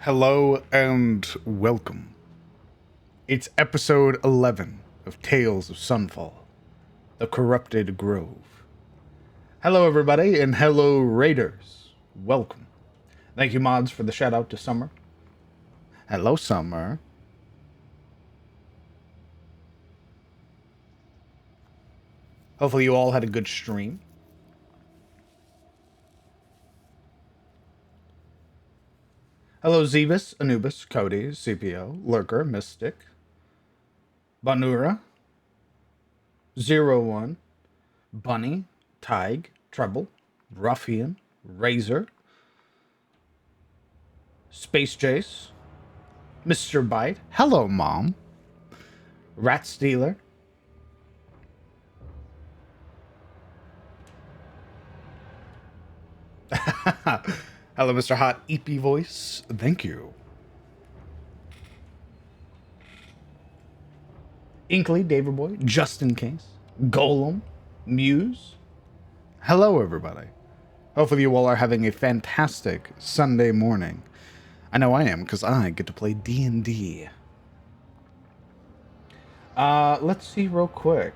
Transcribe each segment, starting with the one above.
Hello and welcome. It's episode 11 of Tales of Sunfall, the Corrupted Grove. Hello everybody, and hello raiders. Welcome. Thank you mods for the shout out to Summer. Hello Summer. Hopefully you all had a good stream. Hello Zebus, Anubis, Cody, CPO, Lurker, Mystic, Banura, 01, Bunny, Tig, Trouble, Ruffian, Razor, Space Jace, Mr. Bite, hello Mom, Rat Stealer, hello Mr. Hot EP Voice, thank you. Inkley, David Boy, Just In Case, Golem, Muse. Hello, everybody. Hopefully you all are having a fantastic Sunday morning. I know I am, because I get to play D&D. Let's see real quick.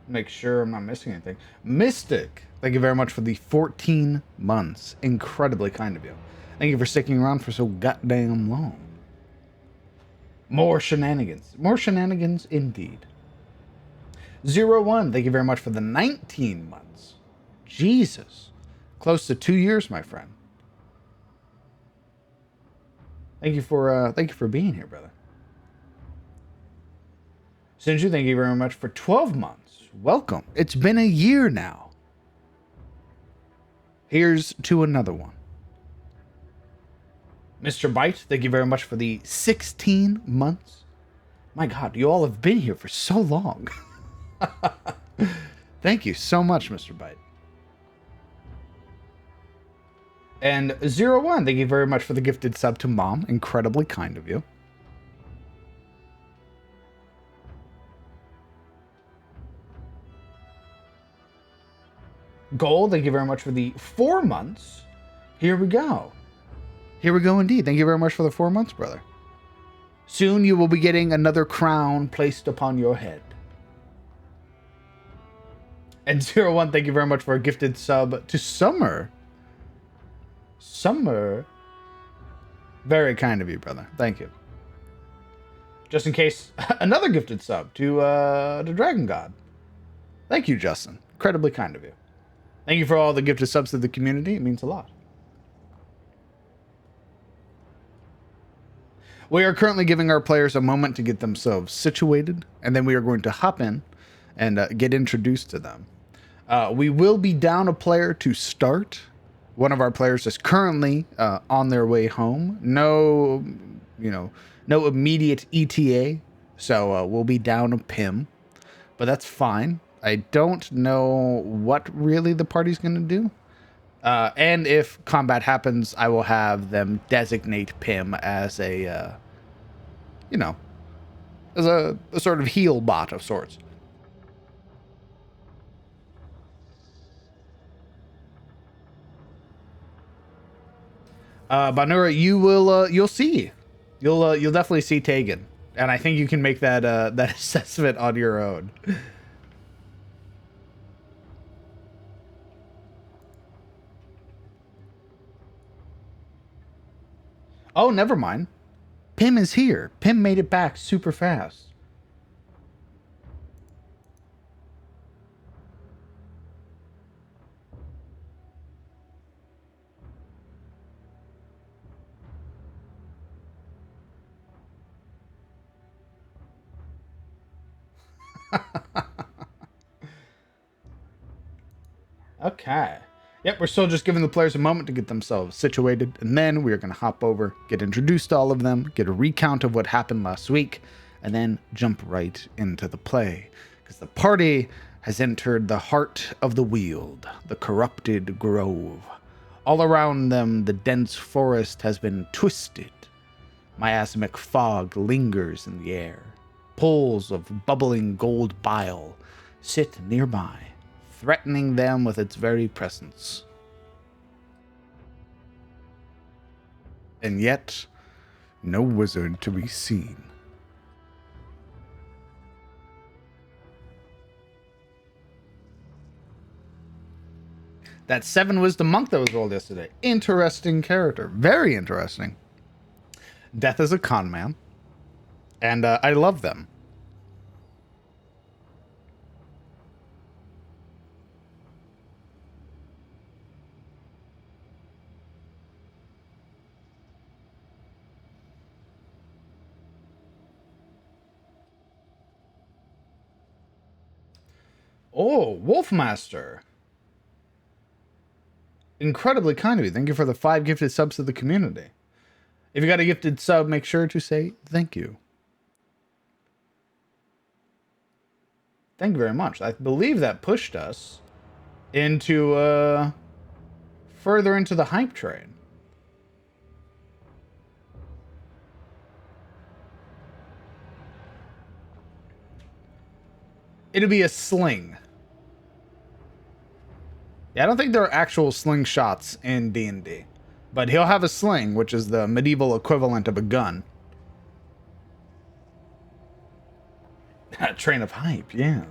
Make sure I'm not missing anything. Mystic, thank you very much for the 14 months. Incredibly kind of you. Thank you for sticking around for so goddamn long. More shenanigans. More shenanigans indeed. 01, thank you very much for the 19 months. Jesus. Close to 2 years, my friend. Thank you for being here, brother. Sinju, thank you very much for 12 months. Welcome. It's been a year now. Here's to another one. Mr. Bite, thank you very much for the 16 months. My God, you all have been here for so long. Thank you so much, Mr. Bite. And 01, thank you very much for the gifted sub to Mom. Incredibly kind of you. Gold, thank you very much for the 4 months. Here we go. Here we go indeed. Thank you very much for the 4 months, brother. Soon you will be getting another crown placed upon your head. And 01, thank you very much for a gifted sub to Summer. Summer. Very kind of you, brother. Thank you. Just in case, another gifted sub to Dragon God. Thank you, Justin. Incredibly kind of you. Thank you for all the gifted subs to the community. It means a lot. We are currently giving our players a moment to get themselves situated, and then we are going to hop in and get introduced to them. We will be down a player to start. One of our players is currently on their way home. No immediate ETA, so we'll be down a Pim, but that's fine. I don't know what really the party's going to do. And if combat happens, I will have them designate Pim as a, as a sort of heal bot of sorts. Banura, you'll see. You'll definitely see Tegan. And I think you can make that that assessment on your own. Oh, never mind. Pim is here. Pim made it back super fast. Okay. Yep, we're still just giving the players a moment to get themselves situated, and then we are going to hop over, get introduced to all of them, get a recount of what happened last week, and then jump right into the play. Because the party has entered the heart of the Weald, the corrupted grove. All around them, the dense forest has been twisted. Miasmic fog lingers in the air. Pools of bubbling gold bile sit nearby, threatening them with its very presence. and yet no wizard to be seen. That 7 wisdom monk that was rolled yesterday. Interesting character. Very interesting. Death is a con man. And I love them. Oh, Wolfmaster. Incredibly kind of you. Thank you for the 5 gifted subs to the community. If you got a gifted sub, make sure to say thank you. Thank you very much. I believe that pushed us into further into the hype train. It'll be a sling. Yeah, I don't think there are actual slingshots in D&D. But he'll have a sling, which is the medieval equivalent of a gun. Train of hype, yes.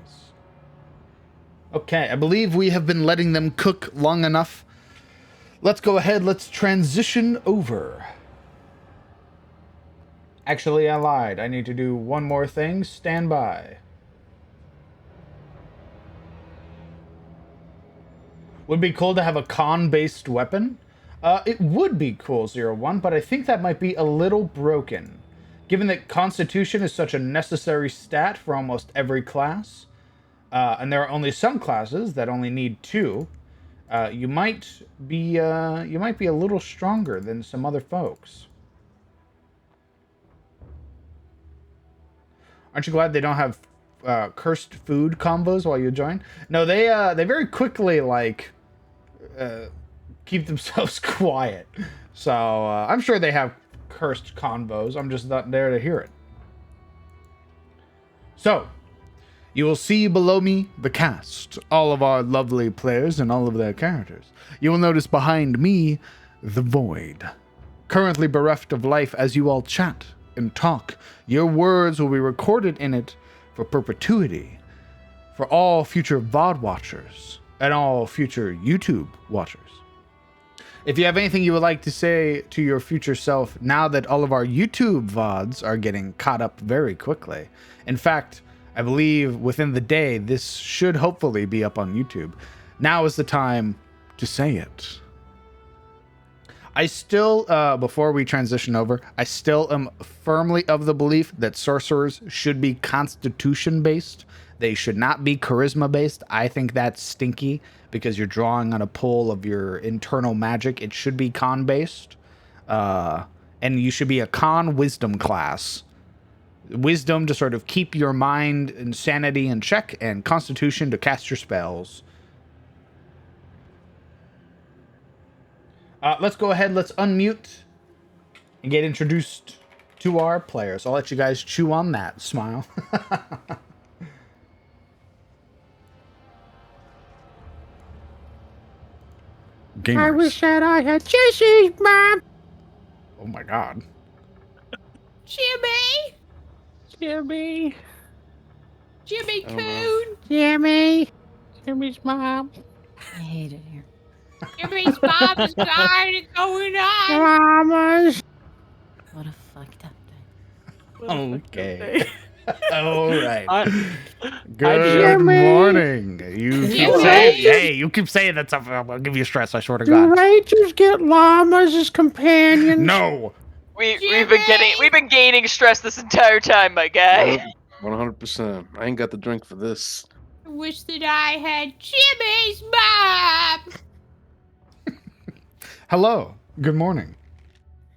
Okay, I believe we have been letting them cook long enough. Let's go ahead, let's transition over. Actually, I lied. I need to do one more thing. Stand by. Would be cool to have a con-based weapon. It would be cool, 01, but I think that might be a little broken. Given that Constitution is such a necessary stat for almost every class, and there are only some classes that only need 2, you might be a little stronger than some other folks. Aren't you glad they don't have cursed food combos while you join? No, they very quickly keep themselves quiet. So I'm sure they have cursed convos. I'm just not there to hear it. So, you will see below me the cast, all of our lovely players and all of their characters. You will notice behind me the void, currently bereft of life as you all chat and talk. Your words will be recorded in it for perpetuity, for all future VOD watchers and all future YouTube watchers. If you have anything you would like to say to your future self now that all of our YouTube VODs are getting caught up very quickly. In fact, I believe within the day, this should hopefully be up on YouTube. Now is the time to say it. I still, before we transition over, I still am firmly of the belief that sorcerers should be constitution-based. They should not be charisma-based. I think that's stinky because you're drawing on a pull of your internal magic. It should be con-based. And you should be a con-wisdom class. Wisdom to sort of keep your mind and sanity in check, and constitution to cast your spells. Let's go ahead, let's unmute and get introduced to our players. I'll let you guys chew on that. Smile. Gamers. I wish that I had Jesse's mom. Oh my god. Jimmy! Jimmy Coon! Jimmy's mom. I hate it here. Jimmy's mom is dying and going on! Llamas. What a fucked up day. Okay. All right. Jimmy. Good morning. You keep Jimmy. saying, hey, you keep saying that stuff. I'll give you stress. I swear to Do God. rangers get llamas as companions? No. We've Jimmy! been gaining stress this entire time, my guy. 100%. I ain't got the drink for this. I wish that I had Jimmy's mom! Hello. Good morning.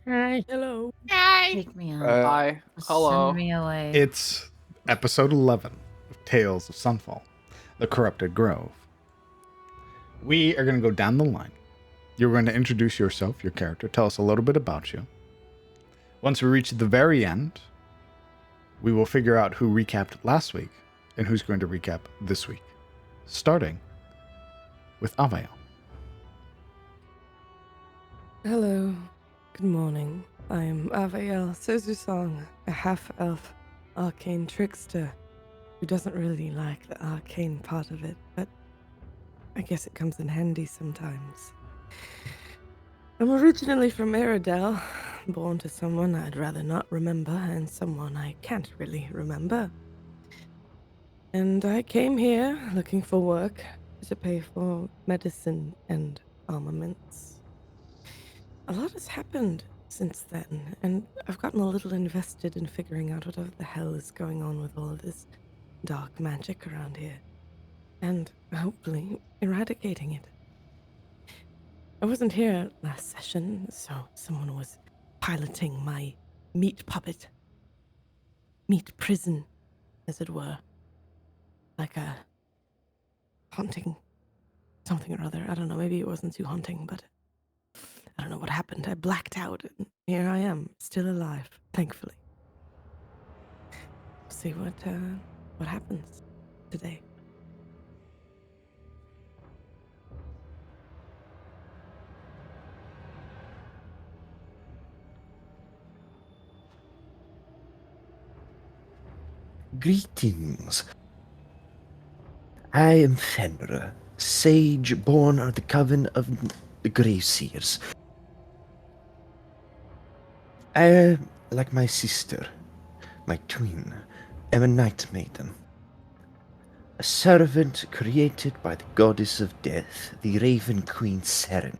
Hi. Hello. Hi. Take me on. Hi. Hello. Send me away. It's episode 11 of Tales of Sunfall, The Corrupted Grove. We are going to go down the line. You're going to introduce yourself, your character, tell us a little bit about you. Once we reach the very end, we will figure out who recapped last week and who's going to recap this week. Starting with Avail. Hello. Good morning. I am Avael Sozusong, a half-elf arcane trickster who doesn't really like the arcane part of it, but I guess it comes in handy sometimes. I'm originally from Aerodel, born to someone I'd rather not remember and someone I can't really remember. And I came here looking for work to pay for medicine and armaments. A lot has happened since then, and I've gotten a little invested in figuring out whatever the hell is going on with all of this dark magic around here, and hopefully eradicating it. I wasn't here last session, so someone was piloting my meat puppet. Meat prison, as it were. Like a haunting something or other. I don't know, maybe it wasn't too haunting, but I don't know what happened. I blacked out, and here I am, still alive, thankfully. See what happens today. Greetings. I am Fenrir, sage born of the coven of the Graveseers. I, like my sister, my twin, am a night maiden. A servant created by the goddess of death, the Raven Queen Seren.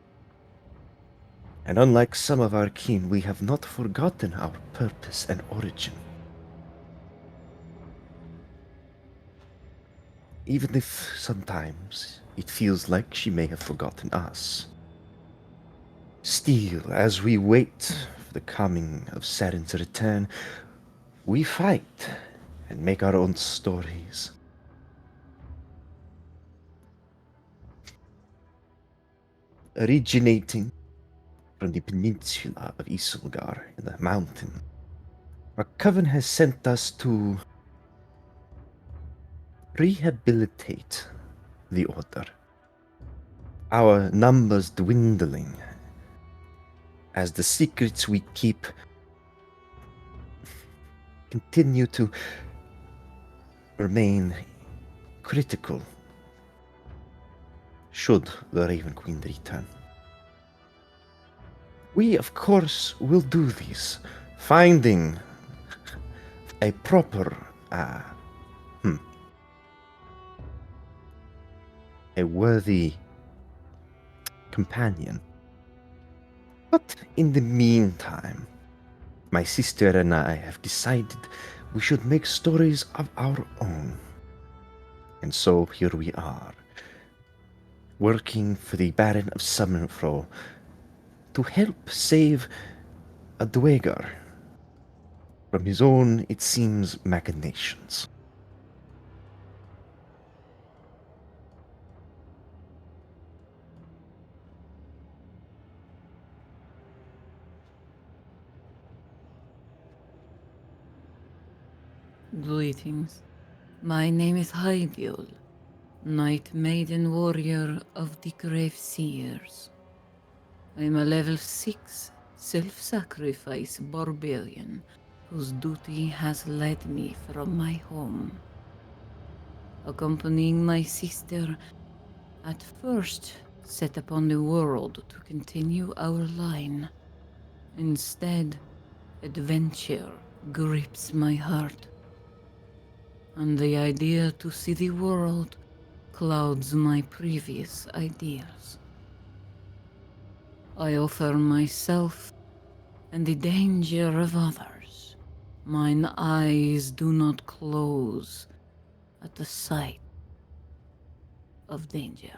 And unlike some of our kin, we have not forgotten our purpose and origin. Even if sometimes it feels like she may have forgotten us. Still, as we wait for the coming of Saren's return, we fight and make our own stories. Originating from the peninsula of Isilgar in the mountain, our coven has sent us to rehabilitate the order. Our numbers dwindling as the secrets we keep continue to remain critical should the Raven Queen return. We, of course, will do this, finding a proper, a worthy companion. But in the meantime, my sister and I have decided we should make stories of our own. And so here we are, working for the Baron of Summerfall to help save a Dwegar from his own, it seems, machinations. Greetings. My name is Hyviol, Knight Maiden Warrior of the Graveseers. I am a level 6 self-sacrifice barbarian whose duty has led me from my home. Accompanying my sister, at first set upon the world to continue our line. Instead, adventure grips my heart, and the idea to see the world clouds my previous ideas. I offer myself and the danger of others. Mine eyes do not close at the sight of danger.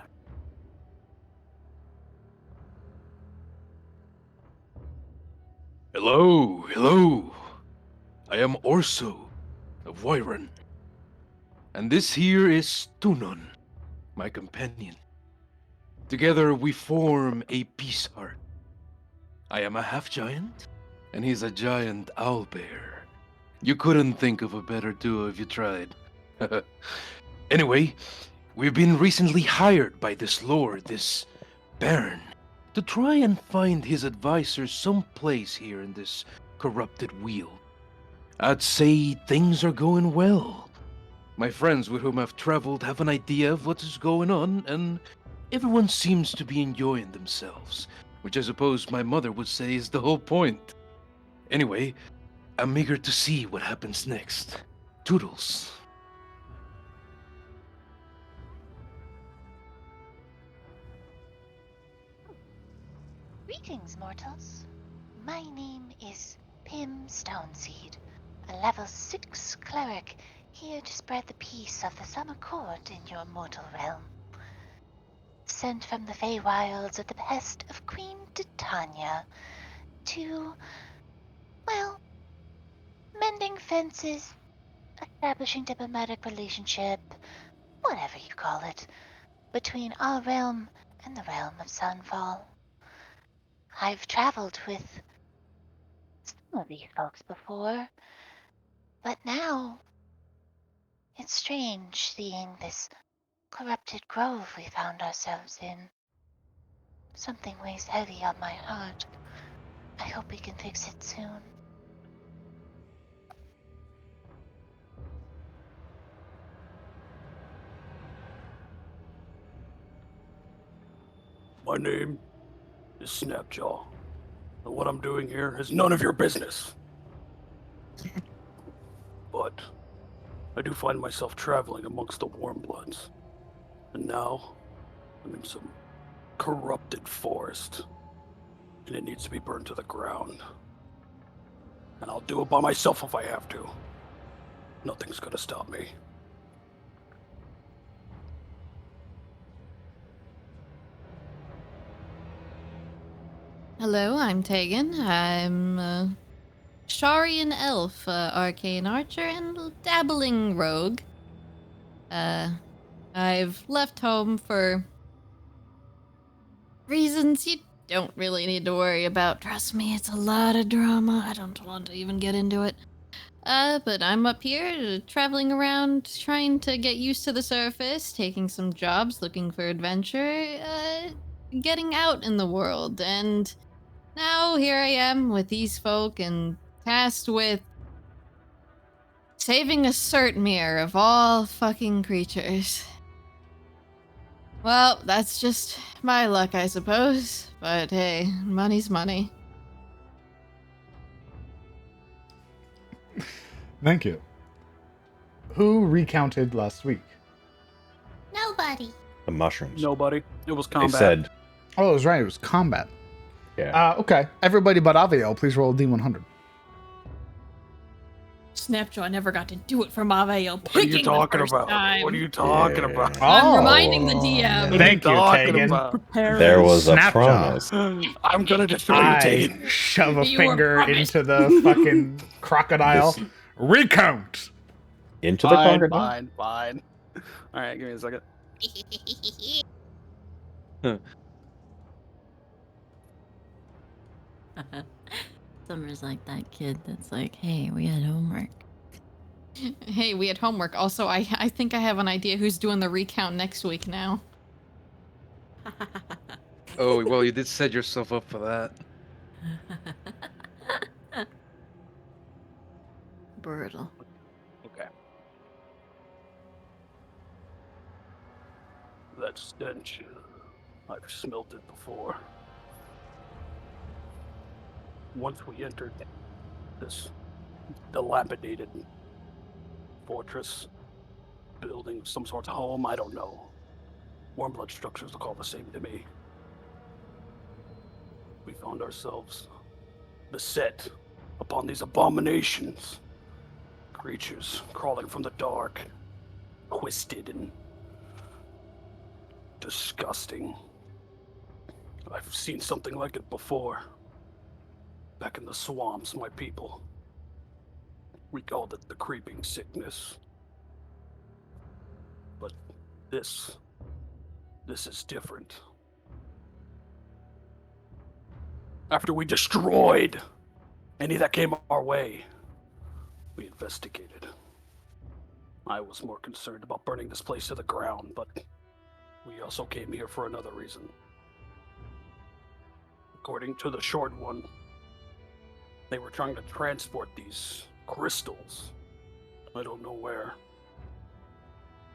Hello, hello. I am Orso of Wyron. And this here is Tunon, my companion. Together we form a peace heart. I am a half-giant, and he's a giant owlbear. You couldn't think of a better duo if you tried. Anyway, we've been recently hired by this lord, this Baron, to try and find his advisors someplace here in this corrupted wheel. I'd say things are going well. My friends with whom I've traveled have an idea of what is going on, and everyone seems to be enjoying themselves, which I suppose my mother would say is the whole point. Anyway, I'm eager to see what happens next. Toodles. Greetings, mortals. My name is Pim Stoneseed, a level 6 cleric here to spread the peace of the summer court in your mortal realm. Sent from the Feywilds at the behest of Queen Titania to, well, mending fences, establishing diplomatic relationship, whatever you call it, between our realm and the realm of Sunfall. I've traveled with some of these folks before, but now it's strange seeing this corrupted grove we found ourselves in. Something weighs heavy on my heart. I hope we can fix it soon. My name is Snapjaw, and what I'm doing here is none of your business. But I do find myself traveling amongst the Warmbloods, and now I'm in some corrupted forest, and it needs to be burned to the ground. And I'll do it by myself if I have to. Nothing's gonna stop me. Hello, I'm Tegan. I'm a Sharian elf, arcane archer, and dabbling rogue. I've left home for reasons you don't really need to worry about. Trust me, it's a lot of drama. I don't want to even get into it. But I'm up here, traveling around, trying to get used to the surface, taking some jobs, looking for adventure, getting out in the world, and now here I am with these folk and tasked with saving a Surtmere of all fucking creatures. Well, that's just my luck, I suppose. But hey, money's money. Thank you. Who recounted last week? Nobody. The mushrooms. Nobody. It was They combat. said, Oh, it was right. It was combat. yeah. Okay. Everybody but Aviel, please roll a D100. Snapjaw never got to do it for Mavayo. What are you talking about? What are you talking about? I'm reminding the DM. yeah. What are Thank you, talking Tegan. about? There was a Snapjaw. promise. I'm gonna destroy you, I Tegan. shove a You were finger promised. into the fucking crocodile. This- Recount. Into the Fine, crocodile. fine. All right, give me a second. Summer's like that kid that's like, hey, we had homework. Hey, we had homework. Also, I think I have an idea who's doing the recount next week now. Oh, well, you did set yourself up for that. Brutal. Okay. That stench, I've smelt it before. Once we entered this dilapidated fortress, building, some sort of home, I don't know. Warmblood structures look all the same to me. We found ourselves beset upon these abominations. Creatures crawling from the dark, twisted and disgusting. I've seen something like it before. Back in the swamps, my people. We called it the creeping sickness. But this is different. After we destroyed any that came our way, we investigated. I was more concerned about burning this place to the ground, but we also came here for another reason. According to the short one, they were trying to transport these crystals. I don't know where.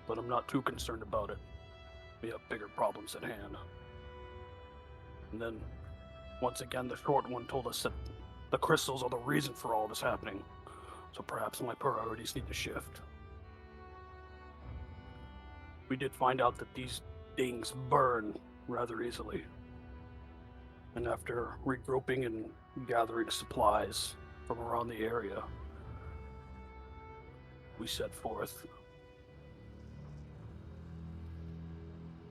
But I'm not too concerned about it. We have bigger problems at hand. And then, once again, the short one told us that the crystals are the reason for all this happening. So perhaps my priorities need to shift. We did find out that these things burn rather easily. And after regrouping and gathering supplies from around the area, we set forth.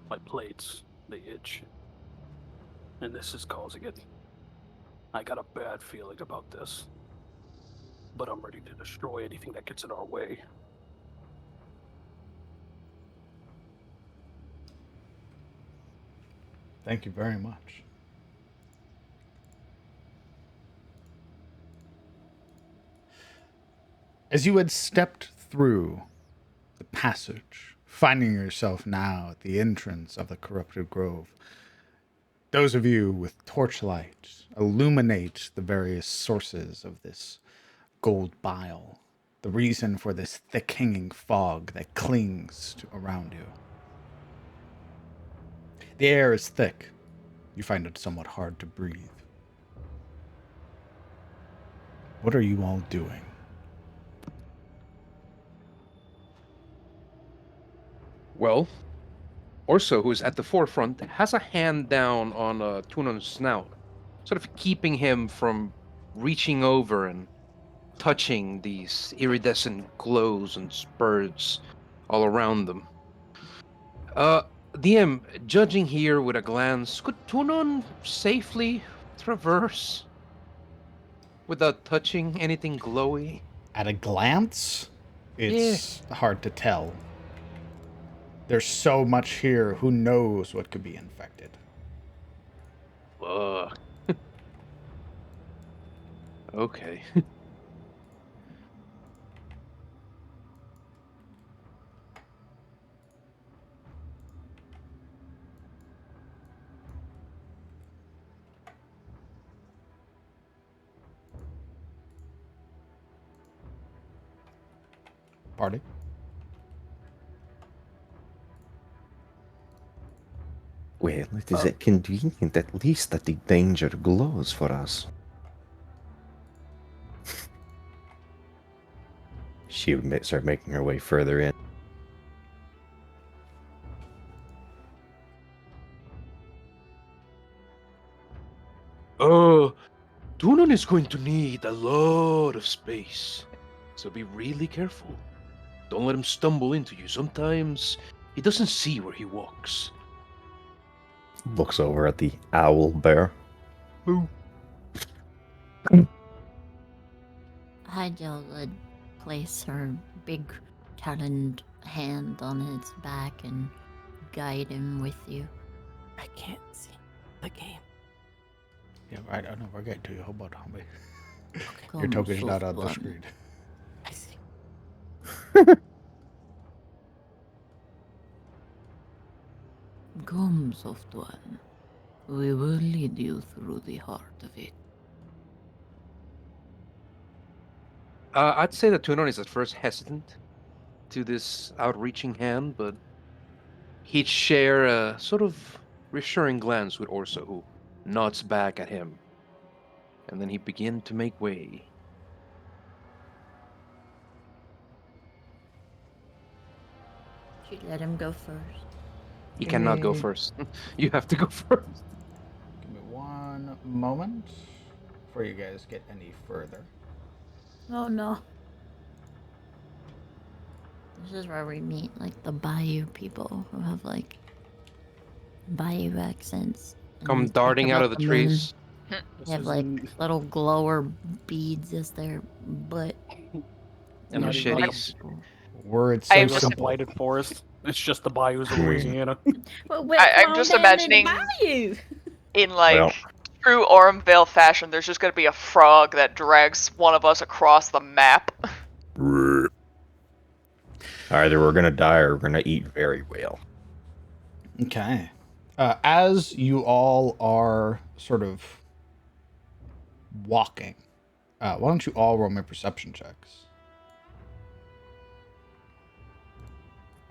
My plates, they itch. And this is causing it. I got a bad feeling about this. But I'm ready to destroy anything that gets in our way. Thank you very much. As you had stepped through the passage, finding yourself now at the entrance of the corrupted grove, those of you with torchlight illuminate the various sources of this gold bile, the reason for this thick hanging fog that clings around you. The air is thick. You find it somewhat hard to breathe. What are you all doing? Well, Orso, who is at the forefront, has a hand down on Tunon's snout, sort of keeping him from reaching over and touching these iridescent glows and spurs all around them. DM, judging here with a glance, could Tunon safely traverse without touching anything glowy? At a glance, it's hard to tell. There's so much here. Who knows what could be infected? Ugh. Okay. Party? Well, it is convenient at least that the danger glows for us. She would start making her way further in. Tunon is going to need a lot of space, so be really careful. Don't let him stumble into you. Sometimes he doesn't see where he walks. Looks over at the owl bear. Boo. Hydel would place her big taloned hand on his back and guide him with you. I can't see the game. Yeah, right. I know. We're getting to you. Hold on, homie. Your Come, token's not soft on the one. screen. I see. Come, soft one. We will lead you through the heart of it. I'd say that Tunon is at first hesitant to this outreaching hand, but he'd share a sort of reassuring glance with Orso, who nods back at him. And then he begin to make way. Should let him go first. He cannot go first. You have to go first. Give me one moment before you guys get any further. Oh no. This is where we meet like the Bayou people who have like Bayou accents. and Come they talk darting out about of the moon. trees. They have like little glower beads as their butt. And No I didn't know shitties. Words I so am like a simple. blighted forest. It's just the bayous of Louisiana. I'm just imagining Bayou. in like Well. true Ormvale fashion, there's just gonna be a frog that drags one of us across the map. Either we're gonna die or we're gonna eat very well. Okay. As you all are sort of walking. Why don't you all roll me perception checks?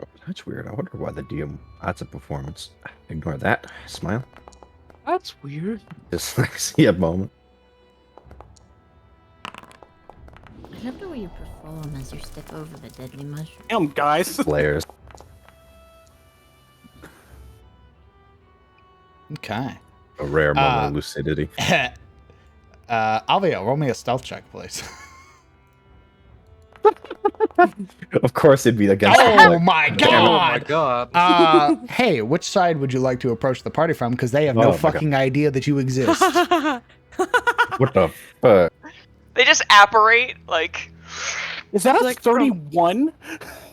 Oh, that's weird. I wonder why the DM adds a performance. Ignore that. Smile. That's weird. Dyslexia moment. I love the way you perform as you step over the deadly mushroom. Damn, guys. Flares. Okay. A rare moment of lucidity. Alvia, roll me a stealth check, please. Of course, it'd be against. Oh my Oh god! my god. Hey, which side would you like to approach the party from? Because they have no Oh my fucking idea that you exist. What the fuck? They just apparate like Is that a Like from- 31?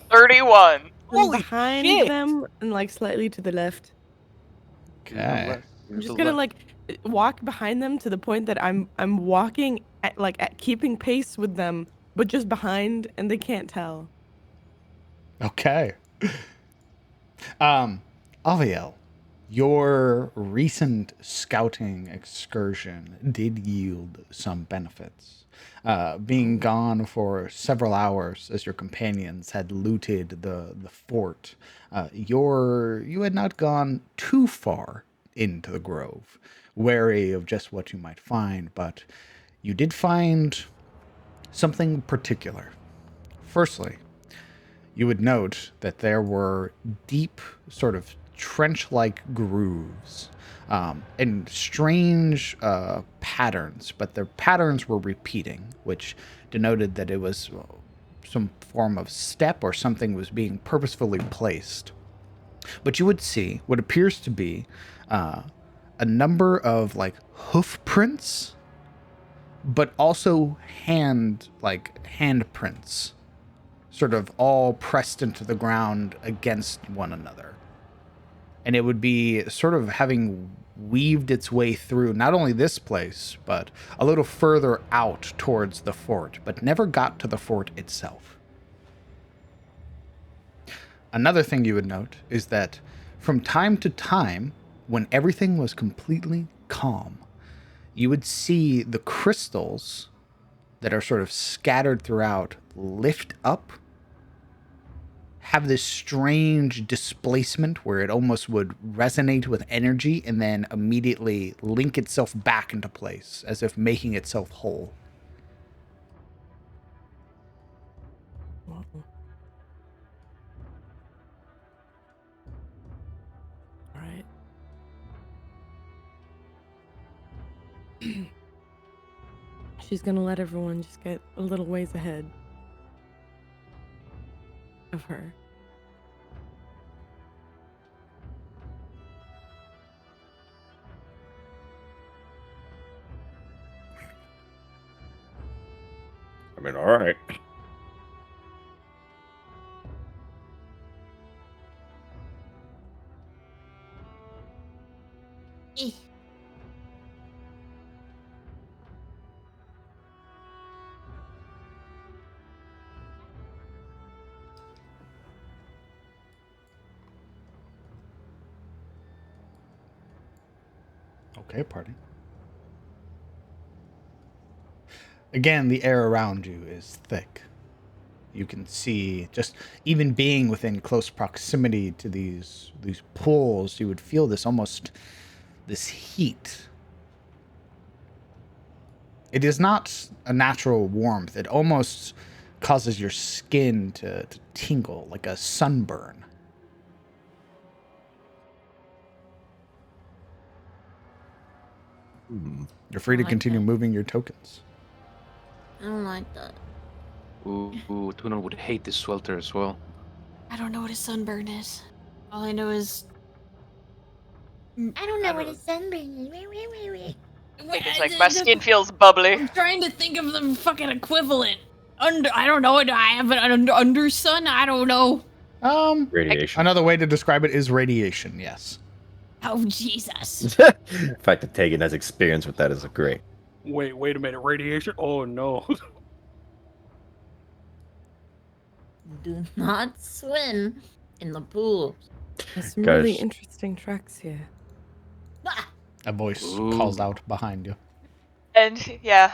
31. Holy behind shit. them and like slightly to the left. Okay. I'm just gonna like walk behind them to the point that I'm walking at keeping pace with them, but just behind, and they can't tell. Okay. Aviel, your recent scouting excursion did yield some benefits. Being gone for several hours as your companions had looted the fort, you had not gone too far into the grove, wary of just what you might find, but you did find something particular. Firstly, you would note that there were deep, sort of trench-like grooves and strange patterns, but the patterns were repeating, which denoted that it was some form of step or something was being purposefully placed. But you would see what appears to be a number of like hoof prints, but also handprints, sort of all pressed into the ground against one another. And it would be sort of having weaved its way through not only this place, but a little further out towards the fort, but never got to the fort itself. Another thing you would note is that from time to time, when everything was completely calm, you would see the crystals that are sort of scattered throughout lift up, have this strange displacement where it almost would resonate with energy and then immediately link itself back into place, as if making itself whole. All right. She's gonna let everyone just get a little ways ahead of her. I mean, all right. Eh. Okay, party. Again, the air around you is thick. You can see, just even being within close proximity to these pools, you would feel this heat. It is not a natural warmth. It almost causes your skin to tingle like a sunburn. You're free to I like continue that. moving your tokens. I don't like that. Ooh, Tunon would hate this swelter as well. I don't know what a sunburn is. All I know is I don't know what a sunburn is. Wait. It's like my skin feels bubbly. I'm trying to think of the fucking equivalent. I don't know. I have an under sun. I don't know. Radiation. Another way to describe it is radiation, yes. Oh Jesus. The fact that Tegan has experience with that is great. Wait a minute. Radiation? Oh no. Do not swim in the pool. There's some really Guys. interesting tracks here. Ah! A voice Ooh. calls out behind you. And yeah.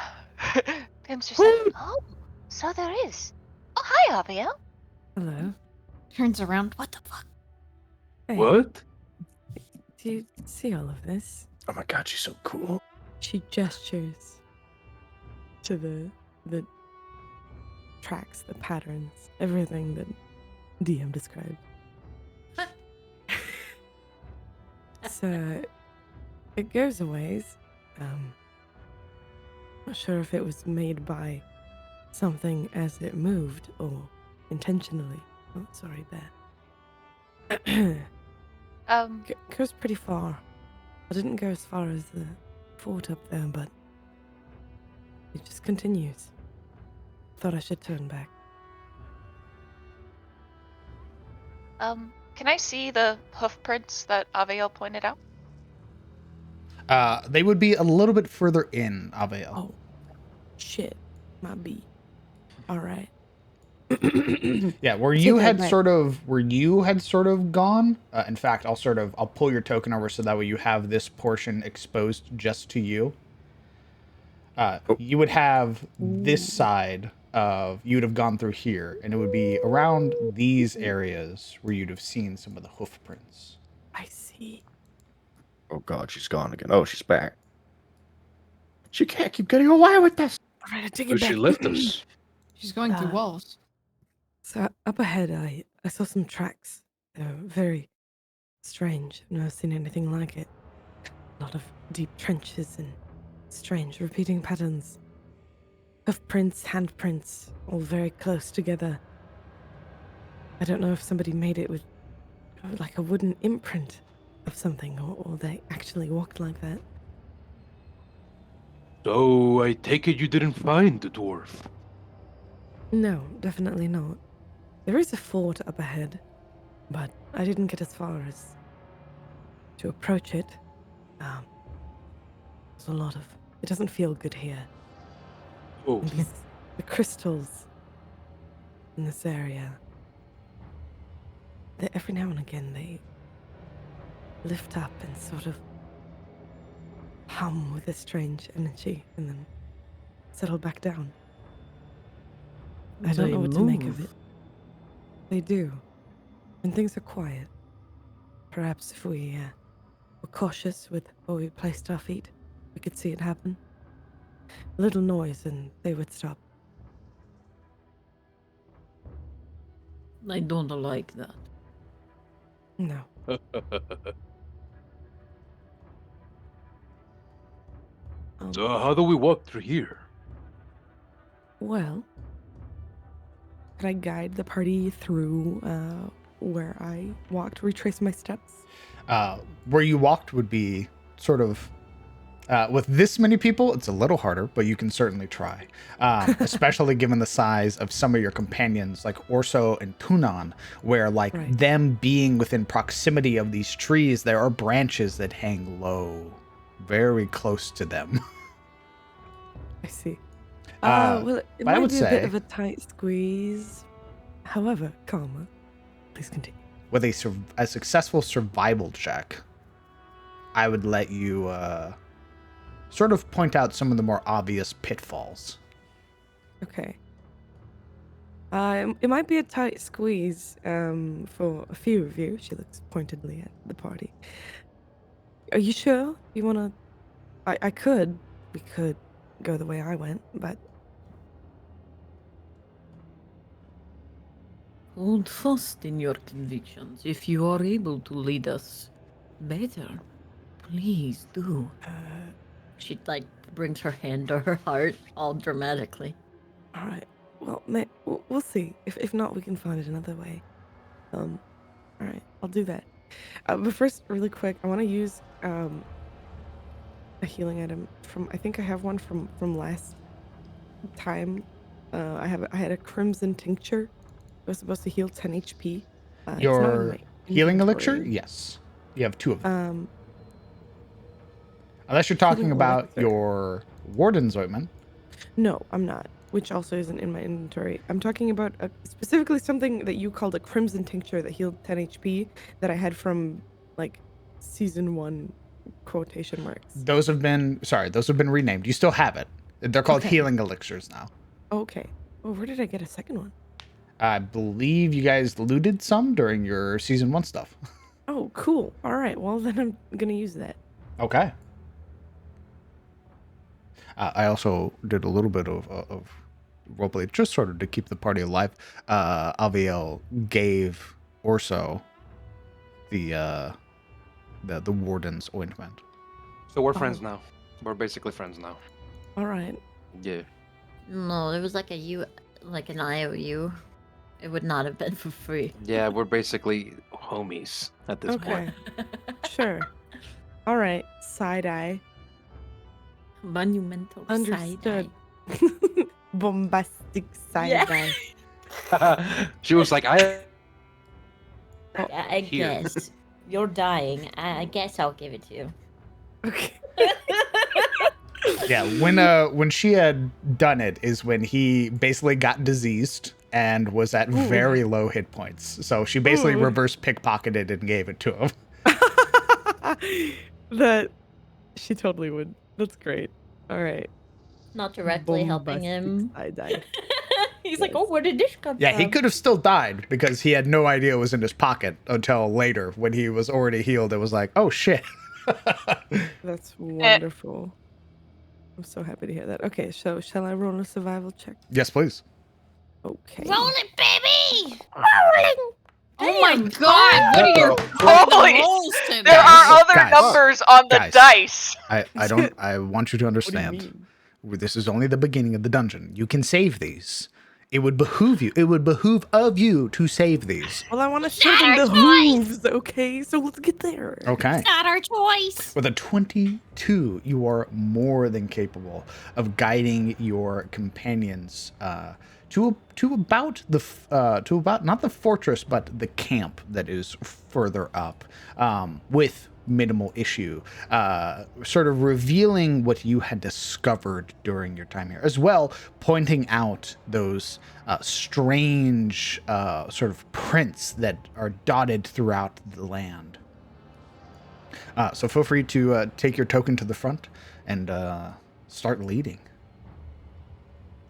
Pim's just like, oh, so there is. Oh, hi, Abiel. Hello. Turns around. What the fuck? Hey, What? do you see all of this? Oh my god, she's so cool. She gestures to the tracks, the patterns, everything that DM described. So it goes a ways. Not sure if it was made by something as it moved or intentionally. Oh, sorry, there. Goes pretty far. I didn't go as far as the fort up there, but it just continues. Thought I should turn back. Can I see the hoof prints that Aviel pointed out? They would be a little bit further in, Avail. Oh, shit. My B. All right. Yeah, where Take you that had back. sort of gone. In fact, I'll pull your token over so that way you have this portion exposed just to you. You would have this side of, you would have gone through here, and it would be around these areas where you'd have seen some of the hoof prints. I see. Oh god, she's gone again. Oh, she's back. She can't keep getting away with this. All right, I take So it back. she left us. She's going through Uh, walls. So up ahead, I saw some tracks. They were very strange. I've never seen anything like it. A lot of deep trenches and strange repeating patterns. Hoof prints, handprints, all very close together. I don't know if somebody made it with like a wooden imprint of something, or they actually walked like that. So I take it you didn't find the dwarf. No, definitely not. There is a fort up ahead, but I didn't get as far as to approach it. There's a lot of... It doesn't feel good here. Oh, And the crystals in this area, every now and again they lift up and sort of hum with a strange energy and then settle back down. I don't know what to make of it. They do. When things are quiet, perhaps if we were cautious with where we placed our feet, we could see it happen. A little noise and they would stop. I don't like that. No. So how do we walk through here? Well, could I guide the party through where I walked, retrace my steps? Where you walked would be sort of, with this many people, it's a little harder, but you can certainly try. Especially given the size of some of your companions, like Orso and Tunon, where them being within proximity of these trees, there are branches that hang low, very close to them. I see. Uh, Well, it but might I would be a bit say- of a tight squeeze. However, calmer. Please continue. With a successful survival check, I would let you sort of point out some of the more obvious pitfalls. Okay. It might be a tight squeeze for a few of you. She looks pointedly at the party. Are you sure you want to... We could go the way I went, but... Hold fast in your convictions. If you are able to lead us better, please do. She brings her hand to her heart, all dramatically. All right. Well, we'll see. If not, we can find it another way. All right. I'll do that. But first, really quick, I want to use a healing item from... I think I have one from last time. I had a crimson tincture. It was supposed to heal 10 HP. It's not in Your my healing elixir? inventory. Yes. You have 2 of them. Um, Unless you're talking healing about elixir. your Warden's Ointment. No, I'm not. Which also isn't in my inventory. I'm talking about specifically something that you called a crimson tincture that healed 10 HP that I had from season 1 quotation marks. Those have been renamed. You still have it. They're called Okay. healing elixirs now. Okay. Oh, where did I get a second one? I believe you guys looted some during your season 1 stuff. Oh, cool. All right. Well, then I'm gonna use that. Okay. I also did a little bit of roleplay, just sort of to keep the party alive. Aviel gave Orso the warden's ointment. So we're friends now. We're basically friends now. All right. Yeah. No, it was like like an IOU. It would not have been for free. Yeah, we're basically homies at this point. Okay. Sure. All right. Side eye. Monumental Understood. Bombastic side Yeah. eye. She was like, Yeah, I Here. guess. You're dying. I guess I'll give it to you. Okay. Yeah, when she had done it is when he basically got diseased and was at very low hit points. So she basically reverse pickpocketed and gave it to him. That she totally would. That's great. All right. Not directly helping him. Side eye. He's like, oh, where did this come Yeah, from? he could have still died because he had no idea it was in his pocket until later when he was already healed. It was like, oh shit. That's wonderful. I'm so happy to hear that. Okay, so shall I roll a survival check? Yes, please. Okay. Roll it, baby! Rolling! Oh my god, what are you Holy! rolls today? There are other Guys. numbers on the Guys. dice. I want you to What do you understand. mean? This is only the beginning of the dungeon. You can save these. It would behoove of you to save these. Well, I want to show Not them our the choice. hooves, okay? So let's get there. Okay. Not our choice. With a 22, you are more than capable of guiding your companions to about not the fortress, but the camp that is further up, with minimal issue, sort of revealing what you had discovered during your time here, as well pointing out those strange sort of prints that are dotted throughout the land. So feel free to take your token to the front and start leading.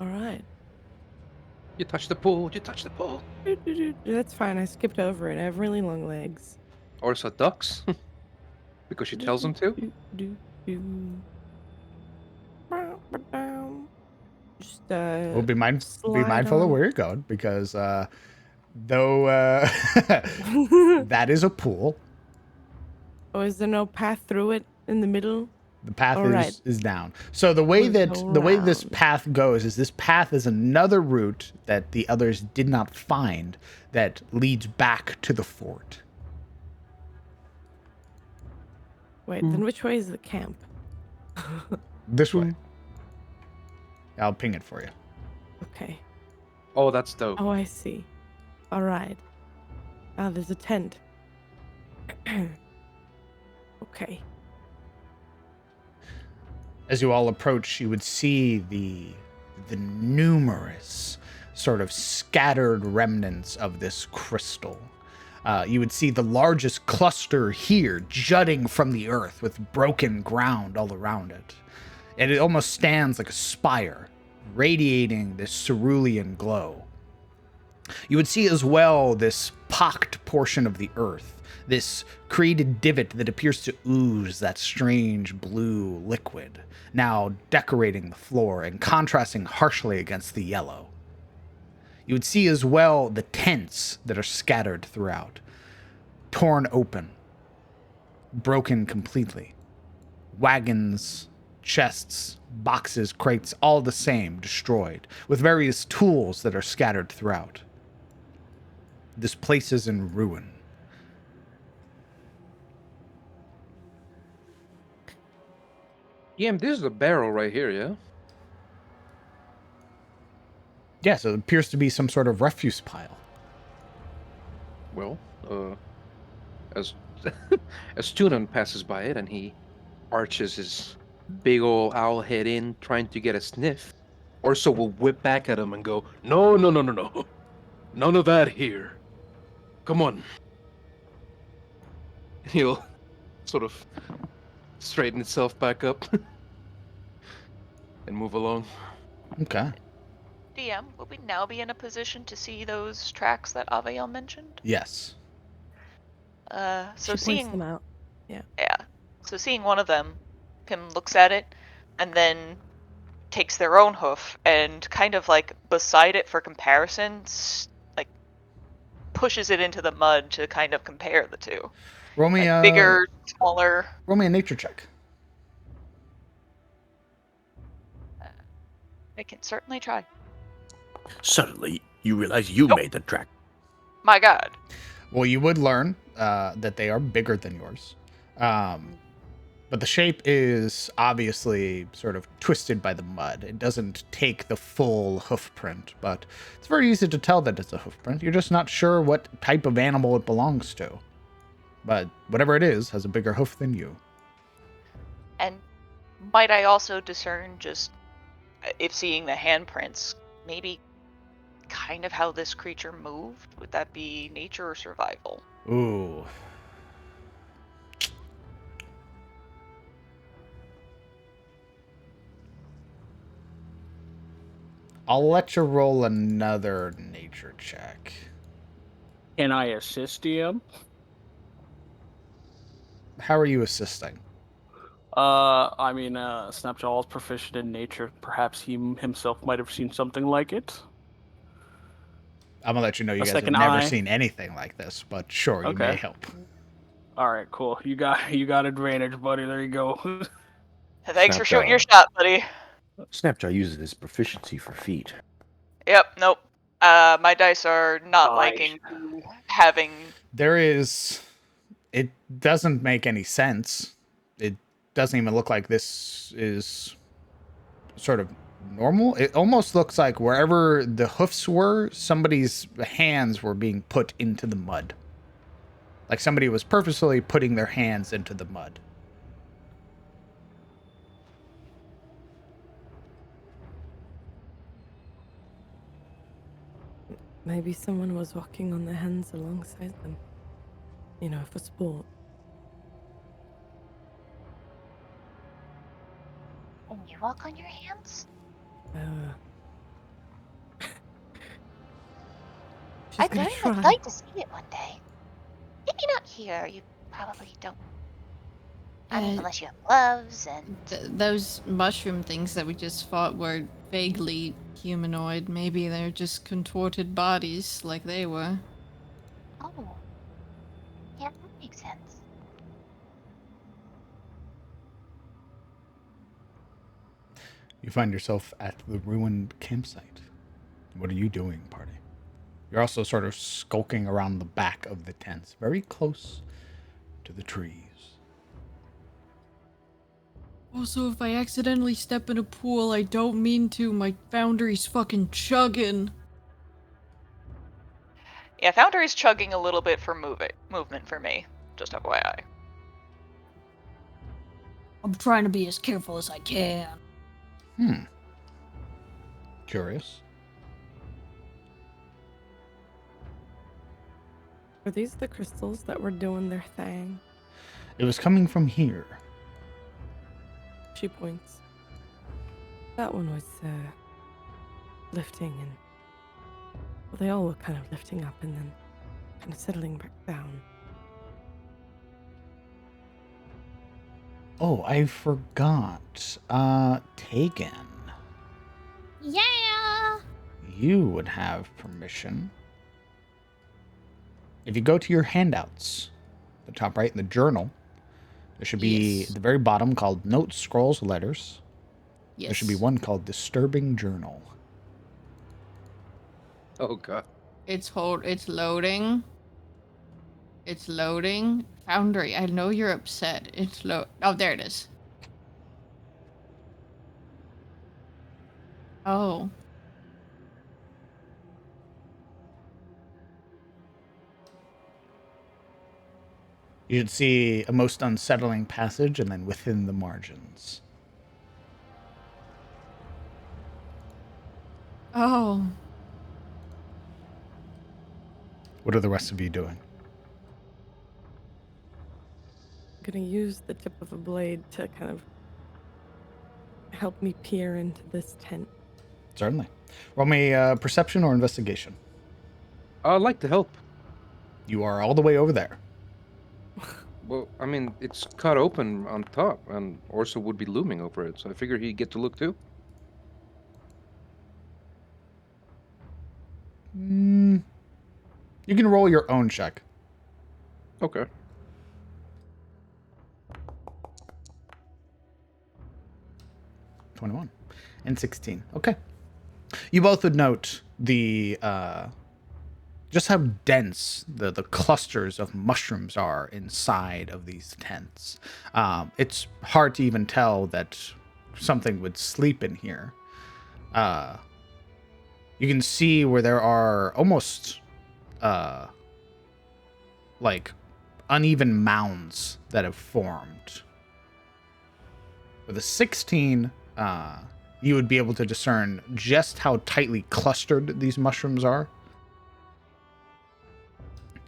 All right. You touch the pool, you touch the pool. That's fine. I skipped over it. I have really long legs. Orsa ducks. Because she tells them to. Just Well, be mindful slide of on. where you're going, because though that is a pool, Oh, is there no path through it in the middle? the path All right. is down. So the way We'll that go the way this around. path goes is this path is another route that the others did not find that leads back to the fort. Wait, then which way is the camp? This way. I'll ping it for you. Okay. Oh, that's dope. Oh, I see. All right. Ah, there's a tent. Okay. As you all approach, you would see the numerous sort of scattered remnants of this crystal. You would see the largest cluster here jutting from the earth with broken ground all around it. And it almost stands like a spire, radiating this cerulean glow. You would see as well this pocked portion of the earth, this created divot that appears to ooze that strange blue liquid, now decorating the floor and contrasting harshly against the yellow. You would see as well the tents that are scattered throughout, torn open, broken completely. Wagons, chests, boxes, crates, all the same, destroyed, with various tools that are scattered throughout. This place is in ruin. Yeah, this is a barrel right here, yeah? Yes, it appears to be some sort of refuse pile. Well, as as Tunan passes by it and he arches his big old owl head in, trying to get a sniff, Orso will whip back at him and go, "No, no, no, no, no. None of that here. Come on." He'll sort of straighten itself back up and move along. Okay. DM, will we now be in a position to see those tracks that Avael mentioned? Yes. So She points seeing them out. Yeah. So seeing one of them, Pim looks at it and then takes their own hoof and kind of like beside it for comparison, like pushes it into the mud to kind of compare the two. Roll me Like bigger, smaller. roll me a nature check. I can certainly try. Suddenly, you realize you Nope. made the track. My God. Well, you would learn that they are bigger than yours. But the shape is obviously sort of twisted by the mud. It doesn't take the full hoof print, but it's very easy to tell that it's a hoof print. You're just not sure what type of animal it belongs to. But whatever it is has a bigger hoof than you. And might I also discern just if seeing the handprints, maybe kind of how this creature moved? Would that be nature or survival? Ooh. I'll let you roll another nature check. Can I assist DM? How are you assisting? I mean, Snapjaw is proficient in nature. Perhaps he himself might have seen something like it. I'm gonna let you know you A guys have second never eye. seen anything like this, but sure, you may Okay. help. All right, cool. You got advantage, buddy. There you go. Thanks for shooting your shot, buddy. Snapjaw uses his proficiency for feet. Yep, nope. My dice are not Nice. liking having. There is. It doesn't make any sense. It doesn't even look like this is sort of normal. It almost looks like wherever the hoofs were, somebody's hands were being put into the mud. Like somebody was purposefully putting their hands into the mud. Maybe someone was walking on their hands alongside them. You know, for sport. And you walk on your hands? She's I gonna very try. much like to see it one day. Maybe not here. You probably don't. I mean, unless you have gloves and. Those mushroom things that we just fought were vaguely humanoid. Maybe they're just contorted bodies like they were. Oh. Yeah, that makes sense. You find yourself at the ruined campsite. What are you doing, party? You're also sort of skulking around the back of the tents, very close to the trees. Also, if I accidentally step in a pool, I don't mean to. My foundry's fucking chugging. Yeah, Foundry's chugging a little bit for movement for me. Just FYI. I'm trying to be as careful as I can. Curious. Are these the crystals that were doing their thing? It was coming from here. She points. That one was, lifting and... Well, they all were kind of lifting up and then kind of settling back down. Oh, I forgot. Tegan. Yeah! You would have permission. If you go to your handouts, the top right in the journal, there should be Yes. at the very bottom called Notes, Scrolls, Letters. Yes. There should be one called Disturbing Journal. Oh god. It's loading. It's loading. Foundry, I know you're upset. Oh, there it is. Oh. You'd see a most unsettling passage and then within the margins. Oh. What are the rest of you doing? gonna use the tip of a blade to kind of help me peer into this tent. Certainly. Roll me perception or investigation. I'd like to help. You are all the way over there. Well, I mean, it's cut open on top, and Orso would be looming over it, so I figure he'd get to look too. You can roll your own check. Okay. 21 and 16. Okay. You both would note the just how dense the clusters of mushrooms are inside of these tents. It's hard to even tell that something would sleep in here. You can see where there are almost like uneven mounds that have formed. With a 16, you would be able to discern just how tightly clustered these mushrooms are,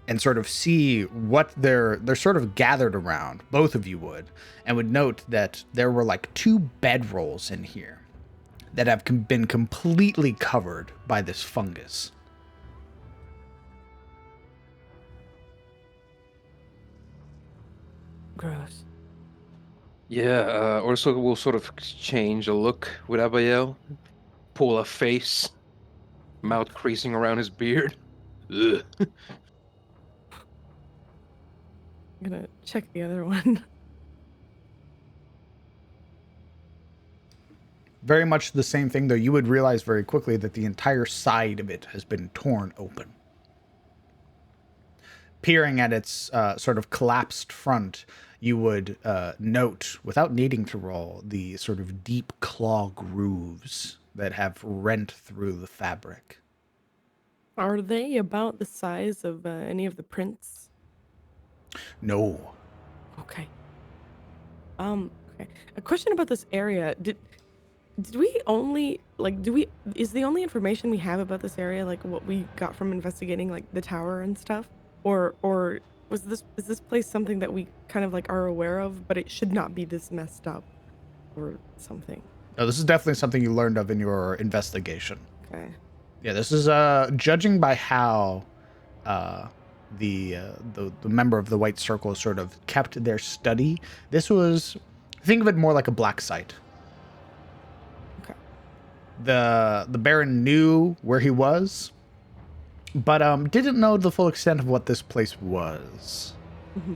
and sort of see what they're sort of gathered around. Both of you would note that there were like 2 bedrolls in here that have been completely covered by this fungus. Gross. Yeah, Orso will sort of exchange a look with Abiel, pull a face, mouth creasing around his beard. Ugh. I'm gonna check the other one. Very much the same thing, though you would realize very quickly that the entire side of it has been torn open. Peering at its sort of collapsed front, you would note, without needing to roll, the sort of deep claw grooves that have rent through the fabric. Are they about the size of any of the prints? No. Okay. Okay. A question about this area. Did we only is the only information we have about this area like what we got from investigating like the tower and stuff? Or is this place something that we kind of like are aware of, but it should not be this messed up or something? No, this is definitely something you learned of in your investigation. Okay. Yeah, this is judging by how the member of the White Circle sort of kept their study. This was, think of it more like a black site. Okay. The Baron knew where he was, but didn't know the full extent of what this place was. Mm-hmm.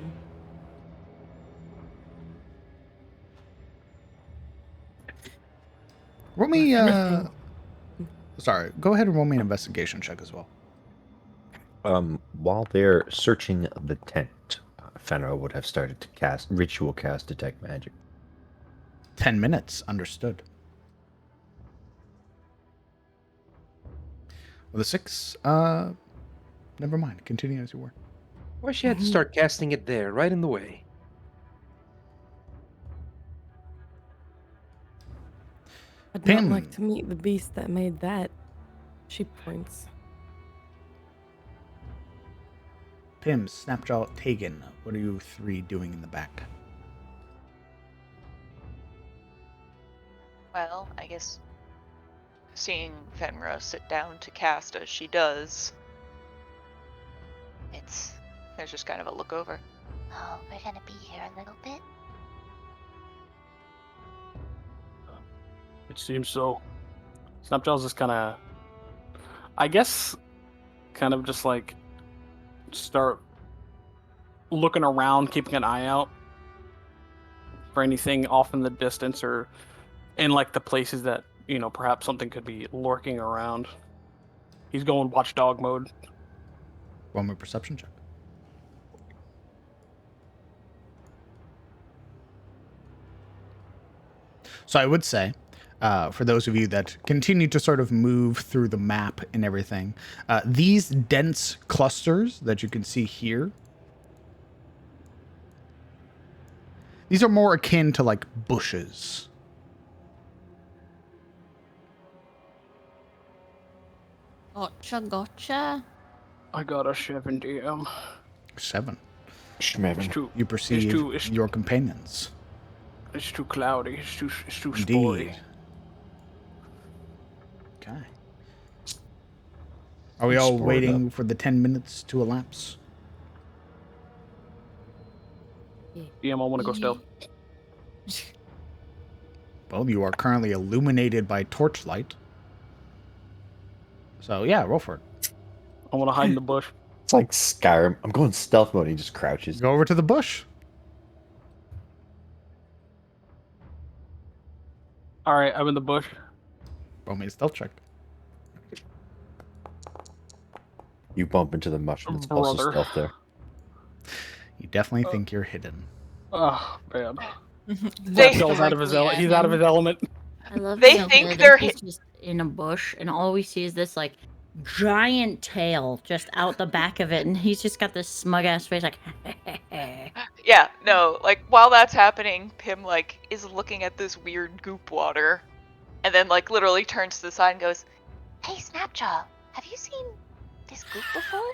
Roll me. Sorry, go ahead and roll me an investigation check as well. While they're searching the tent, Fenrir would have started to cast detect magic. 10 minutes, understood. With a 6, never mind. Continue as you were. Why she had to start casting it there, right in the way? I'd Pim. not like to meet the beast that made that. She points. Pim, Snapjaw, Tegan, what are you 3 doing in the back? Well, I guess seeing Fenra sit down to cast as she does, there's just kind of a look over. Oh, we're gonna be here a little bit. It seems so. Snapjaw's just kind of, I guess, kind of just like start looking around, keeping an eye out for anything off in the distance or in like the places that, you know, perhaps something could be lurking around. He's going watchdog mode. Roll me a perception check. So I would say, for those of you that continue to sort of move through the map and everything, these dense clusters that you can see here, these are more akin to like bushes. Gotcha. I got a 7 DM. 7. Schmevin. too. You perceive it's your companions. It's too cloudy. It's too Indeed. spory. Okay. Are we all Spored waiting for the 10 minutes to elapse? DM, I want to go stealth. Well, you are currently illuminated by torchlight. So, yeah, roll for it. I want to hide in the bush. It's like Skyrim. I'm going stealth mode. He just crouches. Go over to the bush. All right, I'm in the bush. Roll me a stealth check. You bump into the mushroom. It's also Brother. stealth there. You definitely think you're hidden. Oh man, They- Snapjaw's out of his Directly at he's out of him. his element. I love They the think idea they're that he's just in a bush, and all we see is this like giant tail just out the back of it, and he's just got this smug ass face, like. Yeah, no, like while that's happening, Pim like is looking at this weird goop water, and then like literally turns to the side and goes, Hey, Snapjaw, have you seen this goop before?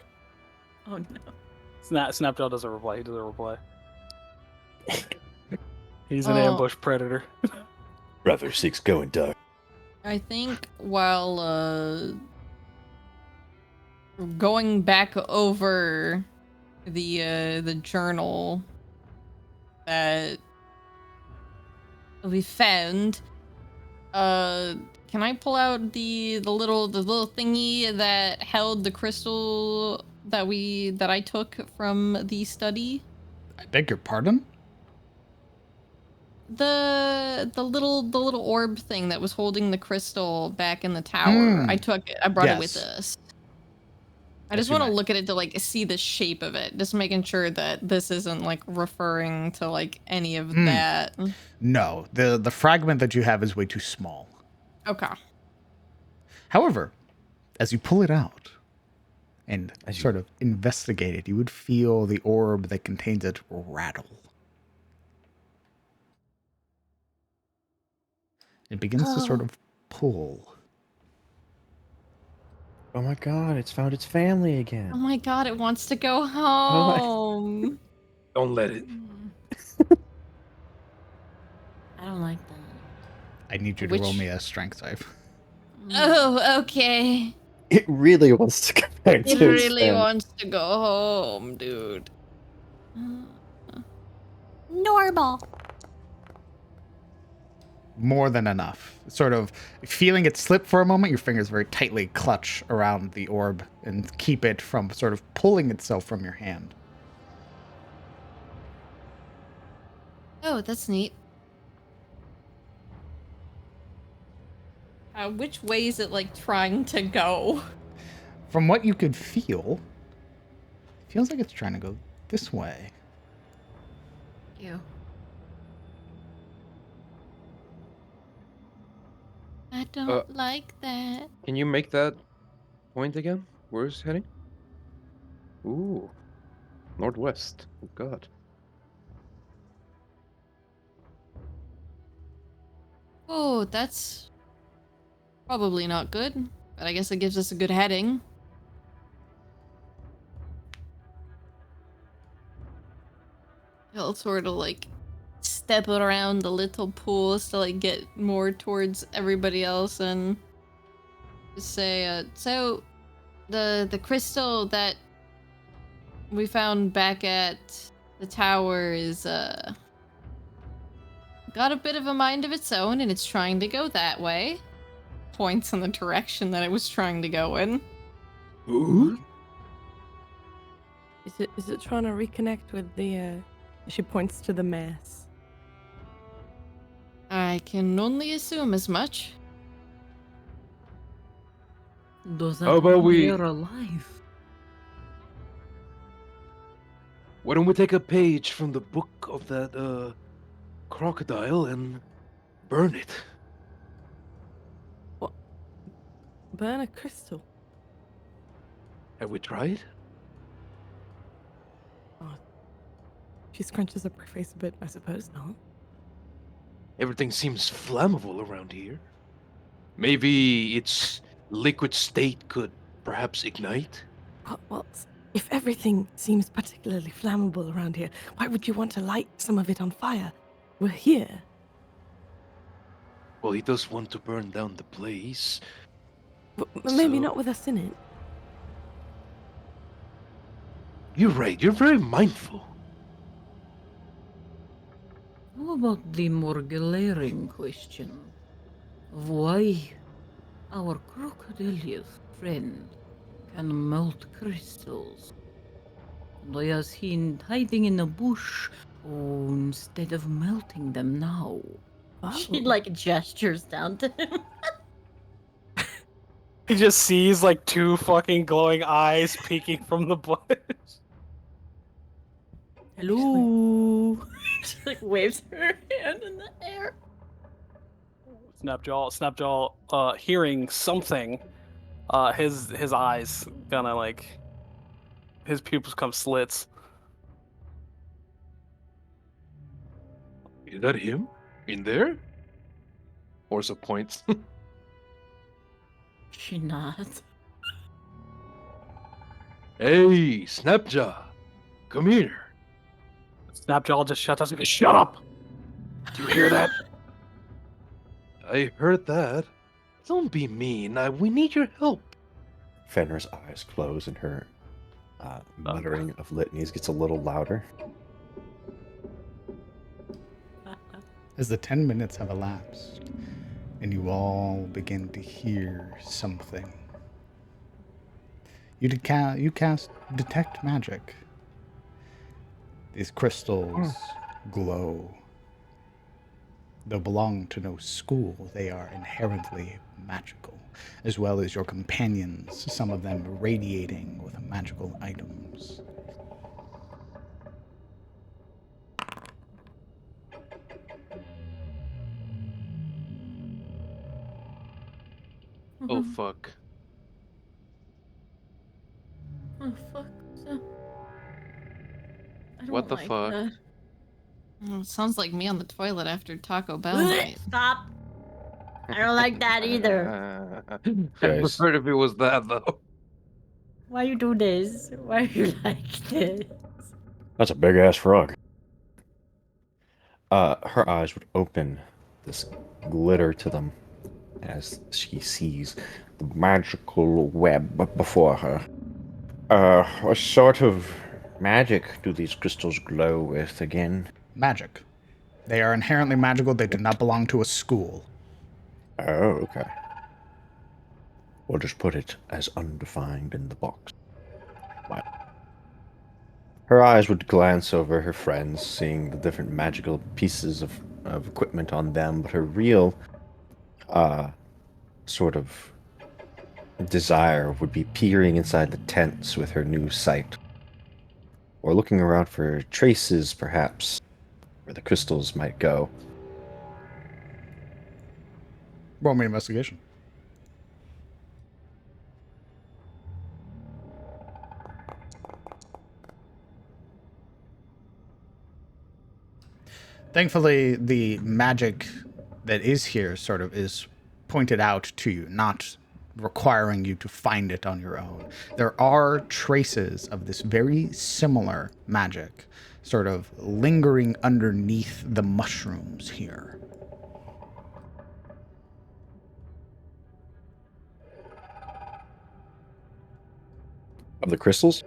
Oh no. Snapjaw doesn't reply. He doesn't reply. He's an Oh. ambush predator. Brother Six going dark. I think while going back over the journal that we found, can I pull out the little thingy that held the crystal that I took from the study? I beg your pardon? The little orb thing that was holding the crystal back in the tower. I brought it with Yes. us. I Yes, just you want to may. look at it to like see the shape of it, just making sure that this isn't like referring to like any of that. No, the fragment that you have is way too small. Okay. However, as you pull it out and As you- sort of investigate it, you would feel the orb that contains it rattle. It begins to sort of pull. Oh my god, it's found its family Oh again. my god, it wants to go my- home. Don't let it. I don't like that. I need you to Which- roll me a strength save. Oh, okay. It really wants to come back to It its really family. wants to go home, dude. Normal. More than enough. Sort of feeling it slip for a moment, your fingers very tightly clutch around the orb and keep it from sort of pulling itself from your hand. Oh, that's neat. Which way is it like trying to go? From what you could feel, it feels like it's trying to go this way. Ew. I don't like that. Can you make that point again? Where's heading? Ooh. Northwest. Oh god. Oh, that's probably not good, but I guess it gives us a good heading. He'll sort of like step around the little pools to like get more towards everybody else and just say, so the crystal that we found back at the tower is got a bit of a mind of its own and it's trying to go that way. Points in the direction that it was trying to go in. Ooh. Is it trying to reconnect with the she points to the mass. I can only assume as much. Does that How about mean we- you're alive? Why don't we take a page from the book of that crocodile and burn it? Burn a crystal. Have we tried? She scrunches up her face a bit, I suppose not. Everything seems flammable around here. Maybe its liquid state could perhaps ignite? Well, If everything seems particularly flammable around here, why would you want to light some of it on fire? We're here. Well, he does want to burn down the place. Maybe So- not with us in it. You're right, you're very mindful. How about the more glaring question of why our crocodilian friend can melt crystals? And why is he hiding in a bush instead of melting them now? She like gestures down to him. He just sees like two fucking glowing eyes peeking from the bush. Hello. She like waves her hand in the air. Snapjaw, hearing something, his eyes kind of like his pupils come slits. Is that him? In there? Orsa points. She nods. Hey, Snapjaw! Come here! Snapjaw just shuts up and goes, "Shut up! Do you hear that?" I heard that. Don't be mean. We need your help. Fenrir's eyes close and her muttering of litanies gets a little louder. As the 10 minutes have elapsed, and you all begin to hear something. You cast Detect Magic. These crystals glow. Though belong to no school, they are inherently magical, as well as your companions, some of them radiating with magical items. Oh, fuck. Oh fuck. I don't What the like fuck? that. Oh, sounds like me on the toilet after Taco Bell night. Stop. I don't like that either. I'd Guys. prefer if it was that, though. Why you do this? Why you like this? That's a big ass frog. Her eyes would open, this glitter to them, as she sees the magical web before her. What sort of magic do these crystals glow with again? Magic. They are inherently magical. They do not belong to a school. Oh, okay. We'll just put it as undefined in the box. Wow. Her eyes would glance over her friends, seeing the different magical pieces of equipment on them, but her real sort of desire would be peering inside the tents with her new sight, or looking around for traces, perhaps, where the crystals might go. Roll me investigation. Thankfully, the magic that is here sort of is pointed out to you, not requiring you to find it on your own. There are traces of this very similar magic sort of lingering underneath the mushrooms here. Of the crystals?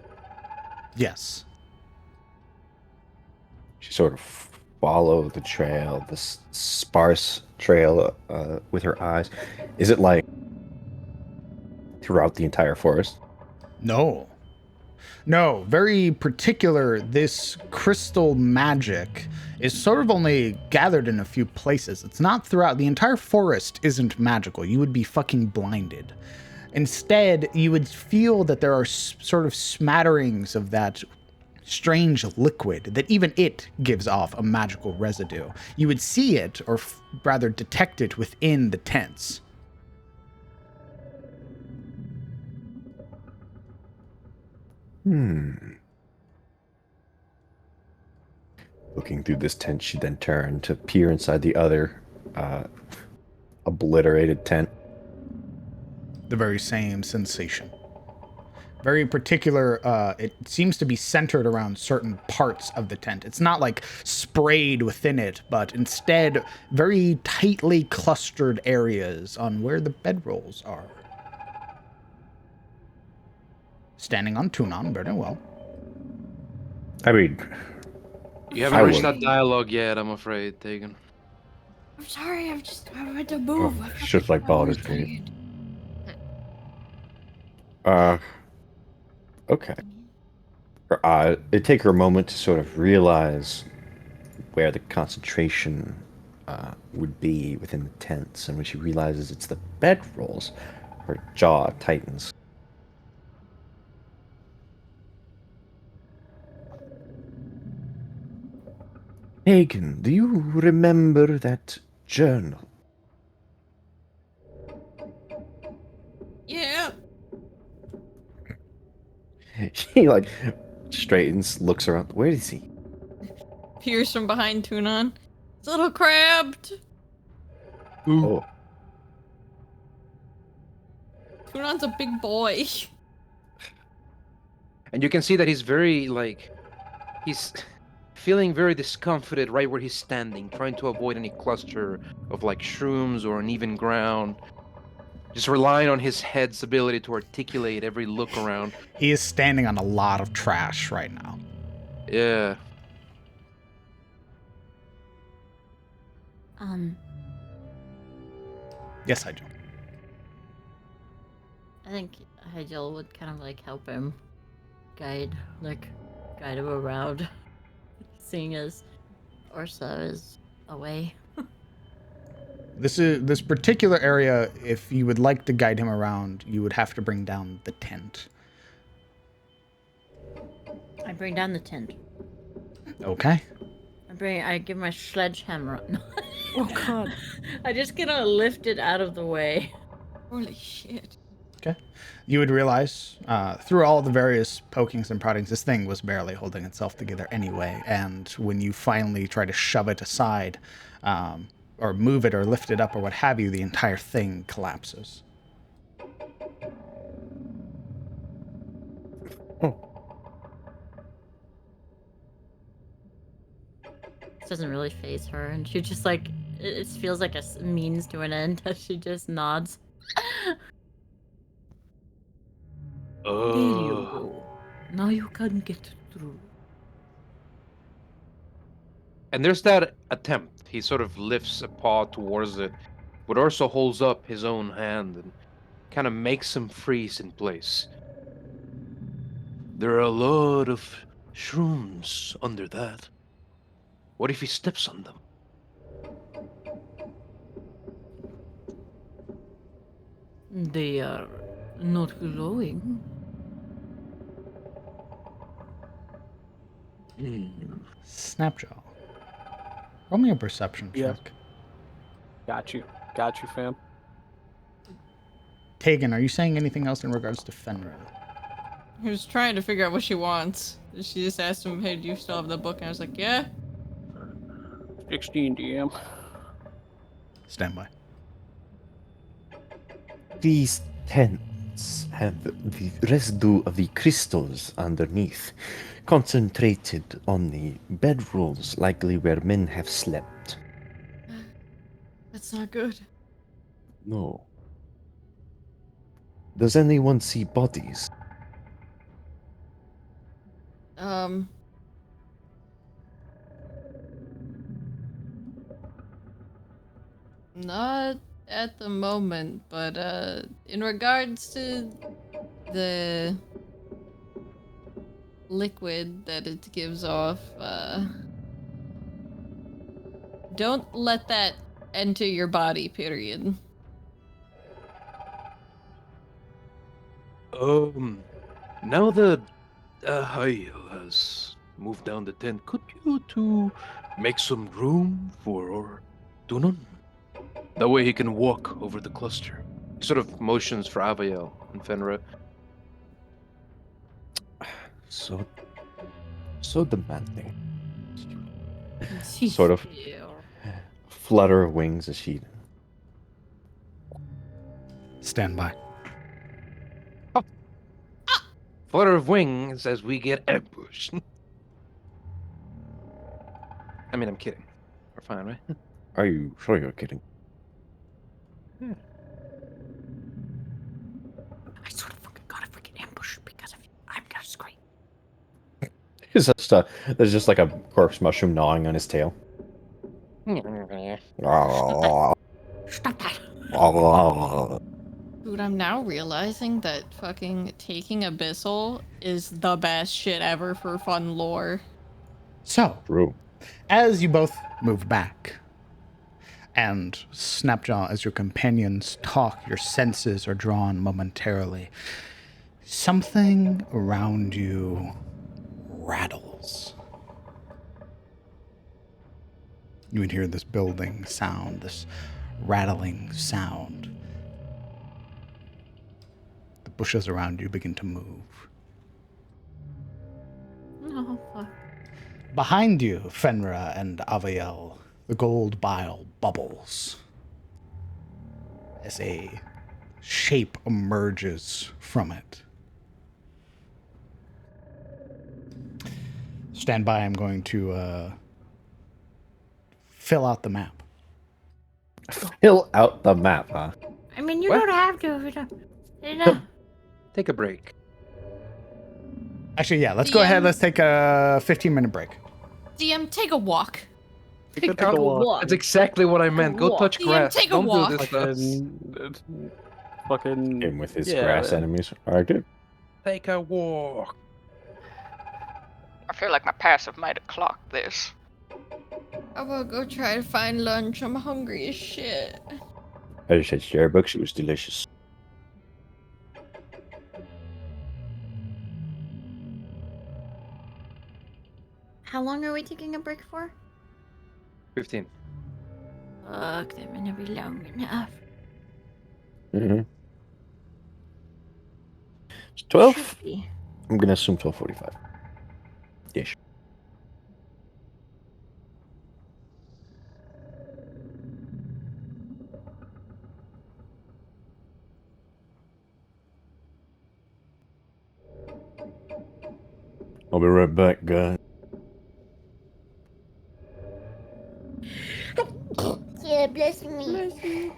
Yes. She sort of follow the trail, this sparse trail with her eyes. Is it like throughout the entire forest? No. No, very particular. This crystal magic is sort of only gathered in a few places. It's not throughout. The entire forest isn't magical. You would be fucking blinded. Instead, you would feel that there are sort of smatterings of that strange liquid, that even it gives off a magical residue. You would see it, or rather detect it, within the tents. Looking through this tent, she then turned to peer inside the other obliterated tent. The very same sensation. Very particular. It seems to be centered around certain parts of the tent. It's not like sprayed within it, but instead very tightly clustered areas on where the bedrolls are. Standing on Tunon, very well. I mean, You haven't I reached would. that dialogue yet, I'm afraid, Tegan. I'm sorry, I had to move. I it's just like forgot I was Baldur's Gate. tired. Okay. It take her a moment to sort of realize where the concentration would be within the tents, and when she realizes it's the bedrolls, her jaw tightens. Hagen, do you remember that journal? Yeah. She like straightens, looks around. Where is he? Peers from behind Tunon. It's a little crabbed. Oh, Tunon's a big boy. And you can see that he's very, he's feeling very discomfited right where he's standing, trying to avoid any cluster of, shrooms or uneven ground. Just relying on his head's ability to articulate every look around. He is standing on a lot of trash right now. Yeah. Yes, I do. I think Hegel would kind of help him guide him around, seeing as Ursa is away. This particular area, if you would like to guide him around, you would have to bring down the tent. I bring down the tent. Okay. I give my sledgehammer. Oh God. I just gonna lift it out of the way. Holy shit. Okay. You would realize through all the various pokings and proddings, this thing was barely holding itself together anyway. And when you finally try to shove it aside, or move it or lift it up or what have you, the entire thing collapses. This doesn't really faze her, and she just it feels like a means to an end as she just nods. There you go. Now you can get through. And there's that attempt. He sort of lifts a paw towards it, but also holds up his own hand and kind of makes him freeze in place. There are a lot of shrooms under that. What if he steps on them? They are not glowing. Snapjaw. Roll me a perception Yeah. check. Got you, fam. Tegan, are you saying anything else in regards to Fenrir? I was trying to figure out what she wants. She just asked him, hey, do you still have the book? And I was like, yeah. 16 DM. Stand by. These tents have the residue of the crystals underneath, concentrated on the bedrolls, likely where men have slept. That's not good. No. Does anyone see bodies? Not at the moment, but in regards to the liquid that it gives off, don't let that enter your body, period. Now that Hail has moved down the tent, could you two make some room for Dunan? That way he can walk over the cluster. He sort of motions for Avael and Fenrir. So demanding. Sort of flutter her wings as she... Stand by. flutter of wings as we get ambushed. I mean, I'm kidding. We're fine, right? Are you sure you're kidding? I sort of fucking got a freaking ambush because of you. I'm gonna scream. There's just like a corpse mushroom gnawing on his tail. Stop that. Dude, I'm now realizing that fucking taking Abyssal is the best shit ever for fun lore. So, True. as you both move back, and Snapjaw, as your companions talk, your senses are drawn momentarily. Something around you rattles. You would hear this building sound, this rattling sound. The bushes around you begin to move. Oh, fuck. Behind you, Fenra and Avael, the gold bile bubbles as a shape emerges from it. Stand by, I'm going to fill out the map. Fill out the map, huh? I mean, you What? don't have to. You know. Take a break. Actually, yeah, let's go ahead. Let's take a 15-minute break. DM, take a walk. You could take a walk. That's exactly what I meant. Go walk. touch DM, grass. take a Don't walk. do this stuff. Fucking Him with his yeah, grass man. enemies. Alright, good. Take a walk. I feel like my passive might have clocked this. I will go try to find lunch. I'm hungry as shit. I just had Starbucks. It was delicious. How long are we taking a break for? 15. Fuck, that might not be long enough. Mm-hmm. It's 12? Should be. I'm gonna assume 12:45. Ish. I'll be right back, guys. Yeah, bless me.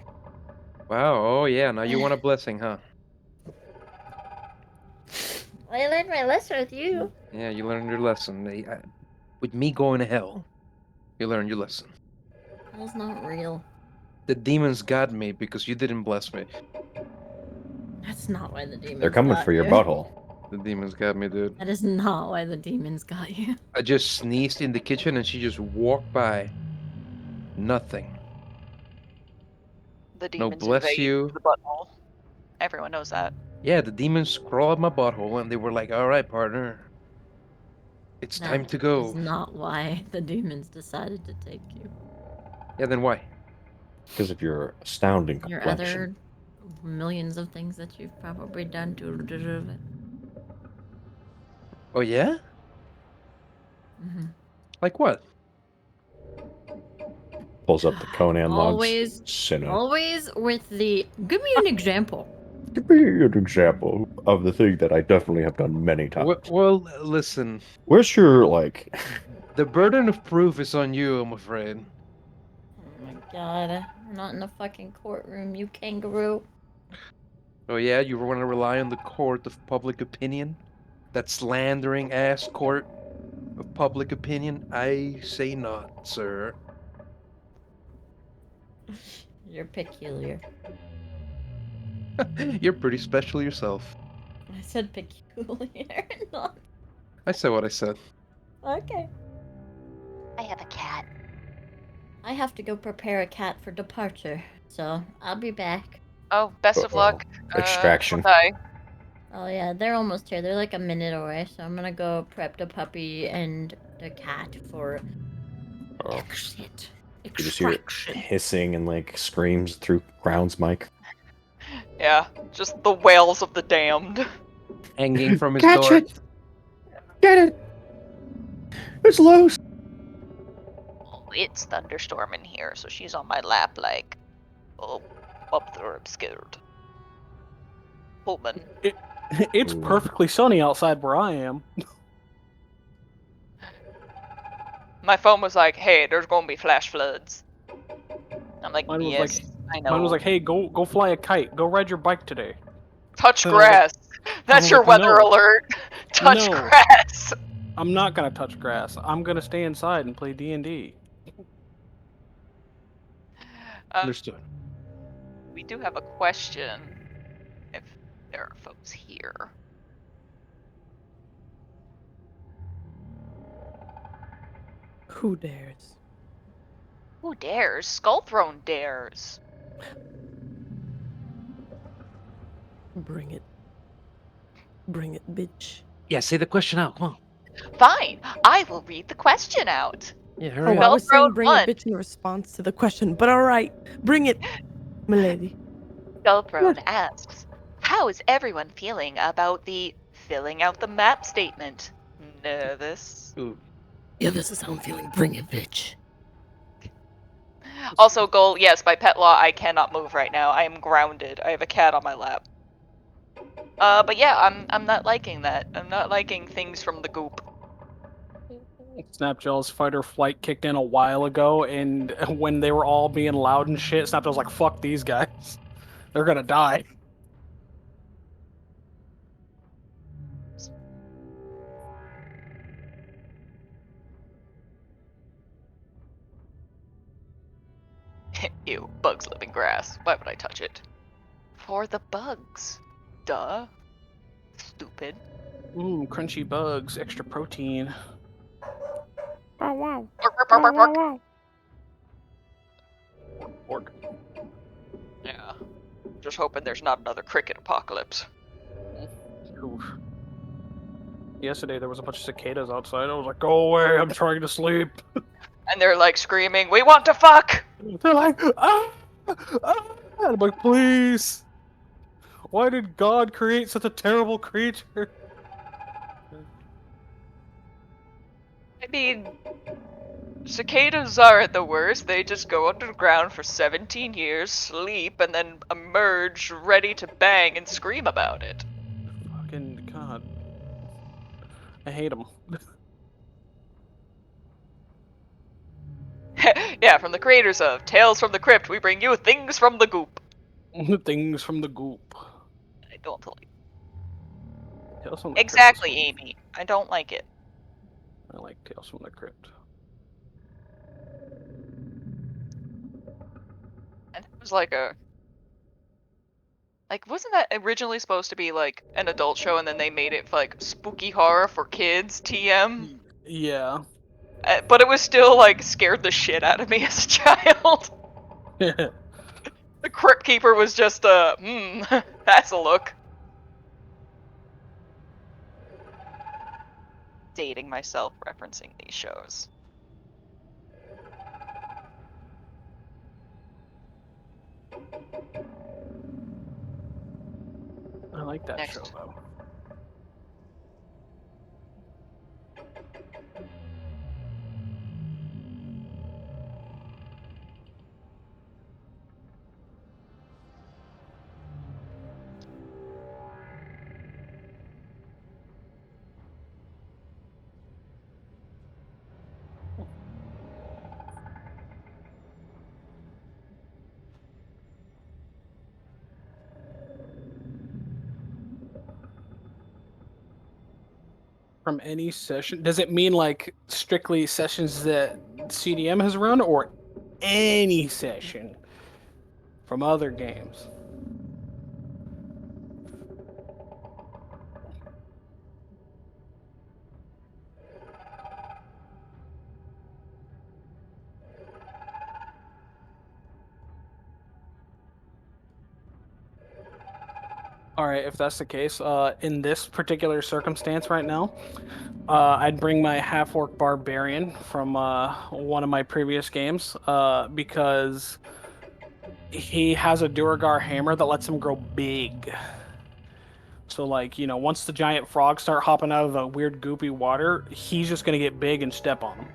Wow. Oh, yeah. Now you want a blessing, huh? I learned my lesson with you. Yeah, you learned your lesson. With me going to hell, you learned your lesson. That's not real. The demons got me because you didn't bless me. That's not why the demons They're coming got for your you. butthole. The demons got me, dude. That is not why the demons got you. I just sneezed in the kitchen and she just walked by. Nothing. The No demons bless invade you. the butthole. Everyone knows that. Yeah, the demons crawled up my butthole and they were like, all right, partner. It's That time to is go. not why the demons decided to take you. Yeah, then why? Because of your astounding Your complexion. other millions of things that you've probably done to deserve it. Oh, yeah? Mm-hmm. Like what? Pulls up the Conan logs. Always, Sinner. always with the. Give me an example. Give me an example of the thing that I definitely have done many times. Well, listen. Where's your, like... The burden of proof is on you, I'm afraid. Oh my god, we're not in a fucking courtroom, you kangaroo. Oh, yeah? You want to rely on the court of public opinion? That slandering ass court of public opinion? I say not, sir. You're peculiar. You're pretty special yourself. I said peculiar, not. I said what I said. Okay. I have a cat. I have to go prepare a cat for departure, so I'll be back. Oh, best of Uh-oh. luck. Extraction. Bye. Oh yeah, they're almost here. They're like a minute away, so I'm gonna go prep the puppy and the cat for Oh. exit. You just hear hissing and, like, screams through Ground's mic. Yeah, just the wails of the damned. Hanging from his Catch door. it! Get it! It's loose! Oh, it's thunderstorming here, so she's on my lap like, oh, up there, I'm scared. Pullman. It's Ooh. perfectly sunny outside where I am. My phone was like, "Hey, there's gonna be flash floods." I'm like, Mine was "Yes, like, I mine was know. like, hey, go fly a kite. Go ride your bike today. Touch And I was like, grass. That's your weather no, alert. Touch no, grass." I'm not gonna touch grass. I'm gonna stay inside and play D&D. Understood. We do have a question, if there are folks here. Who dares? Who dares? Skullthrone dares. Bring it. Bring it, bitch. Yeah, say the question out. Come on. Fine, I will read the question out. Yeah, Oh, hurry I up. was saying Skullthrone bring it, 1. bitch, in response to the question, but alright. Bring it, milady. Skullthrone asks, how is everyone feeling about the filling out the map statement? Nervous? Ooh. Yeah, this is how I'm feeling. Bring it, bitch. Also, Goal, yes, by pet law, I cannot move right now. I am grounded. I have a cat on my lap. But yeah, I'm not liking that. I'm not liking things from the goop. Snapjaw's fight or flight kicked in a while ago, and when they were all being loud and shit, Snapjaw's like, fuck these guys. They're gonna die. Ew, bugs live in grass. Why would I touch it? For the bugs. Duh. Stupid. Crunchy bugs, extra protein. Oh, wow. Bark, bark, bark, bark, bark. Wow. Orc. Yeah. Just hoping there's not another cricket apocalypse. Oof. Yesterday there was a bunch of cicadas outside. I was like, go away, I'm trying to sleep. And they're like screaming, "We want to fuck!" They're like, ah! Ah! And I'm like, please. Why did God create such a terrible creature? I mean, cicadas aren't the worst. They just go underground for 17 years, sleep, and then emerge ready to bang and scream about it. Fucking God. I hate them. Yeah, from the creators of Tales from the Crypt, we bring you things from the goop. Things from the goop. I don't like Tales from the Crypt is Exactly, fun. Amy. I don't like it. I like Tales from the Crypt. And it was like a... Like, wasn't that originally supposed to be, like, an adult show and then they made it, like, spooky horror for kids, TM? Yeah. But it was still, like, scared the shit out of me as a child. The Crypt Keeper was just, that's a look. Dating myself referencing these shows. I like that show Next. though. From any session, does it mean like strictly sessions that CDM has run, or any session from other games? All right, if that's the case, in this particular circumstance right now, I'd bring my half-orc barbarian from one of my previous games, because he has a Duragar hammer that lets him grow big. So, like, you know, once the giant frogs start hopping out of the weird goopy water, he's just gonna get big and step on them.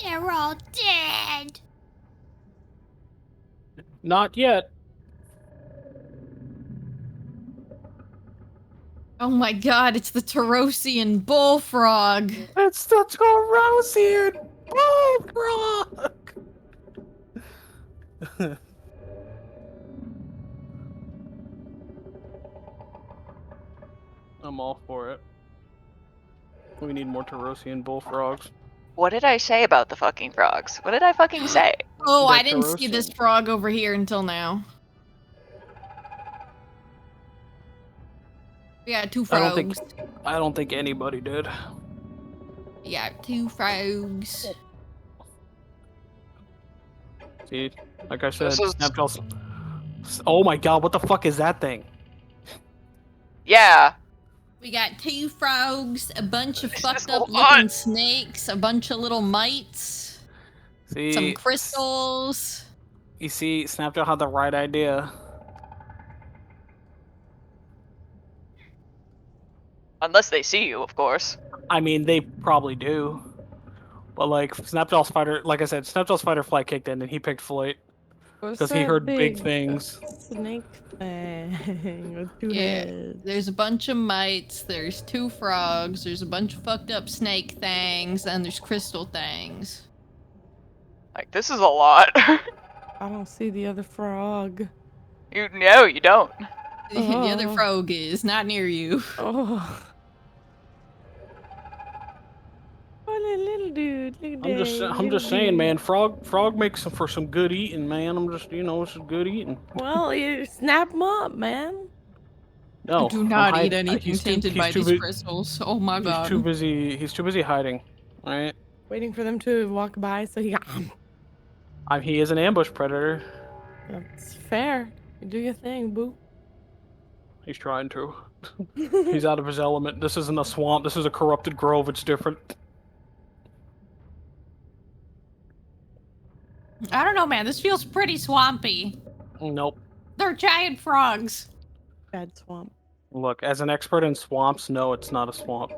They're all dead. Not yet. Oh my god, it's the Tarosian bullfrog. It's the Tarosian bullfrog. I'm all for it. We need more Tarosian bullfrogs. What did I say about the fucking frogs? What did I fucking say? Oh, They're I didn't see this Tarosian. frog over here until now. We got two I don't think- frogs. I don't think anybody did. We got two frogs. See, like I said, This is- Snapjaw's. Oh my god, what the fuck is that thing? Yeah. We got two frogs, a bunch of This is fucked a up lot. looking snakes, a bunch of little mites, See, some crystals. You see, Snapjaw had the right idea. Unless they see you, of course. I mean, they probably do. But like Snapjaw's fighter, like I said, Snapjaw's fighter flight kicked in and he picked flight What's because he that heard big things. snake thing with two Yeah, heads? there's a bunch of mites, there's two frogs, there's a bunch of fucked up snake things, and there's crystal things. Like, this is a lot. I don't see the other frog. No, you don't. The other Oh. frog is not near you. Oh. Oh, little dude. Look at I'm just saying, man. Frog makes for some good eating, man. I'm just, it's some good eating. Well, you snap him up, man. No, Do I'm not eat hiding. anything tainted by these crystals. Oh my god. He's too busy hiding. All right. Waiting for them to walk by so he got. He is an ambush predator. That's fair. You do your thing, boo. He's trying to. He's out of his element. This isn't a swamp. This is a corrupted grove. It's different. I don't know, man. This feels pretty swampy. Nope. They're giant frogs. Bad swamp. Look, as an expert in swamps, no, it's not a swamp.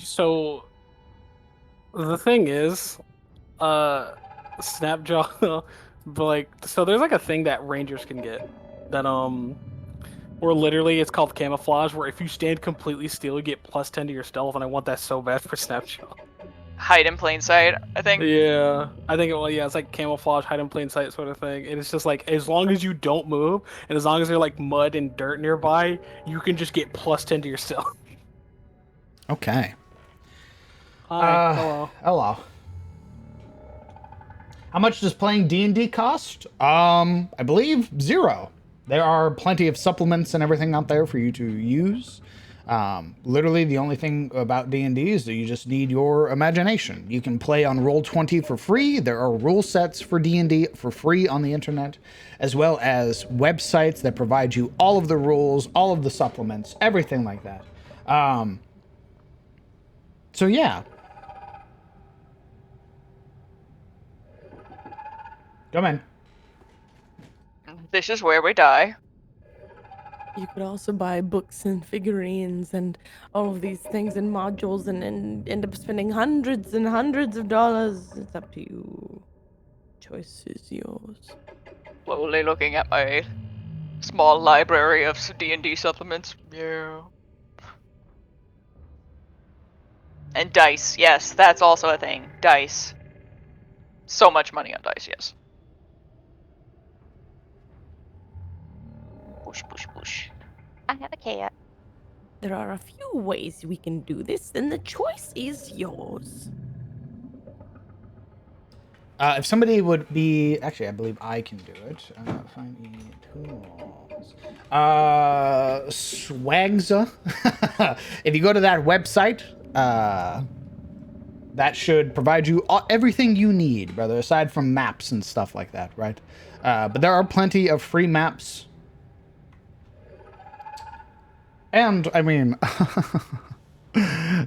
So, the thing is, Snapjaw, so there's like a thing that rangers can get that, where literally it's called camouflage, where if you stand completely still, you get +10 to your stealth, and I want that so bad for Snapjaw. Hide in plain sight, I think. Yeah, I think it's like camouflage, hide in plain sight sort of thing. And it's just like, as long as you don't move, and as long as there's like mud and dirt nearby, you can just get +10 to your stealth. Okay. Hi, hello. Hello. How much does playing D&D cost? I believe 0. There are plenty of supplements and everything out there for you to use. Literally, the only thing about D&D is that you just need your imagination. You can play on Roll20 for free. There are rule sets for D&D for free on the internet, as well as websites that provide you all of the rules, all of the supplements, everything like that. So yeah. Come in. This is where we die. You could also buy books and figurines and all of these things and modules and end up spending hundreds and hundreds of dollars. It's up to you. Choice is yours. Slowly looking at my small library of D&D supplements. Yeah. And dice. Yes, that's also a thing. Dice. So much money on dice, yes. Push, push, push. I have a cat. There are a few ways we can do this, and the choice is yours. If somebody would be... Actually, I believe I can do it. Find tools. Swagza. If you go to that website, that should provide you everything you need, brother, aside from maps and stuff like that, right? But there are plenty of free maps. And, I mean...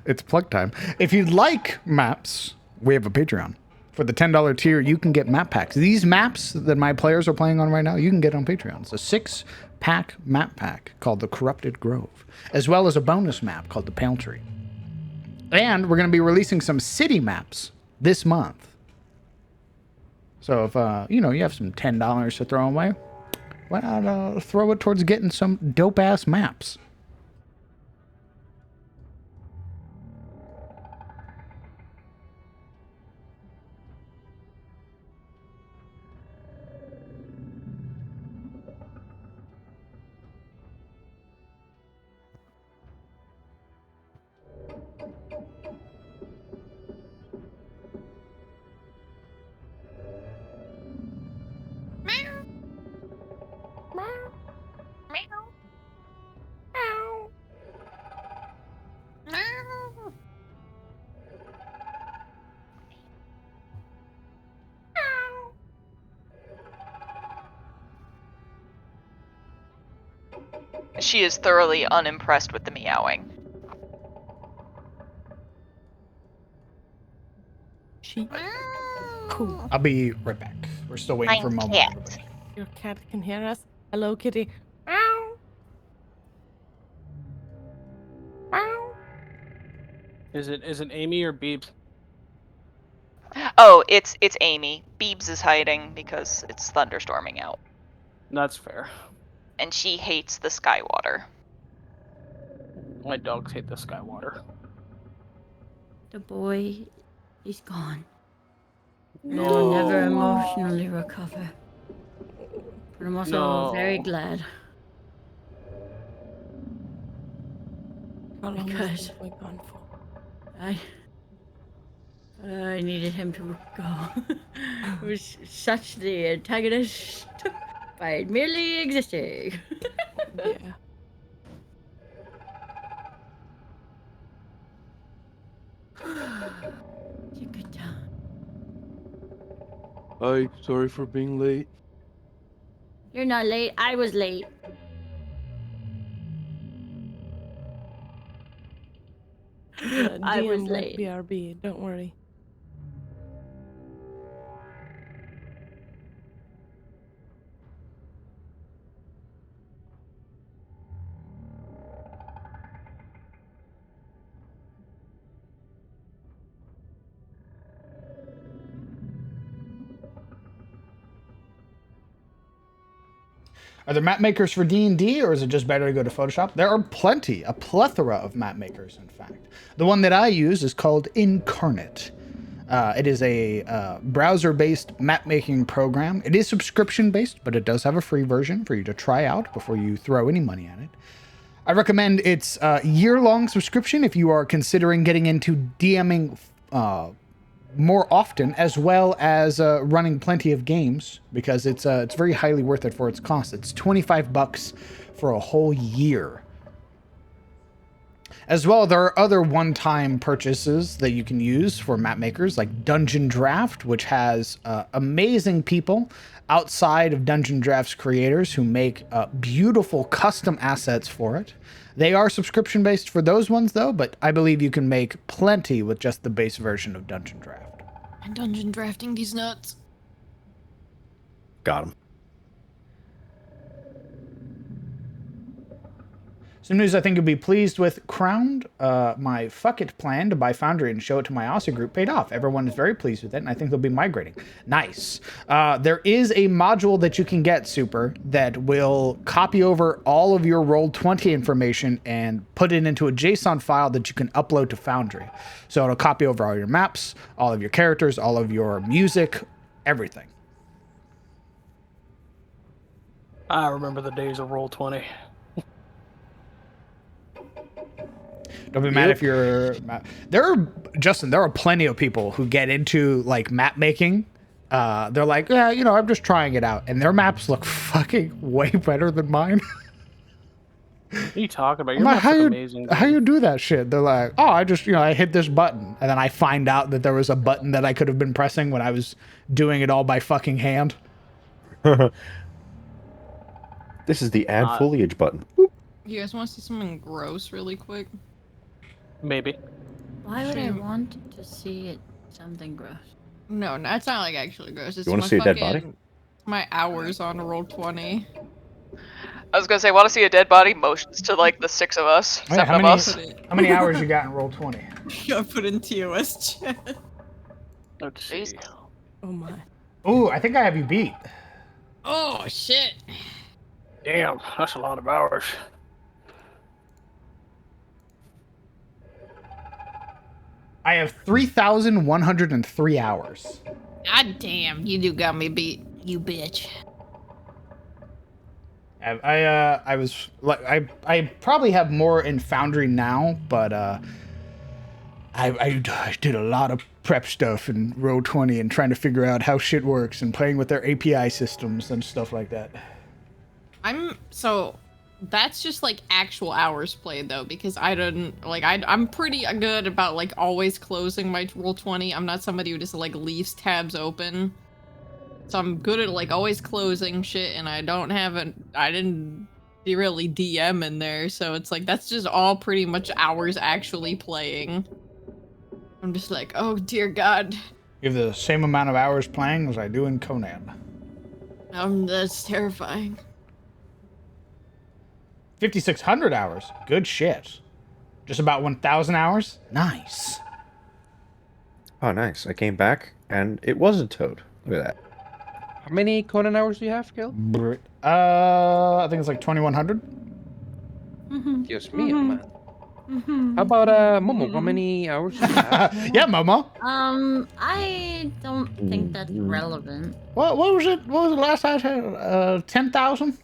it's plug time. If you'd like maps, we have a Patreon. For the $10 tier, you can get map packs. These maps that my players are playing on right now, you can get on Patreon. It's a 6-pack map pack called the Corrupted Grove, as well as a bonus map called the Pale Tree. And we're going to be releasing some city maps this month. So if, you have some $10 to throw away, why not throw it towards getting some dope-ass maps? She is thoroughly unimpressed with the meowing. Cool. I'll be right back. We're still waiting for a moment. Cat. Everybody. Your cat can hear us. Hello, kitty. Meow. Meow. Is it Amy or Beebs? Oh, it's Amy. Beebs is hiding because it's thunderstorming out. That's fair. And she hates the sky water. My dogs hate the sky water. The boy is gone. No. I'll never emotionally recover. But I'm also very No. glad. How long Because- has this boy gone for? I needed him to go. It was such the antagonist by merely existing. Yeah. It's a good time. Hi, sorry for being late. You're not late. I was late. I was DM late. BRB. Don't worry. Are there map makers for D&D, or is it just better to go to Photoshop? There are a plethora of map makers, in fact. The one that I use is called Incarnate. It is a browser-based map-making program. It is subscription-based, but it does have a free version for you to try out before you throw any money at it. I recommend its year-long subscription if you are considering getting into DMing more often, as well as running plenty of games, because it's very highly worth it for its cost. It's $25 for a whole year. As well, there are other one-time purchases that you can use for map makers, like Dungeon Draft, which has amazing people outside of Dungeon Draft's creators who make beautiful custom assets for it. They are subscription-based for those ones, though, but I believe you can make plenty with just the base version of Dungeon Draft. I'm dungeon drafting these nuts. Got him. Some news I think you'll be pleased with. Crowned, my fuck it plan to buy Foundry and show it to my Aussie group paid off. Everyone is very pleased with it, and I think they'll be migrating. Nice. There is a module that you can get, Super, that will copy over all of your Roll20 information and put it into a JSON file that you can upload to Foundry. So it'll copy over all your maps, all of your characters, all of your music, everything. I remember the days of Roll20. Don't be mad if you're... There are plenty of people who get into, like, map making. They're like, yeah, you know, I'm just trying it out. And their maps look fucking way better than mine. What are you talking about? I'm Your like, maps look amazing. how you do that shit? They're like, oh, I just, I hit this button. And then I find out that there was a button that I could have been pressing when I was doing it all by fucking hand. This is the add foliage button. You guys want to see something gross really quick? Maybe. Why would I want to see it something gross? No, it's not like actually gross. It's You wanna my see a dead fucking- body? My hours on Roll20. I was gonna say, want to see a dead body? Motions to like the 6 of us, Oh, yeah, 7 of us. how many hours you got in Roll20? I put in TOS chat. Let's see. Jeez. Oh my. Ooh, I think I have you beat. Oh shit. Damn, that's a lot of hours. I have 3,103 hours. God damn, you do got me beat, you bitch. I was like, I probably have more in Foundry now, but I did a lot of prep stuff in Roll20 and trying to figure out how shit works and playing with their API systems and stuff like that. That's just like actual hours played though, because I didn't like I'm pretty good about like always closing my Roll20. I'm not somebody who just like leaves tabs open. So I'm good at like always closing shit, and I didn't really DM in there, so it's like that's just all pretty much hours actually playing. I'm just like, oh dear God. You have the same amount of hours playing as I do in Conan. That's terrifying. 5,600 hours. Good shit. Just about 1,000 hours. Nice. Oh, nice. I came back, and it was a toad. Look at that. How many Conan hours do you have, Gil? I think it's like 2,100. Dios mío, man. How about Momo? How many hours do you have? Yeah, Momo. I don't think that's relevant. What was it? What was the last I had? 10,000?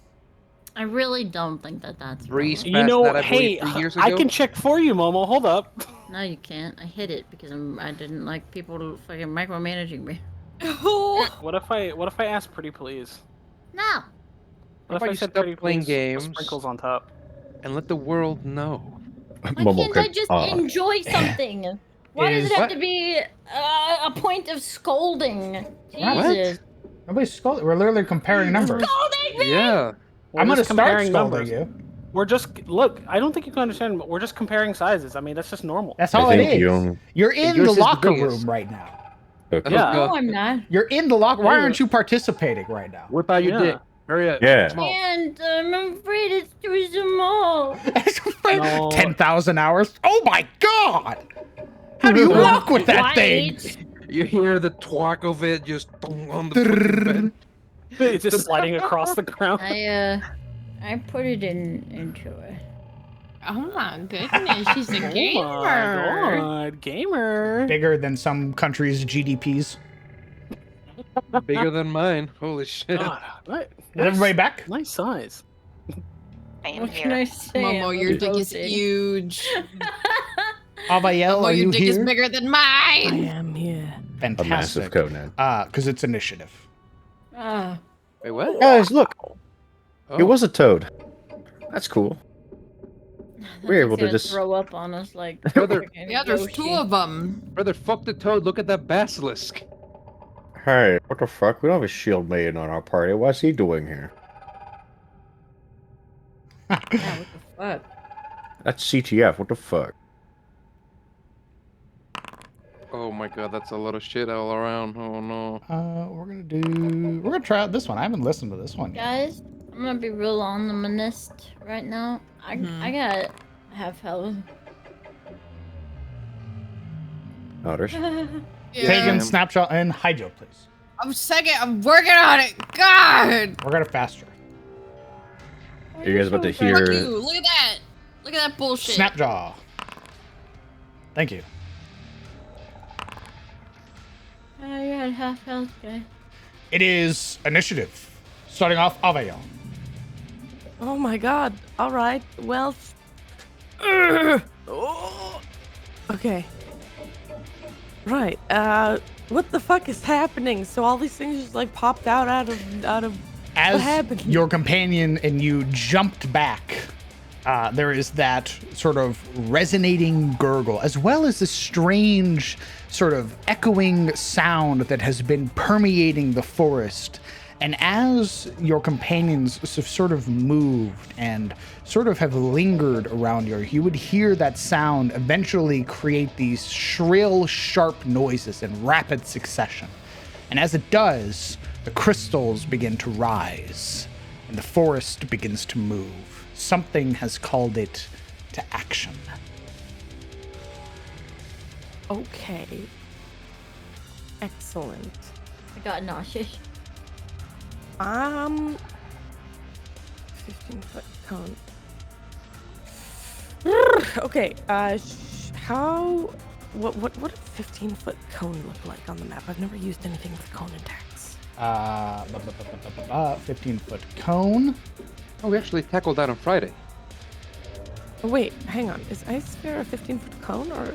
I really don't think that's Three relevant. You know, that, I hey, believe, 3 years I ago? can check for you, Momo. Hold up. No, you can't. I hid it because I didn't like people fucking micromanaging me. What if I ask pretty please? No. What if about I you said stop pretty playing please games? with sprinkles on top? And let the world know. Why Momo can't I could- just enjoy something? Why does it have to be a point of scolding? Jesus. Nobody's scolding. We're literally comparing numbers. Scolding me! Yeah. I'm gonna just start comparing scolding numbers. you. We're just look. I don't think you can understand. But we're just comparing sizes. I mean, that's just normal. That's all I it think is. you- You're in yours the is the locker biggest. room right now. Okay. Yeah. No, I'm not. You're in the locker. Why aren't you participating right now? Whip out your Yeah. dick. Hurry up. Yeah. Come on. And I'm afraid it's too small. No. 10,000 hours. Oh my god! How do you walk with that thing? You hear the twack of it just on the fucking bed. It's just sliding across the ground. I put it into it. Oh my goodness, she's a Oh gamer. my god, gamer. Bigger than some countries' GDPs. Bigger than mine. Holy shit. God, right. Is everybody back? Nice size. I am What can here. I say? Momo, I'm your dick is voting. huge. Avael, Momo, are your you dick is here? bigger than I mine. am here. A massive Fantastic. Conan. Because it's initiative. Ah, Wait, what? Guys, look. Oh. It was a toad. That's cool. We're able to Gonna just. throw up on us like Brother, freaking Yeah, there's two Yoshi. of them. brother, fuck the toad. Look at that basilisk. Hey, what the fuck? We don't have a shield maiden on our party. What's he doing here? Yeah, what the fuck? That's CTF. What the fuck? Oh my god, that's a lot of shit all around. Oh no. We're gonna try out this one. I haven't listened to this one yet. Guys, I'm gonna be real on the monist right now. I got half health. Others. Pagan, Snapshot, and Hydro, please. I'm second. I'm working on it. God. We're gonna faster. Are you guys about to Fuck hear? you. Look at that. Look at that bullshit. Snapjaw. Thank you. I got half health, guy. It is initiative. Starting off, Avail. Oh my god. All right. Well. Oh. Okay. Right. What the fuck is happening? So all these things just like popped out of what As happened? your companion and you jumped back, there is that sort of resonating gurgle, as well as a strange sort of echoing sound that has been permeating the forest. And as your companions sort of moved and sort of have lingered around you would hear that sound eventually create these shrill, sharp noises in rapid succession. And as it does, the crystals begin to rise, and the forest begins to move. Something has called it to action. Okay. Excellent. I got nauseous. 15-foot cone. Okay. What a 15-foot cone look like on the map? I've never used anything with cone attacks. 15-foot cone. Oh, we actually tackled that on Friday. Oh, wait, hang on. Is Ice Sphere a 15-foot cone or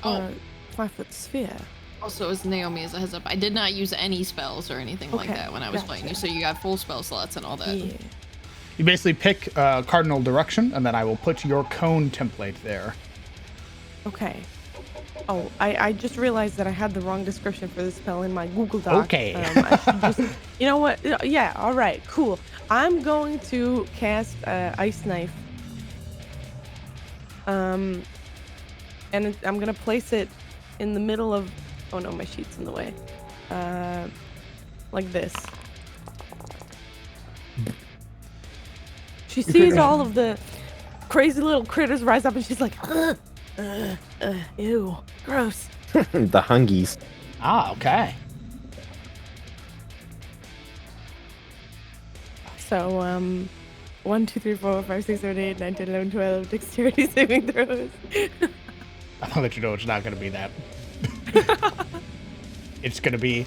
a 5-foot sphere? Also, as Naomi, as a heads up, I did not use any spells or anything like Okay, that when I was playing you, so you got full spell slots and all that. Yeah. You basically pick cardinal direction, and then I will put your cone template there. Okay. Oh, I just realized that I had the wrong description for this spell in my Google Doc. Okay. I should just, you know what? Yeah, all right, cool. I'm going to cast Ice Knife. And I'm going to place it in the middle of... Oh no, my sheet's in the way. Like this. She sees all of the crazy little critters rise up and she's like, ew, gross. The hungies. Ah, okay. So, 1, 2, 3, 4, 5, 6, 7, 8, 9, 10, 11, 12 dexterity saving throws. I'll let you know it's not going to be that. It's going to be...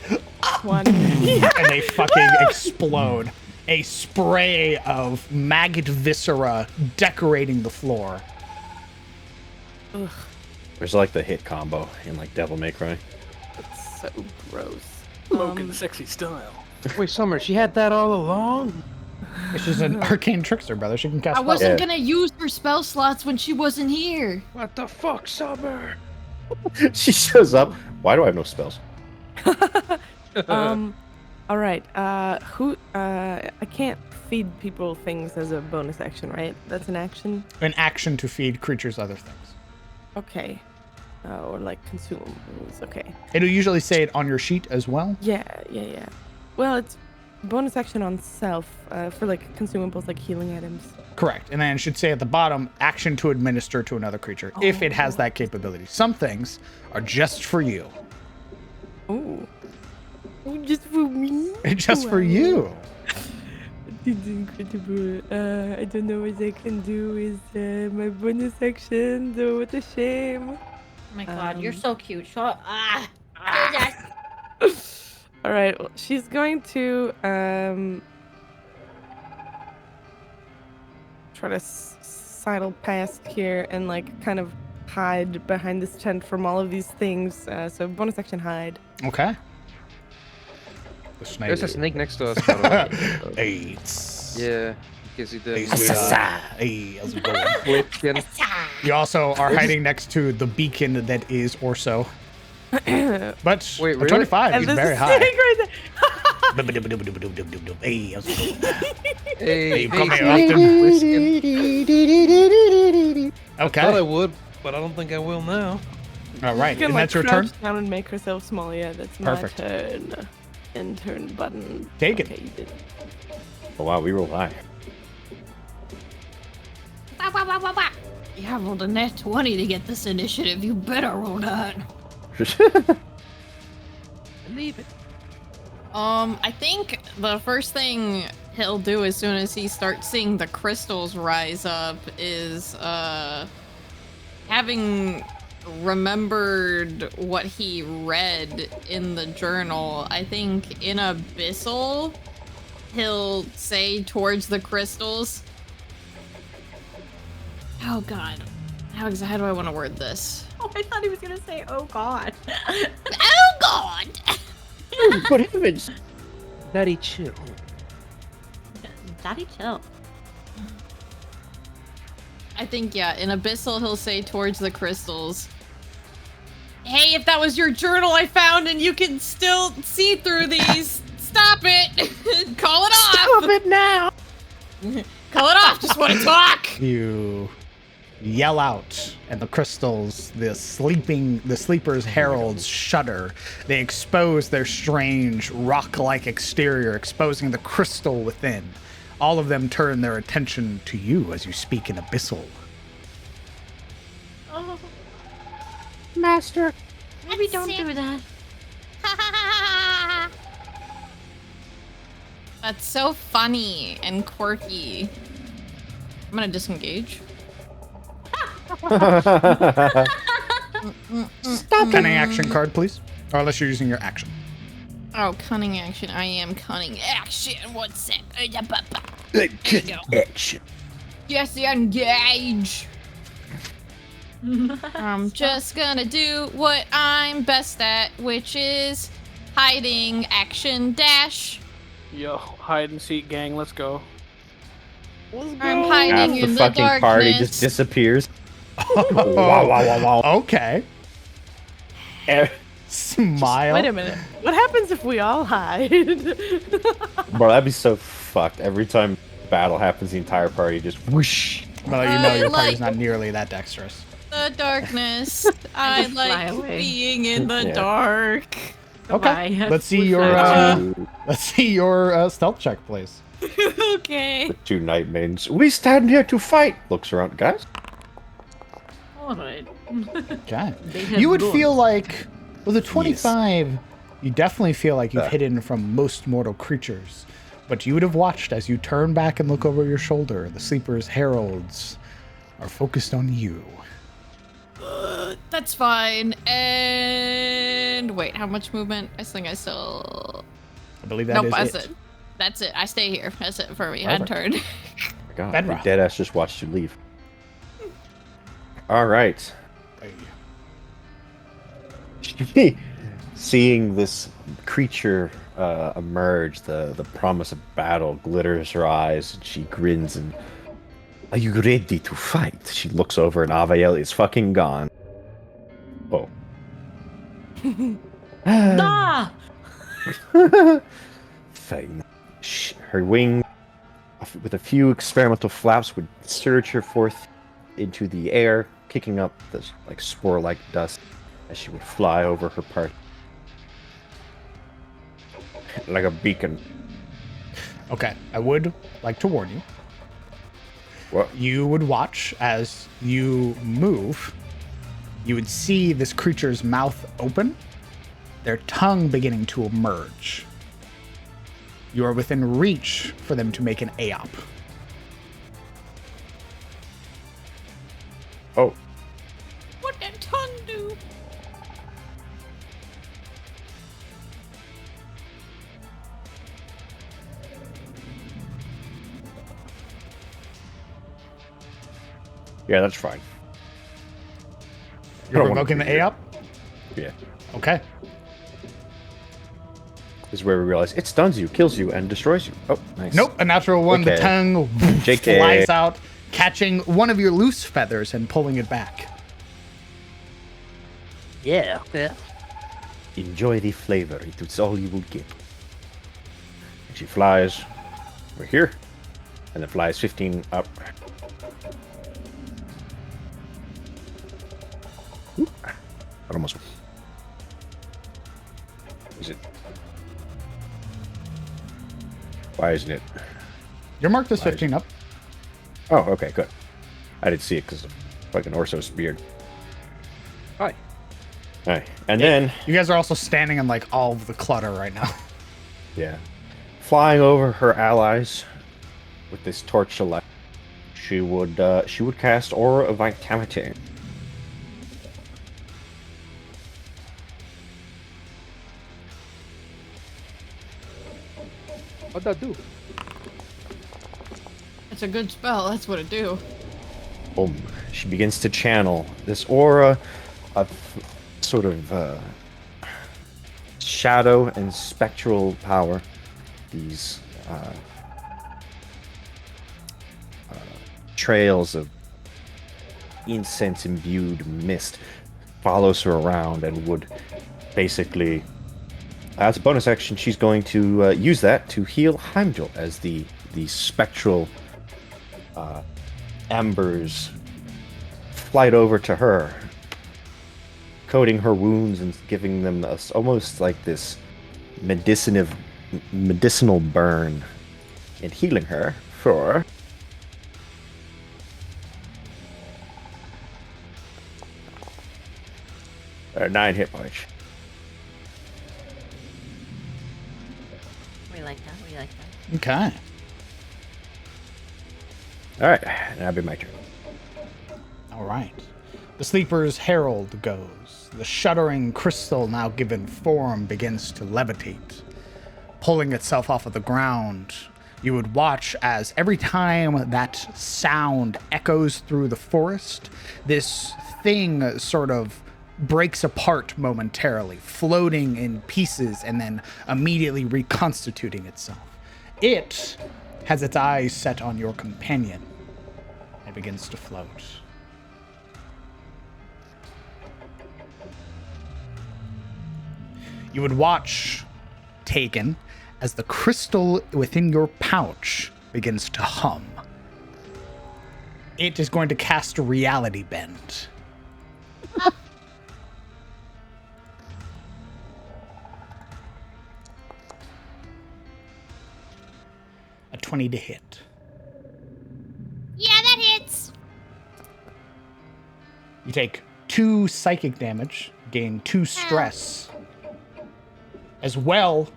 1. And they fucking explode. A spray of maggot viscera decorating the floor. Ugh, There's like the hit combo in like Devil May Cry. it's so gross. Smoking sexy style. Wait, Summer, she had that all along? She's an arcane trickster, brother. She can cast I spells. wasn't Yeah. gonna use her spell slots when she wasn't here. What the fuck, Summer? She shows up. Why do I have no spells? All right. I can't feed people things as a bonus action, right? That's an action. An action to feed creatures other things. Okay. Or like consumables. Okay. It'll usually say it on your sheet as well. Yeah. Well, it's bonus action on self for like consumables, like healing items. Correct. And then it should say at the bottom, action to administer to another creature, if it has that capability. Some things are just for you. Ooh. Oh, just for me. Just for you. It's incredible. I don't know what I can do with my bonus action, though. What a shame. Oh my god, you're so cute. Shut All right, well, she's going to try to sidle past here and like kind of hide behind this tent from all of these things. So bonus action hide. Okay. The snake. There's a snake next to us, by the way. 8. Yeah. Guess he Hey, does. sweetheart. Hey, how's it going? Flipkin. You also are hiding next to the beacon that is Orso. But Wait, a really? 25 And is this very is high. sitting right there. Hey, how's it going? Hey, You come hey, here often? Flipkin. I thought I Okay. would, but I don't think I will now. All right. You can, And like, that's your turn? crouch down and make herself small. Yeah, that's Perfect. my turn. And turn button. Take it. Okay, you did. Oh wow, we roll high. You have rolled a net 20 to get this initiative. You better roll that. Believe it. I think the first thing he'll do as soon as he starts seeing the crystals rise up is, having remembered what he read in the journal, I think in Abyssal, he'll say towards the crystals. Oh god. How do I want to word this? Oh, I thought he was gonna say, "Oh God." Oh god! What heavens? Daddy, chill. Daddy, chill. I think, yeah, in Abyssal, he'll say towards the crystals, "Hey, if that was your journal I found and you can still see through these, stop it! Call it off! Stop it now! Call it off! Just want to talk!" You yell out, and the crystals, the sleeper's heralds shudder. They expose their strange rock-like exterior, exposing the crystal within. All of them turn their attention to you as you speak in Abyssal. Oh, Master. maybe don't do that. That's so funny and quirky. I'm gonna disengage. Cunning action card, please. Or unless you're using your action. Oh, cunning action. I am cunning action. 1 sec. There you go. Action. Yes, engage. I'm just gonna do what I'm best at, which is hiding, action, dash. Yo, hide and seek gang, let's go. I'm Half hiding the in the fucking darkness. party just disappears. Wow, wow, wow, wow. Okay. Eh, Smile. Wait a minute. What happens if we all hide? Bro, that'd be so fucked. Every time battle happens, the entire party just whoosh. Well, you know I your party's like- not nearly that dexterous. The darkness. I just fly like away. being in the Yeah. dark. Okay. Goodbye. Let's see We your fly. stealth check, please. Okay. The two night maidens. We stand here to fight. Looks around, guys. All right. Okay. They have You would guns. feel like with a 25, you definitely feel like you've hidden from most mortal creatures. But you would have watched as you turn back and look over your shoulder. The sleeper's heralds are focused on you. That's fine. And wait, how much movement? I think I still. I believe that Nope, is that's it. it. That's it. I stay here. That's it for me. End turn. God, Bedrock. we deadass just watched you leave. All right. Seeing this creature emerge, the promise of battle glitters her eyes, and she grins and, "Are you ready to fight?" She looks over and Avael is fucking gone. Oh. Ah! Fine. Her wing, with a few experimental flaps, would surge her forth into the air, kicking up this like spore-like dust as she would fly over her party like a beacon. Okay, I would like to warn you. What? You would watch as you move. You would see this creature's mouth open, their tongue beginning to emerge. You are within reach for them to make an AOP. Oh, What did tongue do? yeah, that's fine. You're don't wanna provoking the be here. AOP? Yeah. Okay. This is where we realize it stuns you, kills you, and destroys you. Oh, nice. Nope, a natural 1. Okay. The tongue JK. flies out, catching one of your loose feathers and pulling it back. Yeah. Enjoy the flavor. It's all you will get. And she flies over here, and then flies 15 up. Oop. That almost. Is it? Why isn't it? You're marked as 15 up. Oh, okay, good. I didn't see it because of fucking Orso's beard. Hi. Alright, and then, You guys are also standing in like all of the clutter right now. yeah, flying over her allies with this torch of light, she would cast Aura of Vitality. What'd that do? It's a good spell. That's what it do. Boom. She begins to channel this aura of sort of shadow and spectral power. These trails of incense-imbued mist follows her around and would basically, as a bonus action, she's going to use that to heal Heimdall as the spectral embers flight over to her, coating her wounds and giving them almost like this medicinal burn and healing her for 9 hit points. We like that. We like that. Okay. Alright, that'll be my turn. All right. The Sleeper's herald goes. The shuddering crystal, now given form, begins to levitate, pulling itself off of the ground. You would watch as every time that sound echoes through the forest, this thing sort of breaks apart momentarily, floating in pieces and then immediately reconstituting itself. It has its eyes set on your companion and begins to float. You would watch, Taken, as the crystal within your pouch begins to hum. It is going to cast a reality bend. A 20 to hit. Yeah, that hits. You take 2 psychic damage, gain 2 stress. As well,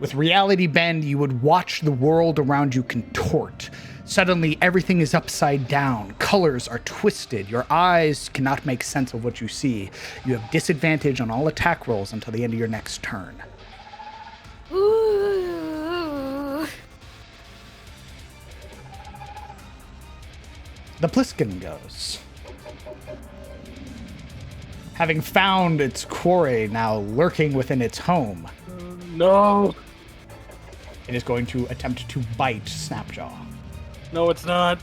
with Reality Bend, you would watch the world around you contort. Suddenly, everything is upside down. Colors are twisted. Your eyes cannot make sense of what you see. You have disadvantage on all attack rolls until the end of your next turn. Ooh. The Pliskin goes. Having found its quarry now lurking within its home, No. it is going to attempt to bite Snapjaw. No, it's not.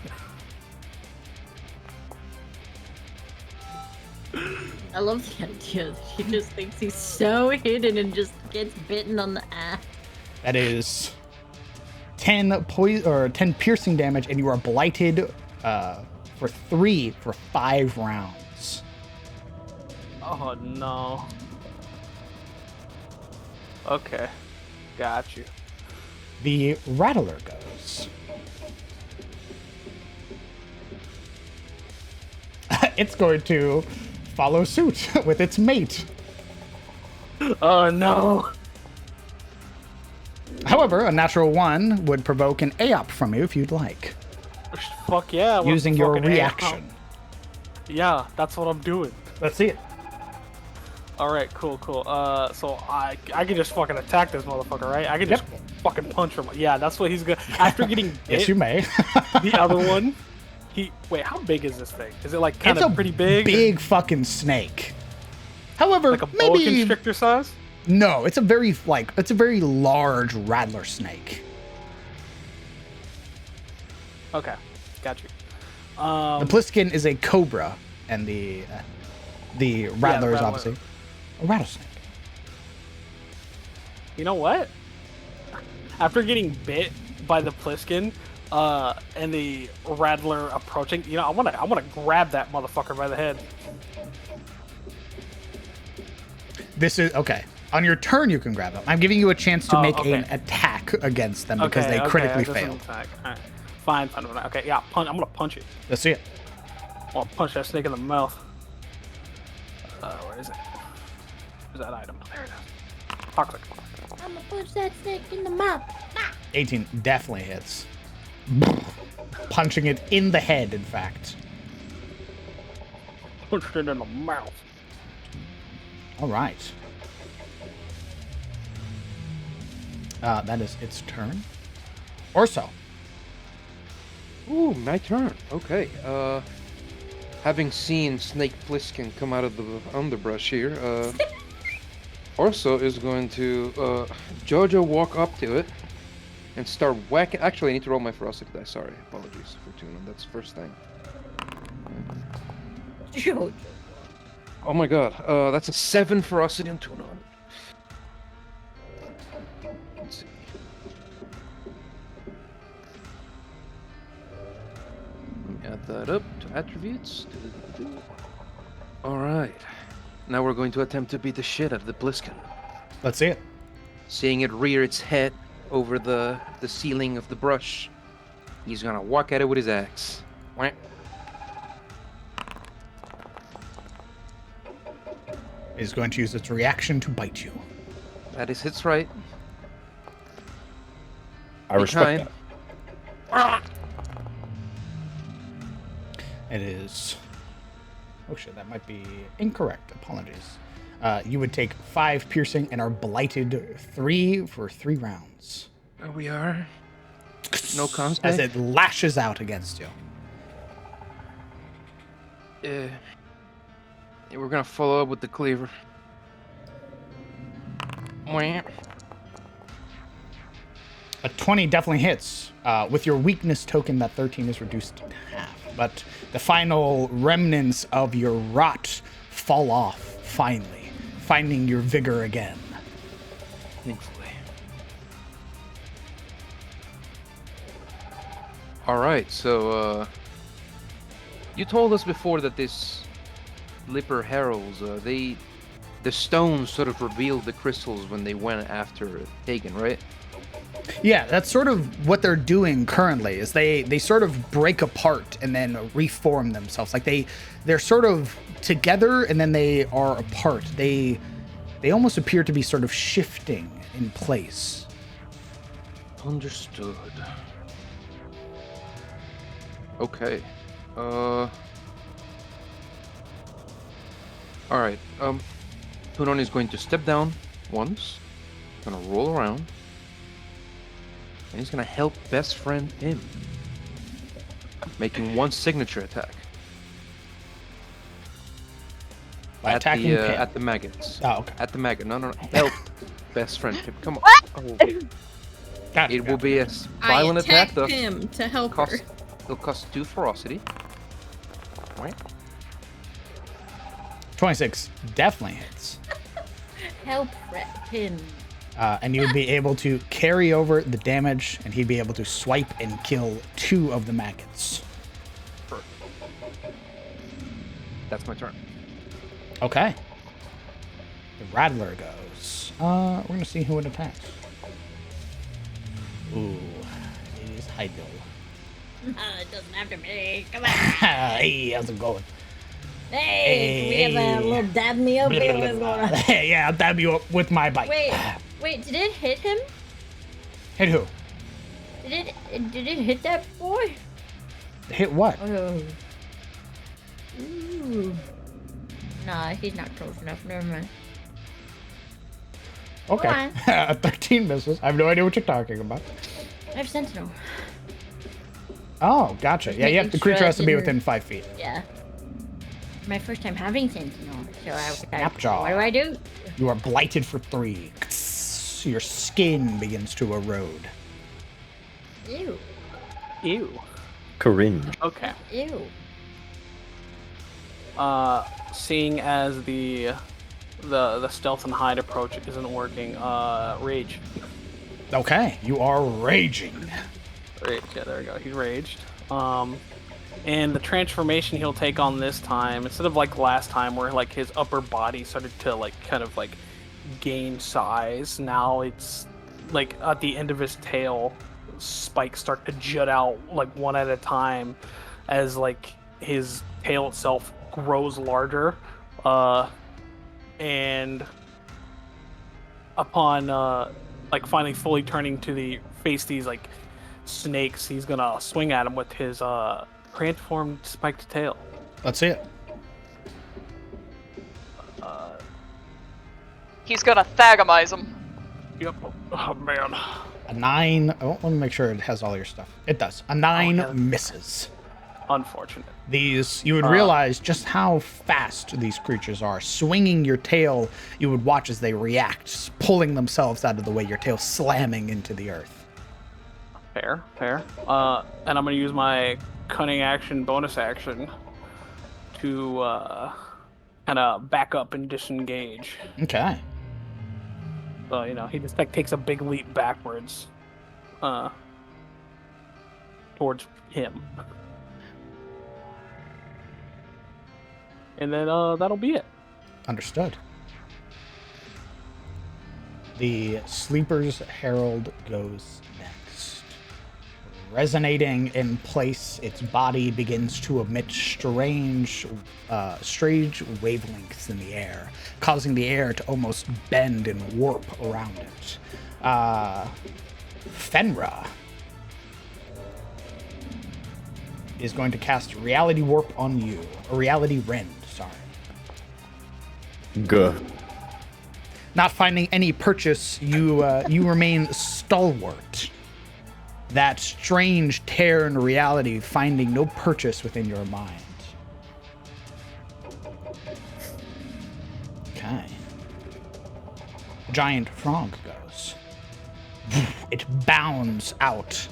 I love the idea that he just thinks he's so hidden and just gets bitten on the ass. That is 10 piercing damage, and you are blighted for 5 rounds. Oh no. Okay. Got you. The Rattler goes. It's going to follow suit with its mate. Oh no. However, a natural 1 would provoke an AOP from you if you'd like, Fuck yeah. what's using your fucking reaction. Yeah, that's what I'm doing. Let's see it. Alright, cool. So I can just fucking attack this motherfucker, right? I can just fucking punch him. Yeah, that's what he's gonna. After getting bit, Yes, you may. the other one, wait, how big is this thing? Is it like kind It's of a pretty big? big fucking snake. However, Like a boa maybe constrictor size? No, it's a very large rattler snake. Okay, got you. The Pliskin is a cobra, and the rattler is obviously a rattlesnake. You know what? After getting bit by the Pliskin, and the rattler approaching, I wanna grab that motherfucker by the head. This is okay. On your turn, you can grab them. I'm giving you a chance to make okay. an attack against them because they critically failed. All right. Fine. Okay, yeah, I'm gonna punch it. Let's see it. I'll punch that snake in the mouth. Where is it? Where's that item? There it is. Toxic. I'm gonna punch that snake in the mouth. 18 definitely hits. Punching it in the head, in fact. Punched it in the mouth. All right. That is its turn. Orso. Ooh, my turn. Okay. Having seen Snake Plissken come out of the underbrush here, Orso is going to Jojo walk up to it and start whacking. Actually, I need to roll my ferocity die. Sorry, apologies for tuning. That's the first thing. Jojo. Oh my god, that's a 7 ferocity on tuna. Let's see. Let me add that up to attributes. Alright. Now we're going to attempt to beat the shit out of the Pliskin. Let's see it. Seeing it rear its head over the ceiling of the brush, he's gonna walk at it with his axe. Whack. Is going to use its reaction to bite you. That is hits right. I respect that. It is. Oh shit, that might be incorrect. Apologies. You would take 5 piercing and are blighted 3 for 3 rounds. There we are. No cons. As it lashes out against you. We're gonna follow up with the cleaver. Wah. A 20 definitely hits. With your weakness token, that 13 is reduced to half. But the final remnants of your rot fall off, finally, finding your vigor again. Thankfully. Alright, so, you told us before that this Lipper Heralds, the stones sort of revealed the crystals when they went after Hagen, right? Yeah, that's sort of what they're doing currently, is they sort of break apart and then reform themselves. Like they're sort of together and then they are apart. They almost appear to be sort of shifting in place. Understood. Okay. Alright, Tunon is going to step down once, gonna roll around, and he's gonna help best friend him, making 1 signature attack. By attacking him. At the maggots. Oh, okay. At the maggot. No. Help best friend him. Come on. Oh. Gotcha, It will be a I violent attack, attacked though. him to help her. It'll cost 2 ferocity. Right. 26 definitely hits. Help him. And you would be able to carry over the damage, and he'd be able to swipe and kill 2 of the maggots. Perfect. That's my turn. Okay. The Rattler goes. We're gonna see who it attacks. Ooh, it is Heidel. It doesn't have to be. Come on. Hey, how's it going? Hey, we have a little dab me up here. What's going on? Yeah, I'll dab you up with my bite. Wait, did it hit him? Hit who? Did it hit that boy? Hit what? Oh. Ooh. Nah, he's not close enough. Never mind. Okay. 13 misses. I have no idea what you're talking about. I have Sentinel. Oh, gotcha. Yeah, making the creature sure I has to be didn't- within 5 feet. Yeah. my first time having Sentinel. So Snapjaw. what do I do? You are blighted for 3. Your skin begins to erode. Ew. Ew. Cringe. Okay. Ew. Seeing as the stealth and hide approach isn't working, rage. Okay, you are raging. Rage, yeah, there we go. He's raged. And the transformation he'll take on this time, instead of like last time where like his upper body started to like kind of like gain size, now it's like at the end of his tail, spikes start to jut out like one at a time as like his tail itself grows larger. And upon like finally fully turning to face these like snakes, he's gonna swing at him with his transformed spiked tail. Let's see it. He's gonna thagamize him. Yep. Oh man. A 9. Oh, let me make sure it has all your stuff. It does. A 9 yeah. misses. Unfortunate. These, you would realize just how fast these creatures are. Swinging your tail, you would watch as they react, pulling themselves out of the way, your tail slamming into the earth. Fair. And I'm gonna use my cunning action, bonus action, to kind of back up and disengage. Okay. So he just like takes a big leap backwards, towards him. And then that'll be it. Understood. The Sleeper's Herald goes next. Resonating in place, its body begins to emit strange wavelengths in the air, causing the air to almost bend and warp around it. Fenra is going to cast Reality Warp on you, or Reality Rend, sorry. Good. Not finding any purchase, you remain stalwart. That strange tear in reality, finding no purchase within your mind. Okay. The giant frog goes. It bounds out.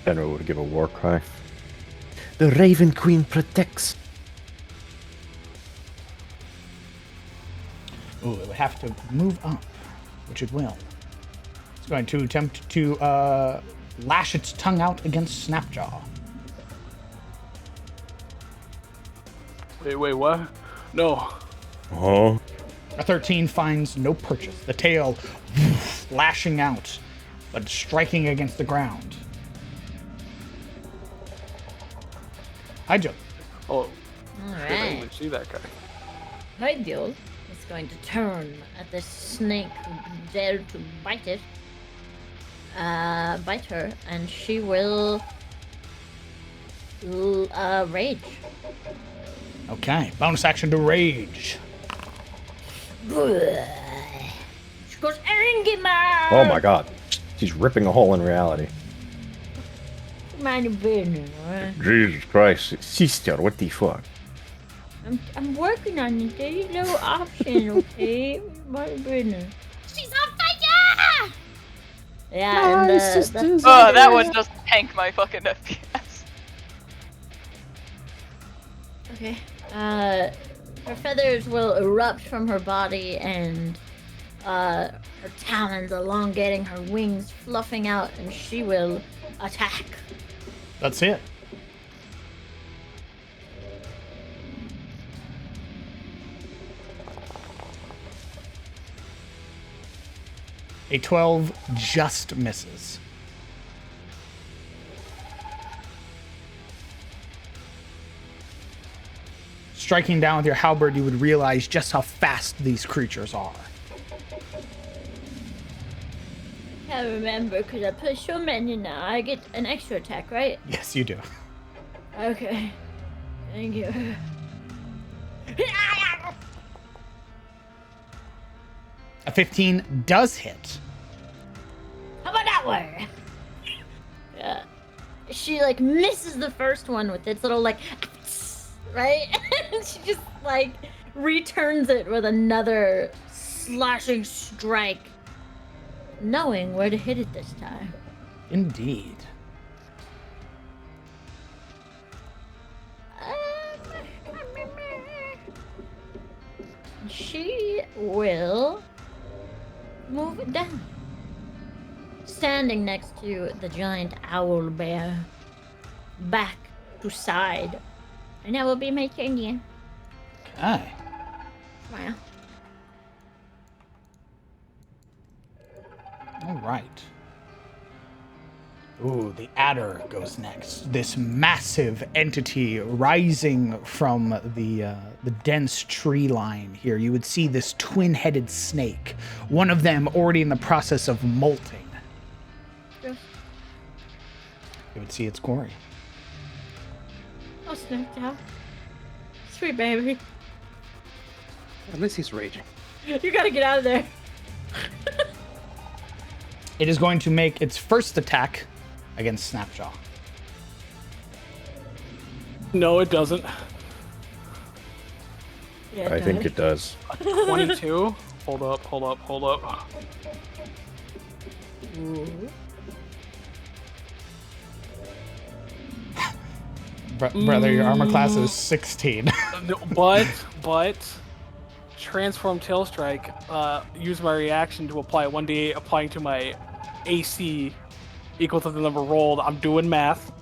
Fenrir would give a war cry. The Raven Queen protects. Ooh, it would have to move up, which it will. It's going to attempt to lash its tongue out against Snapjaw. Wait, what? No. Oh. A 13 finds no purchase. The tail lashing out, but striking against the ground. Hi, Joe. Oh, All I didn't right. even see that guy. Hydiel is going to turn at the snake who dared to bite it. Bite her, and she will rage. Okay, bonus action to rage. She goes Engima! Oh my god. She's ripping a hole in reality. Mind your business, alright? Jesus Christ. Sister, what the fuck? I'm working on it. There's no option, okay? Mind your business. She's on fire! Yeah, and that's Oh, that one doesn't tank my fucking FPS. okay. Her feathers will erupt from her body, and her talons elongating, her wings fluffing out, and she will attack. That's it. A 12 just misses. Striking down with your halberd, you would realize just how fast these creatures are. I remember, because I put so many now. I get an extra attack, right? Yes, you do. Okay. Thank you. A 15 does hit. How about now? power. Yeah. She like misses the first one with its little like, right? And she just like returns it with another slashing strike, knowing where to hit it this time. Indeed. She will move it down. Standing next to the giant owl bear. Back to side. And that will be my turn, yeah. Okay. Wow. All right. Ooh, the adder goes next. This massive entity rising from the dense tree line here. You would see this twin-headed snake. One of them already in the process of molting. Yeah. You would see its quarry. Oh, Snapchat. Sweet baby. At least he's raging. You gotta get out of there. It is going to make its first attack against Snapjaw. No, it doesn't. Yeah, I think it does. 22. Hold up. Ooh. Brother, your armor class is 16. But transform tail strike. Use my reaction to apply 1d8, applying to my AC equal to the number rolled. I'm doing math.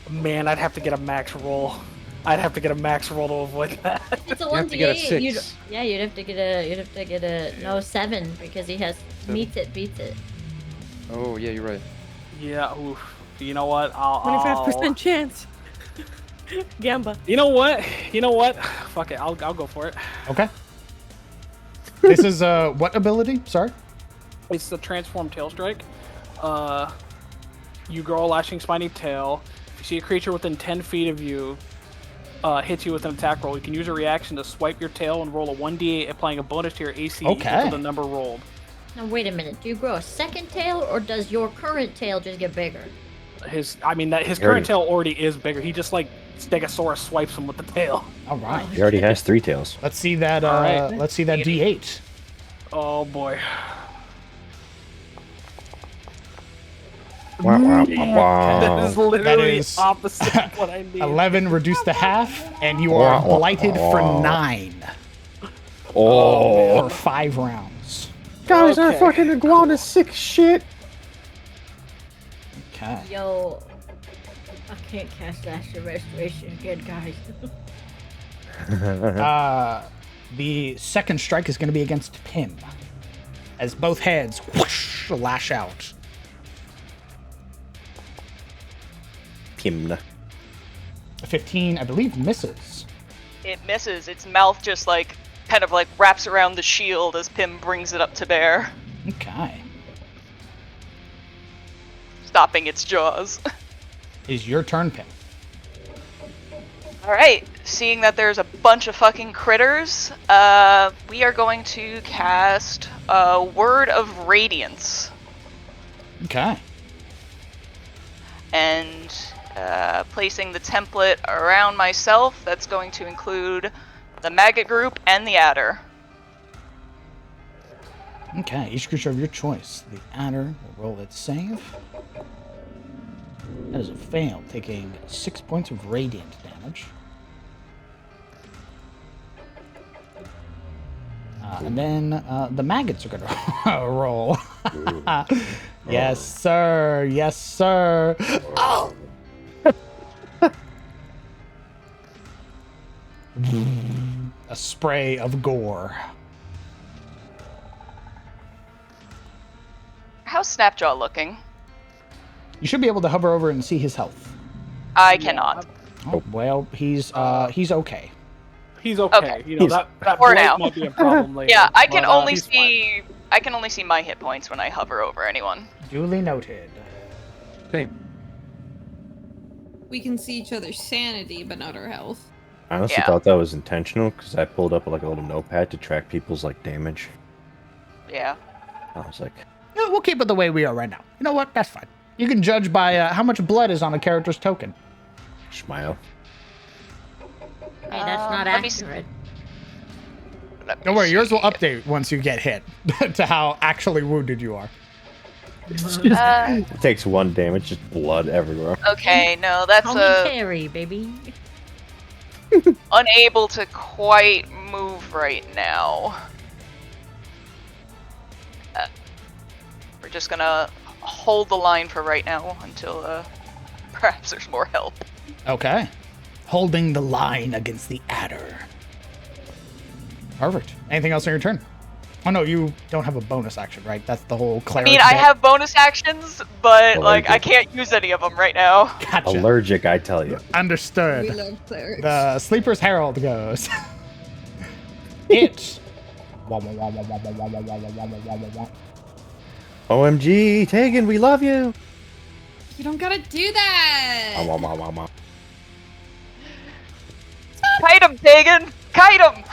Man, I'd have to get a max roll. I'd have to get a max roll to avoid that. It's a You have to get a 1d8. six. You'd have to get a 7 because he has meets it, beats it. Oh, yeah, you're right. Yeah, oof. You know what? 25% chance. Gamba. You know what? Fuck it. I'll go for it. Okay. This is what ability? Sorry. It's the transform tail strike. You grow a lashing spiny tail. If you see a creature within 10 feet of you hits you with an attack roll, you can use a reaction to swipe your tail and roll a 1d8, applying a bonus to your AC equal Okay. to the number rolled. Now wait a minute. Do you grow a second tail, or does your current tail just get bigger? His current tail already is bigger. He just like Stegosaurus swipes him with the tail. All right. He already has 3 tails. Let's see that. All right. Let's see that D8. Oh boy. Wow, wow, That wow. is literally is- opposite of what I need. 11 reduced to half, and you are Wow. blighted for 9 Oh. for 5 rounds. Guys, Okay. that fucking iguana sick shit. Okay. Yo, I can't cast Astral Restoration again, guys. The second strike is going to be against Pim, as both heads whoosh, lash out. Pimna. 15, I believe, misses. It misses. Its mouth just like kind of like wraps around the shield as Pim brings it up to bear, Okay. stopping its jaws. Is your turn, Pim. Alright, seeing that there's a bunch of fucking critters, we are going to cast a Word of Radiance. Okay. And placing the template around myself, that's going to include the maggot group and the adder. Okay, each creature of your choice. The adder will roll its save. That is a fail, taking 6 points of radiant damage. And then the maggots are going to roll. Yes, sir. Yes, sir. Oh! A spray of gore. How's Snapjaw looking? You should be able to hover over and see his health. I cannot. Oh, well, he's okay. He's okay. Okay. You know that For blight now. might be a problem later. Yeah, I can but, only he's fine. see I can only see my hit points when I hover over anyone. Duly noted. Same. We can see each other's sanity, but not our health. I honestly Yeah. thought that was intentional because I pulled up like a little notepad to track people's like damage. Yeah. I was like, No, we'll keep it the way we are right now. You know what? That's fine. You can judge by how much blood is on a character's token. smile. Hey, that's not let me s- accurate. let me Don't worry, yours will see. update once you get hit to how actually wounded you are. It takes 1 damage, just blood everywhere. Okay, no, that's Call me Carrie, baby. unable to quite move right now. We're just gonna hold the line for right now until perhaps there's more help. Okay. Holding the line against the adder. Perfect. Anything else on your turn? Oh no, you don't have a bonus action, right? That's the whole I cleric mean, I bit. have bonus actions, but like I Allergic. can't use any of them right now. Gotcha. Allergic, I tell you. Understood. We love clerics. The Sleeper's Herald goes. It. OMG, Tegan, we love you. You don't gotta do that. Kite him, Tegan! Kite him!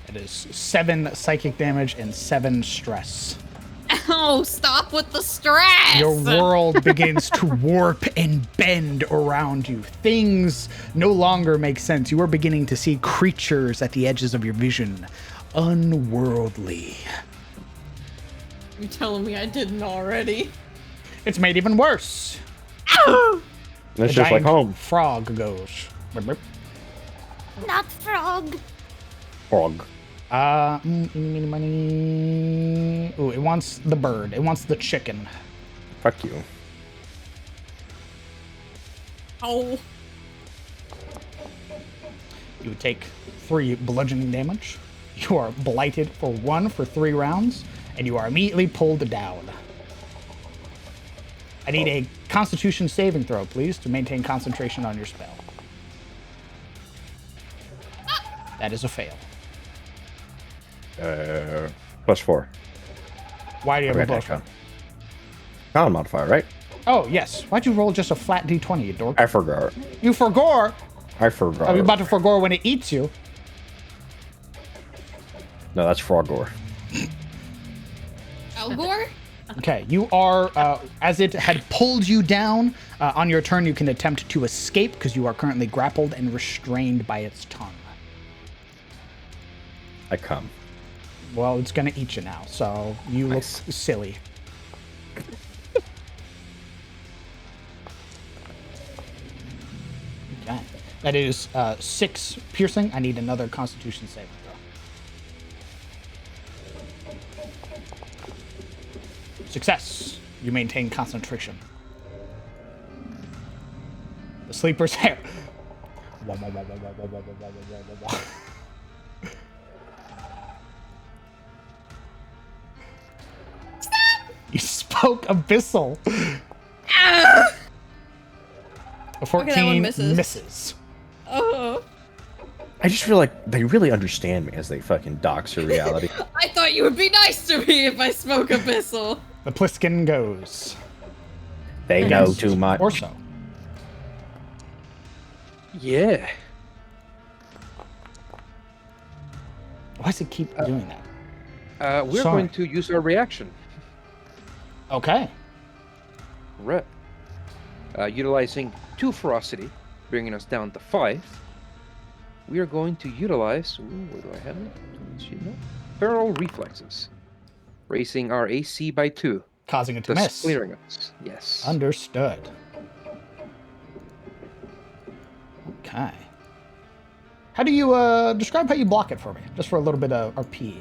It is 7 psychic damage and 7 stress. Oh, stop with the stress. Your world begins to warp and bend around you. Things no longer make sense. You are beginning to see creatures at the edges of your vision. Unworldly. You're telling me I didn't already? It's made even worse. And it's just like giant home. Frog goes. Not frog. Frog. Money. Ooh, it wants the bird. It wants the chicken. Fuck you. Oh. You would take 3 bludgeoning damage. You are blighted for 1 for 3 rounds, and you are immediately pulled down. I need a Constitution saving throw, please, to maintain concentration on your spell. That is a fail. +4. Why do you have a Okay, plus con. one? Con modifier, right? Oh, yes. Why'd you roll just a flat d20, you dork? I forgot. You forgore? I forgot. Are you about to forgore when it eats you? No, that's Frogor. Elgor? Okay, you are, as it had pulled you down, on your turn you can attempt to escape because you are currently grappled and restrained by its tongue. I come. Well, it's gonna eat you now, so you Nice. look silly. Okay, that is 6 piercing. I need another Constitution saving throw. Success. You maintain concentration. The sleeper's hair. You spoke abyssal. A 14 that one misses. misses. Oh. I just feel like they really understand me as they fucking dox your reality. I thought you would be nice to me if I spoke abyssal. The Pliskin goes. They know Against too much. Orso. Yeah. Why does it keep doing that? We're Sorry. going to use our reaction. Okay. Right. Utilizing 2 ferocity, bringing us down to 5. We are going to utilize. Ooh, where do I have it? No. Feral reflexes, raising our AC by 2, Causing it to thus miss. clearing us. Yes. Understood. Okay. How do you describe how you block it for me? Just for a little bit of RP.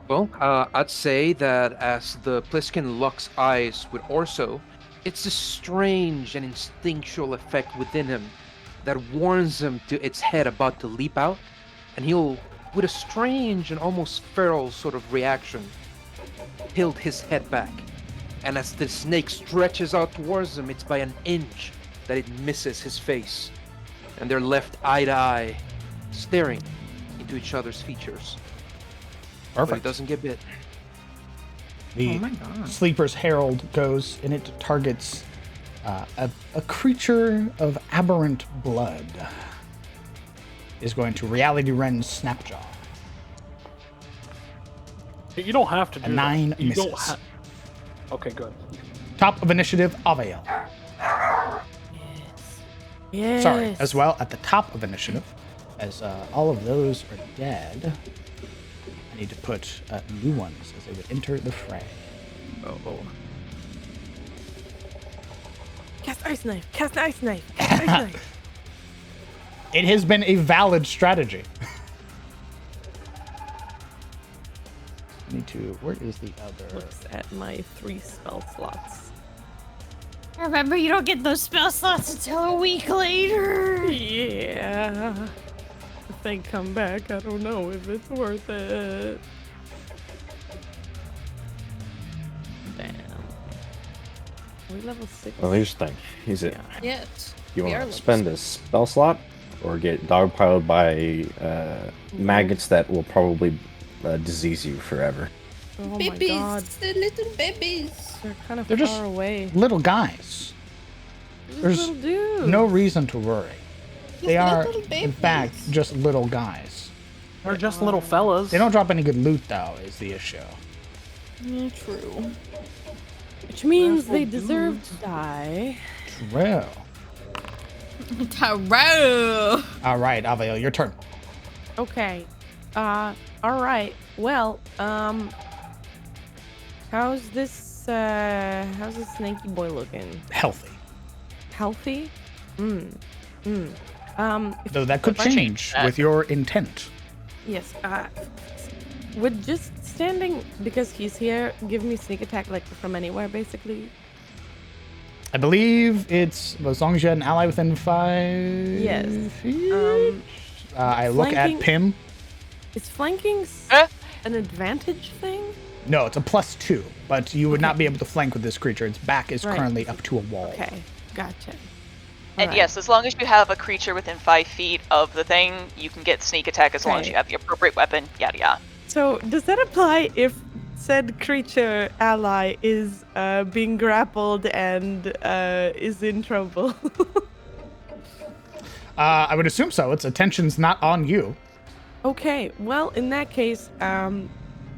Well, I'd say that as the Pliskin locks eyes with Orso, it's a strange and instinctual effect within him that warns him to its head about to leap out, and he'll, with a strange and almost feral sort of reaction, tilt his head back. And as the snake stretches out towards him, it's by an inch that it misses his face, and they're left eye to eye, staring into each other's features. But Perfect. it doesn't get bit. The Oh my god. Sleeper's Herald goes and it targets a creature of aberrant blood. Is going to Reality Rend Snapjaw. You don't have to do A 9 that. You don't misses. Okay, good. Top of initiative, Avael. Yes. Sorry, as well at the top of initiative, as all of those are dead. I need to put new ones as they would enter the fray. Oh. Cast ice knife. Cast ice knife. Cast ice knife. It has been a valid strategy. I need to. Where is the other? Looks at my 3 spell slots. Remember, you don't get those spell slots until a week later. Yeah. If they come back, I don't know if it's worth it. Damn. Are we level 6? Well, here's the thing. Is it Yes. you want to spend a spell slot or get dogpiled by maggots that will probably disease you forever? Oh my Babies, god. the little babies. They're kind of They're far just away. little guys. There's little dudes. no reason to worry. They are, little in babies. fact, just little guys. They're just little fellas. They don't drop any good loot, though, is the issue. True. Which means Little they deserve dudes. to die. True. Taro. All right, Avael, your turn. Okay. Alright. Well, how's this snaky boy looking? Healthy. Healthy? If, Though that could If I change change that- with your intent. yes, would just standing because he's here give me sneak attack like from anywhere basically? I believe it's as long as you had an ally within 5 Yes. feet. I look at flanking- Pim. Is flanking Eh? an advantage thing? No, it's a +2, but you would not be able to flank with this creature. Its back is Right. currently up to a wall. Okay, gotcha. And Alright. yes, as long as you have a creature within 5 feet of the thing, you can get sneak attack as long as Okay. you have the appropriate weapon, yada yada. So does that apply if said creature ally is being grappled and is in trouble? I would assume so. Its attention's not on you. Okay, well in that case,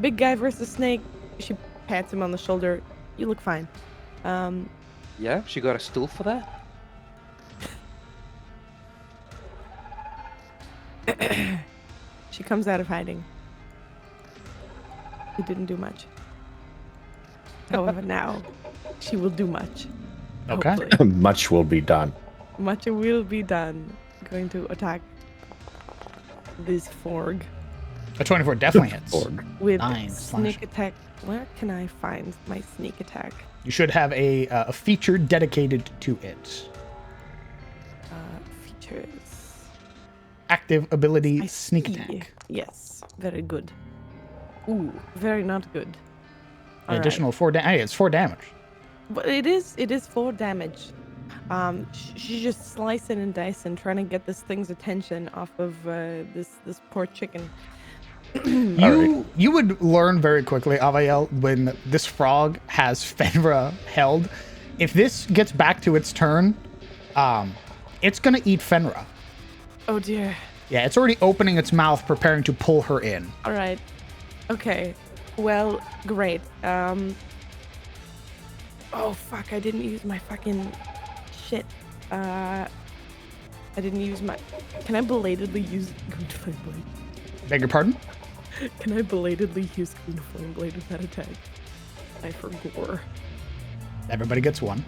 big guy versus snake. She pats him on the shoulder. You look fine. Yeah, she got a stool for that. She comes out of hiding. He didn't do much. However, now she will do much. Okay. Hopefully. Much will be done. Much will be done. Going to attack this Forg A 24 definitely hits. Org. with 9 sneak slashing. attack. Where can I find my sneak attack? You should have a feature dedicated to it. Features. Active ability I sneak see. attack. Yes, very good. Ooh, very not good. An Alright. additional 4 damage. Hey, it's 4 damage. But it is 4 damage. She's just slicing and dicing, trying to get this thing's attention off of this poor chicken. You would learn very quickly, Avael, when this frog has Fenra held. If this gets back to its turn, it's gonna eat Fenra. Oh dear. Yeah, it's already opening its mouth, preparing to pull her in. All right. Okay. Well, great. Oh fuck! I didn't use my fucking shit. I didn't use my. Can I belatedly use Green Flame Blade? Beg your pardon? Can I belatedly use Green Flame Blade with that attack? I forgot. Everybody gets 1.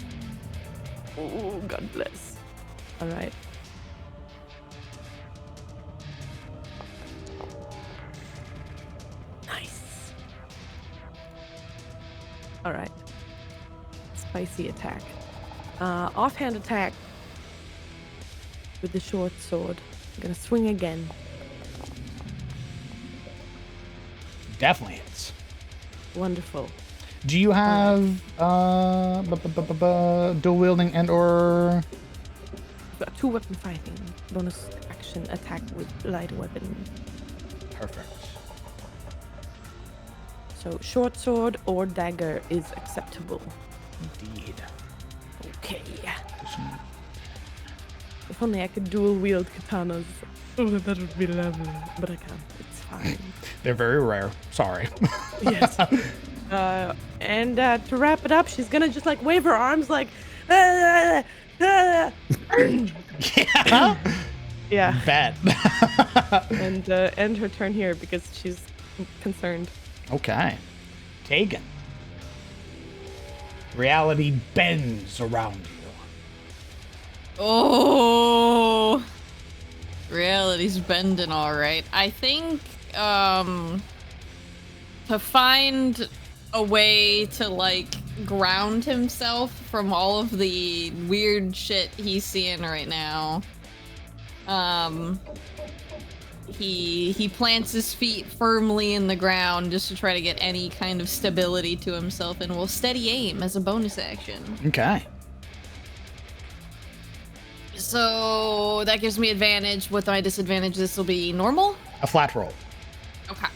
Oh, God bless. All right. Nice. All right. Spicy attack. Offhand attack with the short sword. I'm gonna swing again. Definitely hits. Wonderful. Do you have dual wielding and or I've got 2 weapon fighting. Bonus action attack with light weapon. perfect? So short sword or dagger is acceptable. Indeed. Okay. If only I could dual wield katanas. Oh, that would be lovely. But I can't. It's fine. They're very rare. Sorry. Yes. And to wrap it up, she's gonna just like wave her arms like, "Ah, ah." Yeah. Yeah, Bet. and end her turn here because she's concerned. Okay. Tegan. Reality bends around you. Oh, reality's bending all right. I think to find a way to like ground himself from all of the weird shit he's seeing right now. He plants his feet firmly in the ground just to try to get any kind of stability to himself, and will steady aim as a bonus action. Okay. So that gives me advantage. With my disadvantage, this will be normal. A flat roll. Okay.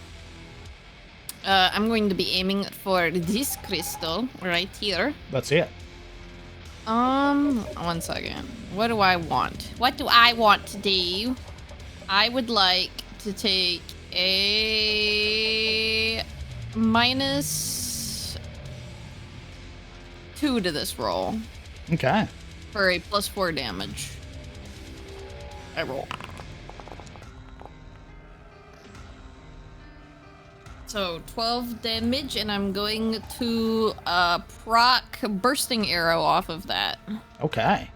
I'm going to be aiming for this crystal right here. Let's see it. 1 second. What do I want? What do I want to do? I would like to take a -2 to this roll Okay. for a +4 damage. I roll. So 12 damage, and I'm going to proc bursting arrow off of that. Okay.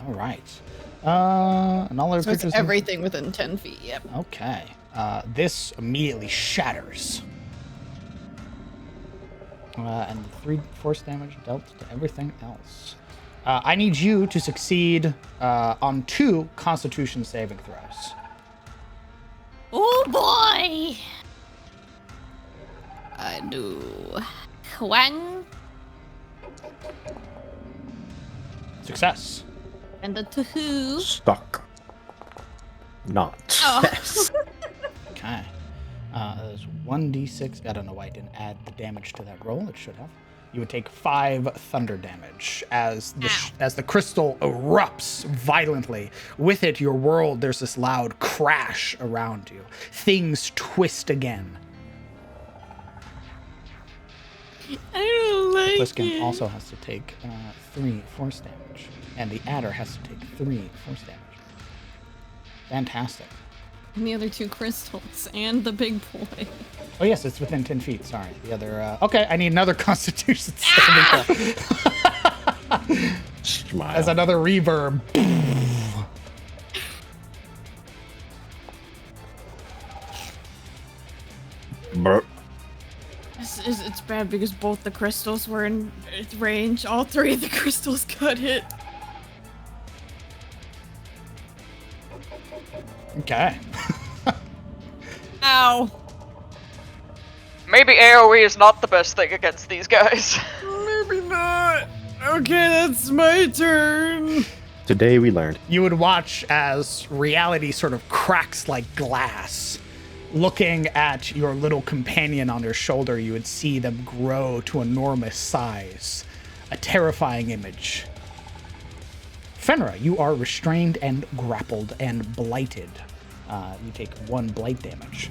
All right. And all our So it's creatures. everything within 10 feet. Yep. Okay. This immediately shatters. And 3 force damage dealt to everything else. I need you to succeed on 2 Constitution saving throws. Oh boy! I do. 1 Success. and a 2. Stuck. Not. Oh. Yes. Okay. There's 1d6. I don't know why I didn't add the damage to that roll. It should have. You would take 5 thunder damage as the crystal erupts violently. With it, your world, there's this loud crash around you. Things twist again. I don't like Pliskin it. also has to take 3 force damage. And the adder has to take 3 force damage. Fantastic. And the other 2 crystals and the big boy. Oh, yes, it's within 10 feet. Sorry. The other... okay, I need another Constitution saving throw. Smile. As another reverb. Burp. It's bad because both the crystals were in range. All 3 of the crystals got hit. Okay. Ow. Maybe AoE is not the best thing against these guys. Maybe not. Okay, that's my turn. Today we learned. You would watch as reality sort of cracks like glass. Looking at your little companion on your shoulder, you would see them grow to enormous size. A terrifying image. Fenra, you are restrained and grappled and blighted. You take 1 blight damage.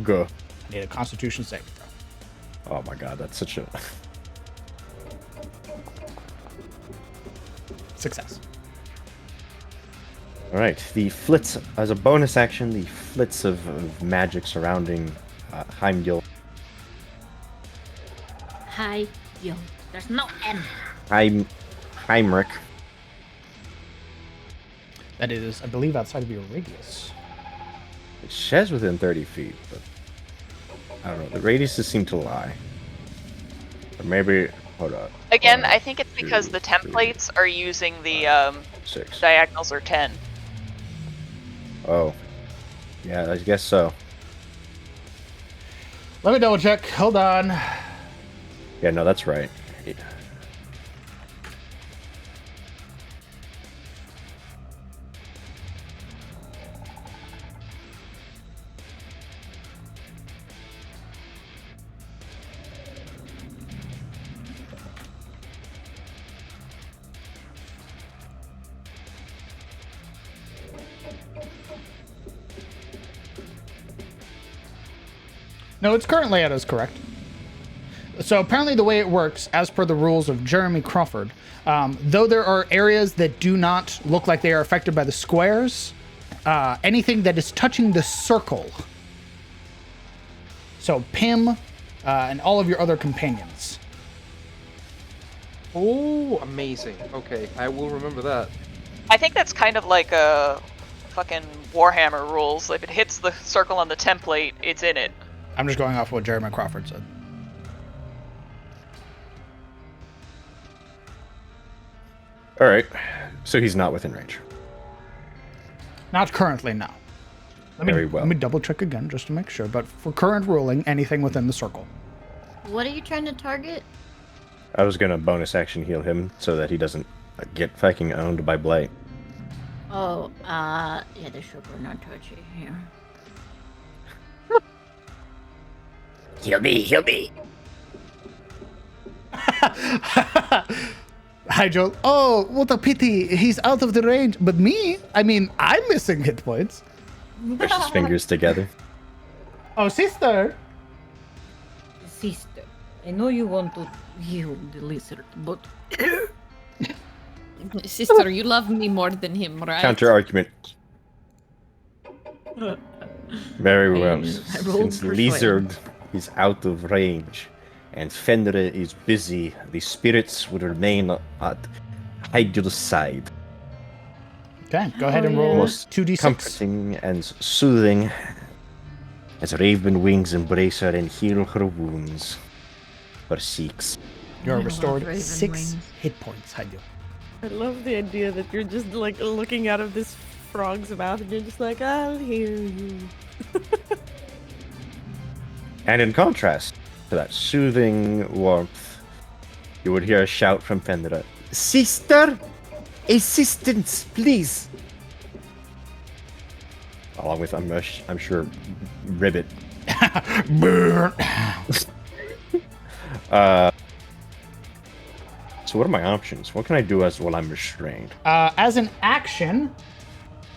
Go. I need a Constitution saving throw. Oh my god, that's such a... Success. Alright, the flits, as a bonus action, the flits of magic surrounding Heimgil. Hi, yo. There's no M. Heimrich. That is, I believe, outside of your radius. It says within 30 feet, but I don't know. The radiuses seem to lie. Or maybe, hold on. Again, 1, I think it's because 2, the 3, templates are using the 6. diagonals are 10. Oh. Yeah, I guess so. Let me double check. Hold on. Yeah, no, that's right. Yeah. No, it's current layout is correct. So apparently the way it works, as per the rules of Jeremy Crawford, though there are areas that do not look like they are affected by the squares, anything that is touching the circle, so Pim and all of your other companions. Oh, amazing. Okay, I will remember that. I think that's kind of like a fucking Warhammer rules. If it hits the circle on the template, it's in it. I'm just going off what Jeremy Crawford said. All right. So he's not within range. Not currently, no. Very well. Let me double check again just to make sure. But for current ruling, anything within the circle. What are you trying to target? I was gonna bonus action heal him so that he doesn't get fucking owned by Blight. Oh, yeah, the sugar not touchy here. Heal me. Hi, Joel. Oh, what a pity. He's out of the range. But me? I mean, I'm missing hit points. Push his fingers together. Oh, sister. Sister, I know you want to heal the lizard, but Sister, you love me more than him, right? Counter argument. Very well. I rolled Since persuade. Lizard is out of range and Fenrir is busy, the spirits will remain at Hydra's side. Okay, go ahead and roll Most 2d6. comforting and soothing as raven wings embrace her and heal her wounds. For 6. You're I love restored raven 6 wings. hit points, Haidu. I love the idea that you're just like looking out of this frog's mouth and you're just like, I'll hear you. And in contrast to that soothing warmth, you would hear a shout from Fenrir. Sister! Assistance, please! Along with, I'm sure, Ribbit. So what are my options? What can I do while I'm restrained? As an action,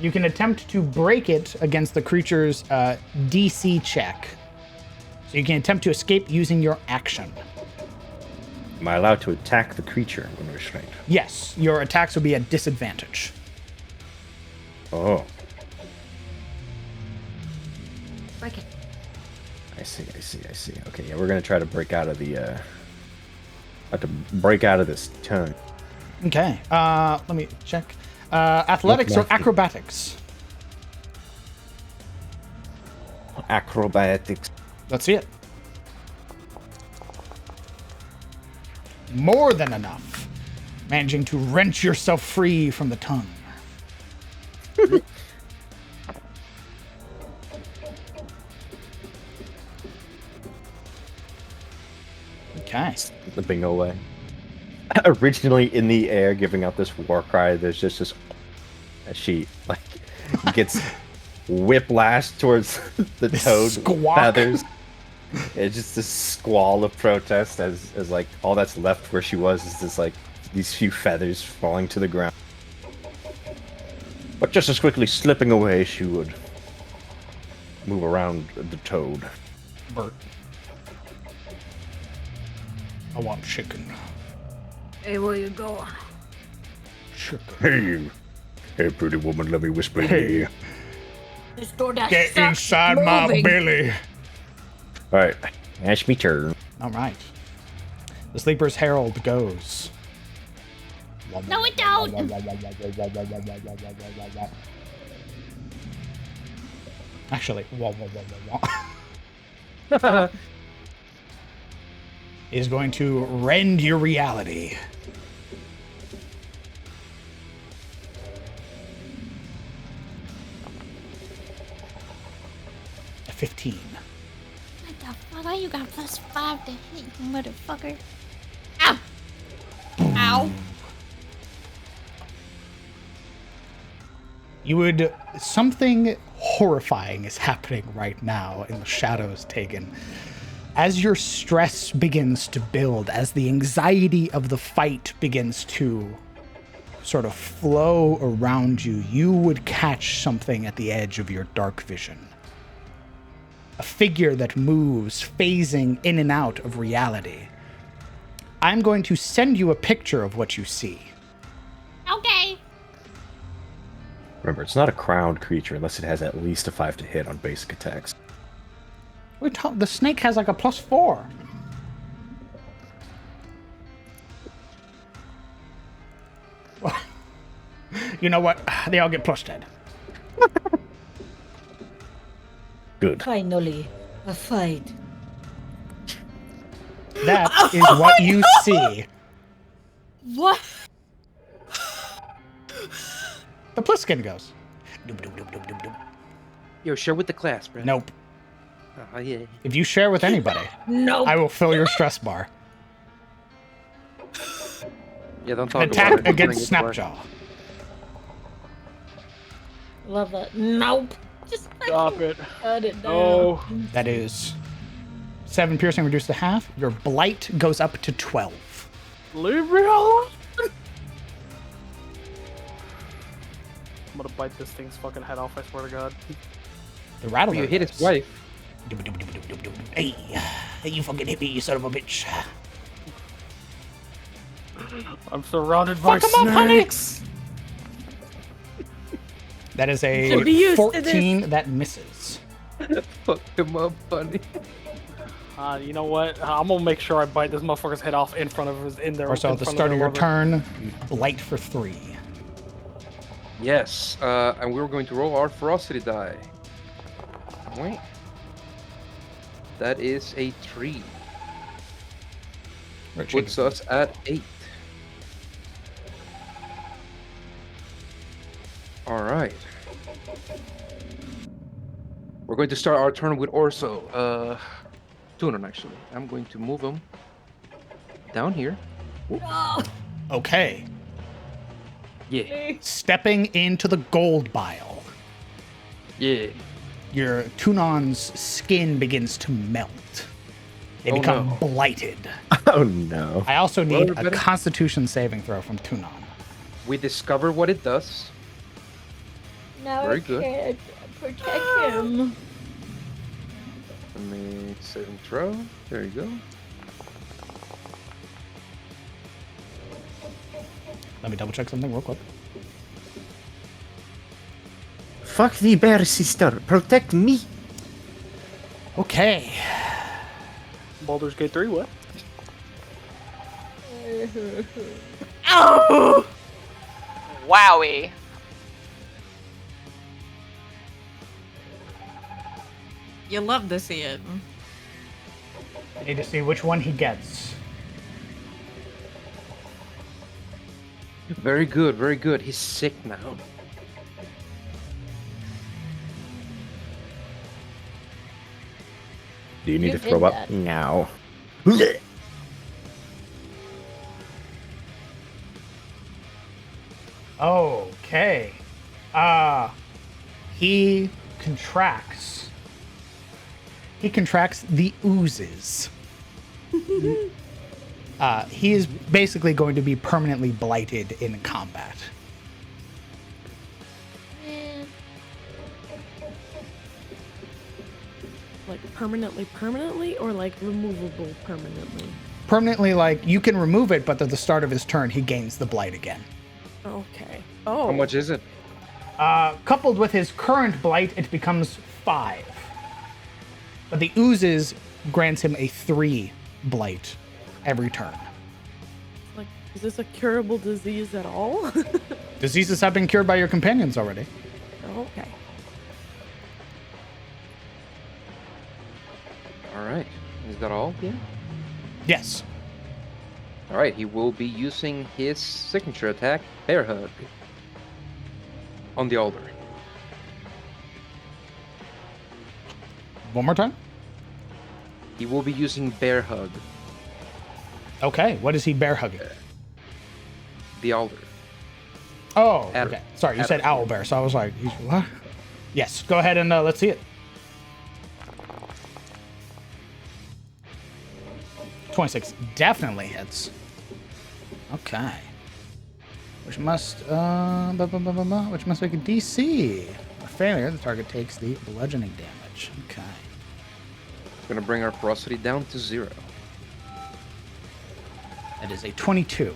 you can attempt to break it against the creature's DC check. So you can attempt to escape using your action. Am I allowed to attack the creature when restrained? Yes, your attacks will be at disadvantage. Oh, Break it. I see. Okay, yeah, we're gonna try to break out of the, have to break out of this tongue. Okay, let me check. Athletics or Athletics. acrobatics? Acrobatics. Let's see it. More than enough. Managing to wrench yourself free from the tongue. Okay. Slipping away. Originally in the air, giving out this war cry, there's just this. She like gets whiplash towards the toad Squawk. feathers. It's just this squall of protest as like all that's left where she was is just like these few feathers falling to the ground. But just as quickly slipping away, she would move around the toad. Bert. I want chicken. hey, where you going? Chicken. Hey, pretty woman, let me whisper in Hey. your ear. This DoorDash Get sucks. inside my Moving. belly. All right, ask me turn. All right. The Sleeper's Herald goes. No, it don't. Actually, is going to rend your reality. A 15. What the fuck? Why you got +5 to hit, you motherfucker? Ow! Ow! Something horrifying is happening right now in the shadows, Tegan. As your stress begins to build, as the anxiety of the fight begins to sort of flow around you, you would catch something at the edge of your dark vision. a figure that moves, phasing in and out of reality. I'm going to send you a picture of what you see. Okay. Remember, it's not a crowned creature unless it has at least a 5 to hit on basic attacks. The snake has like a +4. You know what? They all get +10. Good. Finally, a fight. That is what you see. What? The Pliskin goes. Doop, doop, doop, doop, doop, doop. Yo, share with the class, bro. Nope. Oh, yeah. If you share with anybody, No. I will fill your stress bar. Yeah, don't talk Attack about it. against Snapjaw. Love that. Nope. Just Stop it. cut it down. Oh. That is 7 piercing reduced to half. Your blight goes up to 12. Leave me alone. I'm gonna bite this thing's fucking head off, I swear to God. The rattler. You hit his goes. wife. Hey, you fucking hit me, you son of a bitch. I'm surrounded by Fuck 'em up, honey. snakes. That is Should be a used to 14 that misses. Fuck him up, buddy. You know what? I'm gonna make sure I bite this motherfucker's head off in front of his in there. Or so at the start of your turn, blight for 3. Yes, and we're going to roll our ferocity die. Wait. That is a 3. Puts us at 8. Alright. We're going to start our turn with Orso. Tunon, actually. I'm going to move him down here. Okay. Yeah. Stepping into the gold bile. Yeah. Your Tunon's skin begins to melt. They become no. blighted. Oh no. I also need a better. Constitution saving throw from Tunon. We discover what it does. Now Very I good. can't protect him. Let me saving throw. There you go. Let me double check something real quick. Fuck the bear, sister. Protect me. Okay. Baldur's Gate 3, what? Wowie. You love to see it. I need to see which one he gets. Very good, very good. He's sick now. Do you need You to throw did up that. now? Okay. He contracts. He contracts the oozes. He is basically going to be permanently blighted in combat. Like permanently, or like removable permanently? Permanently, like, you can remove it, but at the start of his turn, he gains the blight again. Okay. Oh. How much is it? Coupled with his current blight, it becomes 5. But the oozes grants him a 3 blight every turn. Like, is this a curable disease at all? Diseases have been cured by your companions already. Okay. Alright. Is that all? Yeah. Yes. Alright, he will be using his signature attack, Bear Hug, on the altar. One more time. He will be using Bear Hug, Okay. What is he bear hugging? the altar. Oh, Adam. okay. Sorry, you Adam. said owl bear, so I was like, what? Yes. Go ahead and let's see it. 26 definitely hits. Okay. Which must make a DC. A failure, the target takes the bludgeoning damage. Okay. It's gonna bring our ferocity down to 0. That is a 22.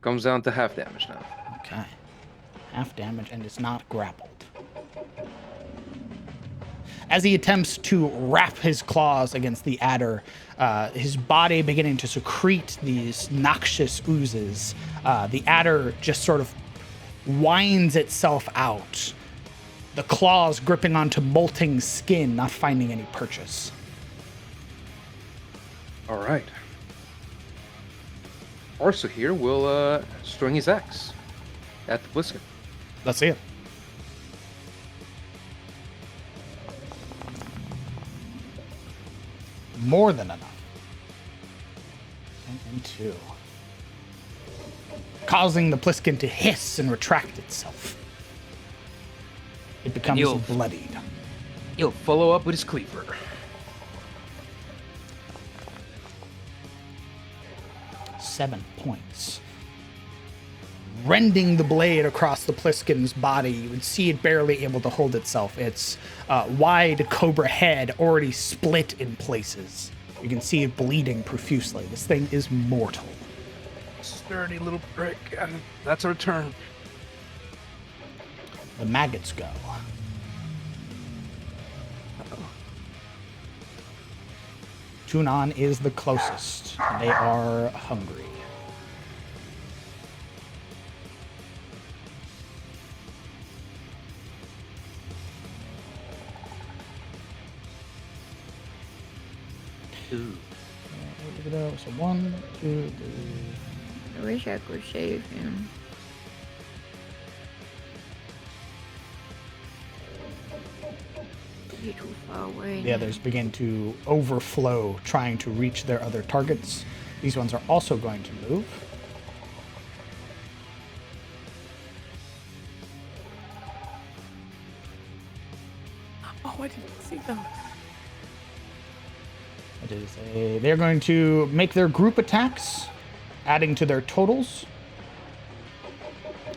Comes down to half damage now. Okay. Half damage and is not grappled. As he attempts to wrap his claws against the adder, his body beginning to secrete these noxious oozes, the adder just sort of winds itself out, the claws gripping onto molting skin, not finding any purchase. All right. Orso here will swing his axe at the Bliskin. Let's see it. More than enough. 10 and 2. Causing the Pliskin to hiss and retract itself. It becomes bloodied. He'll follow up with his cleaver. Seven points. Rending the blade across the Pliskin's body, you would see it barely able to hold itself. Its wide cobra head already split in places. You can see it bleeding profusely. This thing is mortal. Sturdy little prick. And that's our turn. The maggots go. Tunon is the closest. They are hungry. Ooh. So 1, 2, 3. I wish I could save him. He's too far away. The others begin to overflow, trying to reach their other targets. These ones are also going to move. Oh, I didn't see them. They're going to make their group attacks, adding to their totals.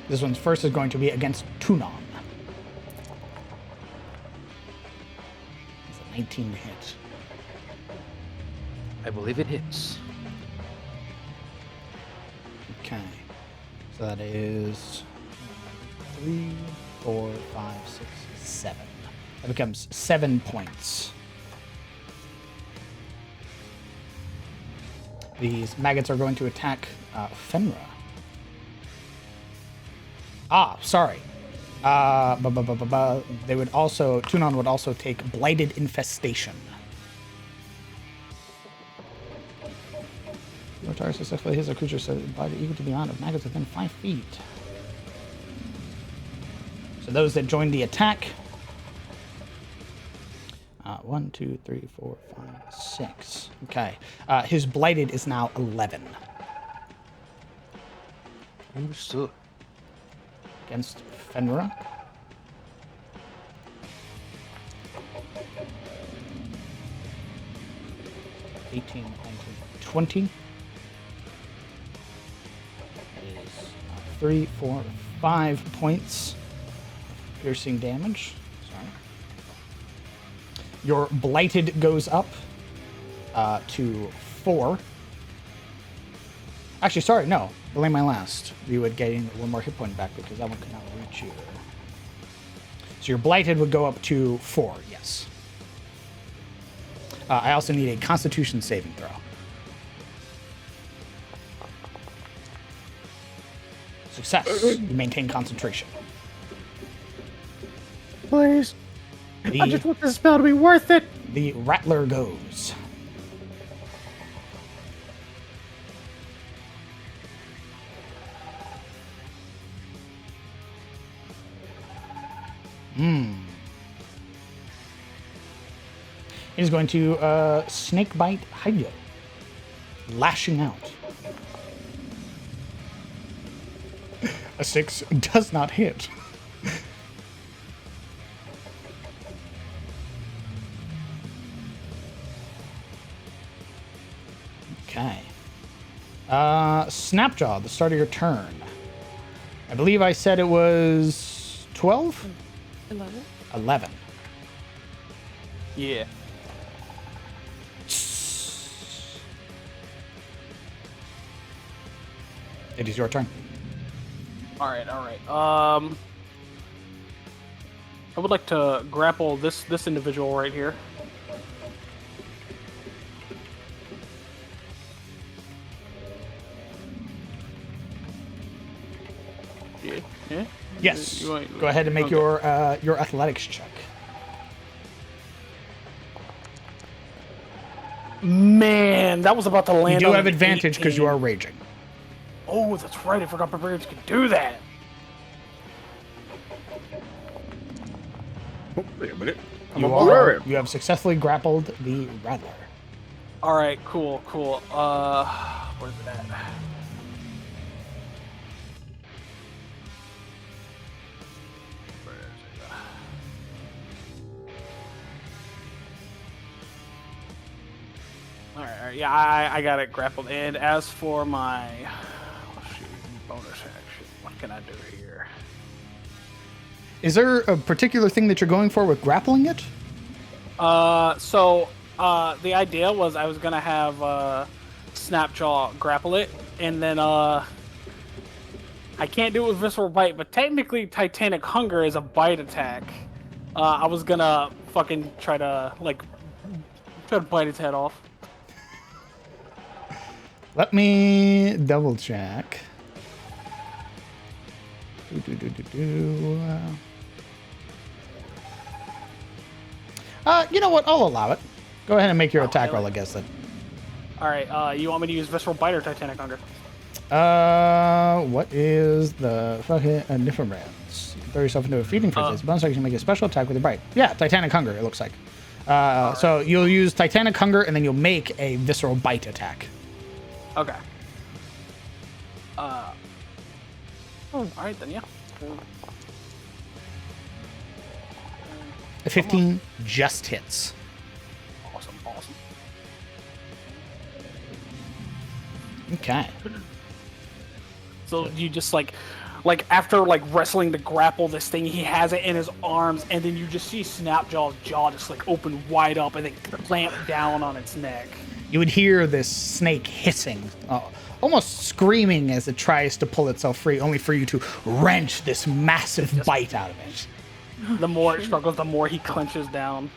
This one's first is going to be against Tunon. It's a 19 hit. I believe it hits. Okay. So that is 3, 4, 5, 6, 7. That becomes 7 points. These maggots are going to attack Fenra. Sorry. They would also, Tunon would also take Blighted Infestation. Your target successfully hits a creature blighted equal to the amount of maggots within 5 feet. So those that join the attack. 1, 2, 3, 4, 5, 6. Okay. His blighted is now 11. Understood. Against Fenra. $18, 19, 20. That is 3, 4, 5 points of piercing damage. Sorry. Your blighted goes up to 4. Actually, sorry, no. Delay my last. You would gain 1 more hit point back because that one could not reach you. So your blighted would go up to 4, yes. I also need a Constitution saving throw. Success. You maintain concentration. Please. I just want this spell to be worth it. The Rattler goes. He's going to snake bite Hydro, lashing out. A 6 does not hit. Okay. Snapjaw, the start of your turn. I believe I said it was 12? 11. 11. Yeah. It is your turn. All right. I would like to grapple this individual right here. Yeah. Yes. You want- Go ahead and make okay. your athletics check. Man, that was about to land. You do on have an advantage because you 18. are raging. Oh, that's right. I forgot barbarians could do that. Oh, wait a minute. You have successfully grappled the Rattler. All right, cool. Where's it at? Where is it? All right, yeah, I got it grappled. And as for my bonus action, what can I do here? Is there a particular thing that you're going for with grappling it? The idea was I was gonna have Snapjaw grapple it, and then I can't do it with Visceral Bite, but technically Titanic Hunger is a bite attack. I was gonna fucking try to bite its head off. Let me double check. You know what? I'll allow it. Go ahead and make your attack roll against it. All right, you want me to use Visceral Bite or Titanic Hunger? What is the fucking difference? Throw yourself into a feeding frenzy. Bonus action, make a special attack with your bite. Yeah, Titanic Hunger, it looks like. So you'll use Titanic Hunger, and then you'll make a Visceral Bite attack. Okay. All right then, yeah. A 15 just hits. Awesome. Okay. So you just like after wrestling to grapple this thing, he has it in his arms, and then you just see Snapjaw's jaw just open wide up and then clamp down on its neck. You would hear this snake hissing, almost screaming as it tries to pull itself free, only for you to wrench this massive bite out of it. The more it struggles, the more he clenches down.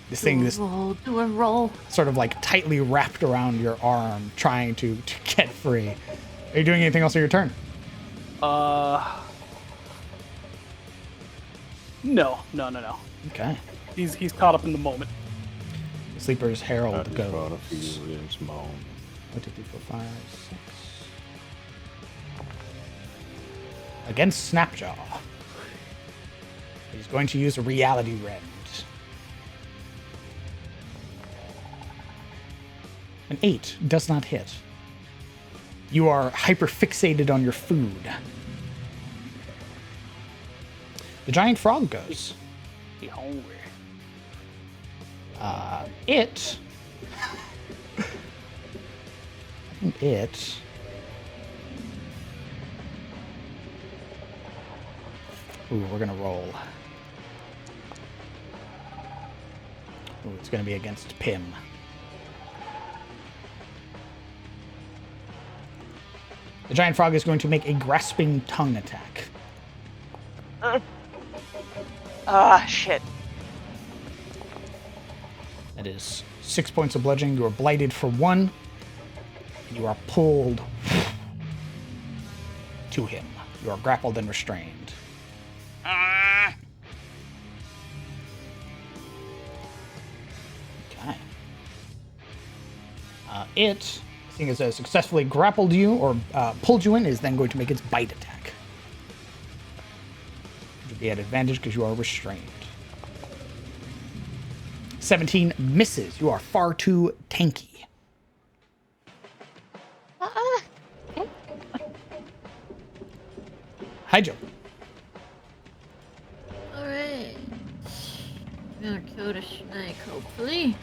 This thing is Do a roll. sort of tightly wrapped around your arm, trying to get free. Are you doing anything else on your turn? No. Okay. He's caught up in the moment. Sleeper's Herald I just brought a goes. few in small. 1, 2, 3, 4, 5, 6. Against Snapjaw. He's going to use a Reality Rend. An 8 does not hit. You are hyper-fixated on your food. The giant frog goes. He hungry. It. Ooh, we're gonna roll. Ooh, it's gonna be against Pim. The giant frog is going to make a grasping tongue attack. Shit. That is 6 points of bludgeoning. You are blighted for 1. And you are pulled to him. You are grappled and restrained. Okay. It, seeing as it has successfully grappled you or pulled you in, is then going to make its bite attack. Which would be at advantage because you are restrained. 17 misses. You are far too tanky. Hi, Joe. Alright. I'm gonna kill the snake, hopefully.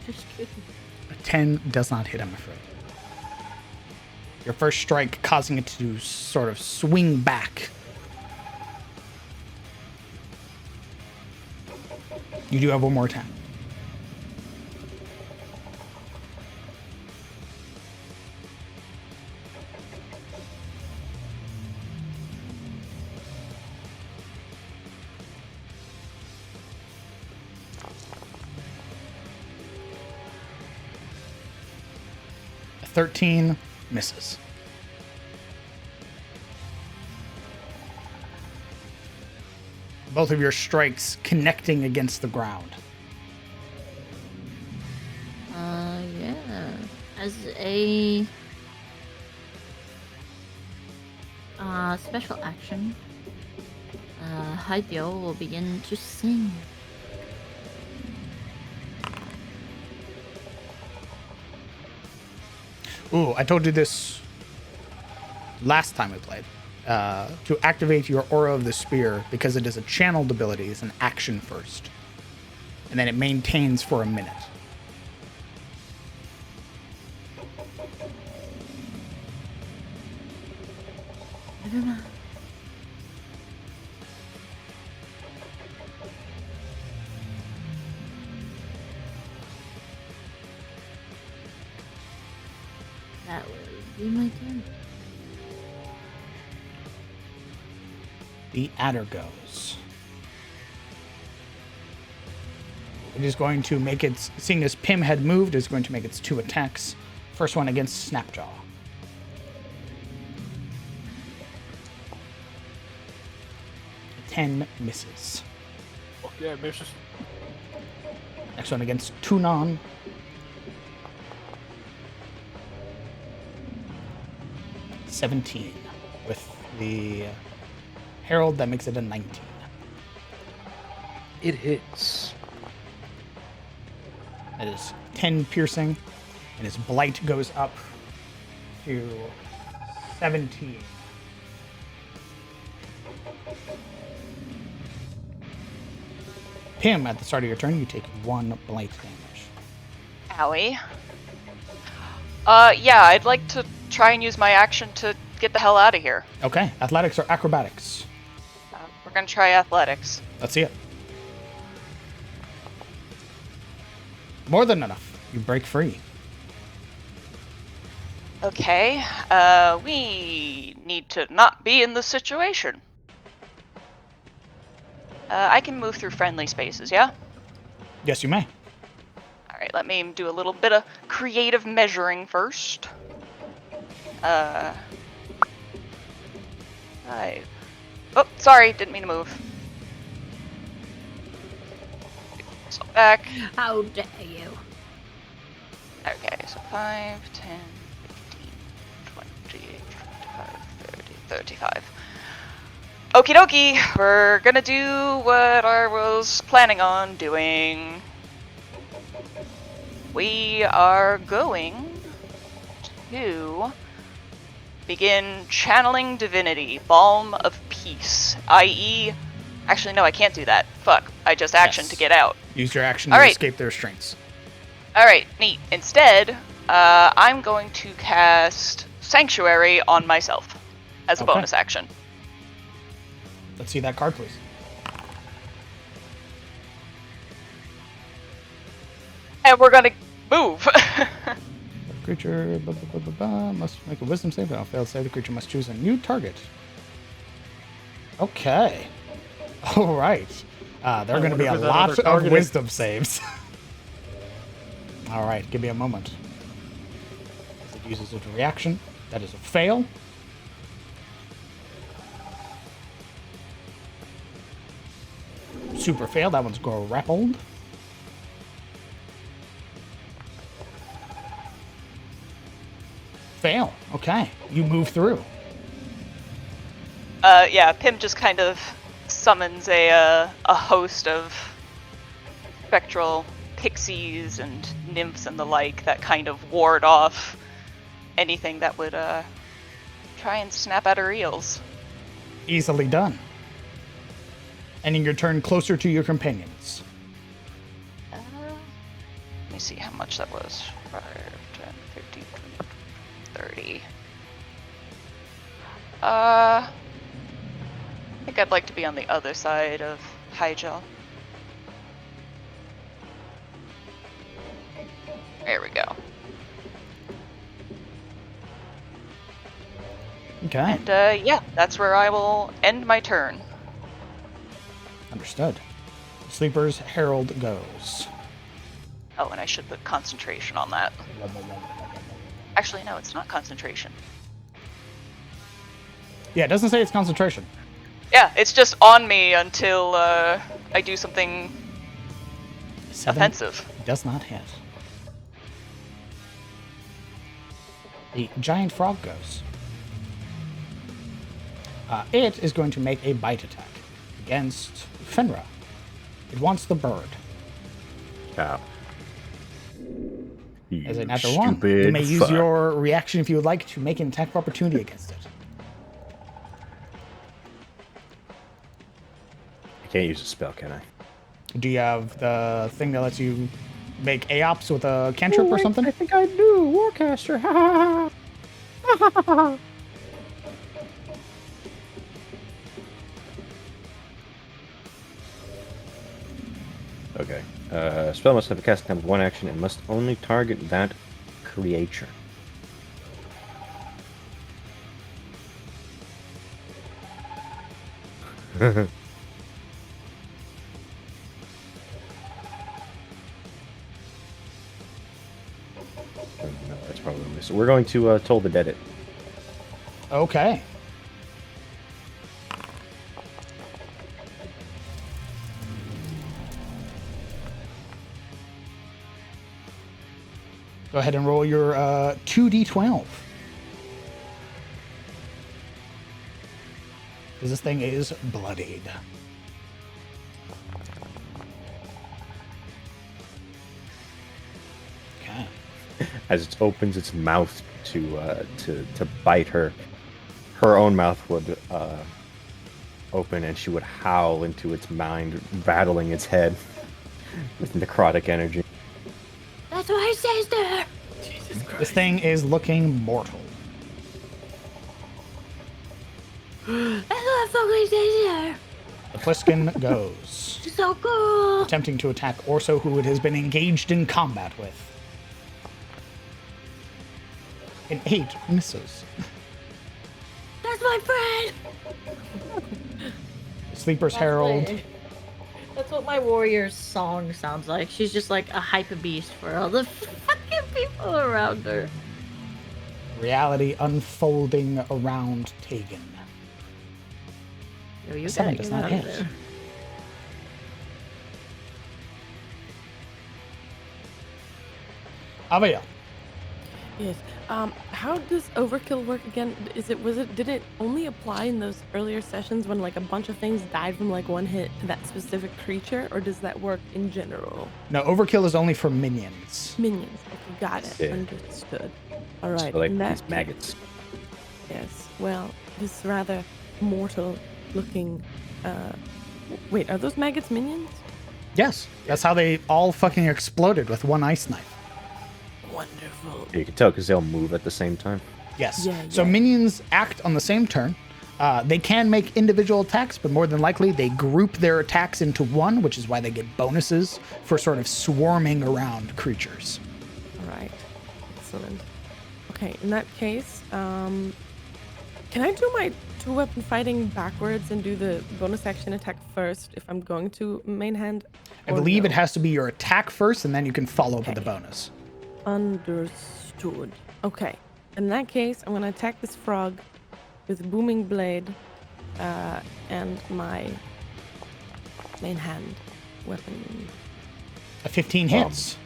Just kidding. A 10 does not hit, I'm afraid. Your first strike causing it to sort of swing back You do have one more attack. A 13 misses. Both of your strikes connecting against the ground. Yeah. As a special action, Hydeo will begin to sing. Ooh, I told you this last time we played. To activate your Aura of the Spear, because it is a channeled ability, is an action first. And then it maintains for a minute. I don't know. That will be my turn. The adder goes. It is going to make its, seeing as Pim had moved, is going to make its 2 attacks. First one against Snapjaw. A 10 misses. Fuck yeah, misses. Next one against Tunon. $17 with the Herald, that makes it a 19. It hits. That is 10 piercing, and his blight goes up to 17. Pim, at the start of your turn, you take 1 blight damage. Owie. Yeah, I'd like to try and use my action to get the hell out of here. Okay, athletics or acrobatics? We're gonna try athletics. Let's see it. More than enough. You break free. Okay, we need to not be in this situation. I can move through friendly spaces, yeah? Yes, you may. Alright, let me do a little bit of creative measuring first. 5. Oh, sorry, didn't mean to move. So back. How dare you? Okay, so 5, 10, 15, 20, 25, 30, 35. Okie dokie, we're gonna do what I was planning on doing. We are going to begin channeling divinity, Balm of Peace, i.e. Actually, no, I can't do that. Fuck, I just actioned to get out. Use your action All to right. escape their restraints. Alright, neat. Instead, I'm going to cast Sanctuary on myself as a Okay. bonus action. Let's see that card, please. And we're gonna move. The creature must make a wisdom save. If failed save, the creature must choose a new target. Okay. All right. There are going to be a wonder who that lot other of target is. wisdom saves. All right, give me a moment. As it uses its reaction. That is a fail. Super fail. That one's grappled. Fail. Okay. You move through. Yeah, Pim just kind of summons a host of spectral pixies and nymphs and the like that kind of ward off anything that would try and snap at her eels. Easily done. Ending your turn closer to your companions. Let me see how much that was. 5, 10, 15, 20, 30. I think I'd like to be on the other side of Hyjal. There we go. Okay. And yeah, that's where I will end my turn. Understood. Sleeper's Herald goes. Oh, and I should put concentration on that. Actually, no, it's not concentration. Yeah, it doesn't say it's concentration. Yeah, it's just on me until I do something 7 offensive. does not hit. The giant frog goes. It is going to make a bite attack against Fenra. It wants the bird. Cow. As a natural one, you may use your reaction if you would like to make an attack of opportunity against it. I can't use a spell, can I? Do you have the thing that lets you make AOPs with a cantrip or something? I think I do. Warcaster. Ha ha ha ha ha. Okay. Spell must have a cast time of 1 action and must only target that creature. No, that's probably a miss. We're going to Toll the Dead it. Okay. Go ahead and roll your 2d12. Because this thing is bloodied. Okay. As it opens its mouth to bite her, her own mouth would open and she would howl into its mind, battling its head with necrotic energy. That's what I says there. Jesus Christ. This thing is looking mortal. That's what I fucking says there. The Pliskin goes, So cool. attempting to attack Orso, who it has been engaged in combat with. An 8 misses. That's my friend. Sleeper's Herald. That's what my warrior's song sounds like. She's just like a hyper beast for all the fucking people around her. Reality unfolding around Tegan. Yo, you 7 gotta does get not out of hit. there. Avaya. Yes. How does overkill work again? Did it only apply in those earlier sessions when like a bunch of things died from like one hit to that specific creature, or does that work in general? No, overkill is only for minions. Minions. Okay, got it. Yeah. Understood. All right. So like in that these maggots. Yes. Well, this rather mortal-looking. Wait, are those maggots minions? Yes, that's how they all fucking exploded with one ice knife. Wonderful. You can tell because they'll move at the same time. Yes. Yeah, So yeah. minions act on the same turn. They can make individual attacks, but more than likely they group their attacks into one, which is why they get bonuses for sort of swarming around creatures. All right. Excellent. Okay, in that case, can I do my 2-weapon fighting backwards and do the bonus action attack first if I'm going to main hand? I or believe no? it has to be your attack first, and then you can follow up with the Okay. bonus. Understood. Okay. In that case, I'm gonna attack this frog with booming blade and my main hand weapon. A 15 hits.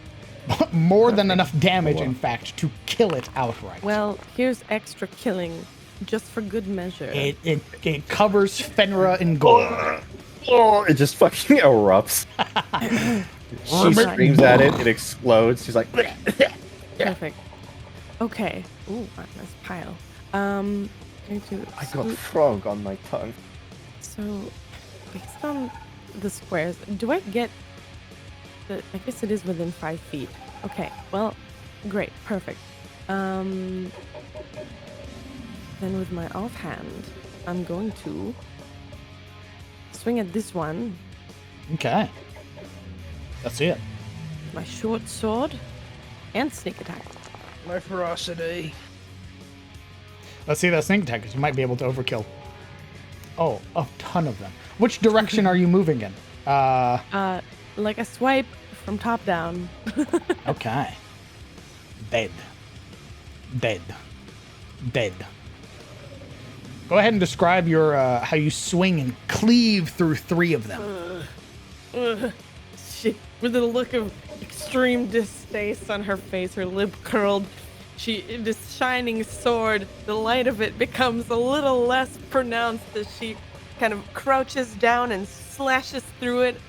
More than enough damage, Oh, wow. in fact, to kill it outright. Well, here's extra killing, just for good measure. It covers Fenra in gold. Oh, it just fucking erupts. She screams at it, it explodes. She's like, Perfect. Okay. Ooh, a nice pile. Going to I got swoop. frog on my tongue. So, based on the squares, do I get the? I guess it is within 5 feet. Okay. Well, great. Perfect. Then with my offhand, I'm going to swing at this one. Okay. Let's see it. My short sword. And sneak attack. My ferocity. Let's see that sneak attack, 'cause you might be able to overkill. Oh, a ton of them. Which direction are you moving in? Like a swipe from top down. Okay. Dead. Dead. Dead. Go ahead and describe your how you swing and cleave through 3 of them. She, with a look of extreme distaste on her face, her lip curled, this shining sword, the light of it becomes a little less pronounced as she kind of crouches down and slashes through it.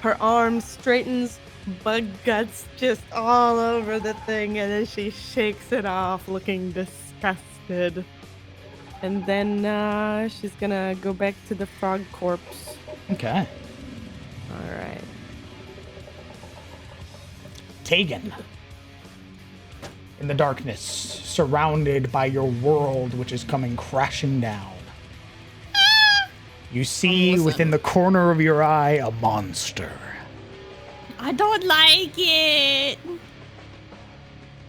Her arm straightens, bug guts just all over the thing, and then she shakes it off, looking disgusted. And then she's gonna go back to the frog corpse. Okay. All right. Tegan. In the darkness, surrounded by your world, which is coming crashing down. You see within the corner of your eye a monster. I don't like it.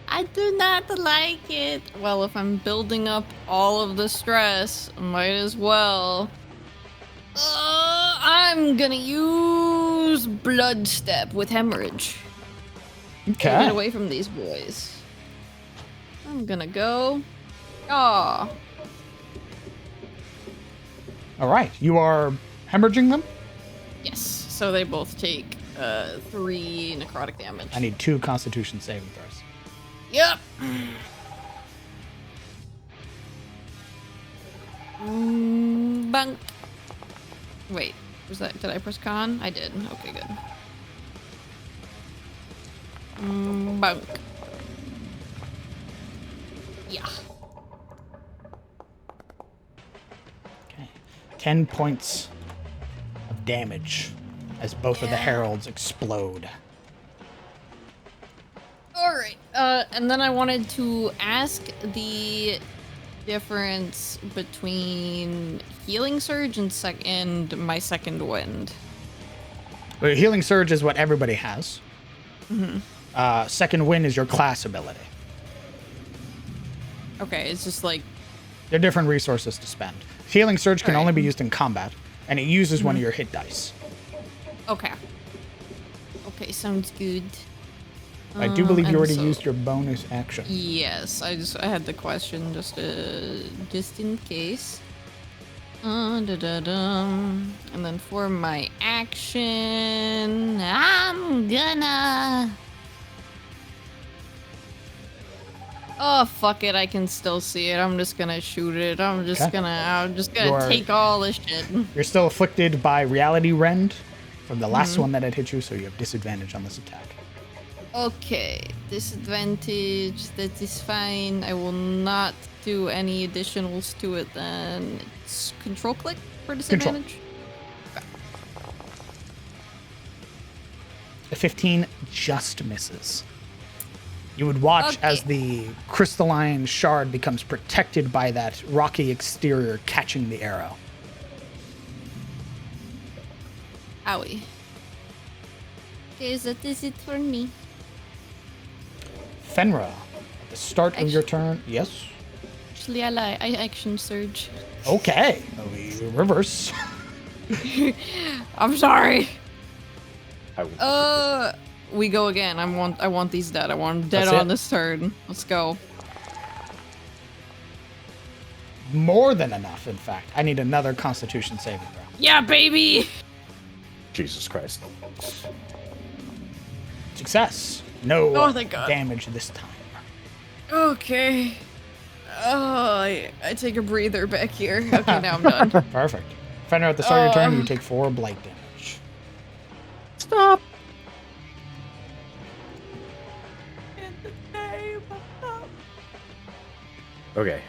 I do not like it. Well, if I'm building up all of the stress, I might as well. I'm gonna use Blood Step with Hemorrhage. Okay. Get away from these boys. I'm gonna go. Aw. All right. You are hemorrhaging them? Yes. So they both take 3 necrotic damage. I need 2 constitution saving throws. Yep. Bunk. Wait, was that? Did I press con? I did. Okay, good. Bunk. Yeah. Okay. 10 points of damage as both of the heralds explode. Alright, and then I wanted to ask the difference between Healing Surge and my second wind. Well, Healing Surge is what everybody has. Mm-hmm. Second wind is your class ability. Okay, it's just like... They're different resources to spend. Healing Surge can Right. only be used in combat, and it uses one of your hit dice. Okay. Okay, sounds good. I do believe you and already so- used your bonus action. Yes, I had the question just in case. Da-da-dum. And then for my action, I'm gonna. Oh fuck it! I can still see it. I'm just gonna shoot it. I'm just Okay. gonna take all this shit. You're still afflicted by Reality Rend from the last one that had hit you, so you have disadvantage on this attack. Okay, disadvantage. That is fine. I will not do any additionals to it. Then it's control click for disadvantage. A 15 just misses. You would watch as the crystalline shard becomes protected by that rocky exterior catching the arrow. Owie. Okay, so that is it for me. Fenra, at the start of your turn, yes? Actually, I lie. I action surge. Okay, we reverse. I'm sorry. I We go again. I want these dead. I want them dead That's on it? this turn. Let's go. More than enough, in fact. I need another Constitution saving throw. Yeah, baby. Jesus Christ. Success. No Oh, thank God. damage this time. Okay. Oh, I take a breather back here. Okay, now I'm done. Perfect. Fenrir, at the start of your turn, you take 4 blight damage. Stop. Okay.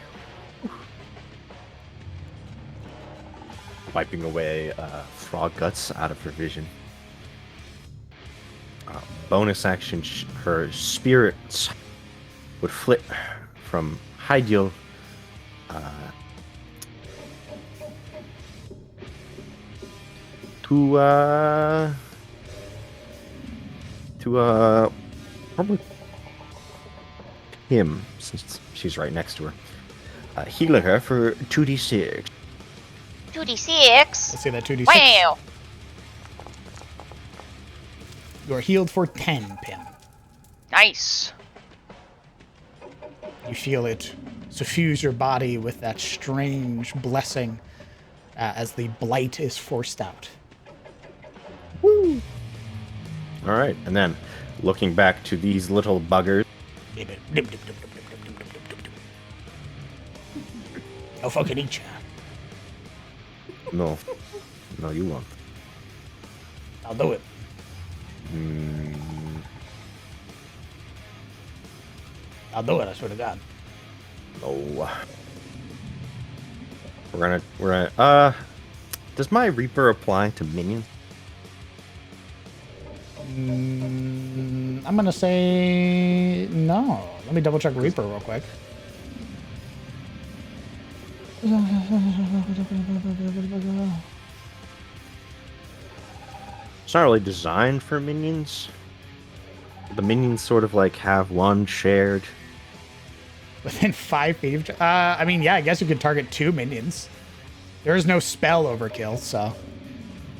Wiping away frog guts out of her vision. Bonus action, her spirits would flit from Hydiel to probably him, since she's right next to her. Healing her for 2d6. 2d6. Let's see that 2d6. Wow. You are healed for 10, Pim. Nice. You feel it suffuse your body with that strange blessing as the blight is forced out. Woo! All right, and then looking back to these little buggers. I'll fucking eat you. No, you won't. I'll do it. I'll do it, I swear to God. No. We're gonna. Does my Reaper apply to minions? I'm gonna say no. Let me double check Reaper real quick. It's not really designed for minions. The minions sort of like have one shared. Within 5 feet of... I mean, yeah, I guess you could target 2 minions. There is no spell overkill, so...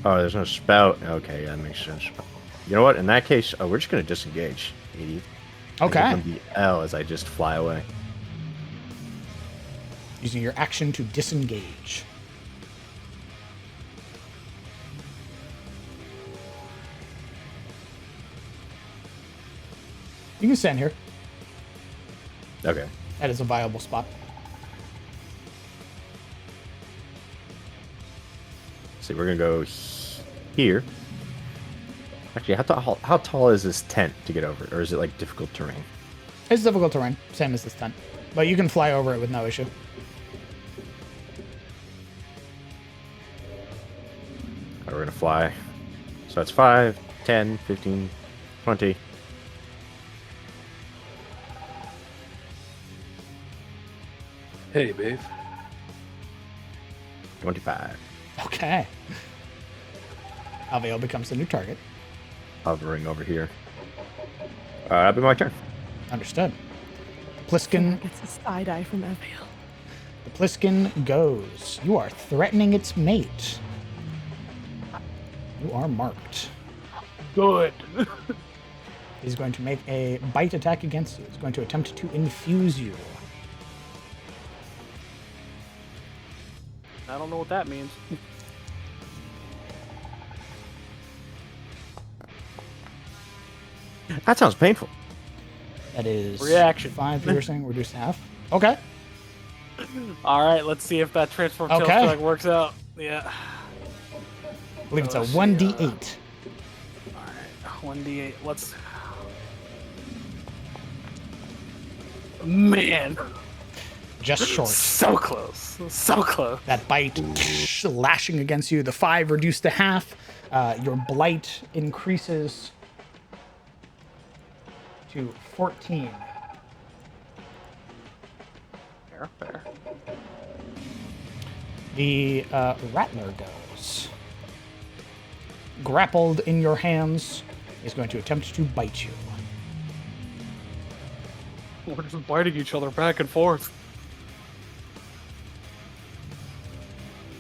Oh, there's no spell. Okay, yeah, that makes sense. You know what? In that case, we're just gonna disengage, 80. Okay. And give them the L as I just fly away. Using your action to disengage. You can stand here. Okay. That is a viable spot. See, we're gonna go here. Actually, how tall is this tent to get over? Or is it like difficult terrain? It's difficult terrain, same as this tent. But you can fly over it with no issue. We're gonna fly. So that's 5, 10, 15, 20. Hey, babe. 25. Okay. Alveo becomes the new target. Hovering over here. That'll be my turn. Understood. Pliskin. Gets a side eye from Abiel. The Pliskin goes. You are threatening its mate. You are marked. Good. He's going to make a bite attack against you. He's going to attempt to infuse you. I don't know what that means. That sounds painful. That is Reaction. 5 piercing, reduced to half. Okay. All right, let's see if that transform Okay. tail strike works out. Yeah. I believe it's a Let's see, 1d8. All right, 1d8. Let's. Man, Just short. so close, so close. That bite lashing against you. The 5 reduced to half. Your blight increases to 14. Fair, fair. The Rattler goes. Grappled in your hands, is going to attempt to bite you. We're just biting each other back and forth.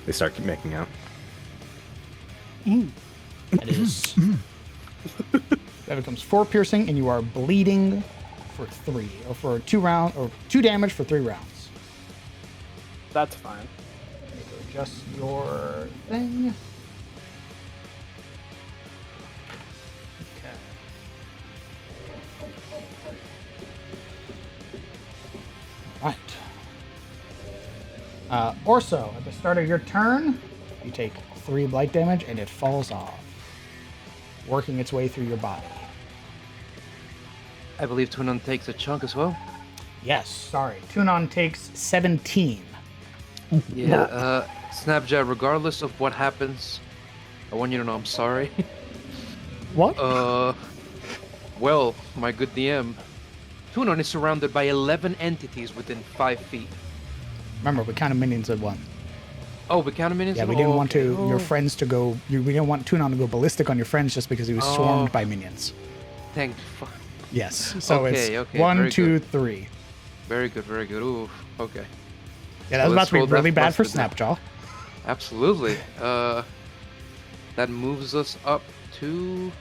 They start making out. That is. That becomes 4 piercing, and you are bleeding for 3, or for 2 damage for 3 rounds. That's fine. Adjust your thing. Okay. Right. Orso, at the start of your turn, you take 3 blight damage, and it falls off, working its way through your body. I believe Tunon takes a chunk as well. Yes, sorry. Tunon takes 17. Yeah, Snapjab, regardless of what happens, I want you to know I'm sorry. What? Well, my good DM, Tunon is surrounded by 11 entities within 5 feet. Remember, we counted minions at 1. Oh, we counted minions? Yeah, we didn't want your friends to go. We didn't want Tunon to go ballistic on your friends just because he was swarmed by minions. Thank fuck. Yes. So Okay, it's okay, 1, very 2, good. 3. Very good, very good. Ooh, okay. Yeah, that was about let's to be roll that really bad plus for the Snapjaw. Absolutely. That moves us up to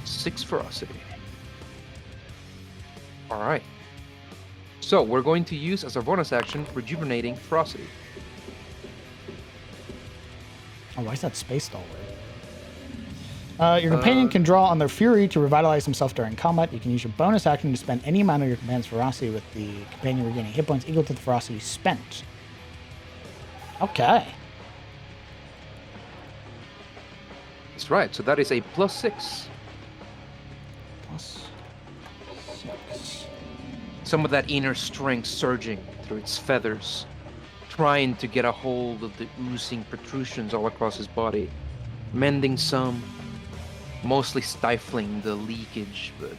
6 ferocity. All right. So we're going to use as our bonus action rejuvenating ferocity. Oh, why is that spaced all weird? Your companion can draw on their fury to revitalize himself during combat. You can use your bonus action to spend any amount of your companion's ferocity with the companion regaining hit points equal to the ferocity spent. Okay. That's right. So that is a +6. Plus 6. Some of that inner strength surging through its feathers, trying to get a hold of the oozing protrusions all across his body, mending some, mostly stifling the leakage, but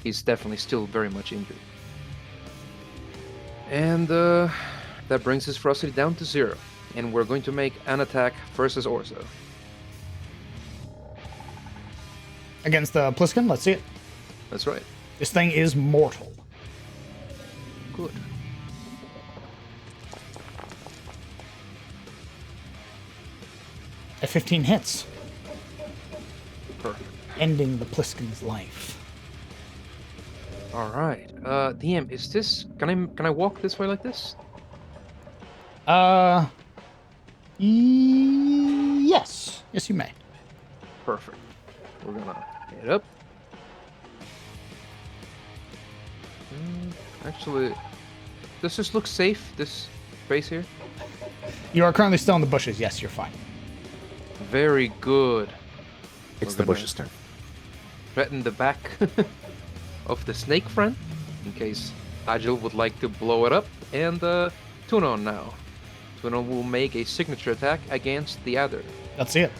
he's definitely still very much injured. And that brings his ferocity down to 0. And we're going to make an attack versus Orso. Against the Pliskin, let's see it. That's right. This thing is mortal. Good. At 15 hits, Perfect. ending the Pliskin's life. All right. DM, is this? Can I walk this way like this? Yes. Yes, you may. Perfect. We're gonna head up. Actually, does this look safe? This space here? You are currently still in the bushes. Yes, you're fine. Very good. It's We're the gonna bush's turn. Threaten the back of the snake friend in case Agil would like to blow it up. And Tunon now. Tunon will make a signature attack against the adder. Let's see it.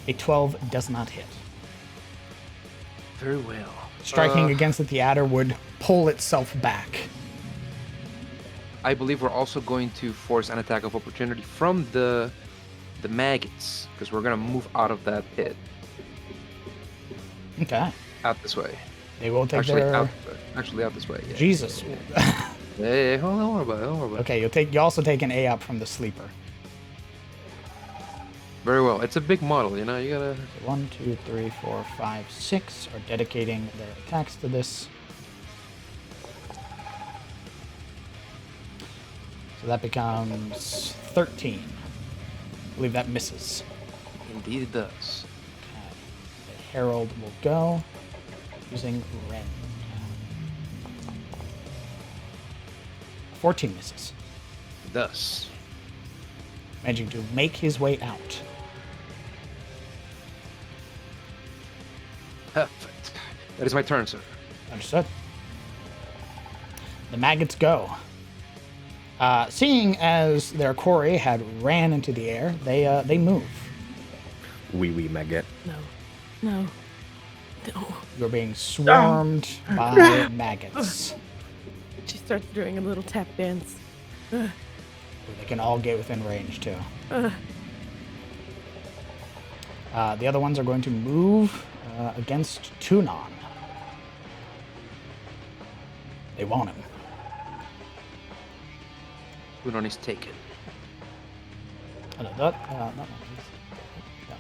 A 12 does not hit. Very well. Striking against it, the adder would pull itself back. I believe we're also going to force an attack of opportunity from the maggots, because we're gonna move out of that pit. Okay. Out this way. They will take Actually, their... out this way. Yeah. Jesus. Hey, hold on, don't worry about it. Okay, you also take an A up from the sleeper. Very well. It's a big model, you know. You gotta. 1, 2, 3, 4, 5, 6 are dedicating their attacks to this. So that becomes 13. I believe that misses. Indeed, it does. Okay. The Herald will go using Ren. 14 misses. It does. Managing to make his way out. Perfect. That is my turn, sir. Understood. The maggots go. Seeing as their quarry had ran into the air, they move. Wee maggot. No. You're being swarmed by maggots. She starts doing a little tap dance. They can all get within range too. The other ones are going to move against Tunon. They want him. Tunon is taken. Oh, no, that one's dead.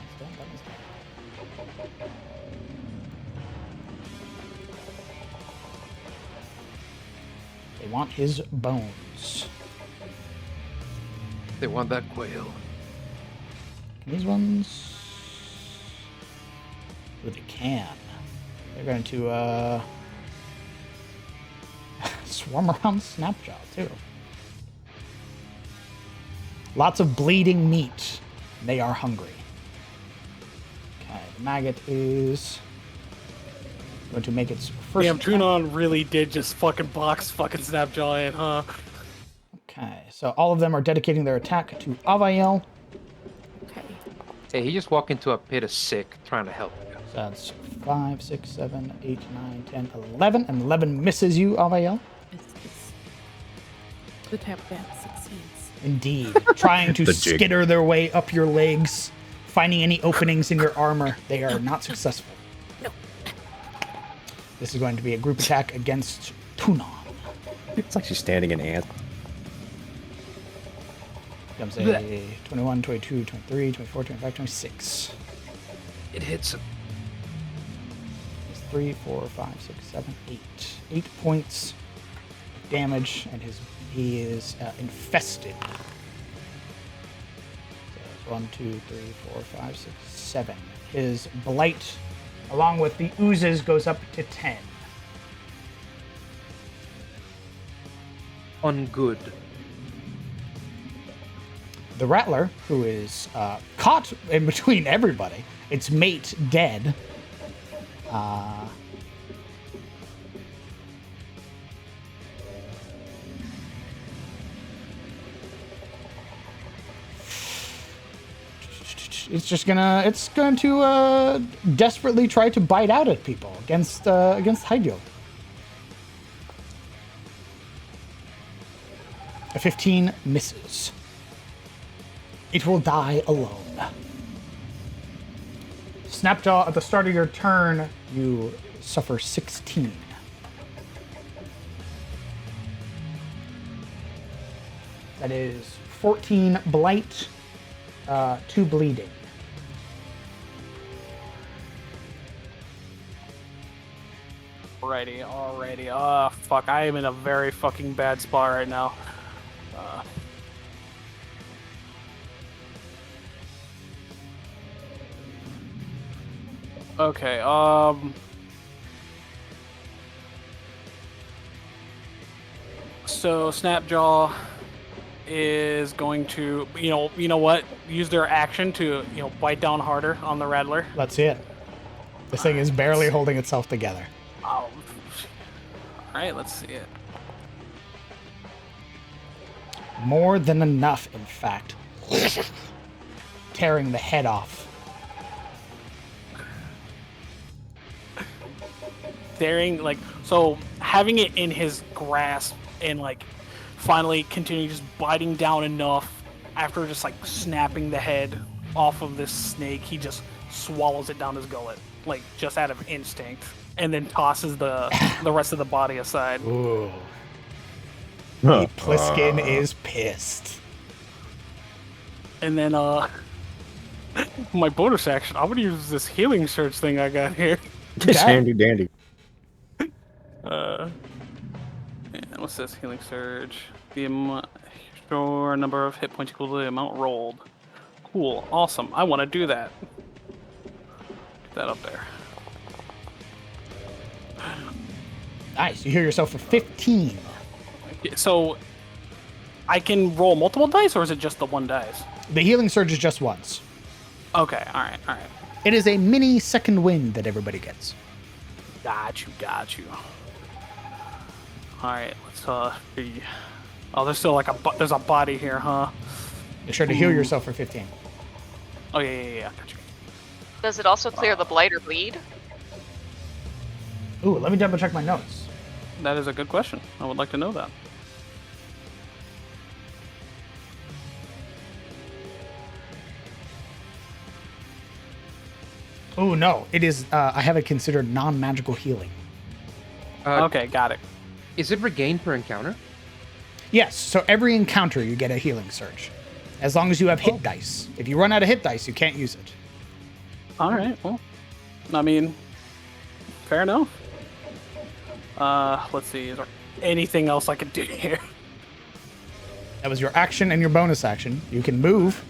They want his bones. They want that quail. Can these ones? Oh, they can. They're going to swarm around Snapjaw too. Lots of bleeding meat. They are hungry. Okay, the maggot is going to make its first. Damn, attack. Tunon really did just fucking box fucking Snapjaw in, huh? Okay, so all of them are dedicating their attack to Avael. Okay. Hey, he just walked into a pit of sick, trying to help you. So that's 5, 6, 7, 8, 9, 10, 11. And 11 misses you, Avael. The tap dance succeeds. Indeed. Trying to The jig. skitter their way up your legs, finding any openings in your armor. They are not successful. No. This is going to be a group attack against Tunon. It's like she's standing in ants. Comes a 21, 22, 23, 24, 25, 26. It hits him. It's 3, 4, 5, 6, 7, 8. 8 points of damage, and he is infested. So that's 1, 2, 3, 4, 5, 6, 7. His blight, along with the oozes, goes up to 10. Ungood. The Rattler, who is caught in between everybody, its mate dead. It's going to desperately try to bite out at people against Hygil. A 15 misses. It will die alone. Snapjaw, at the start of your turn, you suffer 16. That is 14 blight, 2 bleeding. Alrighty. Oh, fuck. I am in a very fucking bad spot right now. Okay, so Snapjaw is going to, you know what? Use their action to, bite down harder on the Rattler. Let's see it. This thing is barely holding itself together. Oh. Alright, let's see it. More than enough, in fact. Tearing the head off. So having it in his grasp and finally continue just biting down enough after just snapping the head off of this snake, he just swallows it down his gullet, just out of instinct, and then tosses the rest of the body aside. Ooh. The Pliskin is pissed. And then my bonus action, I'm gonna use this healing surge thing I got here. Just handy dandy. And what's this? Healing surge. The sure number of hit points equal to the amount rolled. Cool. Awesome. I want to do that. Get that up there. Nice. You heal yourself for 15. So I can roll multiple dice, or is it just the one dice? The healing surge is just once. Okay. All right. It is a mini second wind that everybody gets. Got you. All right. Let's see. Oh, there's still there's a body here, huh? Be sure to heal yourself for 15. Oh yeah. Got you. Does it also clear the blight or bleed? Ooh, let me double check my notes. That is a good question. I would like to know that. Oh no, it is. I have it considered non-magical healing. Okay, got it. Is it regained per encounter? Yes. So every encounter you get a healing surge, as long as you have hit dice. If you run out of hit dice, you can't use it. All right. Well, I mean, fair enough. Let's see. Is there anything else I could do here? That was your action and your bonus action. You can move.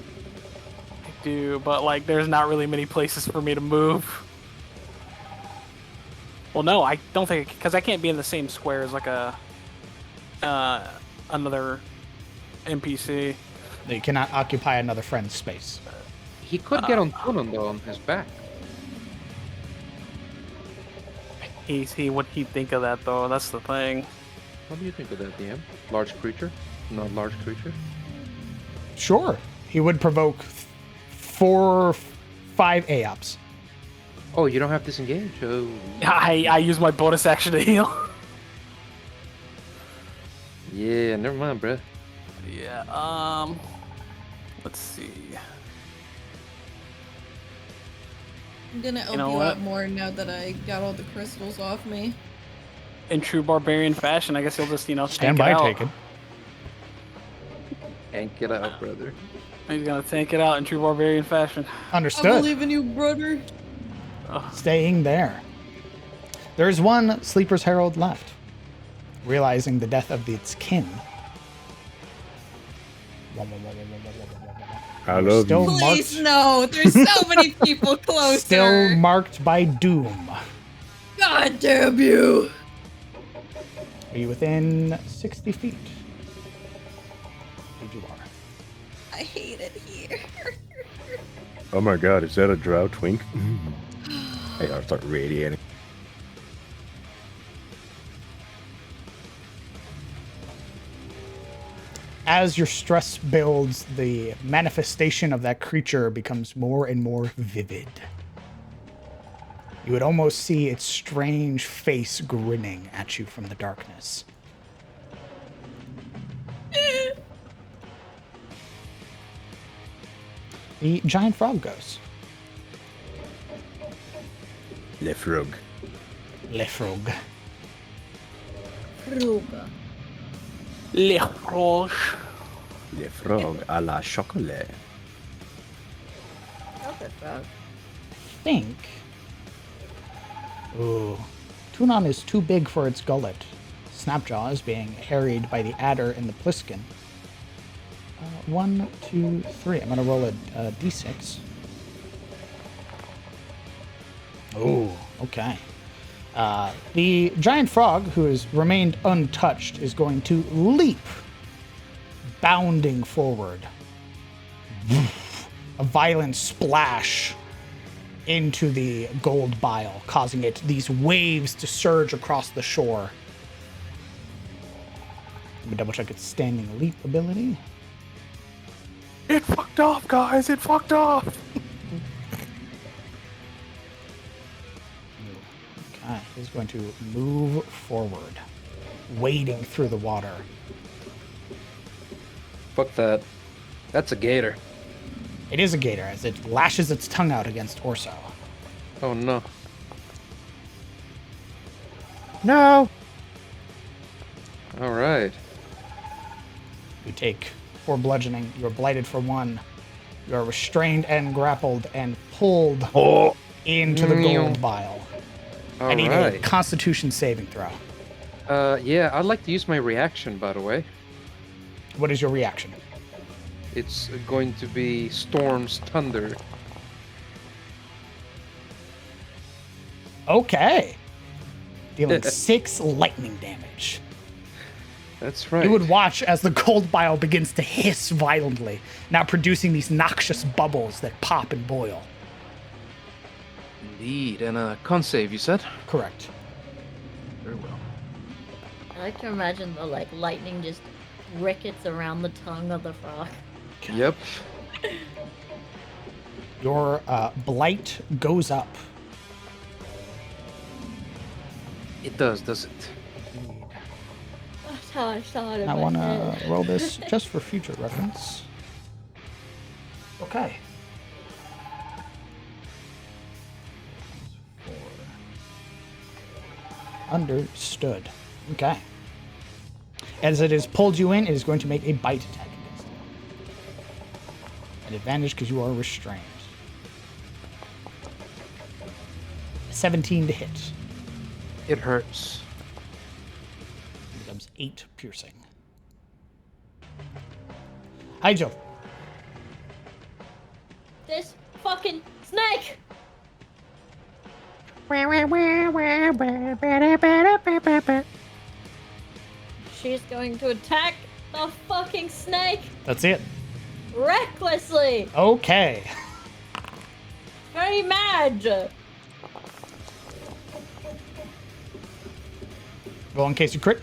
I do, but there's not really many places for me to move. Well, no, I don't think, because I can't be in the same square as another NPC. You cannot occupy another friend's space. He could get on Tunon though on his back. What'd he think of that though? That's the thing. What do you think of that, DM? Large creature? Not large creature? Sure. He would provoke 4, 5 AOPs. Oh, you don't have disengage? Oh. I use my bonus action to heal. Yeah, never mind, bruh. Yeah, let's see. I'm gonna help know you what? out more now that I got all the crystals off me. In true barbarian fashion, I guess he'll just, Stand tank by, it out. taken. Yank it out, brother. He's gonna tank it out in true barbarian fashion. I Understood. believe in you, brother. Staying there. There's one Sleeper's Herald left. Realizing the death of its kin. I love Still you. Please, marked, no. There's so many people closer. still marked by doom. God damn you. Are you within 60 feet? You are. I hate it here. Oh my god, is that a drow twink? Hey, I'll start radiating. As your stress builds, the manifestation of that creature becomes more and more vivid. You would almost see its strange face grinning at you from the darkness. The giant frog goes. Le frog. Le frog. Fruga. Le Roche. Le frog à la chocolat. Chocolate frog. Think. Ooh. Tunon is too big for its gullet. Snapjaw is being harried by the adder and the pliskin. 1, 2, 3. I'm gonna roll a d6. Oh, okay. The giant frog, who has remained untouched, is going to leap, bounding forward. A violent splash into the gold bile, causing these waves to surge across the shore. Let me double check its standing leap ability. It fucked off, guys. It fucked off. Okay, he's going to move forward, wading through the water. Fuck that. That's a gator. It is a gator as it lashes its tongue out against Orso. Oh no. No! Alright. You take 4 bludgeoning, you are blighted for 1. You are restrained and grappled and pulled into the gold bile. I need a Alright. Constitution saving throw. Yeah, I'd like to use my reaction, by the way. What is your reaction? It's going to be Storm's Thunder. Okay. Dealing 6 lightning damage. That's right. You would watch as the gold bile begins to hiss violently, now producing these noxious bubbles that pop and boil. Indeed, and a con save, you said? Correct. Very well. I like to imagine the lightning just rickets around the tongue of the frog. Yep. Your blight goes up. It does it? That's how I saw it in I my want head. to roll this just for future reference. Okay. 4. Understood. Okay. As it has pulled you in, it is going to make a bite attack against you. An advantage because you are restrained. 17 to hit. It hurts. Becomes 8 piercing. Hi, Joe. This fucking snake! She's going to attack the fucking snake That's it. recklessly. Okay. Very mad. Roll in case you crit.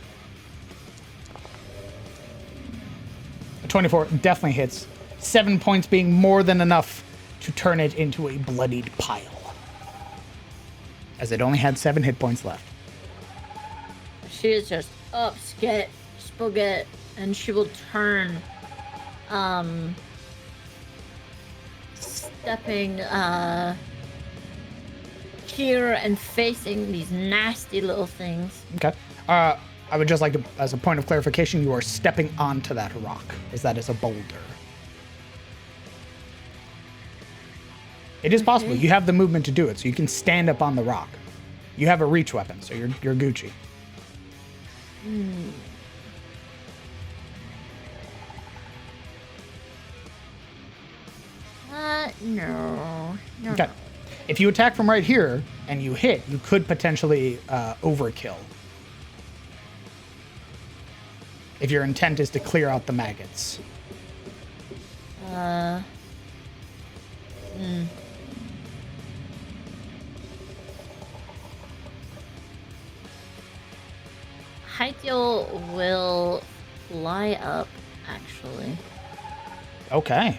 A 24 definitely hits. 7 points being more than enough to turn it into a bloodied pile. As it only had 7 hit points left. She is just spaghetti, and she will turn, stepping, here and facing these nasty little things. Okay. I would just like to, as a point of clarification, you are stepping onto that rock, as that is a boulder. It is possible. You have the movement to do it, so you can stand up on the rock. You have a reach weapon, so you're Gucci. No. Okay. If you attack from right here and you hit, you could potentially overkill. If your intent is to clear out the maggots. Hythiel will fly up, actually. Okay.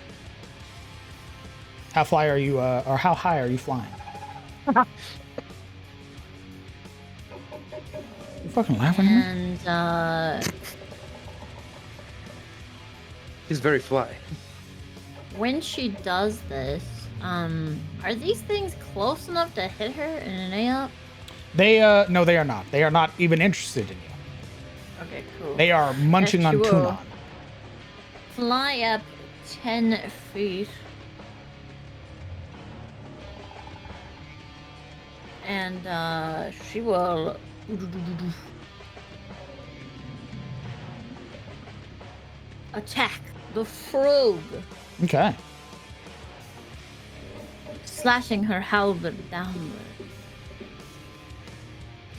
How fly are you, or how high are you flying? You fucking laughing at me? And He's very fly. when she does this, are these things close enough to hit her in an A-up? No, they are not. They are not even interested in you. Okay, cool. They are munching on She will Tunon. fly up 10 feet. And she will attack the frog, Okay. slashing her halberd downward.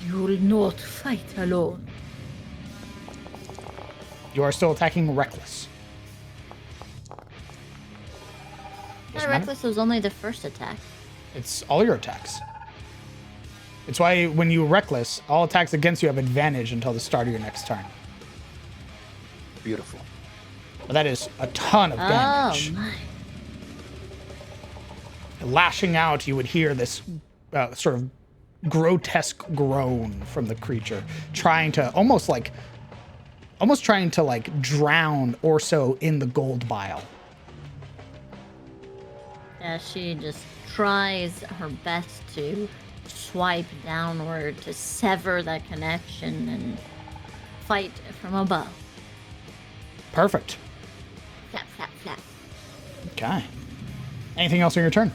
You will not fight alone. You are still attacking Reckless. That reckless was only the first attack. It's all your attacks. It's why when you Reckless, all attacks against you have advantage until the start of your next turn. Beautiful. But that is a ton of damage. Oh my. Lashing out, you would hear this sort of grotesque groan from the creature, trying to almost trying to drown Orso in the gold bile. Yeah, she just tries her best to swipe downward to sever that connection and fight from above. Perfect. Flap, flap, flap. Okay. Anything else on your turn?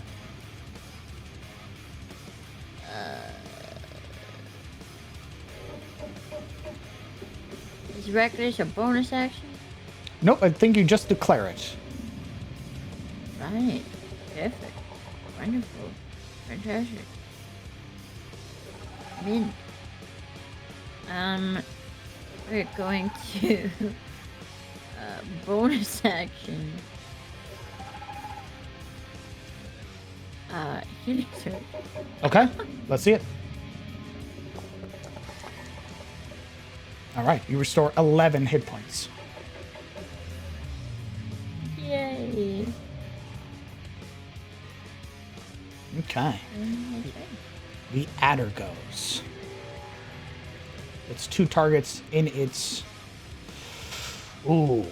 Is reckless a bonus action? Nope, I think you just declare it. Right. Perfect. Wonderful. Fantastic. Mint. We're going to bonus action. Healing surge. Okay, let's see it. All right, you restore 11 hit points. Yay. Okay. The adder goes. It's 2 targets in its... Ooh.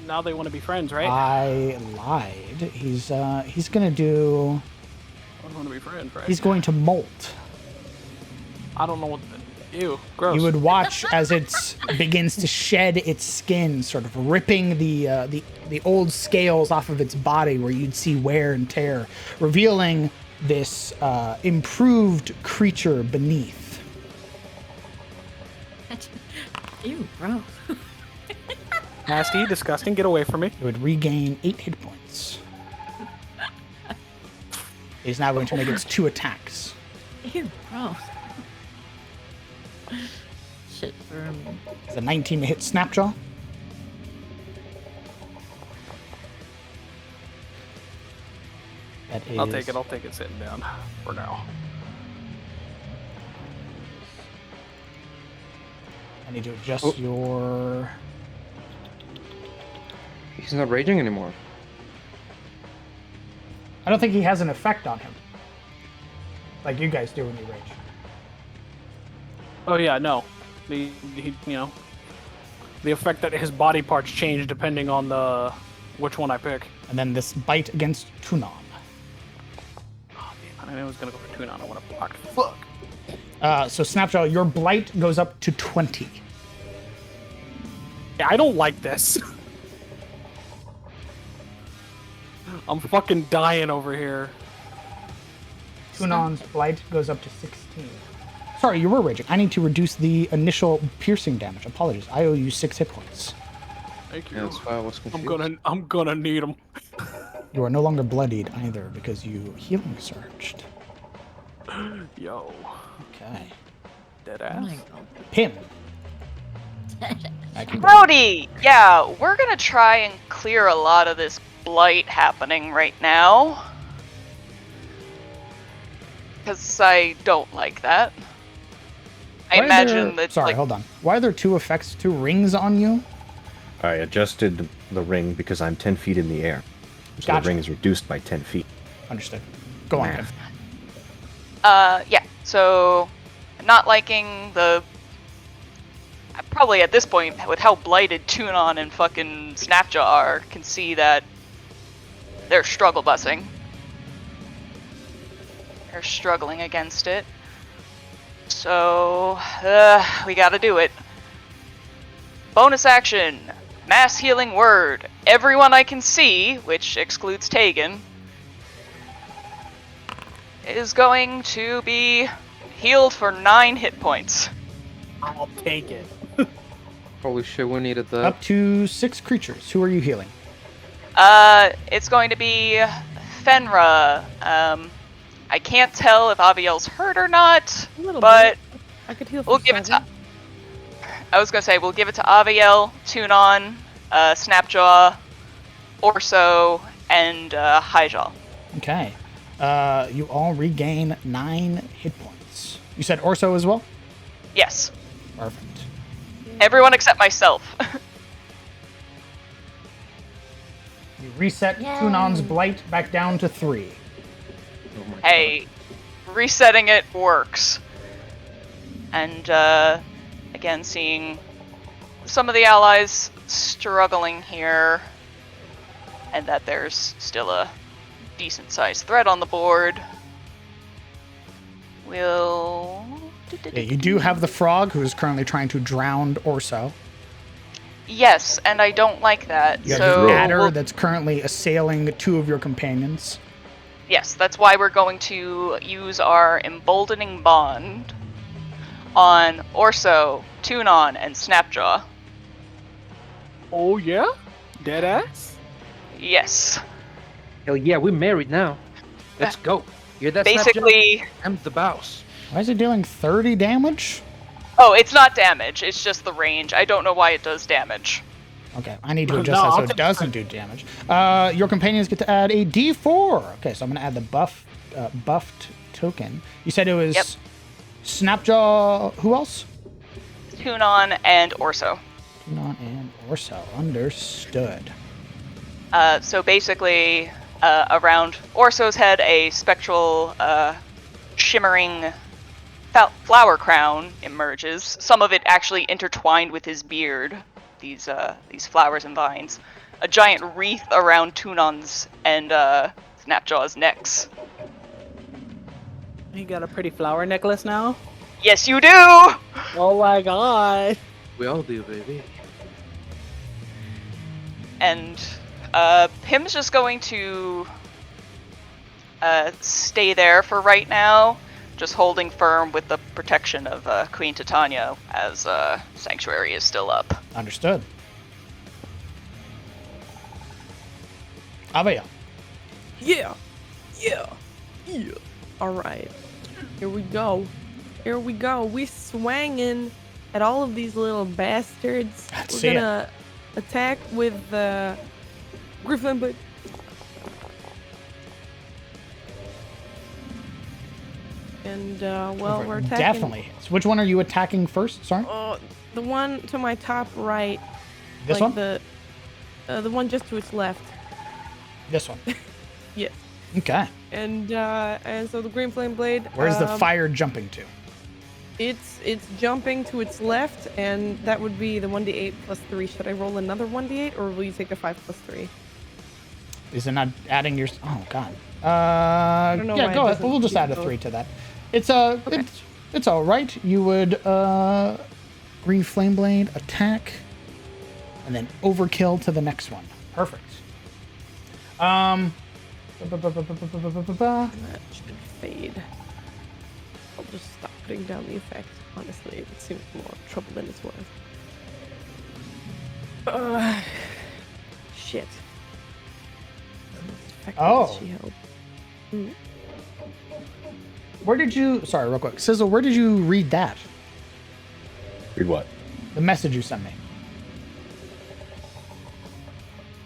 Now they want to be friends, right? I lied. He's gonna do... I want to be friends, right? He's going to molt. I don't know what. Ew, gross. You would watch as it begins to shed its skin, sort of ripping the old scales off of its body, where you'd see wear and tear, revealing this improved creature beneath. Ew, gross. Nasty, disgusting. Get away from me. It would regain 8 hit points. It is now going to make its 2 attacks. Ew, gross. Shit burn. It's a 19 to hit Snapjaw. That is... I'll take it sitting down for now. I need to adjust your... He's not raging anymore. I don't think he has an effect on him. Like you guys do when you rage. Oh yeah, no. The effect that his body parts change depending on which one I pick. And then this bite against Tunon. Oh, damn, I knew I was gonna go for Tunon. I want to block. Fuck. So Snapjaw, your blight goes up to 20. Yeah, I don't like this. I'm fucking dying over here. Tunon's blight goes up to 16. Sorry, you were raging. I need to reduce the initial piercing damage. Apologies. I owe you 6 hit points. Thank you. Yeah, that's why I was confused. I'm gonna need them. You are no longer bloodied either because you healing surged. Yo, Okay. dead Oh ass. my god. Pim. I can go. Brody, yeah, we're gonna try and clear a lot of this blight happening right now. Because I don't like that. I Why are imagine there- that, Sorry, like, hold on. Why are there 2 effects, 2 rings on you? I adjusted the ring because I'm 10 feet in the air. So Gotcha. the ring is reduced by 10 feet. Understood. Go on, Pim. yeah, so not liking the... Probably at this point, with how blighted Tunon and fucking Snapjaw are, can see that they're struggle busing. They're struggling against it. So, we gotta do it. Bonus action. Mass healing word. Everyone I can see, which excludes Tegan, is going to be healed for 9 hit points. I'll take it. Holy shit, we needed that. Up to 6 creatures. Who are you healing? It's going to be Fenra. I can't tell if Aviel's hurt or not, A little but bit. I could heal. we'll for give it to... 7. I was gonna say, we'll give it to Aviel, Tunon, Snapjaw, Orso, and Hyjal. Okay. You all regain 9 hit points. You said Orso as well? Yes. Perfect. Everyone except myself. You reset Yay. Tunon's blight back down to 3. Oh my Hey, resetting it works. And, again, seeing some of the allies struggling here, and that there's still a decent-sized threat on the board. We'll... Yeah, you do have the frog who is currently trying to drown Orso. Yes, and I don't like that. You have So the adder we'll- that's currently assailing 2 of your companions. yes, that's why we're going to use our emboldening bond on Orso, Tunon, and Snapjaw. Oh yeah, dead ass. Yes. Hell yeah, we're married now. Let's go. Hear that? Snapjaw? Basically, I'm the boss. Why is it dealing 30 damage? oh, it's not damage, it's just the range. I don't know why it does damage. Okay, I need to No, adjust that so I'll it take- doesn't do damage. Your companions get to add a D4. Okay, so I'm going to add the buffed token. You said it was Yep. Snapjaw. Who else? Tunon and Orso. Tunon and Orso. Understood. So basically, around Orso's head, a spectral, shimmering flower crown emerges. Some of it actually intertwined with his beard. These flowers and vines. A giant wreath around Tunon's and Snapjaw's necks. You got a pretty flower necklace now. Yes, you do. Oh my god. We all do, baby. And Pim's just going to stay there for right now, just holding firm with the protection of Queen Titania as Sanctuary is still up. Understood. Avaya. Yeah. All right. Here we go. We swanging at all of these little bastards. Let's We're see it. gonna attack with the Griffin, but and well, we're attacking. Definitely hits. Which one are you attacking first? Sorry? The one to my top right. This like one? The one just to its left. This one. Yes. Okay. And so the green flame blade. Where's the fire jumping to? It's jumping to its left, and that would be the 1d8 plus 3. Should I roll another 1d8, or will you take the 5 plus 3? Is it not adding your... Oh, God. don't know why Yeah, it go ahead. doesn't We'll just do add a both. 3 to that. It's Okay. it's all right. You would green flame blade attack, and then overkill to the next one. Perfect. That should fade. I'll just stop putting down the effect. Honestly, it seems more trouble than it's worth. Shit. Oh. She held. Where did you? Sorry, real quick, Sizzle. Where did you read that? Read what? The message you sent me.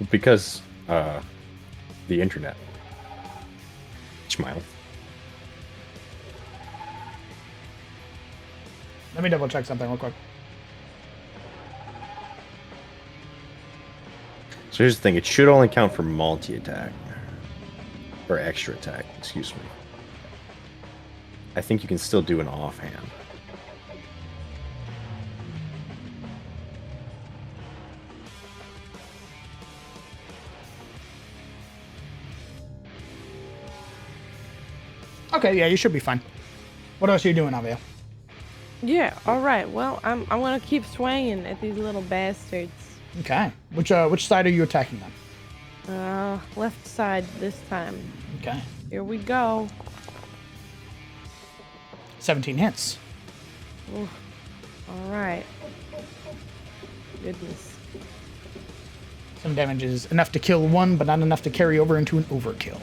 Because the internet. Smile. Let me double check something real quick. So here's the thing, it should only count for multi-attack. Or extra attack, excuse me. I think you can still do an offhand. Okay, yeah, you should be fine. What else are you doing, Avia? Yeah. All right. Well, I'm gonna keep swinging at these little bastards. Okay. Which side are you attacking them? Left side this time. Okay. Here we go. 17 hits. Oof. All right. Goodness. Some damage is enough to kill one, but not enough to carry over into an overkill.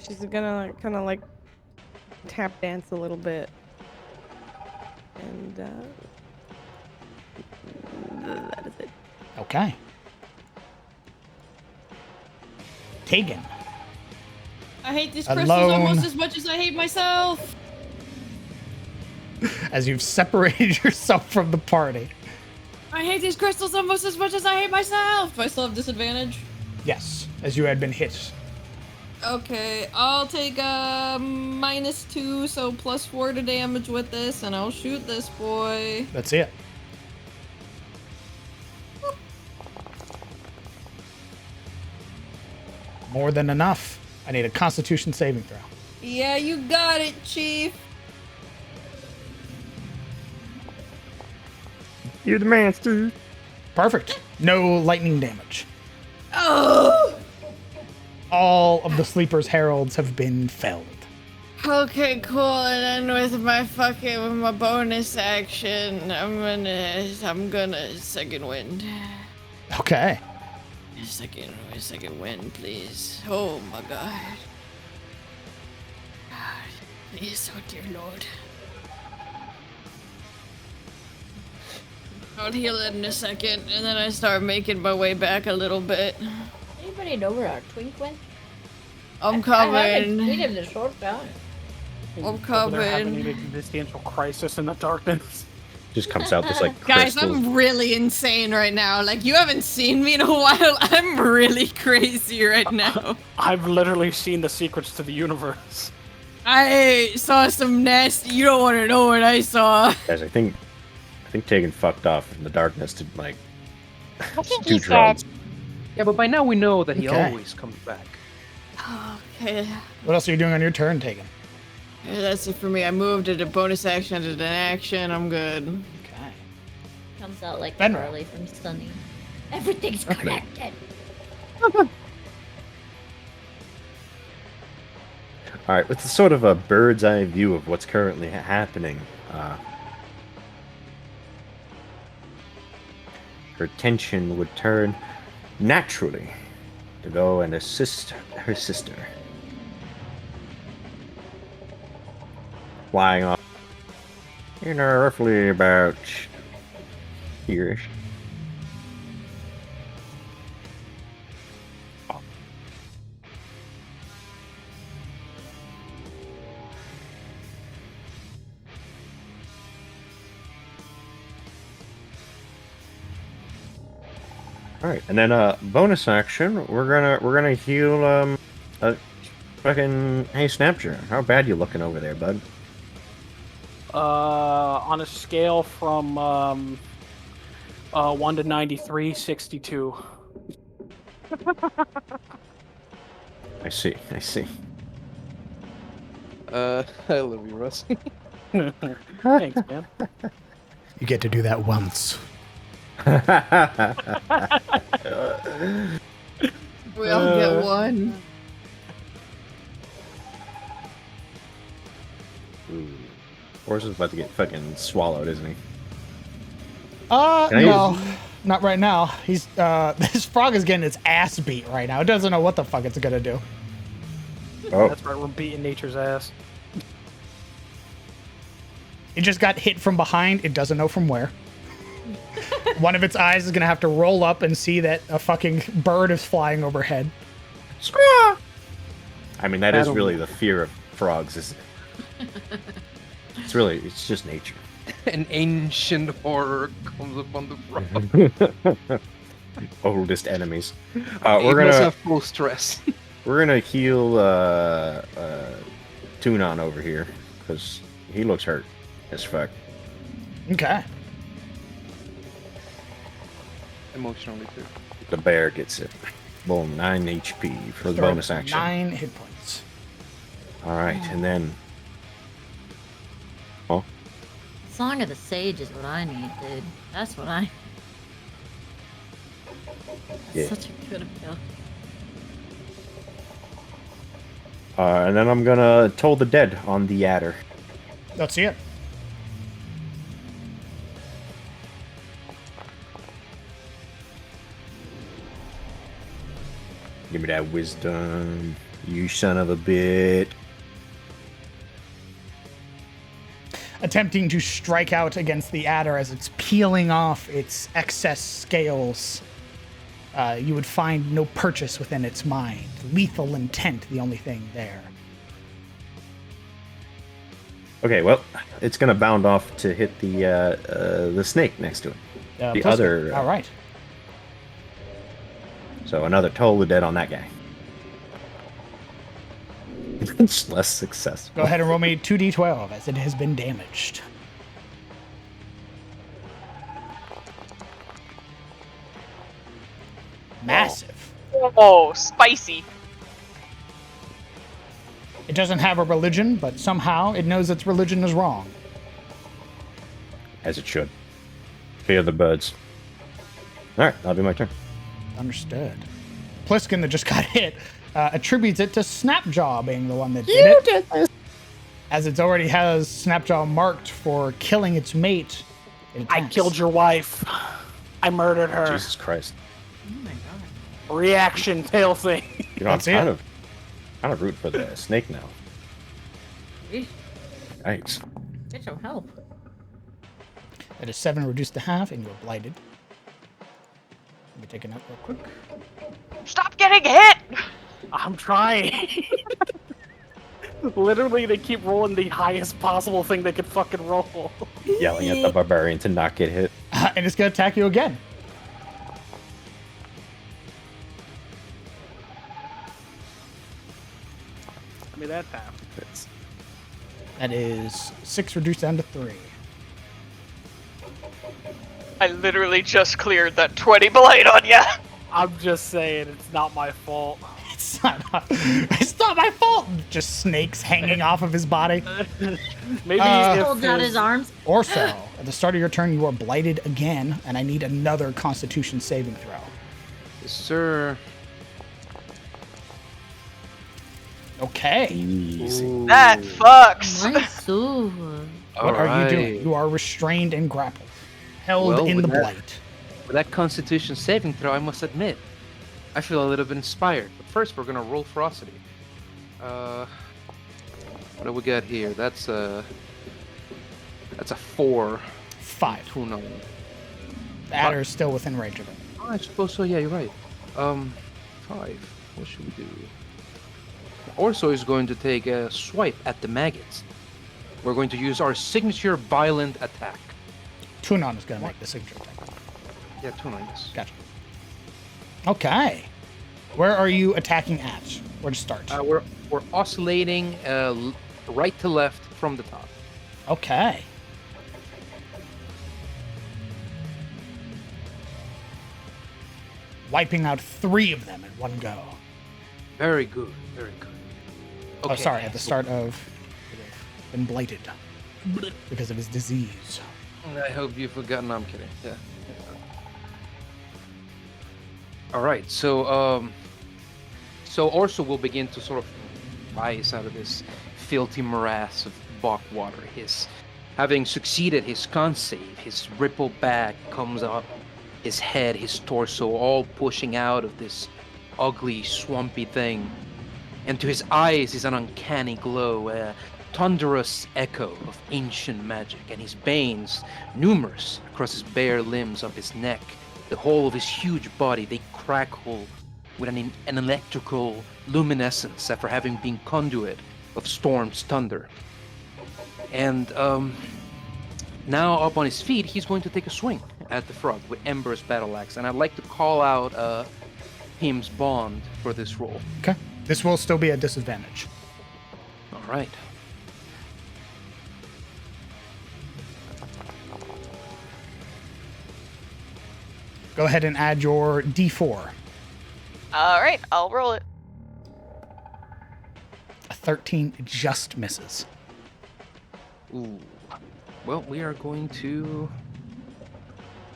She's gonna kind of like tap dance a little bit. And that is it. Okay. Tegan. I hate these Alone. crystals almost as much as I hate myself. As you've separated yourself from the party. I hate these crystals almost as much as I hate myself. Do I still have disadvantage? Yes, as you had been hit. Okay, I'll take -2, so +4 to damage with this, and I'll shoot this boy. Let's see it. More than enough. I need a Constitution saving throw. Yeah, you got it, Chief. You're the man, Steve. Perfect. No lightning damage. Oh! All of the Sleeper's heralds have been felled. Okay, cool. And then with my bonus action, I'm gonna second wind. Okay. Second wind, please. Oh my God. Please, oh dear Lord. I'll heal it in a second, and then I start making my way back a little bit. Anybody know where our twink went? I'm I haven't coming. seen him in a short time. I'm Over there having coming. an existential crisis in the darkness. Just comes out this like Guys, crystal. I'm really insane right now. Like, you haven't seen me in a while. I'm really crazy right now. I've literally seen the secrets to the universe. I saw some nasty. You don't want to know what I saw. Guys, I think Tegan fucked off in the darkness to like I think do he's drugs. dead. Yeah, but by now we know that he Okay. always comes back. Okay. What else are you doing on your turn, Tegan? Yeah, that's it for me. I moved it a bonus action to an action. I'm good. Okay. Comes out like Benra. Charlie from Sunny. Everything's Okay. connected. All right, with sort of a bird's eye view of what's currently happening, her attention would turn naturally to go and assist her sister. Flying off, roughly about here-ish. All right, and then bonus action, we're gonna heal fucking hey Snapchat. How bad you looking over there, bud? On a scale from 1 to 93, 62. I see. I love you, Russ. Thanks, man. You get to do that once. We all get one. Ooh. Horse is about to get fucking swallowed, isn't he? Can I No, not right now. He's this frog is getting its ass beat right now. It doesn't know what the fuck it's gonna do. Oh, That's right, we're beating nature's ass. It just got hit from behind. It doesn't know from where. One of its eyes is gonna have to roll up and see that a fucking bird is flying overhead. I mean, that is really the fear of frogs, isn't it? It's just nature. An ancient horror comes upon the frog. Oldest enemies. It We're must gonna have full stress. we're gonna heal Tunon over here because he looks hurt as fuck. Okay. Emotionally too. The bear gets it. Boom, 9 HP for the bonus action. 9 hit points. All right, and then. Oh, Song of the Sage is what I need, dude. That's what I. yeah. Such a good ability. And then I'm gonna Toll the Dead on the adder. Let's see it. Give me that wisdom, you son of a bit. Attempting to strike out against the adder as it's peeling off its excess scales. You would find no purchase within its mind. Lethal intent, the only thing there. Okay, well, it's gonna bound off to hit the snake next to it. The Plus- other. All right. So another Toll the Dead on that guy. It's less successful. Go ahead and roll me 2d12 as it has been damaged. Massive. Oh, spicy. It doesn't have a religion, but somehow it knows its religion is wrong. As it should. Fear the birds. Alright, that'll be my turn. Understood. Pliskin, that just got hit, attributes it to Snapjaw being the one that did it. did this. As it already has Snapjaw marked for killing its mate. I killed your wife. I murdered her. Jesus Christ. Reaction tail thing. You know, I'm That's it. kind of rooting for the snake now. Yikes. Get some help. That is 7 reduced to half, and you're blighted. Let me take a note real quick. Stop getting hit! I'm trying. Literally, they keep rolling the highest possible thing they could fucking roll. Yelling at the barbarian to not get hit. And it's going to attack you again. Give me that time. That is 6 reduced down to 3. I literally just cleared that 20 blight on ya! I'm just saying, it's not my fault. It's not my fault. Just snakes hanging off of his body. Maybe if Holds out his arms. Or so. At the start of your turn, you are blighted again, and I need another Constitution saving throw. Yes, sir. Okay. Easy. That fucks! Nice. Ooh. What are you doing? You are restrained and grappled. Held Well, in with the that- blight. With that Constitution saving throw, I must admit, I feel a little bit inspired. But first, we're gonna roll ferocity. What do we got here? That's a 4. 5. Who knows? The adder is still within range of it. Oh, I suppose so. Yeah, you're right. 5. What should we do? Orso is going to take a swipe at the maggots. We're going to use our signature violent attack. Tunon is going to make the signature attack. Yeah, 2 yes. Gotcha. Okay. Where are you attacking at? Where to start? We're oscillating right to left from the top. Okay. Wiping out 3 of them in one go. Very good, very good. Oh, sorry, at the so- start of been blighted because of his disease. I hope you've forgotten. No, I'm kidding. Yeah. All right. So Orso will begin to sort of rise out of this filthy morass of bog water. Having succeeded his con save, his rippled back comes up, his head, his torso, all pushing out of this ugly, swampy thing. And to his eyes is an uncanny glow, a thunderous echo of ancient magic, and his veins, numerous across his bare limbs of his neck, the whole of his huge body, they crackle with an electrical luminescence after having been conduit of Storm's thunder. And now up on his feet, he's going to take a swing at the frog with Ember's battle axe, and I'd like to call out Pim's bond for this roll. Okay. This will still be a disadvantage. All right. Go ahead and add your D4. All right, I'll roll it. A 13 just misses. Ooh. Well, we are going to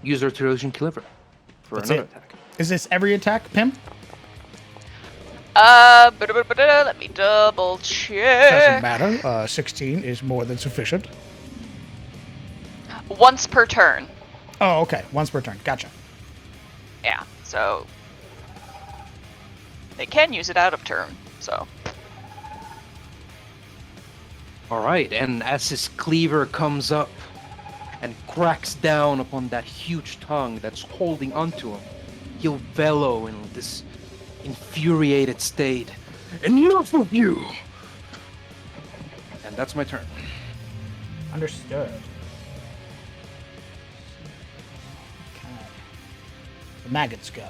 use our Terrosian Cleaver for That's another it. attack. Is this every attack, Pim? Let me double Doesn't check. matter. 16 is more than sufficient. Once per turn. Oh, okay. Once per turn. Gotcha. Yeah, so they can use it out of turn, so. All right, and as his cleaver comes up and cracks down upon that huge tongue that's holding onto him, he'll bellow in this infuriated state. Enough of you! And that's my turn. Understood. Okay. The maggots go.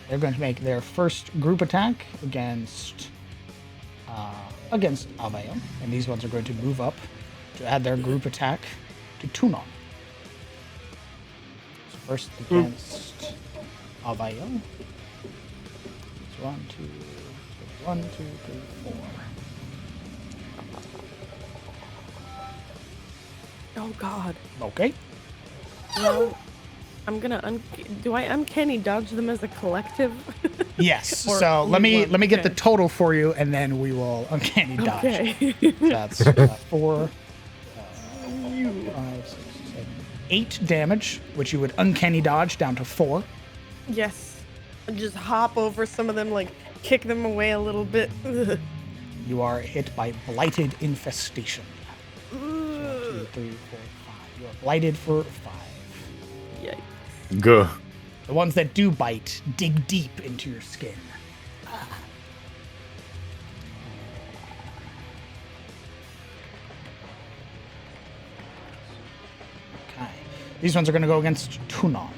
They're going to make their first group attack against Avail, and these ones are going to move up to add their group attack to Tunon. So first against Avail. It's 1, 2, 1, 2, 3, 4. Oh God. Okay. Well, I'm gonna do I uncanny dodge them as a collective? Yes. Or So let only me one? get the Okay. total for you, and then we will uncanny dodge. Okay. So that's 4, 5, 6, 7, 8 damage, which you would uncanny dodge down to 4. Yes. And just hop over some of them, like kick them away a little bit. Ugh. You are hit by blighted infestation. Ugh. 2, 3, 4, 5. You are blighted for 5. Yikes. Go. The ones that do bite dig deep into your skin. Okay. These ones are going to go against Tunon.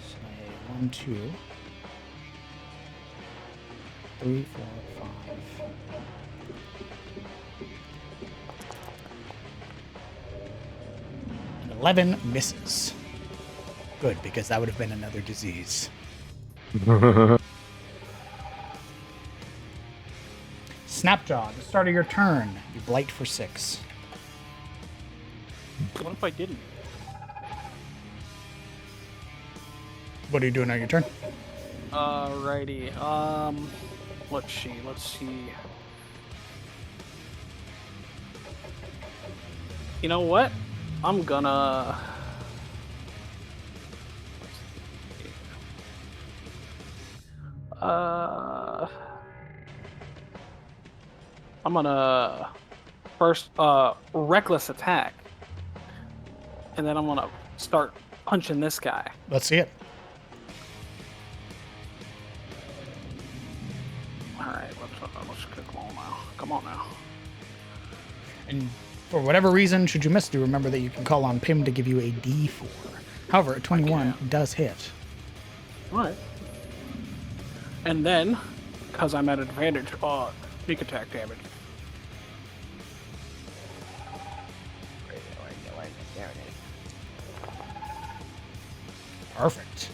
So 1, 2, 3, 4, 5. And 11 misses. Good, because that would have been another disease. Snapjaw, at the start of your turn, you blight for 6. What if I didn't? What are you doing on your turn? Alrighty. Let's see. You know what? I'm gonna. I'm gonna first reckless attack, and then I'm gonna start punching this guy. Let's see it. All right, let's come on now. Come on now. And for whatever reason, should you miss, do remember that you can call on Pim to give you a D4. However, a 21 does hit. All right. And then, because I'm at advantage, sneak attack damage. Perfect.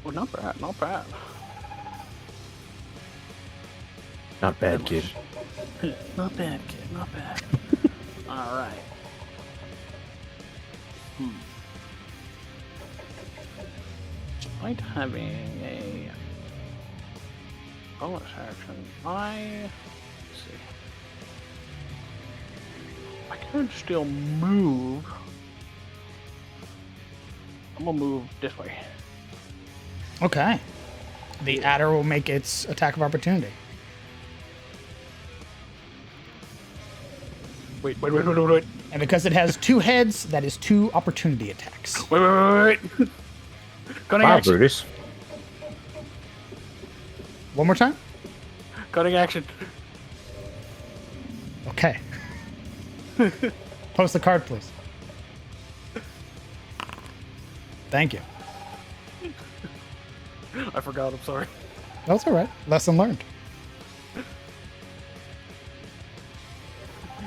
Well, not bad, not bad. Not bad, kid. Not bad, kid, not bad. Alright. Despite having a bonus action, let's see. I can still move. I'm gonna move this way. Okay. The adder will make its attack of opportunity. Wait. And because it has 2 heads, that is 2 opportunity attacks. Wait. Cutting Wow, action. Brutus. One more time? Cutting action. Okay. Post the card, please. Thank you. I forgot, I'm sorry. That's all right. Lesson learned.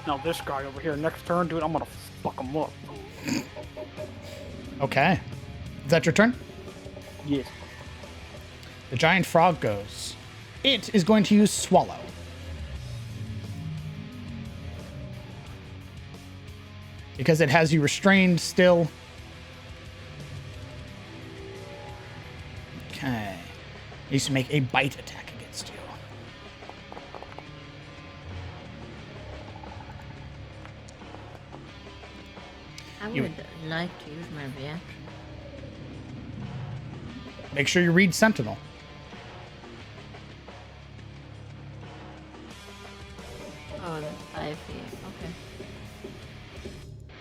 Now this guy over here, next turn, dude, I'm gonna fuck him up. Okay. Is that your turn? Yes. The giant frog goes. It is going to use Swallow. Because it has you restrained still. Okay. It needs to make a bite attack against you. I You- would like to use my reaction. Make sure you read Sentinel. Oh, that's 5 feet. Okay.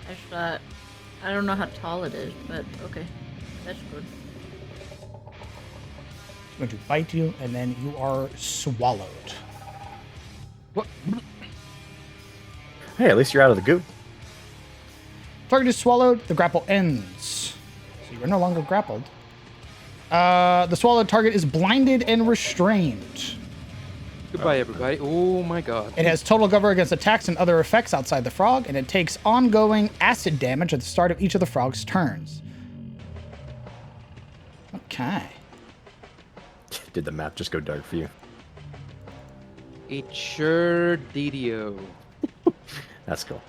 I just thought. I don't know how tall it is, but okay. That's good. It's going to bite you, and then you are swallowed. What? Hey, at least you're out of the goop. Target is swallowed. The grapple ends. So you are no longer grappled. The swallowed target is blinded and restrained. Goodbye, everybody. Oh my god. It has total cover against attacks and other effects outside the frog, and it takes ongoing acid damage at the start of each of the frog's turns. Okay. Did the map just go dark for you? It sure did. That's cool.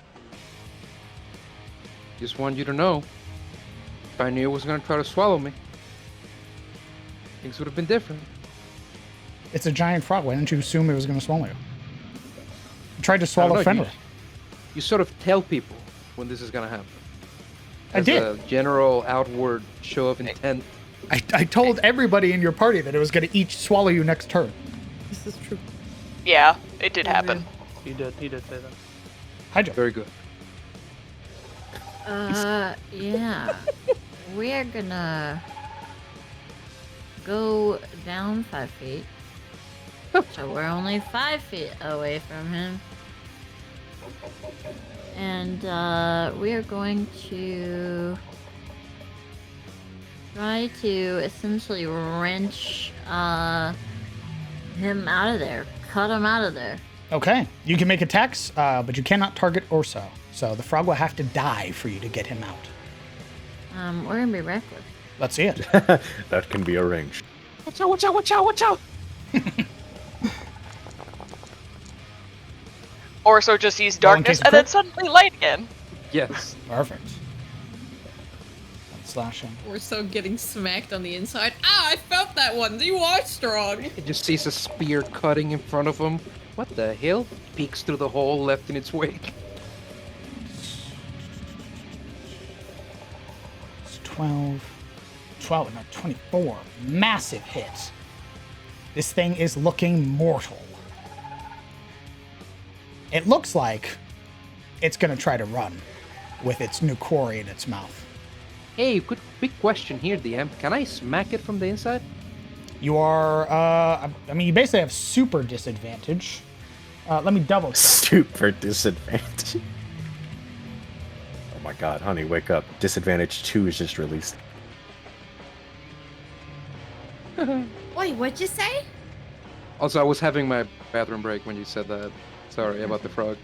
Just wanted you to know. If I knew it was going to try to swallow me, things would have been different. It's a giant frog. Why didn't you assume it was going to swallow you? You tried to I swallow don't know, Fenrir. You sort of tell people when this is going to happen. I As did. a general outward show of intent. I told everybody in your party that it was going to each swallow you next turn. This is true. Yeah, it did happen. He did say that. Hi, Joe. Very good. Yeah. We're gonna go down 5 feet. So we're only 5 feet away from him. And we are going to try to essentially wrench him out of there. Cut him out of there. Okay. You can make attacks, but you cannot target Orso. So the frog will have to die for you to get him out. We're gonna be reckless. Let's see it. That can be arranged. Watch out, watch out, watch out, watch out! Orso just sees Roll in darkness case of and then crit. suddenly light again. Yes. Perfect. Slashing. We're so getting smacked on the inside. Ah, I felt that one. You are strong. It just sees a spear cutting in front of him. What the hell? Peeks through the hole left in its wake. It's 12, no, 24. Massive hit. This thing is looking mortal. It looks like it's going to try to run with its new quarry in its mouth. Hey, quick question here, DM. Can I smack it from the inside? You are, I mean, you basically have super disadvantage. Let me double check. Super disadvantage. Oh my god, honey, wake up. Disadvantage 2 is just released. Wait, what'd you say? Also, I was having my bathroom break when you said that. Sorry about the frog.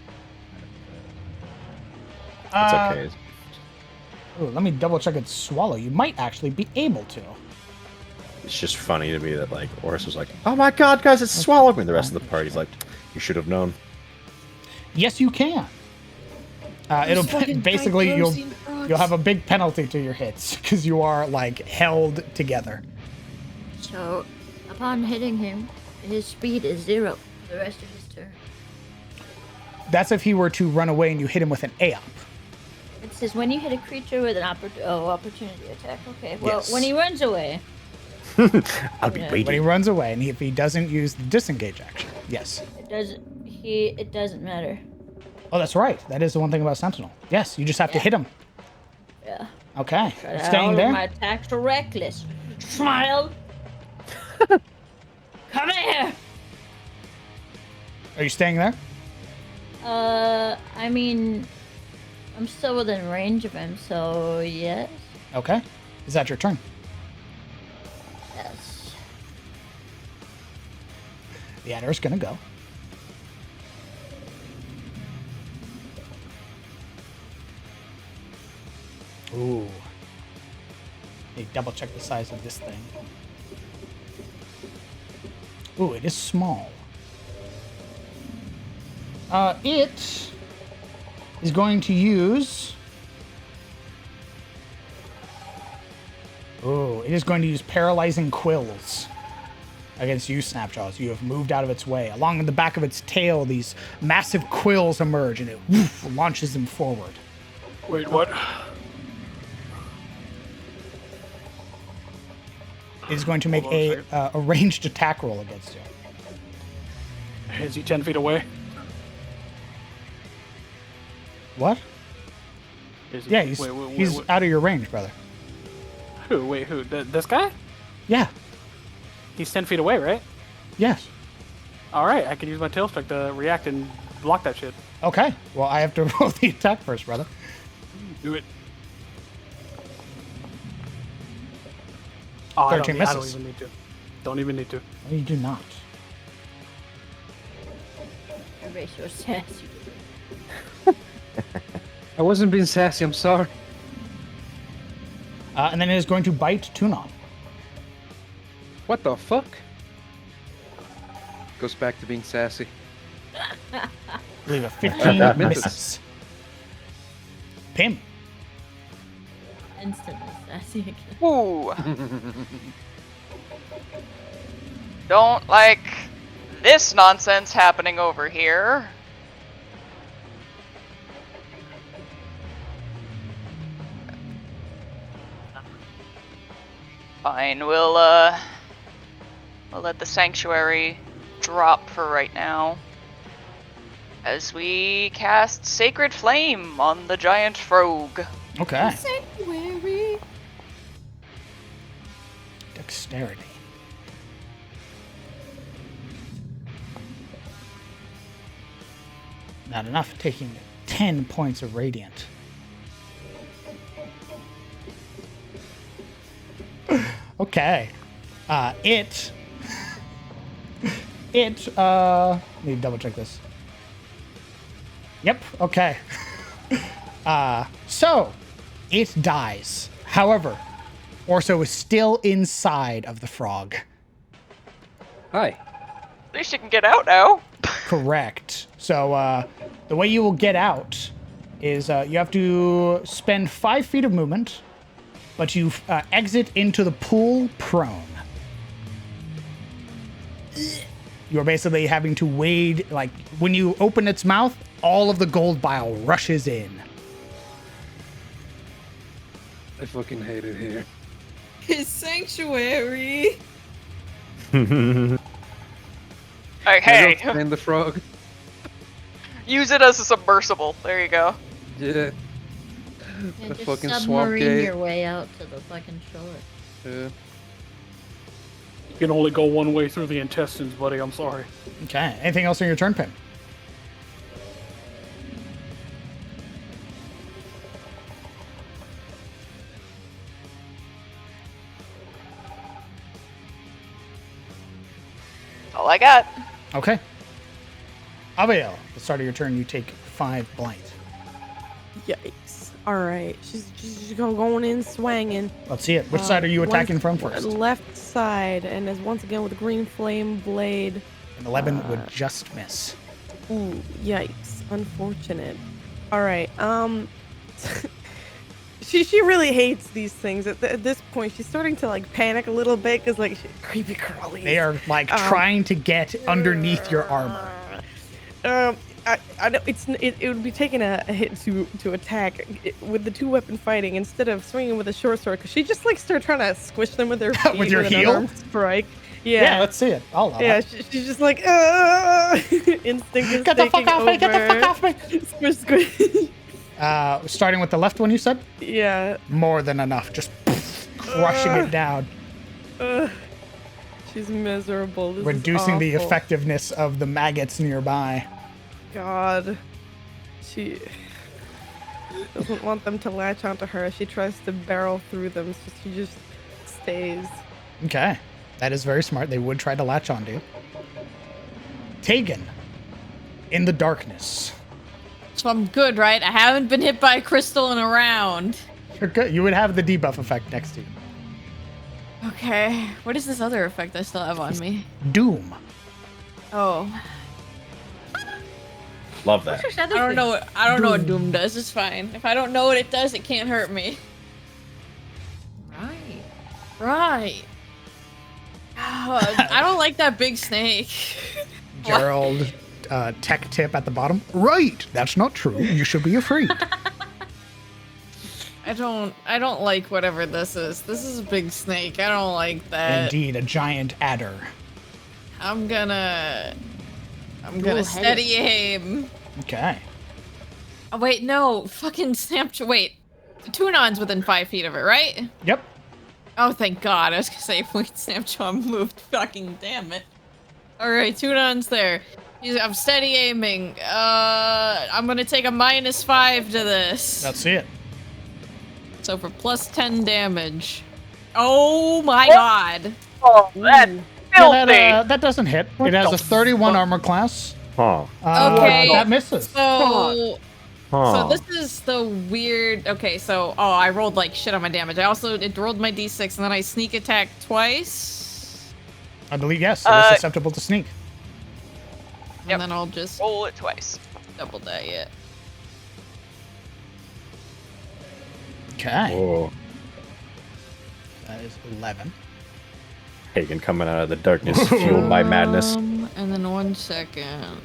That's okay. Ooh, let me double check its swallow. You might actually be able to. It's just funny to me that like Oris was like, "Oh my god, guys, it's swallowed me." And the rest of the party's like, "You should have known." Yes, you can. It'll basically you'll have a big penalty to your hits because you are like held together. So, upon hitting him, his speed is 0 for the rest of his turn. That's if he were to run away and you hit him with an AOP. It says when you hit a creature with an opportunity attack. Okay, well, Yes. when he runs away. I'll be waiting. When he runs away and if he doesn't use the disengage action. Yes. It doesn't matter. Oh, that's right. That is the one thing about Sentinel. Yes, you just have to hit him. Yeah. Okay. All Staying of there? my attacks are reckless. Smile. Come here. Are you staying there? I mean, I'm still within range of him, so yes. Okay. Is that your turn? Yes. The adder's gonna go. Ooh. Let me double check the size of this thing. Ooh, it is small. It is going to use... Ooh, it is going to use Paralyzing Quills against you, Snapjaws. You have moved out of its way. Along the back of its tail, these massive quills emerge, and it launches them forward. Wait, what? It is going to make a ranged attack roll against you. Is he 10 feet away? What? Is he, Yeah, he's wait. out of your range, brother. Who? Wait, who? This guy? Yeah. He's 10 feet away, right? Yes. All right, I can use my tail strike to react and block that shit. Okay. Well, I have to roll the attack first, brother. Do it. Oh, 13 I don't misses. even need to. Don't even need to. No, you do not. Everybody's so sassy. I wasn't being sassy, I'm sorry. And then it is going to bite Tunon. What the fuck? Goes back to being sassy. I believe a 15 misses. Pim. Instantly sassy again. Ooh. Don't like this nonsense happening over here. Fine, we'll let the sanctuary drop for right now. As we cast Sacred Flame on the giant frog. Okay. Sanctuary. Dexterity. Not enough, taking 10 points of radiant. Okay. Let me double check this. Yep, okay. So, it dies. However, Orso is still inside of the frog. Hi. At least you can get out now. Correct. So, the way you will get out is you have to spend 5 feet of movement, but you exit into the pool prone. You're basically having to wade, like, when you open its mouth, all of the gold bile rushes in. I fucking hate it here. His sanctuary. Alright, hey, And the frog. use it as a submersible. There you go. Yeah. Yeah, The just fucking swamp submarine gate. your way out to the fucking shore. Yeah. You can only go one way through the intestines, buddy. I'm sorry. Okay. Anything else on your turn, Pim? All I got. Okay. Abiel, at the start of your turn, you take 5 blight. Yikes. All right, she's going in swanging. Let's see it. Which side are you attacking from first? Left side, and is once again with a green flame blade. An 11 would just miss. Ooh, yikes! Unfortunate. All right. She really hates these things. At this point, she's starting to like panic a little bit because like creepy crawlies. They are like trying to get underneath your armor. I know it would be taking a hit to attack with the 2-weapon fighting instead of swinging with a short sword because she just like start trying to squish them with her feet with your an heel unarmed strike. Yeah, let's see it. I'll allow it. She's just like instinct is Get the fuck taking off me! Get the fuck off me! Squish, squish. Starting with the left one, you said? Yeah. More than enough. Just crushing it down. She's miserable. This Reducing is the awful. effectiveness of the maggots nearby. God. She doesn't want them to latch onto her. She tries to barrel through them, so she just stays. Okay. That is very smart. They would try to latch onto you. Tegan. In the darkness. So I'm good, right? I haven't been hit by a crystal in a round. You're good. You would have the debuff effect next to you. Okay. What is this other effect I still have on me? Doom. Oh. Love that. I don't know. I don't know what Doom does. It's fine. If I don't know what it does, it can't hurt me. Right. Right. I don't like that big snake. Gerald, tech tip at the bottom. Right. That's not true. You should be afraid. I don't like whatever this is. This is a big snake. I don't like that. Indeed, a giant adder. I'm gonna Ooh, steady aim. Okay. Oh wait, no. Fucking Snapjaw. Wait. Tunon's within 5 feet of it, right? Yep. Oh, thank God. I was gonna say, wait, Snapjaw moved. Fucking damn it. Alright, Tunon's there. I'm steady aiming. I'm gonna take a -5 to this. Let's see it. So for plus 10 damage. Oh my God. Oh, that's filthy. Yeah, that doesn't hit. It has a 31 armor class. Huh. Okay. That misses. So Huh. this is the weird. Okay, so I rolled like shit on my damage. It rolled my d6 and then I sneak attack twice. I believe yes. It is susceptible to sneak. And Yep. then I'll just Roll it twice. double die it. Okay. Oh, That is 11. Hagen coming out of the darkness, fueled by madness. And then 1 second.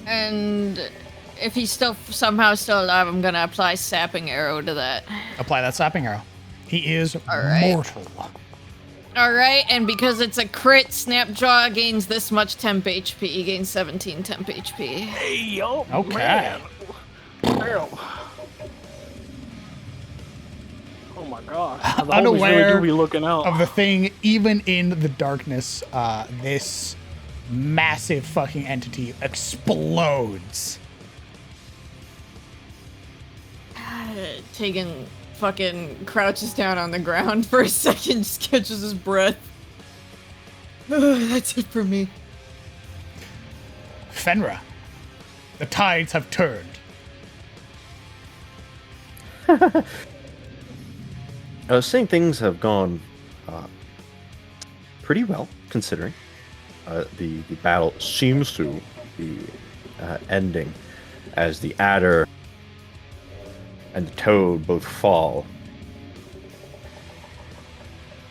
And if he's somehow still alive, I'm gonna apply sapping arrow to that. Apply that sapping arrow. He is right. mortal. Alright, and because it's a crit, Snapjaw gains this much temp HP. He gains 17 temp HP. Hey, yo. Okay. Man. Damn. Oh my god. I've always Unaware really do be looking out. of the thing, even in the darkness, this massive fucking entity explodes. Tegan fucking crouches down on the ground for a second, just catches his breath. That's it for me. Fenra, the tides have turned. Saying things have gone pretty well, considering the battle seems to be ending as the adder and the toad both fall.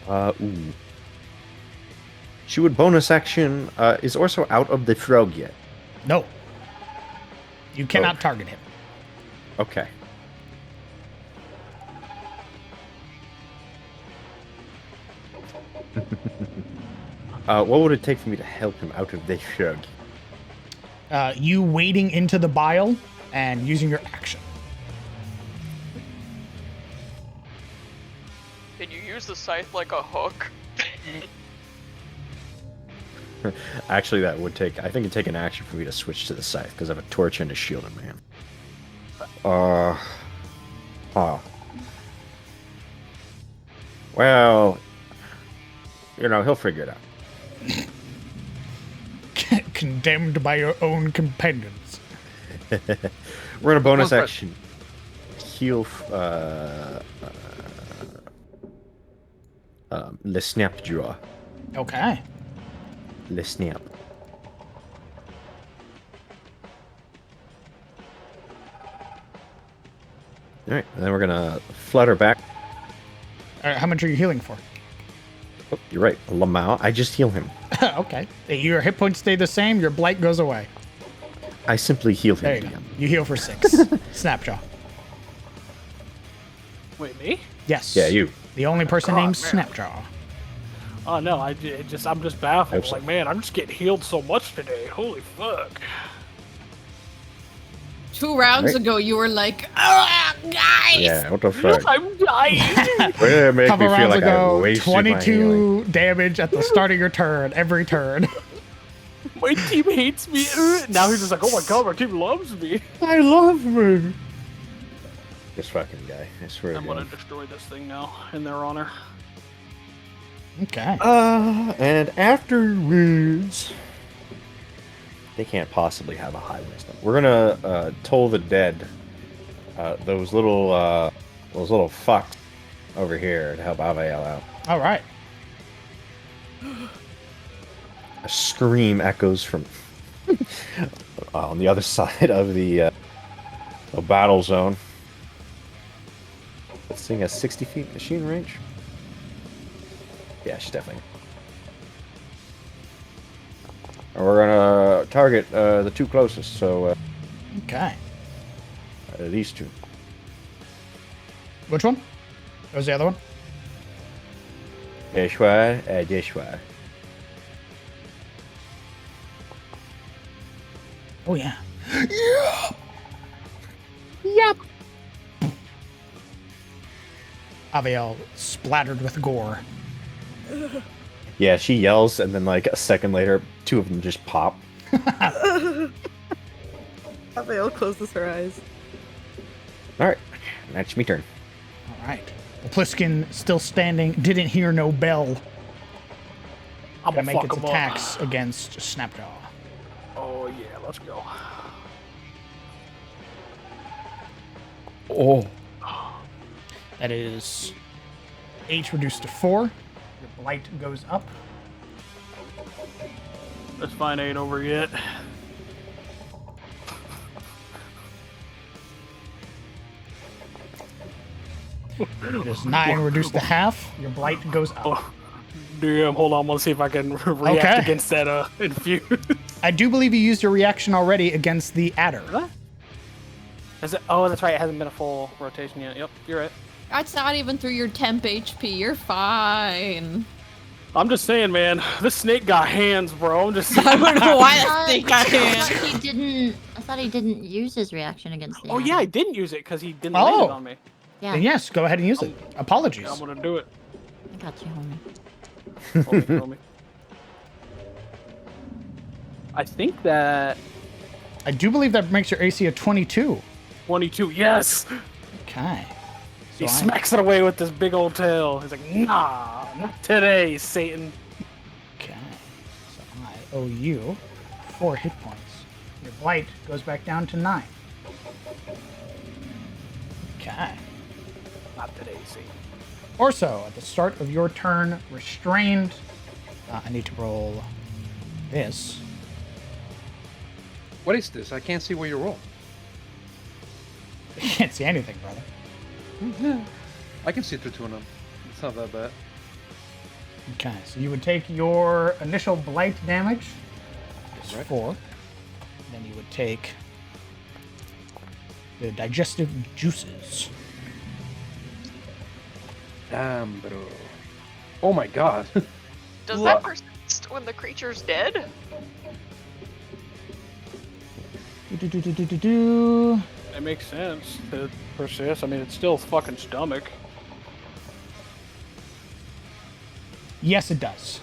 Ooh. She would bonus action. Is Orso out of the frog yet? No. You cannot target him. Okay. What would it take for me to help him out of this shrug? You wading into the bile and using your action. Can you use the scythe like a hook? Actually, that would take. I think it'd take an action for me to switch to the scythe because I have a torch and a shield in my hand. Well, he'll figure it out. condemned by your own companions. We're in a bonus One action. Heal. Le snap draw. Okay. Le snap. All right, and then we're gonna flutter back. All right, how much are you healing for? Oh, you're right, Lamau. I just heal him. Okay. Your hit points stay the same. Your blight goes away. I simply heal There him you go. again. You heal for 6. Snapjaw. Wait, me? Yes. Yeah, you. The only person God, named man. Snapjaw. Oh no, I'm just baffled. Hope so. Like, man, I'm just getting healed so much today. Holy fuck. 2 rounds Right. ago, you were like, "Oh, guys!" Yeah, what the fuck? I'm dying. Way to make Couple me feel rounds like I ago, wasted my healing. 22 damage at the start of your turn, every turn. My team hates me. Now he's just like, oh my god, my team loves me. I love me. This fucking guy. I swear I'm to gonna God. destroy this thing now, in their honor. Okay. And afterwards, they can't possibly have a high wisdom. We're gonna toll the dead. Those little fucks over here to help Avael out. All right. A scream echoes from on the other side of the battle zone. This thing has 60 feet machine range. Yeah, she's definitely. And we're gonna target the 2 closest, so Okay. these 2. Which one? What was the other one? Deshwa, Deshwa. Oh, yeah. Yep. Aviel splattered with gore. Yeah, she yells, and then like a second later, 2 of them just pop. Abigail closes her eyes. All right, that's me turn. All right. The Pliskin still standing, didn't hear no bell. I'm Gonna gonna make fuck its him attacks up. against Snapjaw. Oh yeah, let's go. Oh, That is 8 reduced to 4. Your blight goes up. This fight ain't over yet. It is 9 reduced to half. Your blight goes up. Oh, damn, hold on, let's see if I can react Okay. against that infuse. I do believe you used your reaction already against the adder. What? Is it? Oh, that's right. It hasn't been a full rotation yet. Yep, you're right. That's not even through your temp HP. You're fine. I'm just saying, man. This snake got hands, bro. I'm just. I don't know why I that thing got hands. I thought he didn't use his reaction against the Oh yeah, I didn't use it because he didn't Oh. land it on me. Yeah, Then yes, go ahead and use it. Apologies. I'm gonna do it. I got you, homie. Homie. I think that I do believe that makes your AC a 22. 22. Yes. Okay. He So I- smacks it away with this big old tail. He's like, nah, not today, Satan. Okay. So I owe you 4 hit points. Your blight goes back down to 9. Okay. Not today, Satan. Orso, at the start of your turn, restrained. I need to roll this. What is this? I can't see where you roll. You can't see anything, brother. I can see through 2 of them. It's not that bad. Okay, so you would take your initial blight damage, it's Right. 4. Then you would take the digestive juices. Damn, bro. Oh my god. Does What? that persist when the creature's dead? Do-do-do-do-do-do. It makes sense to persist. I mean, it's still fucking stomach. Yes, it does.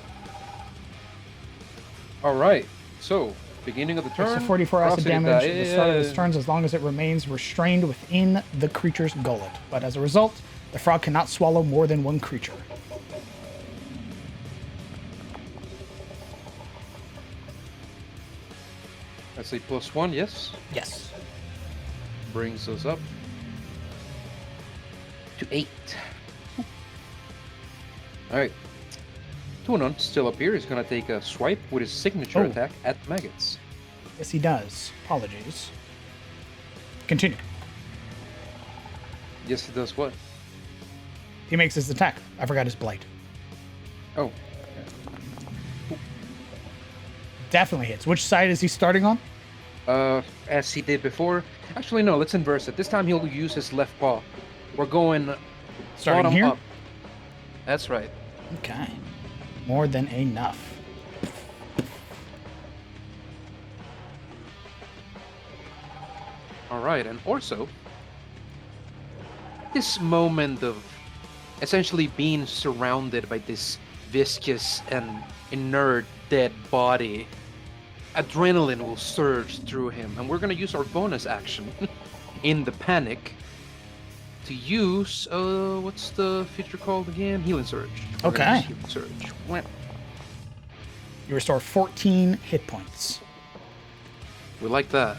Alright, so, beginning of the turn. It's a 44 acid velocity damage die. at the start of its turns as long as it remains restrained within the creature's gullet. But as a result, the frog cannot swallow more than 1 creature. I say +1, yes. Yes. Brings us up to 8. Alright. Tunon, still up here, is going to take a swipe with his signature attack at maggots. Yes, he does. Apologies. Continue. Yes, he does what? He makes his attack. I forgot his blight. Oh. Definitely hits. Which side is he starting on? As he did before. Actually, no, let's inverse it. This time he'll use his left paw. We're going Starting bottom here? up. That's right. Okay. More than enough. Alright, and also, this moment of essentially being surrounded by this viscous and inert dead body, adrenaline will surge through him, and we're going to use our bonus action in the panic to use, what's the feature called again? Healing Surge. We're gonna Okay. use Healing Surge. Wham. You restore 14 hit points. We like that.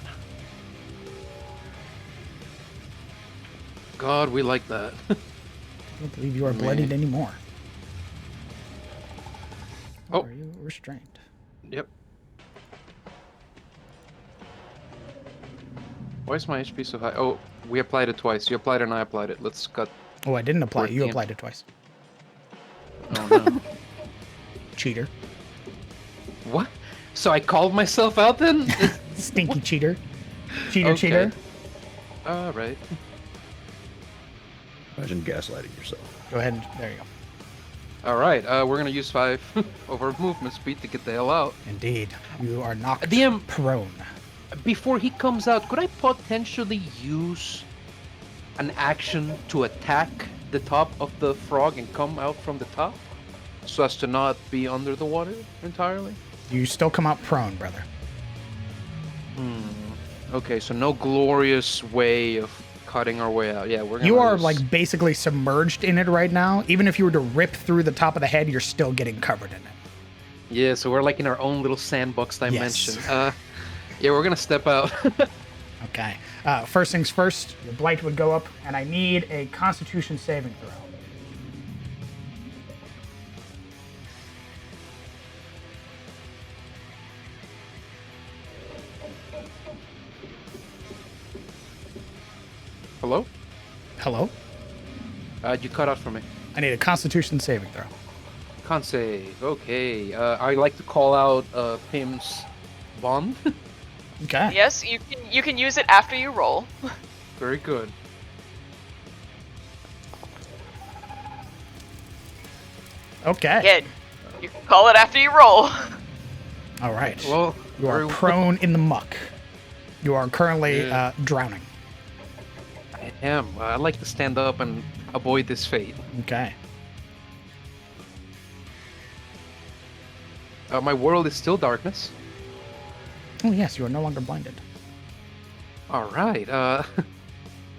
God, we like that. I can't believe you are bloodied anymore. Oh. Are you restrained? Yep. Why is my HP so high? Oh, we applied it twice. You applied it and I applied it. Let's cut. Oh, I didn't apply it. You 14. applied it twice. Oh no. Cheater. What? So I called myself out then? Stinky cheater. Cheater, Okay. cheater. Alright. Imagine gaslighting yourself. Go ahead. There you go. Alright, we're gonna use 5 of our movement speed to get the hell out. Indeed. You are knocked DM, prone. before he comes out, could I potentially use an action to attack the top of the frog and come out from the top? So as to not be under the water entirely? You still come out prone, brother. Okay, so no glorious way of cutting our way out. Yeah, we're gonna You are use- like basically submerged in it right now. Even if you were to rip through the top of the head, you're still getting covered in it. Yeah, so we're like in our own little sandbox dimension. Yes. Yeah, we're gonna step out. Okay. First things first, your blight would go up, and I need a Constitution saving throw. Hello? Hello? You cut out for me. I need a Constitution saving throw. Can't save. Okay. I like to call out Pim's bond. Okay. Yes, you can use it after you roll. Very good. Okay. Again, you can call it after you roll. All right. Well, You are very well. prone in the muck. You are currently Yeah. drowning. I am. I'd like to stand up and avoid this fate. Okay. My world is still darkness. Oh, yes, you are no longer blinded. All right.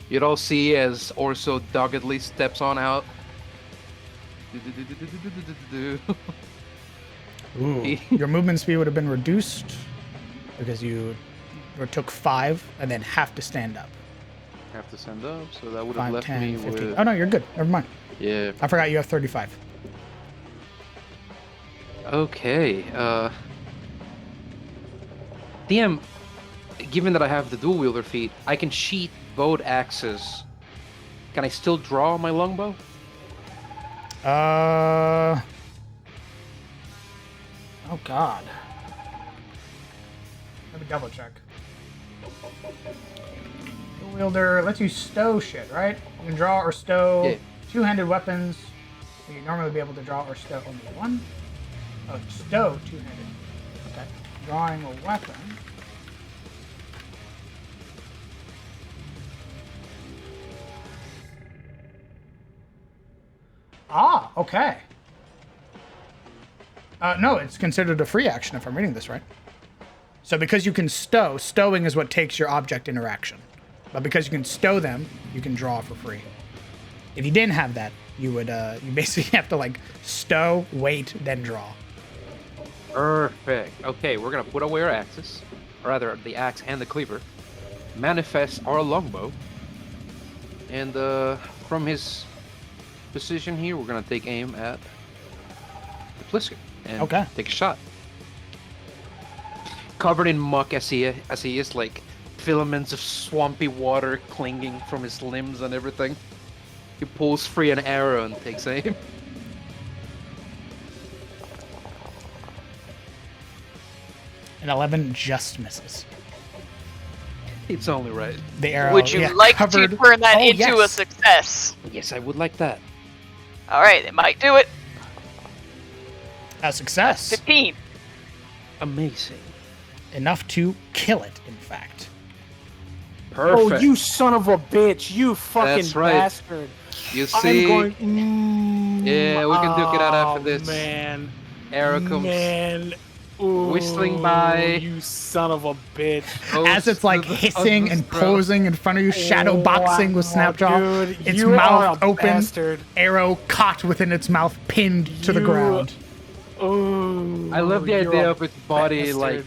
You'd all see as Orso doggedly steps on out. Ooh. Your movement speed would have been reduced because you took 5 and then have to stand up. Have to stand up, so that would have 5, left 10, me 15. with. Oh, no, you're good. Never mind. Yeah. I forgot you have 35. Okay. DM, given that I have the dual wielder feat, I can sheath both axes. Can I still draw my longbow? Oh, God. Let me double check. The wielder lets you stow shit, right? You can draw or stow Yeah. two-handed weapons. You normally be able to draw or stow only one. Oh, stow two-handed. Okay. Drawing a weapon. Ah, okay. No, it's considered a free action if I'm reading this right. So because you can stow, stowing is what takes your object interaction. But because you can stow them, you can draw for free. If you didn't have that, you would you basically have to like stow, wait, then draw. Perfect. Okay, we're gonna put away our axes. rather the axe and the cleaver, manifests our longbow. And from his position here, we're gonna take aim at the Plisker and take a shot. Covered in muck as he is, like filaments of swampy water clinging from his limbs and everything. He pulls free an arrow and takes aim. An 11 just misses. It's only right. The arrow. Would you like covered... to turn that into yes. a success? Yes, I would like that. All right, it might do it. A success. 15. Amazing. Enough to kill it, in fact. Perfect. Oh, you son of a bitch! You fucking That's right. bastard! You see? I'm going. Yeah, we can duke it out after this. Man, Arrow comes whistling Ooh, by. You son of a bitch! As it's like hissing and posing in front of you, shadow boxing with Snapjaw. Dude, its you mouth are a open, bastard. arrow caught within its mouth, pinned to the ground. Oh, I love the idea of its body like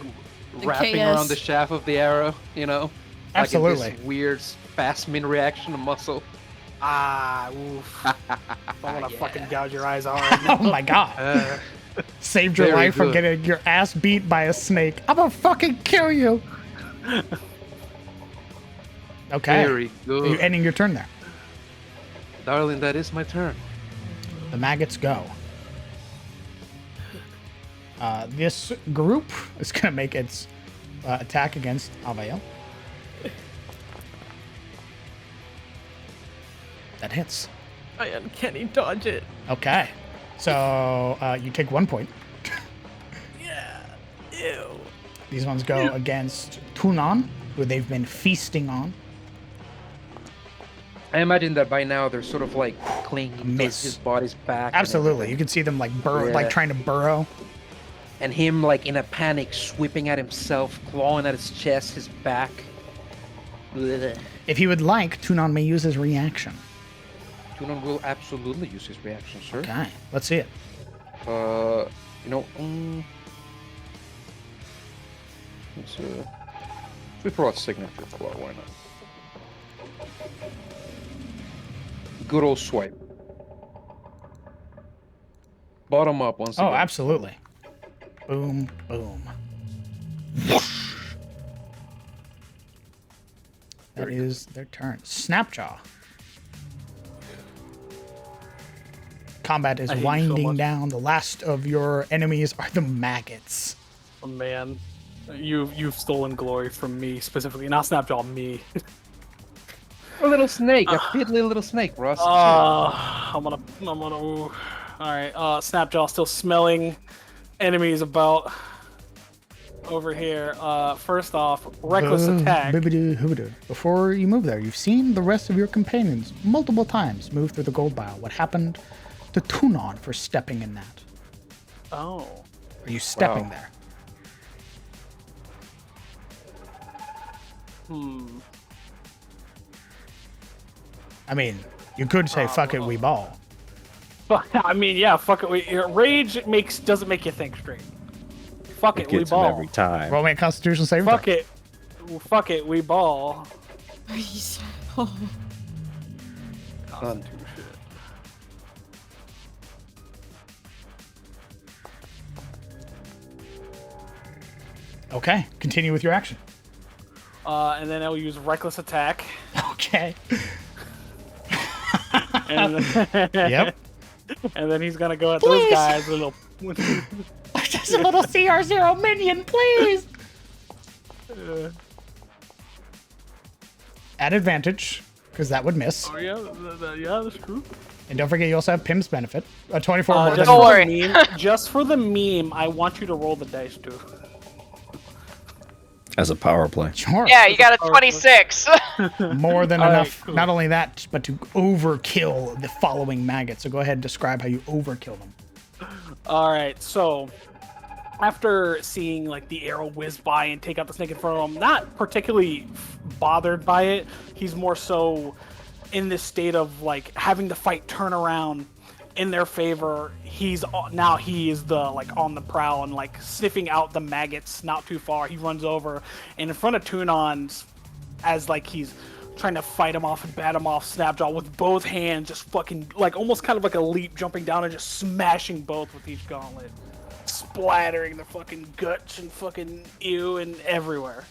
wrapping chaos. around the shaft of the arrow, you know? Absolutely. Like in this weird spasmin reaction to muscle. Oof. I want to fucking gouge your eyes out. Oh my god. Saved your very life from good. getting your ass beat by a snake. I'm gonna fucking kill you. Okay. Very good. You're ending your turn there. Darling, that is my turn. The maggots go. This group is gonna make its attack against Avael. That hits. I uncanny dodge it. Okay. So you take 1 point. Yeah. Ew. These ones go against Tunon, who they've been feasting on. I imagine that by now they're sort of like clinging to Miss. his body's back. and Absolutely. everything. You can see them like burrow, Yeah. like trying to burrow. And him like in a panic, sweeping at himself, clawing at his chest, his back. Blech. If he would like, Tunon may use his reaction. Tunon will absolutely use his reaction, sir. Okay. Let's see it. You know, let's we throw out signature claw, why not? Good old swipe. Bottom up once Oh, again. absolutely. Boom, boom. That is their turn. Snapjaw. Combat is I hate you so winding much. down. The last of your enemies are the maggots. Oh, man, you've stolen glory from me specifically, not Snapjaw, me. A little snake, a piddly little snake, Ross. I'm gonna. Ooh. All right, Snapjaw still smelling enemies about over here. First off, reckless attack. Bibbidi-hoobidi. Before you move there, you've seen the rest of your companions multiple times move through the gold pile. What happened to Tunon for stepping in that? Oh. Are you stepping Wow. there? I mean, you could say "fuck it, we ball." I mean, yeah, fuck it. Rage doesn't make you think straight. Fuck it, we gets him ball. every time. Roll me a Constitution saving Fuck throw. it. Fuck it, we ball. Please. Oh. Done. Okay, continue with your action. And then I'll use reckless attack. Okay. And then, Yep. and then he's gonna go at those Please. guys. Little. Just a little CR0 minion, please. At advantage, because that would miss. Oh yeah, yeah, that's true. And don't forget, you also have Pim's benefit. 24 more Just than Don't for worry. the meme, just for the meme, I want you to roll the dice too. As a power play. Sure. Yeah, you got a 26. More than All right, enough. cool. Not only that, but to overkill the following maggots. So go ahead and describe how you overkill them. All right, so after seeing like the arrow whiz by and take out the snake in front of him, not particularly bothered by it. He's more so in this state of like having the fight turn around, in their favor. Now he is the like on the prowl and like sniffing out the maggots not too far. He runs over and in front of Tunon as like he's trying to fight him off and bat him off. Snapjaw with both hands just fucking like almost kind of like a leap jumping down and just smashing both with each gauntlet, splattering the fucking guts and fucking ew and everywhere.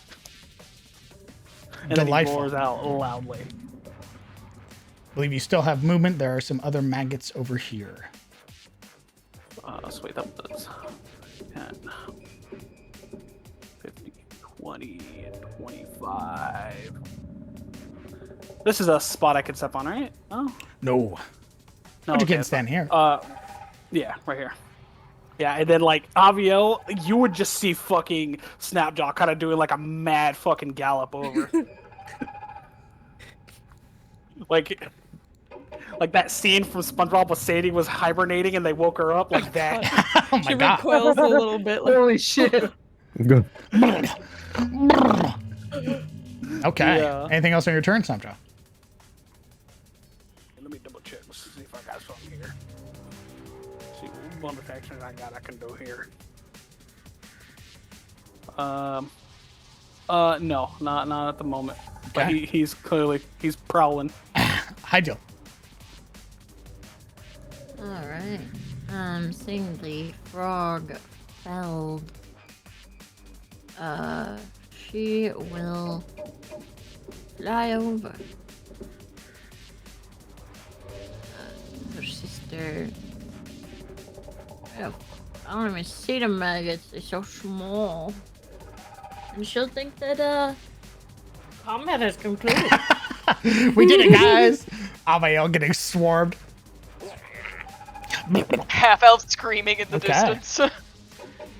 And Delightful. then he roars out loudly. I believe you still have movement. There are some other maggots over here. So wait, that was 10, 50, 20, 25. This is a spot I could step on, right? Oh. No. No, But you okay, can stand here. Yeah, right here. Yeah, and then like Aviel, you would just see fucking Snapjaw kind of doing like a mad fucking gallop over. like that scene from SpongeBob when Sadie was hibernating and they woke her up like that. Oh my She god. recoils a little bit. Like, Holy shit! Good. Okay. Yeah. Anything else on your turn, Snapjaw? Let me double check. Let's see if I got something here. See what bonus action I can do here. No, not at the moment. But Okay. he's prowling. Hi, Jill. Alright. Seeing the frog felled. She will fly over. Her sister. I don't even see the maggots. They're so small. And she'll think that combat has concluded. We did it, guys. Aviel getting swarmed. Half elf screaming in the Okay. distance.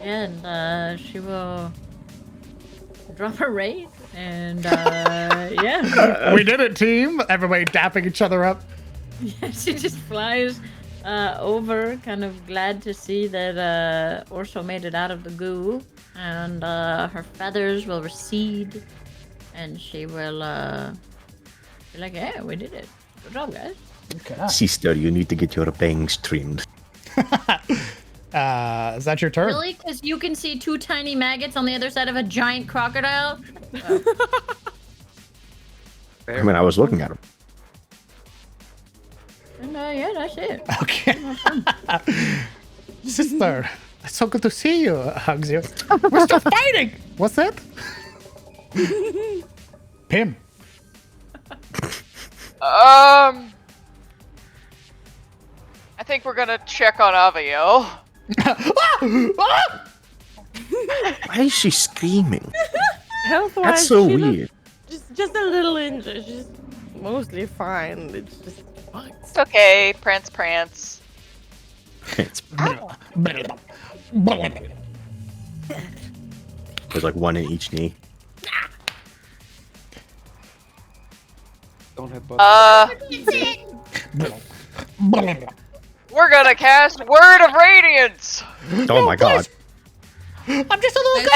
And she will drop her raid and yeah. We did it, team. Everybody dapping each other up. Yeah, she just flies over, kind of glad to see that Orso made it out of the goo, and her feathers will recede, and she will be like, "Yeah, we did it. Good job, guys." Okay. Sister, you need to get your bangs trimmed. Is that your turn? Really? Because you can see two tiny maggots on the other side of a giant crocodile. I mean, I was looking at him. And yeah, that's it. Okay. Sister, it's so good to see you. Hugs you. We're still fighting. What's that? Pim. I think we're gonna check on Aviel. Why is she screaming? health-wise, That's so she looks weird. just a little injured. She's mostly fine. It's just It's okay, prance, prance. It's, there's like one in each knee. Don't have We're gonna cast Word of Radiance. Oh my god. I'm just a little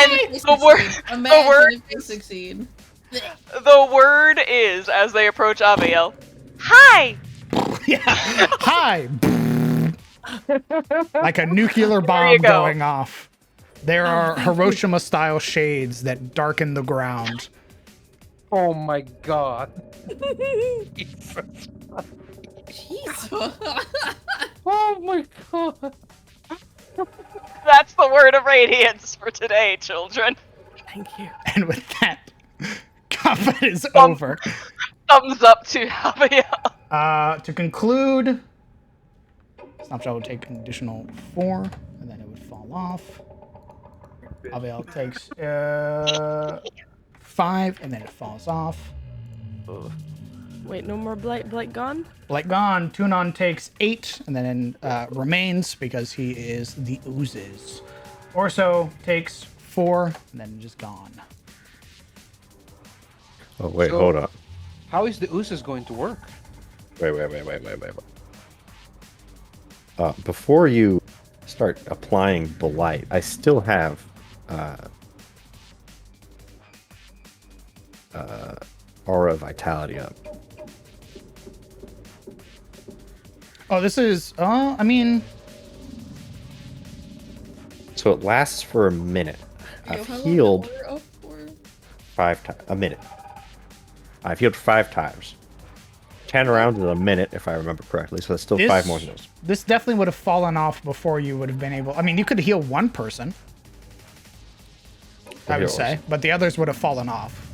And the word if they succeed. the word is, as they approach Aviel, hi. Yeah. Hi. Like a nuclear There bomb you go. going off. There are Hiroshima-style shades that darken the ground. Oh my god. Oh my god. That's the Word of Radiance for today, children. thank you. And with that, combat is over. Thumbs up to Aviel. To conclude, Snapshot will take an additional 4, and then it would fall off. Aviel takes 5, and then it falls off. Wait, no more blight gone? Blight gone. Tunon takes 8, and then remains because he is the oozes. Orso takes 4, and then just gone. Oh wait, So- hold up. How is the oozes going to work? Wait. Before you start applying blight, I still have aura vitality up. Oh, this is. I mean, So it lasts for a minute. I've healed 5 times. A minute. I've healed 5 times. 10 rounds in a minute, if I remember correctly. So that's still 5 more heals. This definitely would have fallen off before you would have been able. I mean, you could heal one person, I would say, but the others would have fallen off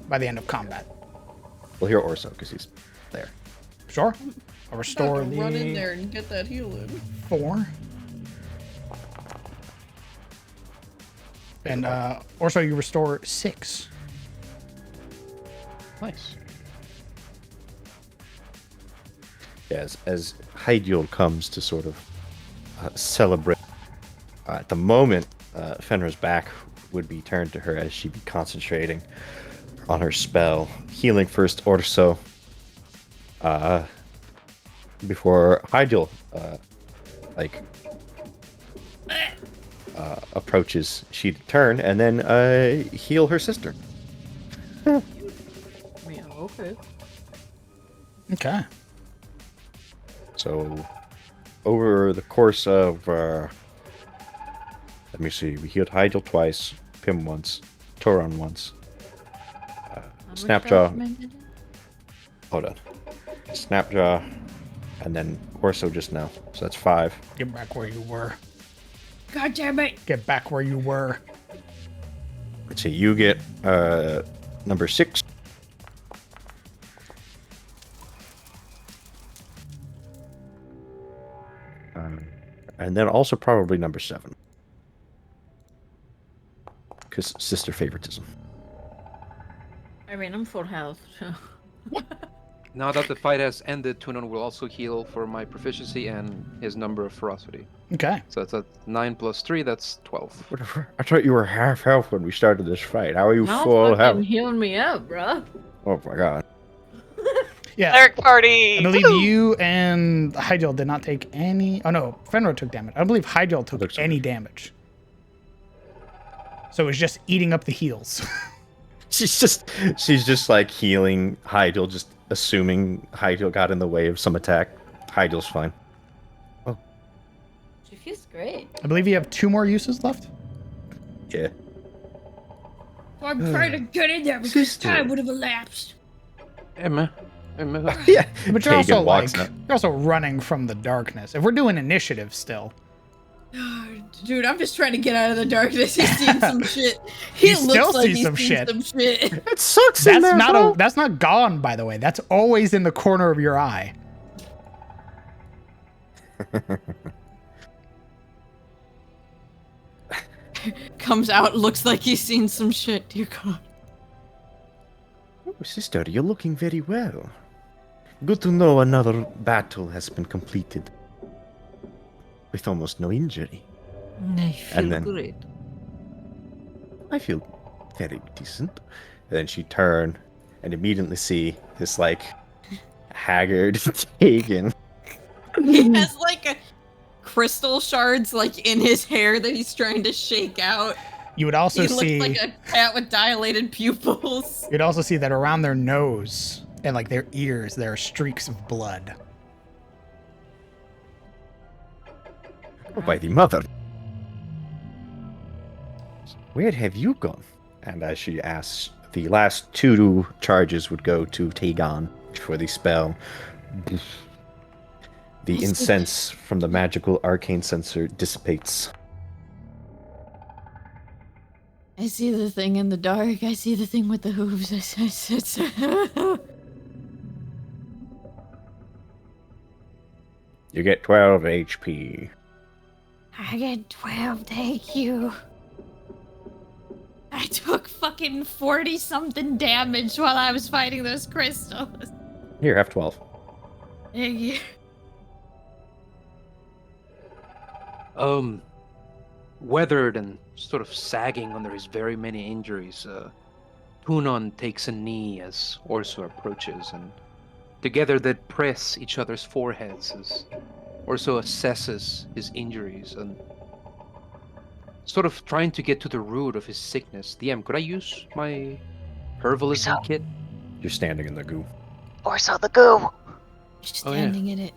by the end of combat. We'll heal Orso because he's there. Sure. I'll restore the run in there and get that heal in. 4. And Orso, you restore 6. Nice. As Hydiel comes to sort of celebrate, at the moment, Fenrir's back would be turned to her as she'd be concentrating on her spell, healing first Orso, before Hydiel approaches. She'd turn and then heal her sister. Yeah, okay. Okay. So, over the course of, let me see, we healed Hydiel twice, Pim once, Toron once, Snapjaw, hold on, Snapjaw, and then Orso just now, so that's 5. Get back where you were. God damn it! Get back where you were. Let's see, you get number 6. And then also probably number 7. Because sister favoritism. I mean, I'm full health, so. Now that the fight has ended, Tunon will also heal for my proficiency and his number of ferocity. Okay. So that's 9 plus 3, that's 12. Whatever. I thought you were half health when we started this fight. How are you No, full health? fucking healing me up, bro. Oh my god. Yeah. Cleric party! I believe Woo! you and Hydiel did not take any. Oh no, Fenrir took damage. I don't believe Hydiel took any damage. So it was just eating up the heals. She's just like healing Hydiel, just assuming Hydiel got in the way of some attack. Hydiel's fine. Oh. She feels great. I believe you have 2 more uses left. Yeah. So I'm trying to get in there because time would have elapsed. Emma. Yeah. But you're also Kagan walks like up. you're also running from the darkness. If we're doing initiative still. Dude, I'm just trying to get out of the darkness. He's seen some shit. He You looks still like see he's some seen shit. some shit. It sucks in there, bro. That's not gone, by the way. That's always in the corner of your eye. Comes out, looks like he's seen some shit. Dear God. Oh, sister, you're looking very well. Good to know another battle has been completed. With almost no injury. I feel And then- great. I feel very decent. And then she turned and immediately see this like haggard Kagan. He has like a crystal shards like in his hair that he's trying to shake out. You would also He see looks like a cat with dilated pupils. you'd also see that around their nose and like their ears there are streaks of blood. Oh, by the mother. Where have you gone? And as she asks, the last 2 charges would go to Tagon for the spell. The incense from the magical arcane sensor dissipates. I see the thing in the dark. I see the thing with the hooves. You get 12 HP. I get 12, thank you. I took fucking 40 something damage while I was fighting those crystals. Here, have 12. Thank you. Weathered and sort of sagging under his very many injuries, Punon takes a knee as Orso approaches, and together they press each other's foreheads as Orso assesses his injuries and sort of trying to get to the root of his sickness. DM, could I use my herbalism kit? You're standing in the goo. Orso the goo. Just Oh, yeah. standing in it.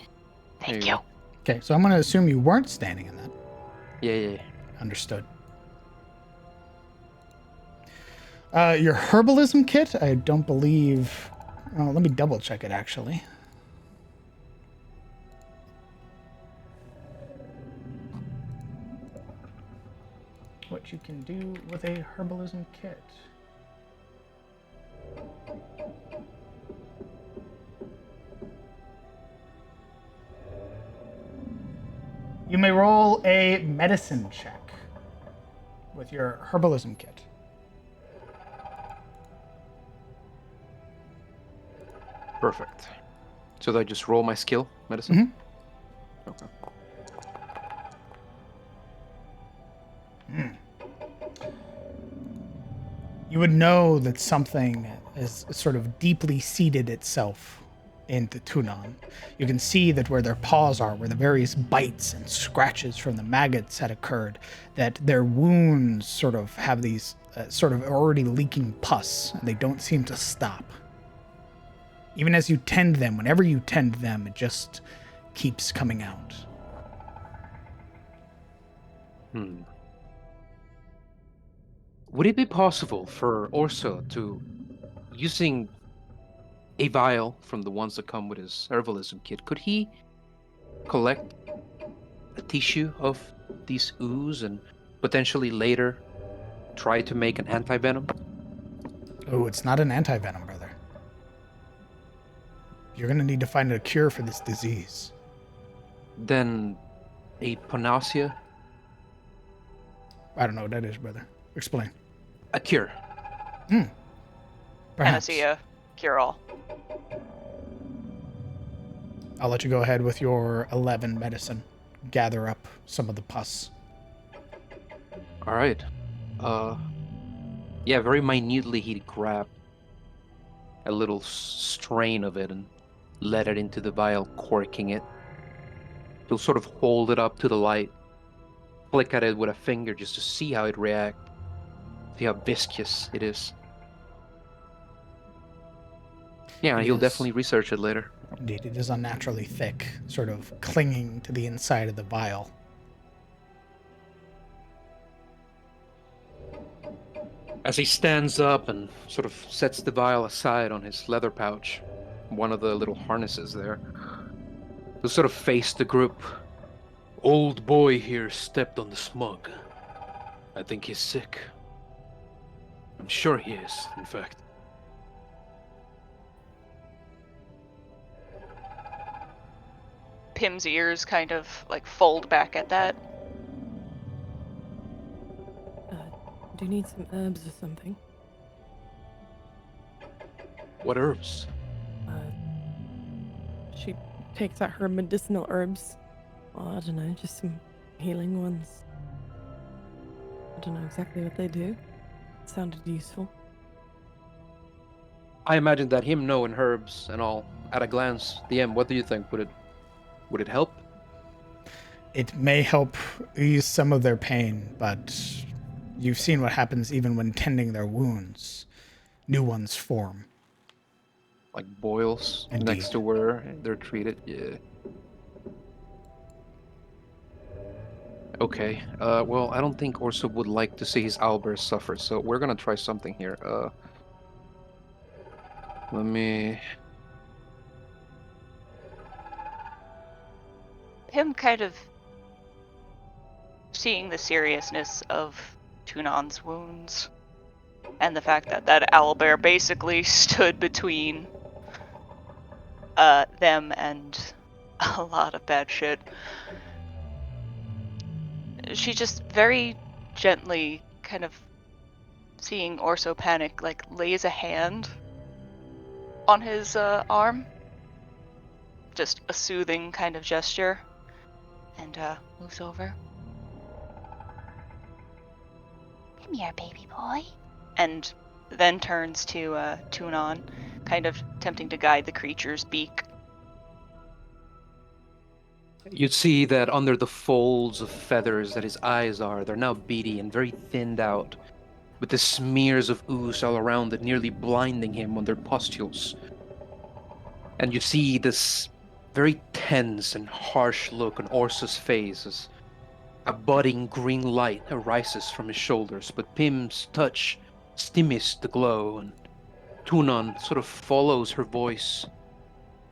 Thank There you. you go. Okay, so I'm going to assume you weren't standing in that. Yeah. Understood. Your herbalism kit, I don't believe. Oh, let me double check it actually. What you can do with a herbalism kit. You may roll a medicine check with your herbalism kit. Perfect. So do I just roll my skill, medicine? Okay. You would know that something is sort of deeply seated itself into Tunon. You can see that where their paws are, where the various bites and scratches from the maggots had occurred, that their wounds sort of have these sort of already leaking pus, and they don't seem to stop. Even as you tend them, whenever you tend them, it just keeps coming out. Would it be possible for Orso to, using a vial from the ones that come with his herbalism kit, could he collect a tissue of these ooze and potentially later try to make an anti-venom? Oh, it's not an anti-venom, brother. You're going to need to find a cure for this disease. Then a panacea? I don't know what that is, brother. Explain. A cure. Perhaps. Panacea, cure-all. I'll let you go ahead with your 11 medicine. Gather up some of the pus. All right. Yeah, very minutely he'd grab a little strain of it and let it into the vial, corking it. He'll sort of hold it up to the light, flick at it with a finger just to see how it reacts, see how viscous it is. Yeah, he'll definitely research it later. Indeed, it is unnaturally thick, sort of clinging to the inside of the vial. As he stands up and sort of sets the vial aside on his leather pouch, one of the little harnesses there, he'll sort of face the group. Old boy here stepped on the smug. I think he's sick. I'm sure he is, in fact. Pim's ears kind of like fold back at that. Do you need some herbs or something? What herbs? She takes out her medicinal herbs. Well, I don't know, just some healing ones. I don't know exactly what they do. It sounded useful. I imagine that him knowing herbs and all, at a glance, DM, what do you think? Would it help? It may help ease some of their pain, but you've seen what happens even when tending their wounds. New ones form. Like boils Indeed. next to where they're treated? Yeah. Okay. Well, I don't think Orso would like to see his owlbear suffer, so we're gonna try something here. Let me... Him kind of seeing the seriousness of Tunon's wounds and the fact that that owlbear basically stood between them and a lot of bad shit. She just very gently, kind of seeing Orso panic, like lays a hand on his arm. Just a soothing kind of gesture. And moves over. Come here, baby boy. And then turns to Tunon, kind of attempting to guide the creature's beak. You'd see that under the folds of feathers that his eyes are, they're now beady and very thinned out, with the smears of ooze all around it, nearly blinding him on their pustules. And you see this very tense and harsh look on Orsa's face as a budding green light arises from his shoulders, but Pim's touch stymies the glow, and Tunon sort of follows her voice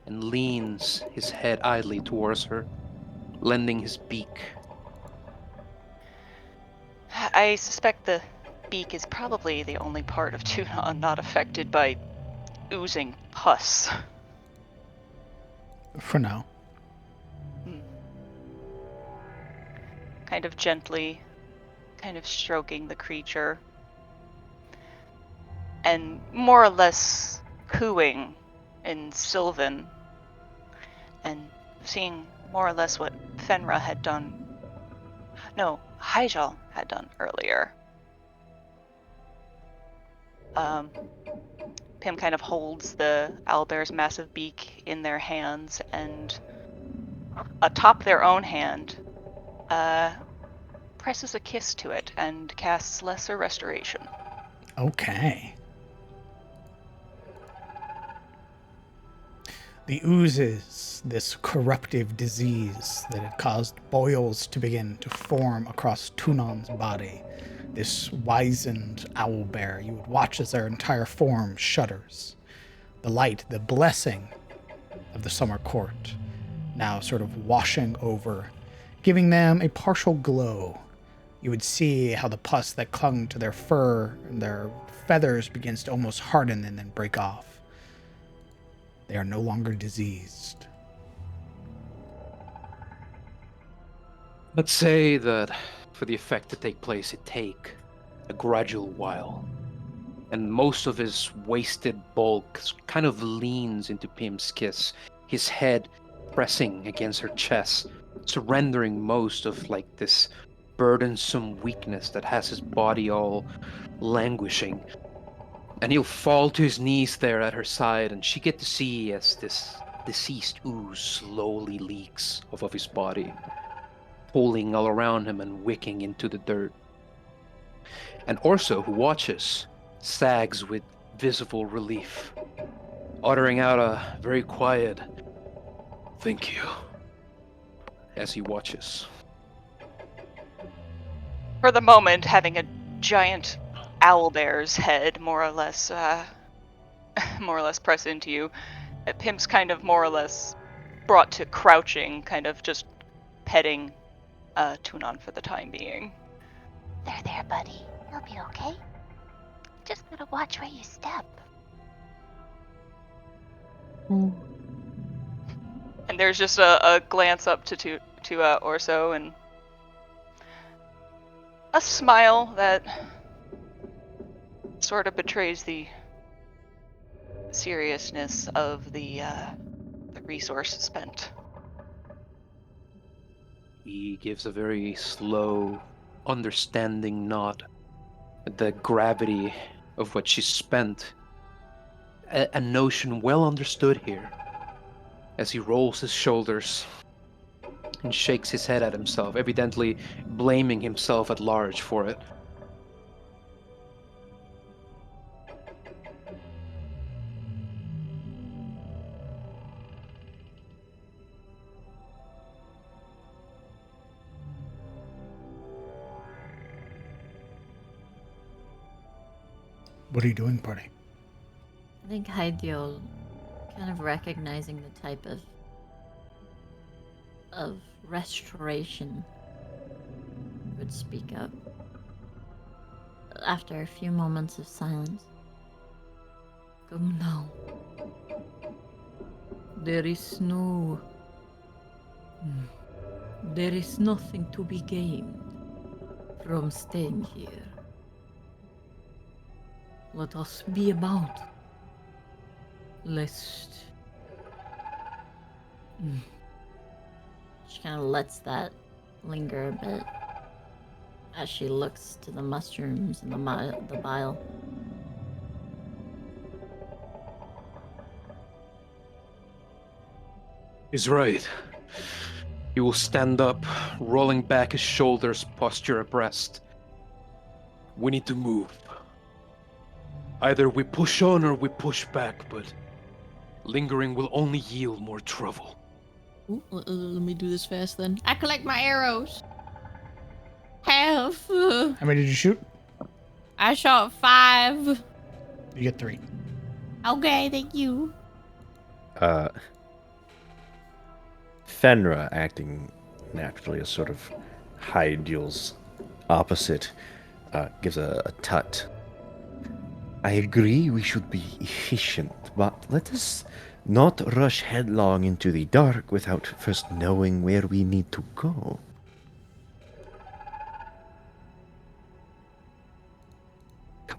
and leans his head idly towards her, lending his beak. I suspect the beak is probably the only part of Tunon not affected by oozing pus. For now. Kind of gently, kind of stroking the creature, and more or less cooing in Sylvan, and seeing more or less what Fenra had done. No, Hyjal had done earlier. Pim kind of holds the owlbear's massive beak in their hands, and atop their own hand, presses a kiss to it and casts Lesser Restoration. Okay. The oozes, this corruptive disease that had caused boils to begin to form across Tunon's body. This wizened owlbear, you would watch as their entire form shudders. The light, the blessing of the summer court, now sort of washing over, giving them a partial glow. You would see how the pus that clung to their fur and their feathers begins to almost harden and then break off. They are no longer diseased. Let's say that for the effect to take place, it take a gradual while. And most of his wasted bulk kind of leans into Pim's kiss, his head pressing against her chest, surrendering most of like this burdensome weakness that has his body all languishing. And he'll fall to his knees there at her side, and she get to see as this deceased ooze slowly leaks off of his body, pooling all around him and wicking into the dirt. And Orso, who watches, sags with visible relief, uttering out a very quiet "thank you" as he watches. For the moment, having a giant owlbear's head more or less press into you, Pim's kind of more or less brought to crouching, kind of just petting Tunon for the time being. There, buddy. You'll be okay. Just gotta watch where you step. And there's just a glance up to Orso and a smile that sort of betrays the seriousness of the resource spent. He gives a very slow, understanding nod at the gravity of what she spent. A notion well understood here, as he rolls his shoulders and shakes his head at himself, evidently blaming himself at large for it. What are you doing, party? I think Hydiel, kind of recognizing the type of restoration, would speak up. After a few moments of silence. Go now. There is nothing to be gained from staying here. Let us be about, lest... She kind of lets that linger a bit as she looks to the mushrooms and the bile. He's right. He will stand up, rolling back his shoulders, posture abreast. We need to move. Either we push on or we push back, but lingering will only yield more trouble. Ooh, let me do this fast then. I collect my arrows. Have. How many did you shoot? I shot 5. You get 3. Okay, thank you. Fenra, acting naturally as sort of Hydeal's opposite, gives a tut. I agree we should be efficient, but let us not rush headlong into the dark without first knowing where we need to go.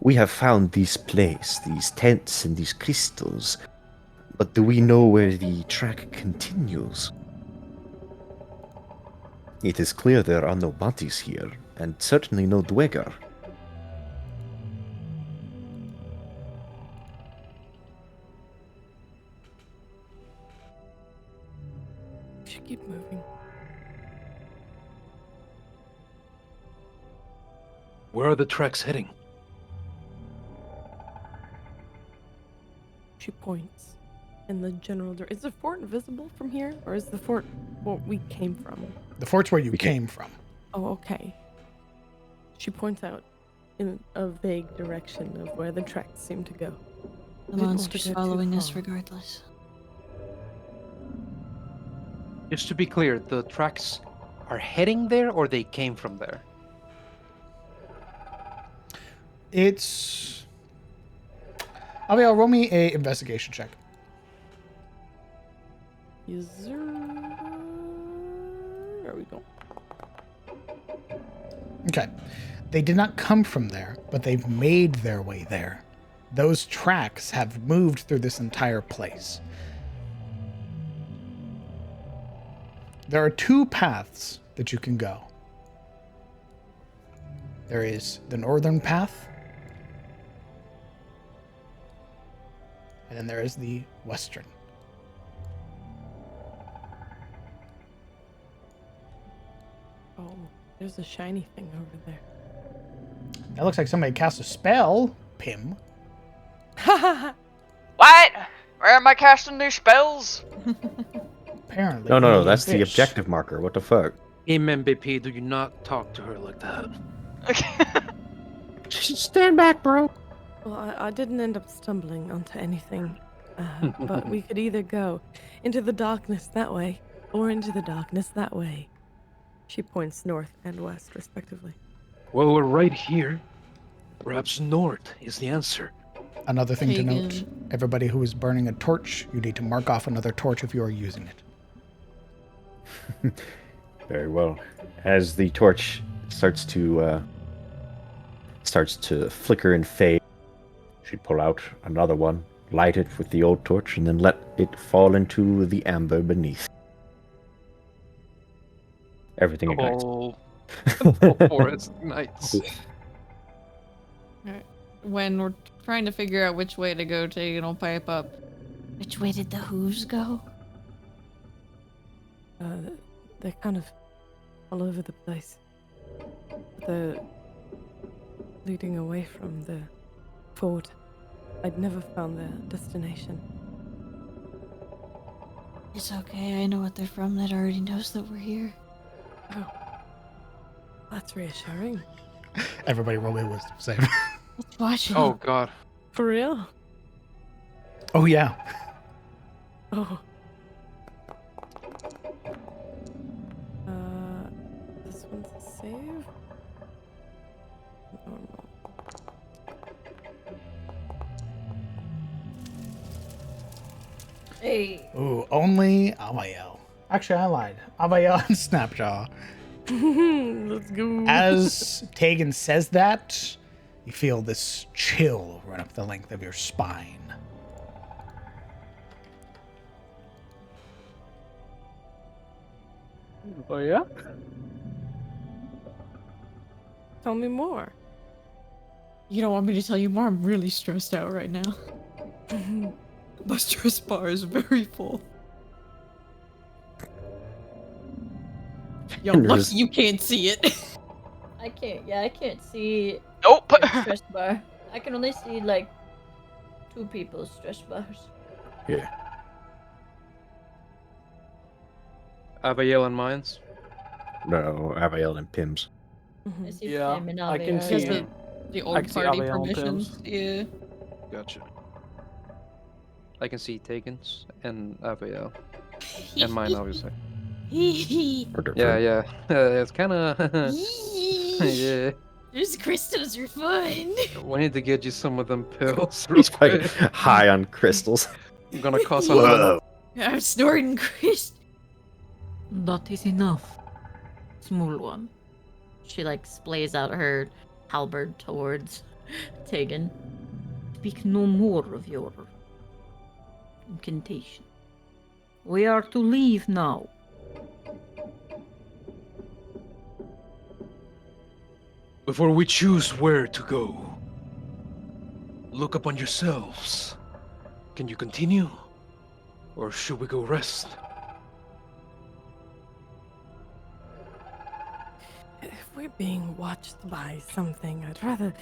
We have found this place, these tents and these crystals, but do we know where the track continues? It is clear there are no bodies here, and certainly no Dwegar. We should keep moving. Where are the tracks heading? She points in the general direction. Is the fort visible from here, or is the fort where we came from? The fort's where you came from. Oh, okay. She points out in a vague direction of where the tracks seem to go. The monster's following us regardless. Just to be clear, the tracks are heading there or they came from there? It's... Aviel, roll me a investigation check. Yes, sir. There we go. Okay. They did not come from there, but they've made their way there. Those tracks have moved through this entire place. There are 2 paths that you can go. There is the northern path, and then there is the western. Oh, there's a shiny thing over there. That looks like somebody cast a spell, Pim. What? Where am I casting these spells? Apparently. No, that's the objective marker. What the fuck? MVP, do you not talk to her like that? Stand back, bro. Well, I didn't end up stumbling onto anything, but we could either go into the darkness that way, or into the darkness that way. She points north and west, respectively. Well, we're right here. Perhaps north is the answer. Another thing to note, Pagan. everybody who is burning a torch, you need to mark off another torch if you are using it. Very well. As the torch starts to flicker and fade, she'd pull out another one, light it with the old torch, and then let it fall into the amber beneath. Everything ignites. Oh, forest ignites. When we're trying to figure out which way to go, Tegan will pipe up. Which way did the hooves go? They're kind of all over the place. They're leading away from the fort. I'd never found their destination. It's okay, I know what they're from. That already knows that we're here. Oh. That's reassuring. Everybody roll a wisdom save. Let's watch it. Oh god. For real? Oh, yeah. Oh. This one's a save? Oh no. Hey. Ooh, only Aviel. Actually, I lied. Aviel and Snapjaw. Let's go. As Tegan says that, you feel this chill run up the length of your spine. Oh yeah? Tell me more. You don't want me to tell you more? I'm really stressed out right now. My stress bar is very full. Yo, lucky you can't see it. I can't see Nope. their stress bar. I can only see like 2 people's stress bars. Yeah. Abiel and Mines. No, Abiel and Pims. I see Yeah, Pim and I can Avia. see- Because the I old can see party Aviel and permissions. Yeah. Gotcha. I can see Taken's and Abiel. And mine, obviously. Murder Yeah, for- yeah. It's kind of... yeah. Those crystals are fun. We need to get you some of them pills real He's fucking quick. high on crystals. I'm gonna cost a Whoa. I'm snorting crystals. That is enough. Small one. She like splays out her halberd towards Tegan. Speak no more of your incantation. We are to leave now. Before we choose where to go, look upon yourselves. Can you continue? Or should we go rest? If we're being watched by something, I'd rather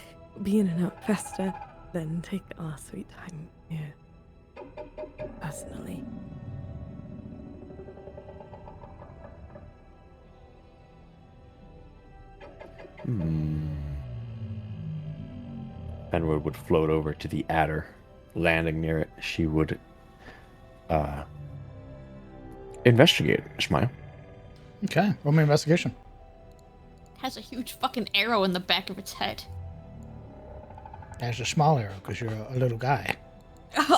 be in and out faster than take our sweet time here. Personally. Fenwood would float over to the adder, landing near it. She would investigate. Smile. Okay, roll me investigation. Has a huge fucking arrow in the back of its head. That's a small arrow because you're a little guy.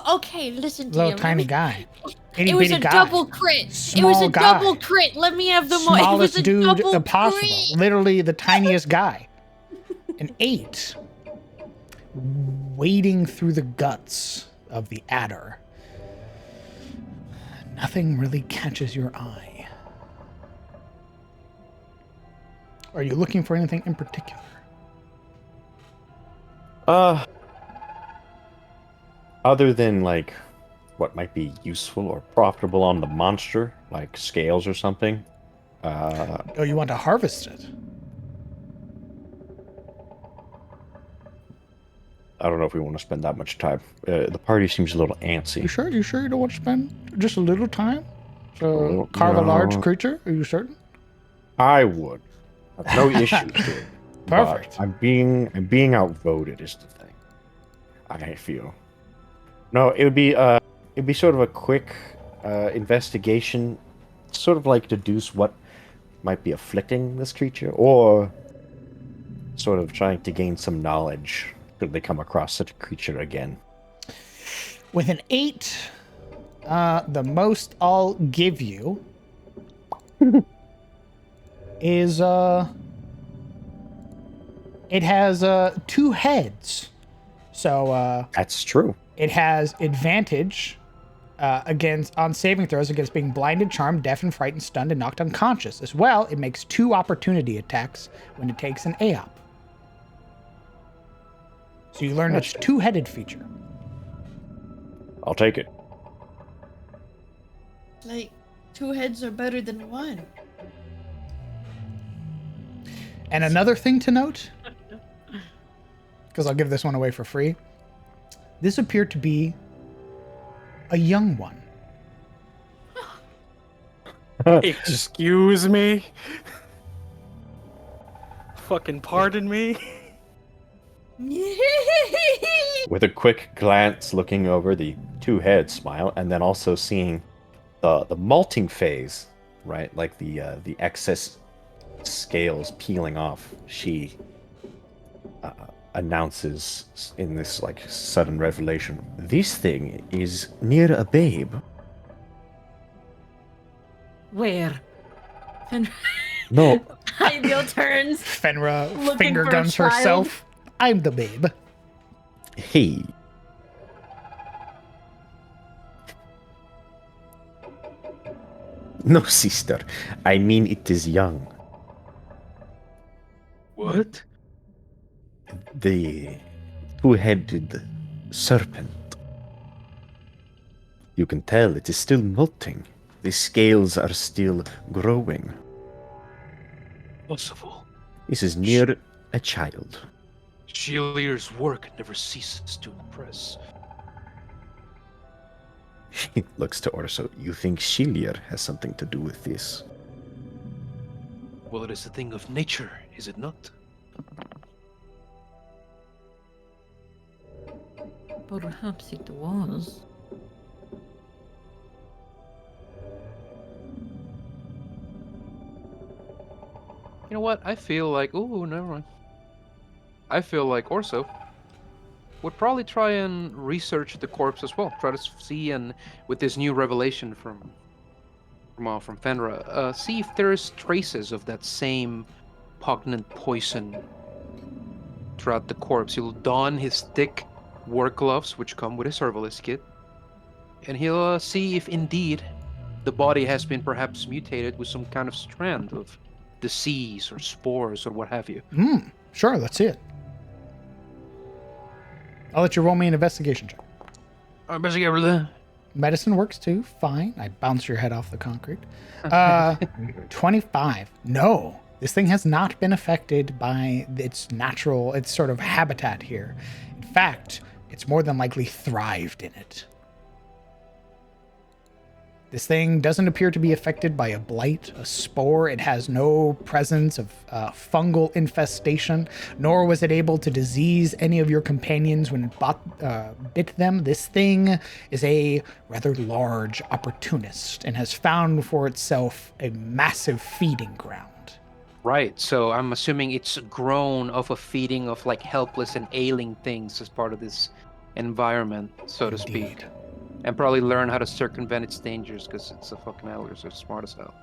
Okay, listen to Little you. tiny guy. It was Itty-bitty a guy. double crit. It was Small a guy. double crit. Let me have the more. It was Smallest a dude double possible. crit. Literally the tiniest guy. An 8. Wading through the guts of the adder. Nothing really catches your eye. Are you looking for anything in particular? Other than like what might be useful or profitable on the monster, like scales or something. Oh, you want to harvest it? I don't know if we want to spend that much time. The party seems a little antsy. You sure? You sure you don't want to spend just a little time to Oh, carve a large no. creature? Are you certain? I would. I have no issues to it. but Perfect. I'm being outvoted is the thing. I feel. No, it'd be sort of a quick investigation, sort of like deduce what might be afflicting this creature, or sort of trying to gain some knowledge should they come across such a creature again. With an 8, the most I'll give you is it has 2 heads. So That's true. it has advantage against on saving throws against being blinded, charmed, deafened, frightened, stunned, and knocked unconscious. As well, it makes 2 opportunity attacks when it takes an AOP. So you learn its 2-headed feature. I'll take it. Like, 2 heads are better than 1. And another thing to note, because I'll give this one away for free, this appeared to be a young one. Excuse me? Fucking pardon me? With a quick glance looking over the 2 heads, smile, and then also seeing the molting phase, right? Like the excess scales peeling off. She announces in this like sudden revelation, "This thing is near a babe." Where? No, Ideal turns. Fenra Looking finger for a guns child. herself. I'm the babe. hey. No, sister. I mean it is young. What? The 2-headed serpent. You can tell it is still molting. The scales are still growing. Possible. This is near a child. Shieldier's work never ceases to impress. She looks to Orso. You think Shilier has something to do with this? Well, it is a thing of nature, is it not? Perhaps it was. You know what? I feel like... Ooh, never mind. I feel like Orso would probably try and research the corpse as well. Try to see, and with this new revelation from Fenra, see if there's traces of that same pognant poison throughout the corpse. He'll don his thick work gloves, which come with his herbalist kit, and he'll see if indeed the body has been perhaps mutated with some kind of strand of disease or spores or what have you. Sure, let's see it. I'll let you roll me an investigation check. Medicine works too. Fine. I bounce your head off the concrete. 25. No, this thing has not been affected by its sort of habitat here. In fact, it's more than likely thrived in it. This thing doesn't appear to be affected by a blight, a spore. It has no presence of fungal infestation, nor was it able to disease any of your companions when it bit them. This thing is a rather large opportunist and has found for itself a massive feeding ground. Right, so I'm assuming it's grown off of feeding of like helpless and ailing things as part of this environment, so to speak. And probably learn how to circumvent its dangers because it's a fucking elder, so smart as hell.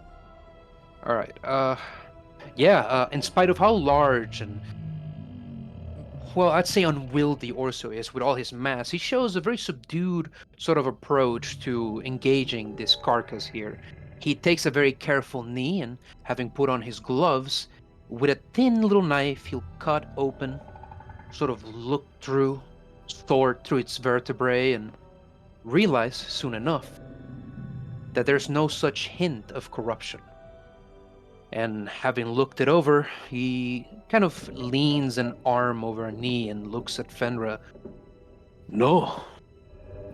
Alright, in spite of how large and, well, I'd say unwieldy Orso is with all his mass, he shows a very subdued sort of approach to engaging this carcass here. He takes a very careful knee and, having put on his gloves, with a thin little knife, he'll cut open, sort of look through, sort through its vertebrae, and realize soon enough that there's no such hint of corruption. And having looked it over, he kind of leans an arm over a knee and looks at Fenra. No,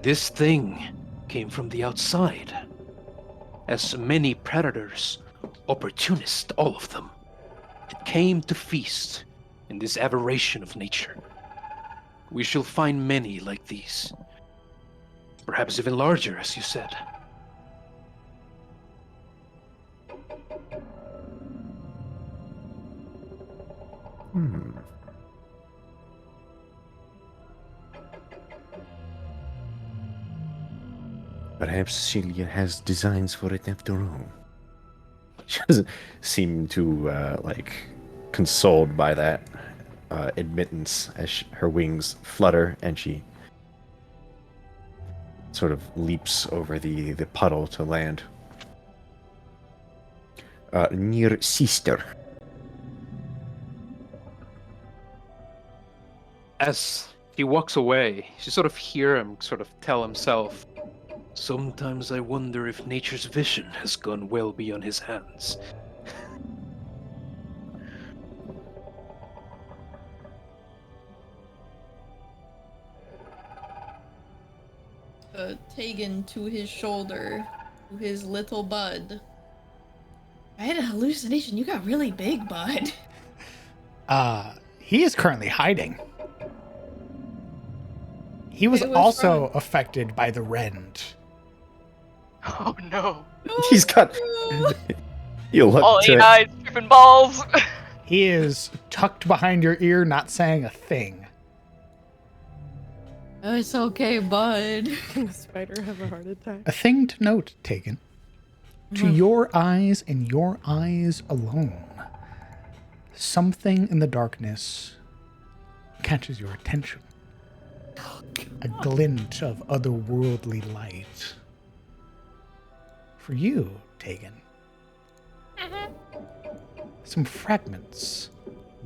this thing came from the outside. As many predators, opportunists, all of them. It came to feast in this aberration of nature. We shall find many like these. Perhaps even larger, as you said. Perhaps Celia has designs for it after all. She doesn't seem to consoled by that admittance as her wings flutter and she sort of leaps over the puddle to land near sister. As he walks away, you sort of hear him sort of tell himself, Sometimes I wonder if nature's vision has gone well beyond his hands. Tegan to his shoulder, to his little bud. I had a hallucination. You got really big, bud. He is currently hiding. He was also affected by the rend. Oh no. He's got... You look all to... 8 eyes, tripping balls. He is tucked behind your ear, not saying a thing. Oh, it's okay, bud. Can the spider have a heart attack? A thing to note, Tegan. To your eyes and your eyes alone, something in the darkness catches your attention. A glint of otherworldly light. For you, Tegan. Some fragments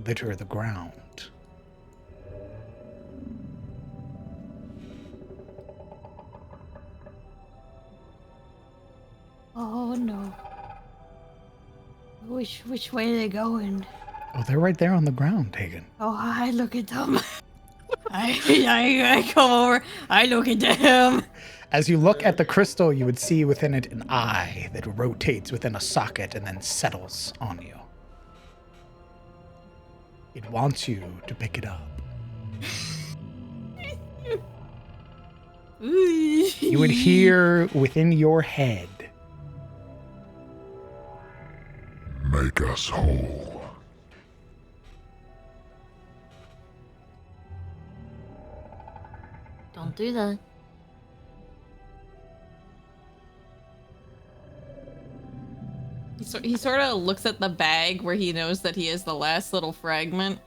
litter the ground. Oh no. Which way are they going? Oh, they're right there on the ground, Tegan. Oh, I look at them. I come over. I look at them. As you look at the crystal, you would see within it an eye that rotates within a socket and then settles on you. It wants you to pick it up. You would hear within your head, Make us whole. Don't do that. He sort of looks at the bag where he knows that he has the last little fragment.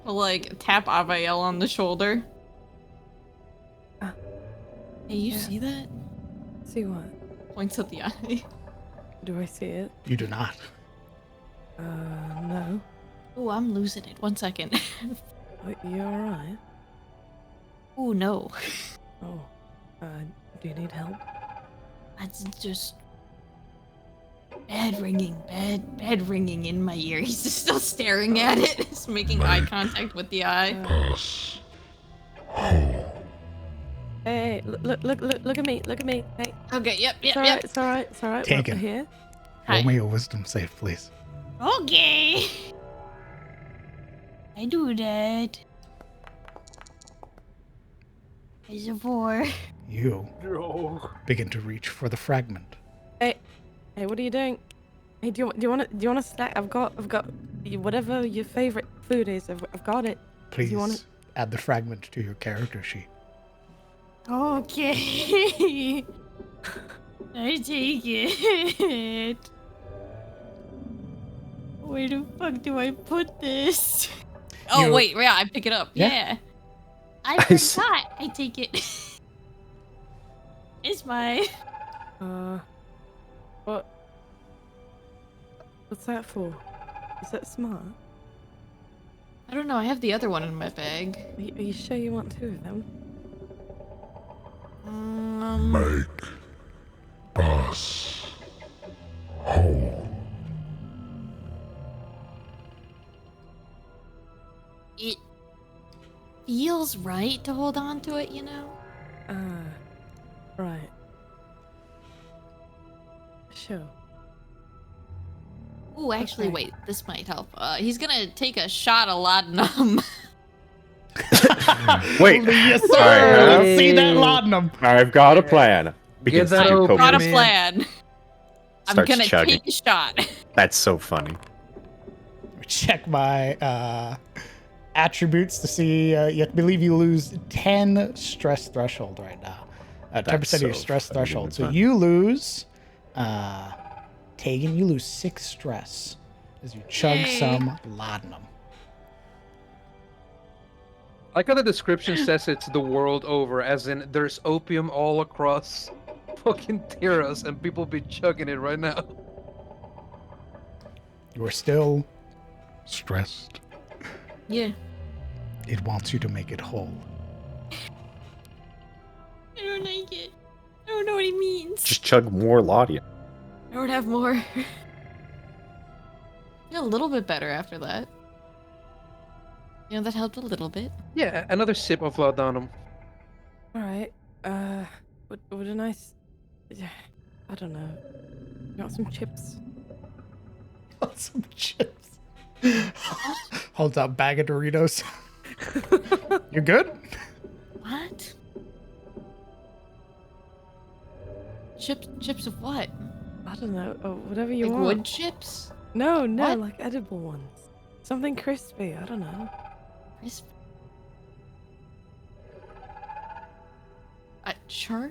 He'll, like, tap Avael on the shoulder. Hey, you see that? See what? Points at the eye. Do I see it? you do not. No. Oh, I'm losing it. 1 second. You alright? Oh, no. Oh. Do you need help? That's just bad ringing in my ear. He's just still staring at it. He's making eye contact with the eye. Us whole. Hey, look at me, Hey. Okay, yep. It's alright. Take We're it. here. Roll Hi. me a wisdom save, please. Okay. I do that. It's a 4. You No. begin to reach for the fragment. Hey, what are you doing? Hey, do you want a snack? I've got whatever your favorite food is. I've got it. Please You wanna- add the fragment to your character sheet. Okay. I take it. Where the fuck do I put this? Oh, You- wait, yeah, I pick it up. Yeah. Yeah. I I s- forgot. I take it. It's mine. What's that for? Is that smart? I don't know. I have the other one in my bag. Are you sure you want 2 of them? Make us whole. It feels right to hold on to it, you know? Right. Sure. Ooh, actually, Okay. wait. This might help. He's gonna take a shot of laudanum. Wait. Yes, sir. Alright, Let's see that laudanum. I've got a plan. Begins that to open, Got a copious. plan. I'm Starts gonna chugging. take a shot. That's so funny. Check my attributes to see. I believe you lose 10 stress threshold right now. 10% of your so stress fucking threshold. So fun. you lose, Tegan, you lose 6 stress as you chug Yay. some laudanum. I like how the description says it's the world over, as in there's opium all across fucking Terras and people be chugging it right now. You are still stressed. Yeah. It wants you to make it whole. I don't like it. I don't know what he means. Just chug more laudanum. I don't have more. Feel a little bit better after that. You know, that helped a little bit. Yeah, another sip of laudanum. Alright. Would a nice... I don't know. You want some chips? Some chips. Holds out bag of Doritos. You're good? What? Chips of what? I don't know. Oh, whatever you Like want. wood chips? No, What? like edible ones. Something crispy. I don't know. Crisp? Sure.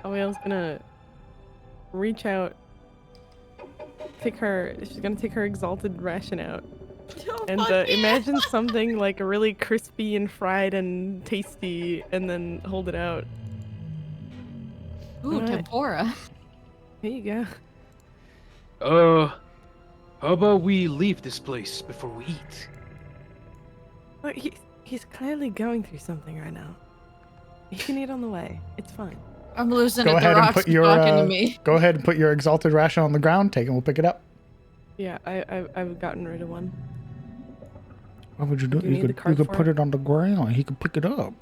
Awail's gonna reach out, she's gonna take her exalted ration out, and imagine something like really crispy and fried and tasty, and then hold it out. Ooh, Alright. tempura. Here you go. How about we leave this place before we eat? Look, he's clearly going through something right now. He can eat on the way. It's fine. I'm losing Go it. The ahead and rocks put are your talking to me. go ahead and put your exalted ration on the ground. Tegan will pick it up. Yeah, I've gotten rid of one. What would you do? Do you You need the could cart for put it on the ground. He could pick it up.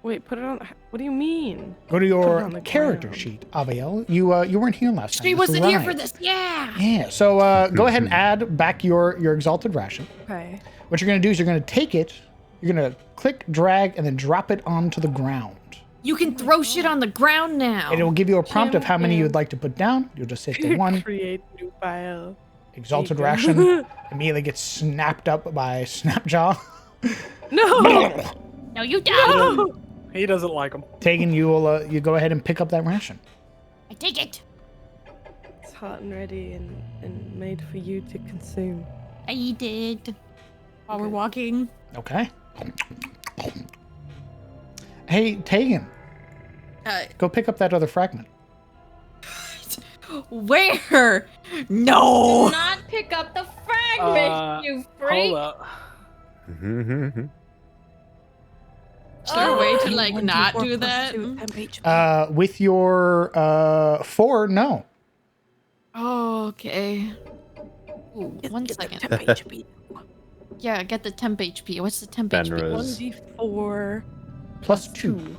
Wait, put it on. What do you mean? Go to Put it your on the character ground. sheet, Aviel. You weren't here last time. She That's wasn't here for right. this. Yeah. Yeah. So go ahead and add back your exalted ration. Okay. What you're gonna do is you're gonna take it. You're gonna click, drag, and then drop it onto the ground. You can throw shit on the ground now. And it will give you a prompt of Jim, how many yeah. you would like to put down. You'll just hit the one. Create new file. Exalted There you ration immediately gets snapped up by Snapjaw. No. No, you don't. No. He doesn't like him. Taking you will you go ahead and pick up that ration. I take it. It's hot and ready and made for you to consume. I eat it. While we're walking. Okay. Hey, Tegan, go pick up that other fragment. Where? No. Do not pick up the fragment, you freak! Hold up. Is there a way to Oh. like 1, 2, not 4 do plus that? 2, temp HP. With your 4, no. Oh, okay. Ooh, Get- one get the second. temp HP. Yeah, get the temp HP. What's the temp HP? Fenris. 1d4 Plus 2. Here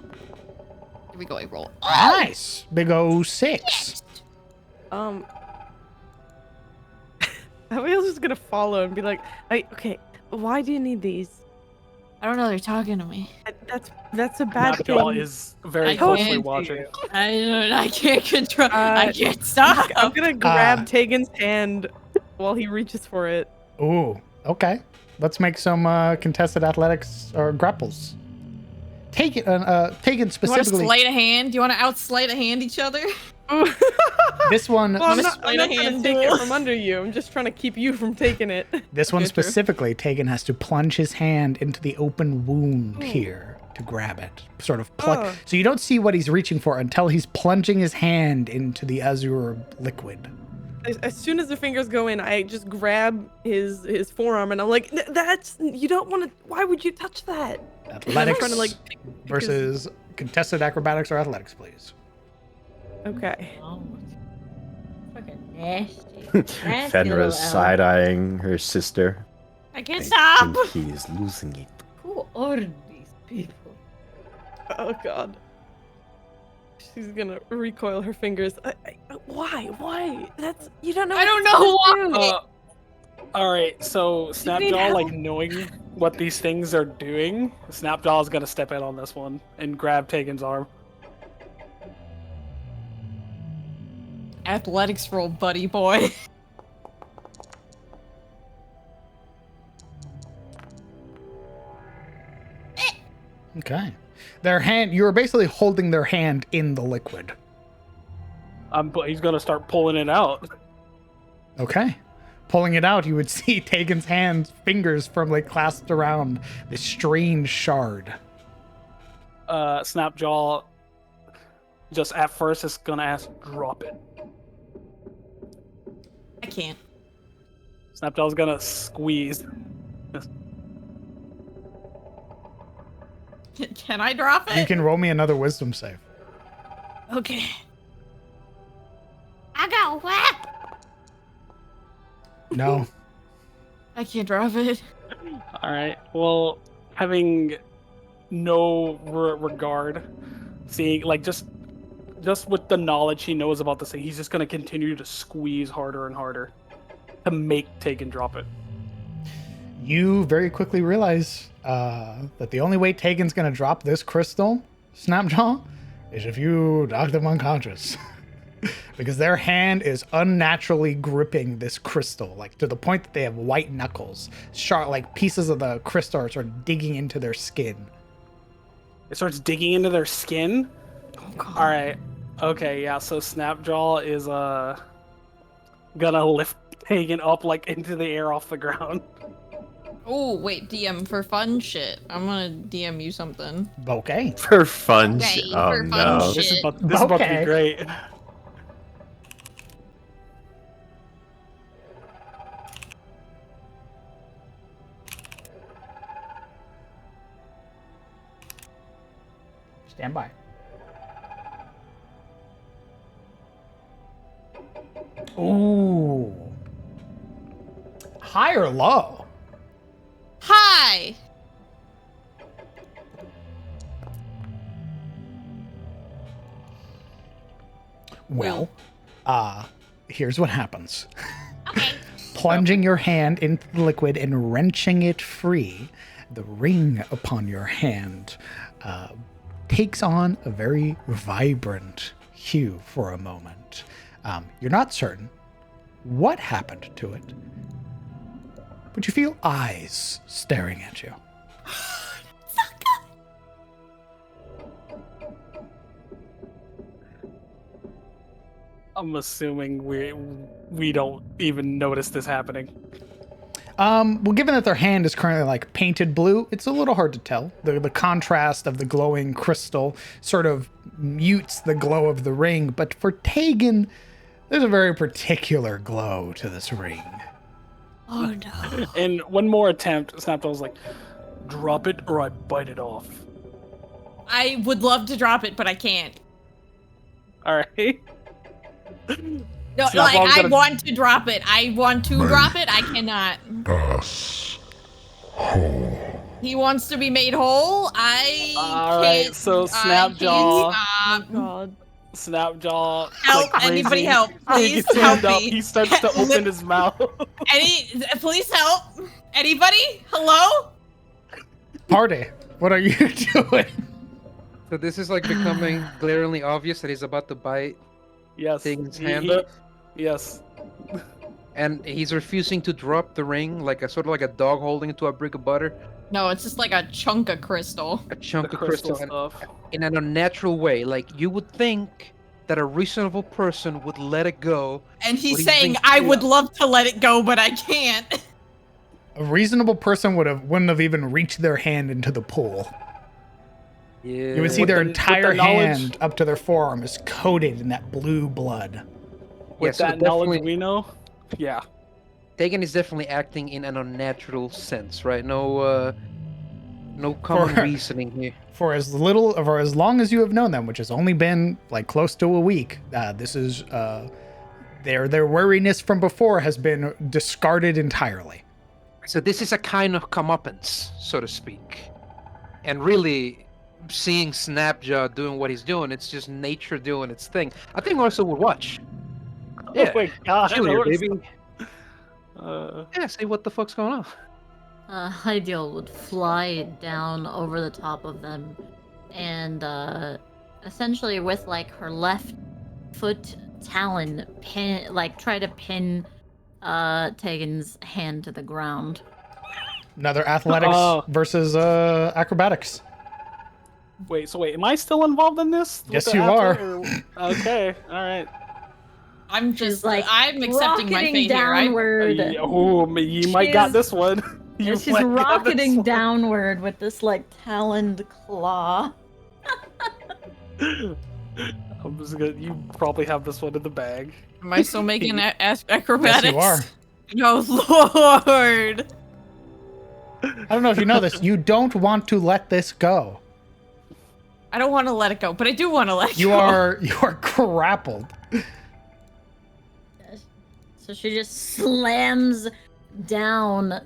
we go. I roll. Nice. Big O6. Abigail's just gonna follow and be like, okay, why do you need these? I don't know. They're talking to me. That's a bad Snapjaw thing. is very I closely can't watching. I can't control. I can't stop. I'm gonna grab Tegan's hand while he reaches for it. Ooh, okay. Let's make some contested athletics or grapples. Taken You want to specifically. sleight a hand? You want to outsleight a hand each other? This one. Well, I'm Let's not play trying the to hand take it duel. from under you. I'm just trying to keep you from taking it. This one Okay, true. specifically, Tegan has to plunge his hand into the open wound here to grab it. Sort of pluck. Oh. So you don't see what he's reaching for until he's plunging his hand into the azure liquid. As soon as the fingers go in, I just grab his forearm and I'm like, that's, you don't want to, why would you touch that? Athletics trying to, like, versus contested acrobatics or athletics, please. Okay. Oh, fucking nasty. Nasty Fenris little elf. side-eyeing her sister. I can't I stop. think he is losing it. Who ordered these people? Oh god. She's gonna recoil her fingers. Why? Why? That's, you don't know. I what don't know to do. All right, so need Snapjaw, like help? knowing what these things are doing, Snapjaw is gonna step in on this one and grab Tegan's arm. Athletics roll, buddy boy. Okay. Their hand, you were basically holding their hand in the liquid. But he's gonna start pulling it out. Okay. Pulling it out, you would see Tegan's hands, fingers firmly clasped around this strange shard. Snapjaw just at first is gonna ask, drop it. I can't. Snapjaw's gonna squeeze. Can I drop it? You can roll me another wisdom save. Okay. I got whacked. No. I can't drop it. All right. Well, having no regard, seeing like just with the knowledge he knows about this thing, he's just gonna continue to squeeze harder and harder to make Tegan drop it. You very quickly realize that the only way Tegan's going to drop this crystal, Snapjaw, is if you knock them unconscious. Because their hand is unnaturally gripping this crystal, like to the point that they have white knuckles. Sharp, like pieces of the crystal are sort of digging into their skin. It starts digging into their skin. All right. Okay. Yeah. So Snapjaw is gonna lift Tegan up like into the air off the ground. Oh, wait, DM, for fun shit. I'm gonna DM you something. Okay. For fun. Okay, Oh for fun no. shit. This is about to Okay. be great. Stand by. Ooh. High or low? Hi! Well, here's what happens. Okay. Plunging your hand into the liquid and wrenching it free, the ring upon your hand takes on a very vibrant hue for a moment. You're not certain what happened to it, but you feel eyes staring at you. I'm assuming we don't even notice this happening. Well, given that their hand is currently like painted blue, it's a little hard to tell. The contrast of the glowing crystal sort of mutes the glow of the ring, but for Tegan, there's a very particular glow to this ring. Oh no. And one more attempt, Snapjaw's like, drop it or I bite it off. I would love to drop it, but I can't. Alright. No, like, I want to drop it. I want to drop it. I cannot. Us whole. He wants to be made whole. I Alright, can't. so I Snapjaw. can't, God. Snapjaw. Help! like Anybody crazy. help! Please He help stand up, me! He starts to open his mouth. Please help! Anybody? Hello? Party, what are you doing? So this is like becoming glaringly obvious that he's about to bite Yes. Tegan's hand up, Yes. and he's refusing to drop the ring, like a sort of like a dog holding it to a brick of butter. No, it's just like a chunk of crystal. A chunk The of crystal, stuff. in an unnatural way. Like you would think that a reasonable person would let it go. And he's What do you saying, think- I would love to let it go, but I can't. A reasonable person wouldn't have even reached their hand into the pool. Yeah. You would see With their the entire knowledge- hand up to their forearm is coated in that blue blood. With so that knowledge definitely- we know. Yeah. Tegan is definitely acting in an unnatural sense, right? No common For- reasoning here. For as little, or as long as you have known them, which has only been like close to a week, this is their wariness from before has been discarded entirely. So this is a kind of comeuppance, so to speak. And really, seeing Snapjaw doing what he's doing, it's just nature doing its thing. I think Orso would watch. Yeah. Oh my god. Chill here, Orso. baby. Yeah, see what the fuck's going on. Hydeal would fly down over the top of them and essentially with like her left foot talon try to pin Tegan's hand to the ground. Another athletics versus acrobatics. Wait, am I still involved in this? With Yes, the you are. Okay, alright. I'm just like I'm accepting my rocketing fate here. downward. You might got this one. You She's might got this rocketing one. downward with this like taloned claw. I'm just gonna. You probably have this one in the bag. Am I still making acrobatics? Yes, you are. Oh Lord! I don't know if you know this. You don't want to let this go. I don't want to let it go, but I do want to let it You go. are grappled. So she just slams down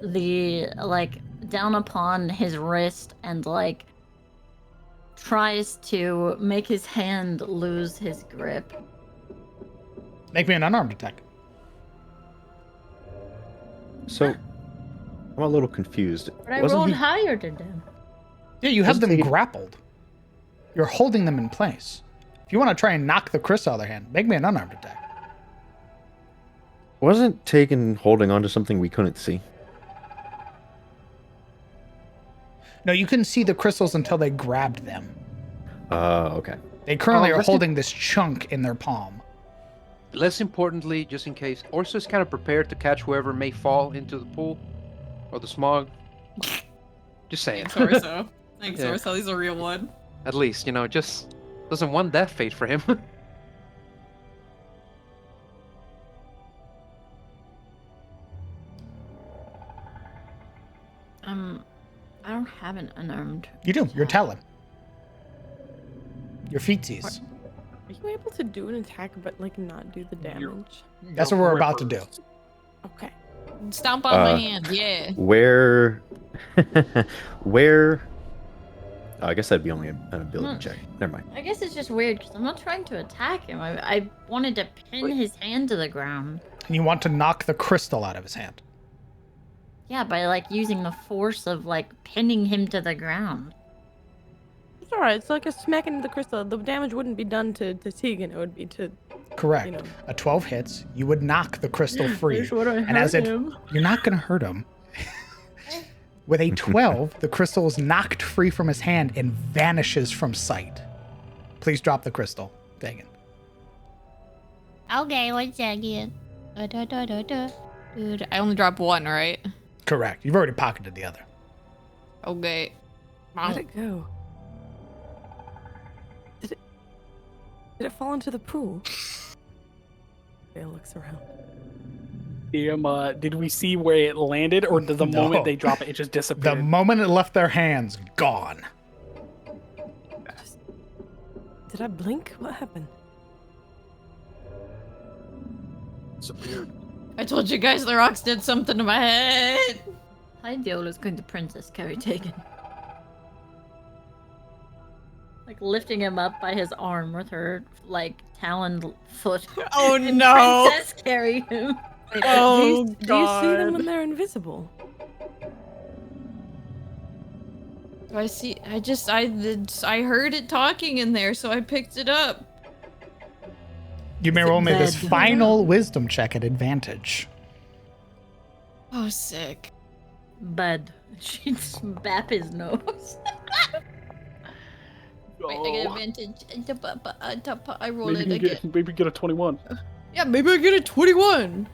down upon his wrist and like tries to make his hand lose his grip. Make me an unarmed attack. So, I'm a little confused. But I Wasn't rolled he- higher than him. Yeah, you have Wasn't them he- grappled. You're holding them in place. If you want to try and knock the crystal out of their hand, make me an unarmed attack. Wasn't Tegan holding on to something we couldn't see? No, you couldn't see the crystals until they grabbed them. Okay. They currently are listen- holding this chunk in their palm. Less importantly, just in case, Orso is kind of prepared to catch whoever may fall into the pool or the smog. Just saying. Thanks, Orso. Thanks, Yeah. Orso. He's a real one. At least, just doesn't want that fate for him. I don't have an unarmed. You do. You're Talon. Your feetsies. Are you able to do an attack but like not do the damage? That's what we're about to do. Okay. Stomp on my hand. Yeah. Where Oh, I guess that'd be only an ability check. Never mind. I guess it's just weird because I'm not trying to attack him. I wanted to pin his hand to the ground. And you want to knock the crystal out of his hand. Yeah, by like using the force of like pinning him to the ground. It's alright. It's like a smack into the crystal. The damage wouldn't be done to Tegan. It would be to. Correct. You know. A 12 hits. You would knock the crystal free. Wish would've And as hurt it, him. you're not going to hurt him. With a 12, the crystal is knocked free from his hand and vanishes from sight. Please drop the crystal, Dagon. Okay, 1 second. Dude, I only dropped 1, right? Correct. You've already pocketed the other. Okay. Where'd it go? Did it fall into the pool? Dale looks around. Did we see where it landed, or did the No. moment they drop it, it just The disappeared? moment it left their hands, gone. Did I blink? What happened? Disappeared. I told you guys the rocks did something to my head. Hi, Diola's going to Princess Carry Tegan. Like lifting him up by his arm with her like taloned foot. Oh and no! Princess carry him. Oh do you see god! them when they're invisible? I see. I heard it talking in there, so I picked it up. You may Is it roll me this bad? final wisdom check at advantage. Oh, sick. Bud. She'd bap his nose. Wait, I get advantage. I rolled Maybe it you again. maybe get a 21. Yeah, maybe I get a 21.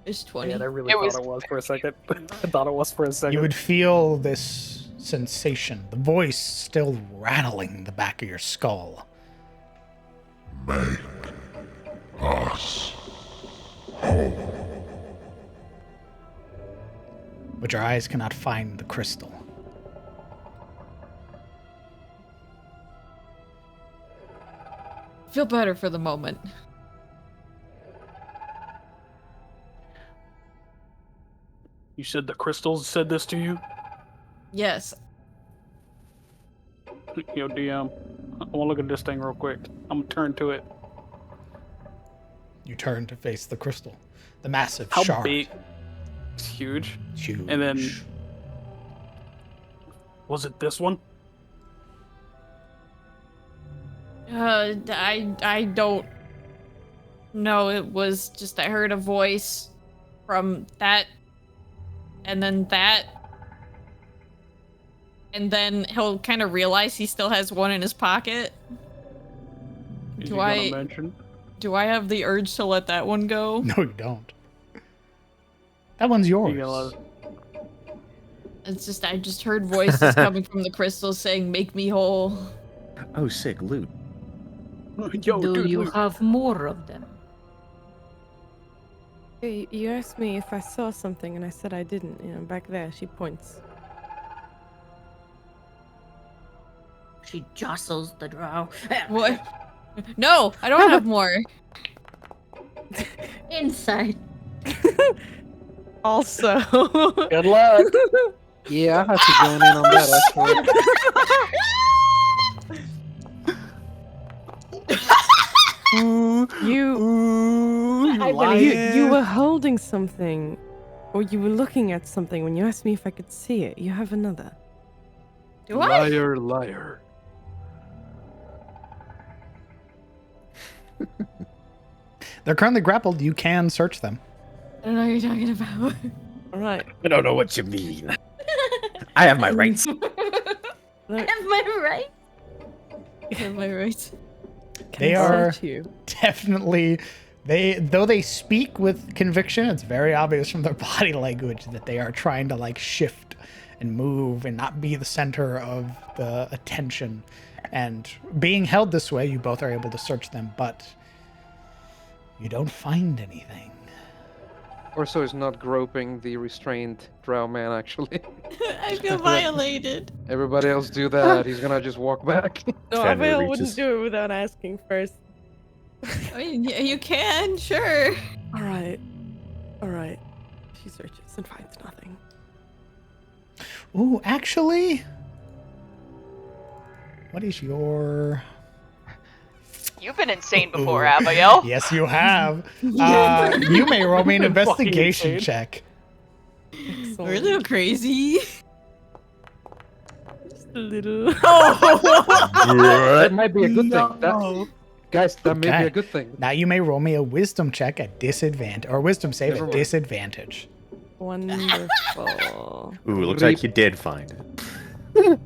It's 20. Yeah, I really It thought was- it was for a second. I thought it was for a second. You would feel this sensation, the voice still rattling the back of your skull. Make us whole. But your eyes cannot find the crystal. Feel better for the moment. You said the crystals said this to you? Yes. Yo, DM, I want to look at this thing real quick. I'm gonna turn to it. You turn to face the crystal. The massive How shard. big? It's huge. Huge. And then, was it this one? I don't know. It was just I heard a voice from that, and then that, and then he'll kind of realize he still has one in his pocket. Is Do you I- gonna mention? Do I have the urge to let that one go? No, you don't. That one's yours. You gonna It's just I just heard voices coming from the crystal saying, "Make me whole." Oh, sick loot. Yo, Do dude, you look. have more of them? You asked me if I saw something, and I said I didn't. You know, back there, she points. She jostles the drow. What? No, I don't have more. Inside. Also. Good luck. Yeah, I have to join in on that, actually. You were holding something, or you were looking at something when you asked me if I could see it. You have another. Do I? Liar, liar. They're currently grappled. You can search them. I don't know what you're talking about. All right. I don't know what you mean. I have my rights. Am I right? Am I right? They I are search you? definitely though they speak with conviction, it's very obvious from their body language that they are trying to like shift and move and not be the center of the attention. And being held this way, you both are able to search them, but you don't find anything. Orso is not groping the restrained drow man, actually. I feel violated. Everybody else do that. He's gonna just walk back. No, Fenrir Abiel reaches- wouldn't do it without asking first. I mean, yeah, you can, sure. All right. All right. She searches and finds nothing. Ooh, actually, What is your... You've been insane before, Abiel. Yes, you have. You may roll me an Fucking investigation insane. check. We're a little crazy. Just a little. That might be a good thing. Guys, that may be Okay. a good thing. Now you may roll me a wisdom check at disadvantage, or wisdom save Never at mind. disadvantage. Wonderful. Ooh, looks like you did find it.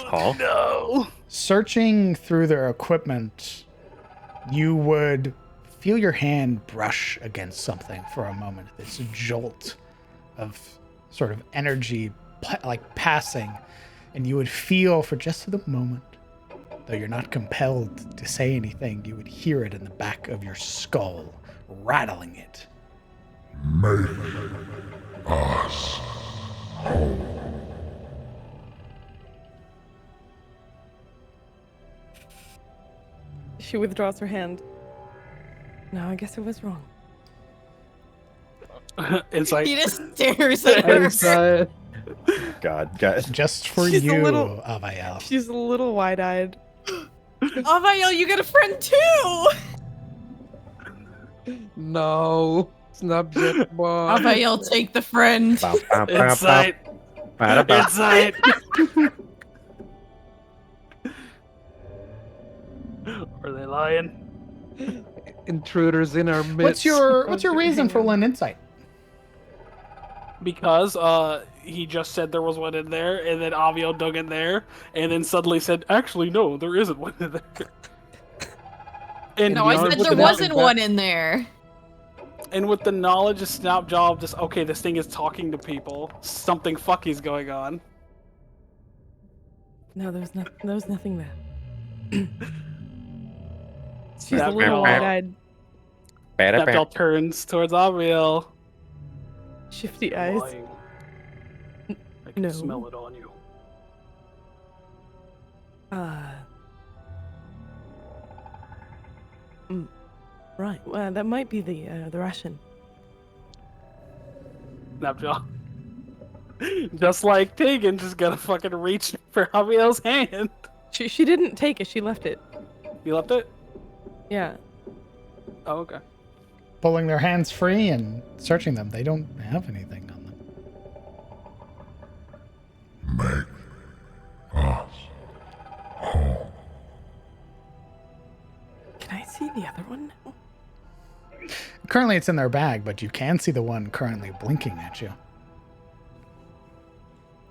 Paul? No. Searching through their equipment, you would feel your hand brush against something for a moment. This jolt of sort of energy like passing, and you would feel for just the moment, though you're not compelled to say anything, you would hear it in the back of your skull, rattling it. Make us whole. She withdraws her hand. No, I guess it was wrong. Insight. He just stares at her. God, guys. Just for She's a you, little- Avael. She's a little wide-eyed. Avael, you got a friend too! No. Snapchat one. Avael, take the friend. Insight. Insight. Are they lying? Intruders in our midst. What's your reason for an insight? Because he just said there was one in there, and then Avio dug in there, and then suddenly said, "Actually, no, there isn't one in there." And No, I beyond said with there the wasn't knowledge- one in there. And with the knowledge of Snapjaw of just, okay, this thing is talking to people, something fucky's going on. No, there was nothing there. She's a Snapjaw- little wide-eyed, Snapjaw turns towards Avio. shifty You're eyes. lying. I can No. smell it on you. Right. Well, that might be the Russian. Snapjaw. Just like Tegan, just gotta fucking reach for Avio's hand. She didn't take it. She left it. You left it? Yeah. Oh, okay. Pulling their hands free and searching them. They don't have anything on them. Make us whole. Can I see the other one now? Currently it's in their bag, but you can see the one currently blinking at you.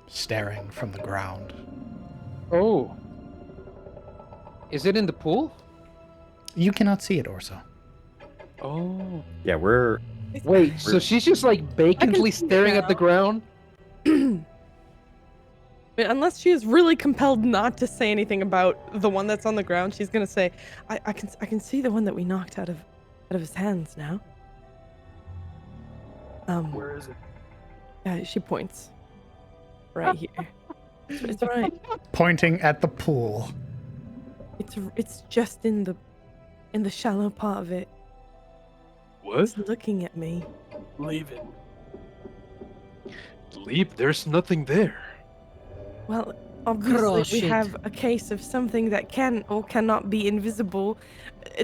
Staring from the ground. Oh. Is it in the pool? You cannot see it, Orso. Oh. Yeah, we're... Wait, so she's just like vacantly see staring at the now. ground? Unless she is really compelled not to say anything about the one that's on the ground, she's gonna say, "I can see the one that we knocked out of his hands now." Where is it? She points. Right here. It's right. Pointing at the pool. It's just in the shallow part of it. What? It's looking at me. Leave it. Leap, there's nothing there. Well, obviously Gross we shit. have a case of something that can or cannot be invisible,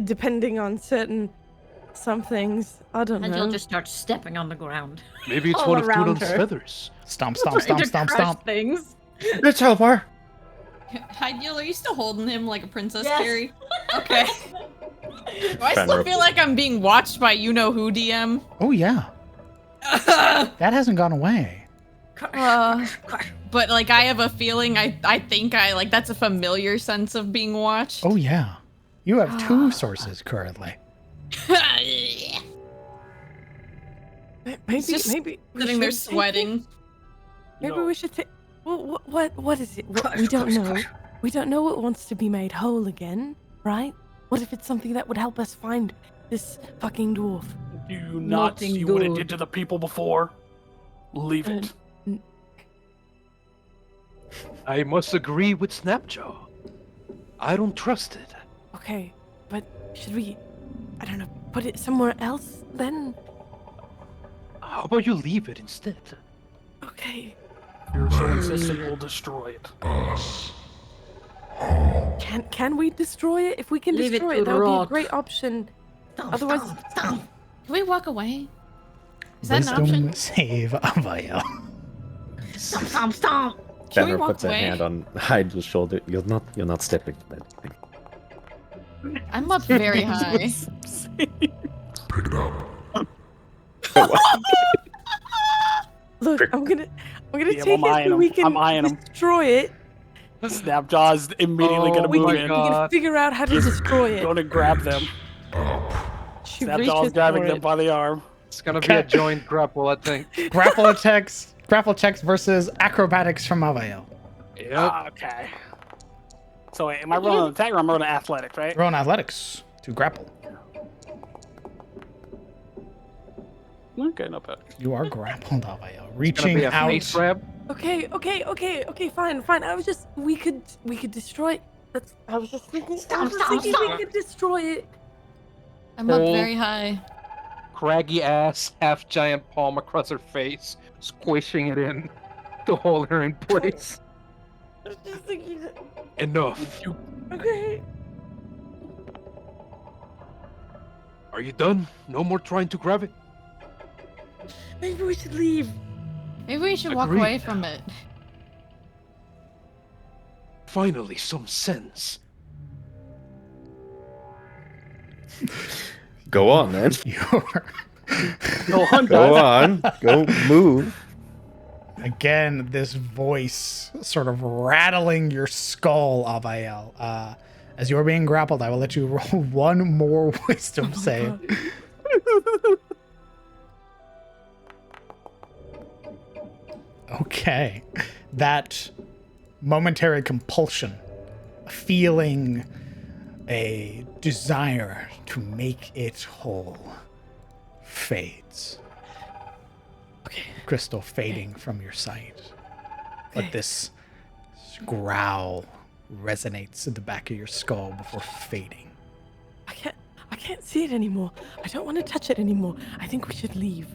depending on some things. I don't And know. you'll just start stepping on the ground. Maybe it's All one of around Tunon's her. feathers. Stomp, stomp, Trying stomp, to stomp, crush stomp. things. Let's help her. Hydeal, are you still holding him like a princess, Yes. Carrie? Okay. Do I Fenrir. still feel like I'm being watched by you-know-who DM? Oh, yeah. That hasn't gone away. But like I have a feeling I think like that's a familiar sense of being watched. Oh, yeah. You have two sources currently. Maybe just maybe we Sitting there should take it. sweating. Maybe No. we should take. Well, what is it? We don't know. We don't know what wants to be made whole again, right? What if it's something that would help us find this fucking dwarf? Do you not Nothing see what it good. did to the people before? Leave it. I must agree with Snapjaw. I don't trust it. Okay, but should we? I don't know. Put it somewhere else then. How about you leave it instead? Okay. You're so insistent, we'll destroy it. Us Can we destroy it? If we can Leave it destroy to it, that would be a rot. great option. Otherwise, Can we walk away? Is that an Wisdom option? save Avail. Stomp. Can we Benner walk puts a away? hand on Hydra's shoulder. You're not stepping to that. I'm up very high. Pick it up. look, I'm gonna Yeah, take well, I'm it eyeing so him. we can I'm eyeing him. destroy it. Snapjaw's immediately Oh gonna We move my can, in. we can God. figure out how to destroy it. Gonna grab them. She Snapjaw's reaches grabbing for them it. by the arm. It's gonna be a Okay. joint grapple, I think. Grapple checks versus acrobatics from Avail. Yep. Okay. So wait, am I rolling an attack or am I rolling athletics, right? Roll an athletics to grapple. Okay, not bad. You are grappled, Avail. It's gonna Reaching be a out. face grab. Okay, fine. I was just we could destroy it. I was just thinking, we could destroy it. I'm up Oh. very high. Craggy ass, half giant palm across her face, squishing it in to hold her in place. I was just thinking, Enough. okay. Are you done? No more trying to grab it? Maybe we should leave. Maybe we should walk Agreed. away from it. Finally, some sense. Go on, then. You're Go on, Go guys. on. Go move. again this voice sort of rattling your skull, Avail. As you're being grappled, I will let you roll one more wisdom save. Okay. That momentary compulsion, feeling a desire to make it whole, fades. Okay. Crystal fading from your sight. But this growl resonates in the back of your skull before fading. I can't see it anymore. I don't want to touch it anymore. I think we should leave.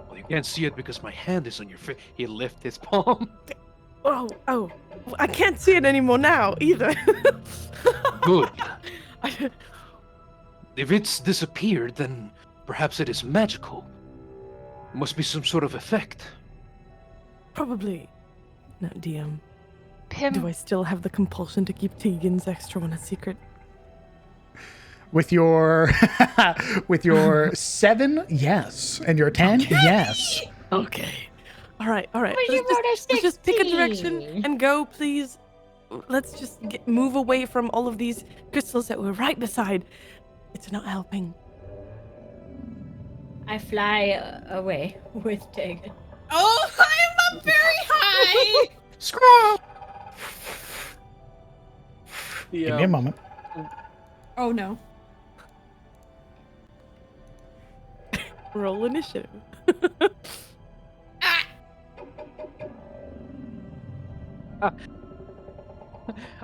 Well, you can't see it because my hand is on your face. He lifted his palm. Oh. I can't see it anymore now either. Good. I- If it's disappeared, then perhaps it is magical. Must be some sort of effect. Probably. No, DM. Pim, Do I still have the compulsion to keep Tegan's extra one a secret? With your with your 7, yes. And your 10, yes. Okay. All right. But you wrote a Let's just pick a direction 16. and go, please. Let's just move away from all of these crystals that we're right beside. It's not helping. I fly away with Tegan. Oh, I'm up very high. Scroll. Yeah. Give me a moment. Oh no. Roll initiative.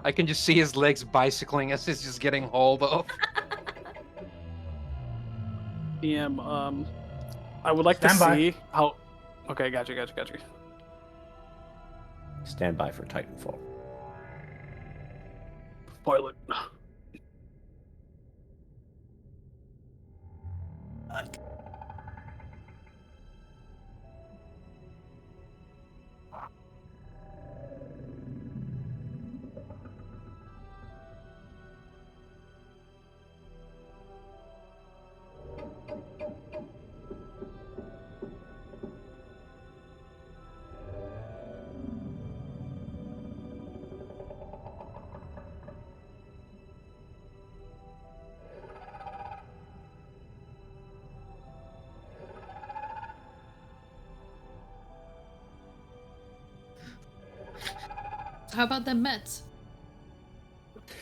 I can just see his legs bicycling as he's just getting hauled off. DM, I would like Stand to by. see how. Okay, gotcha. Stand by for Titanfall. Spoil it. How about the Mets?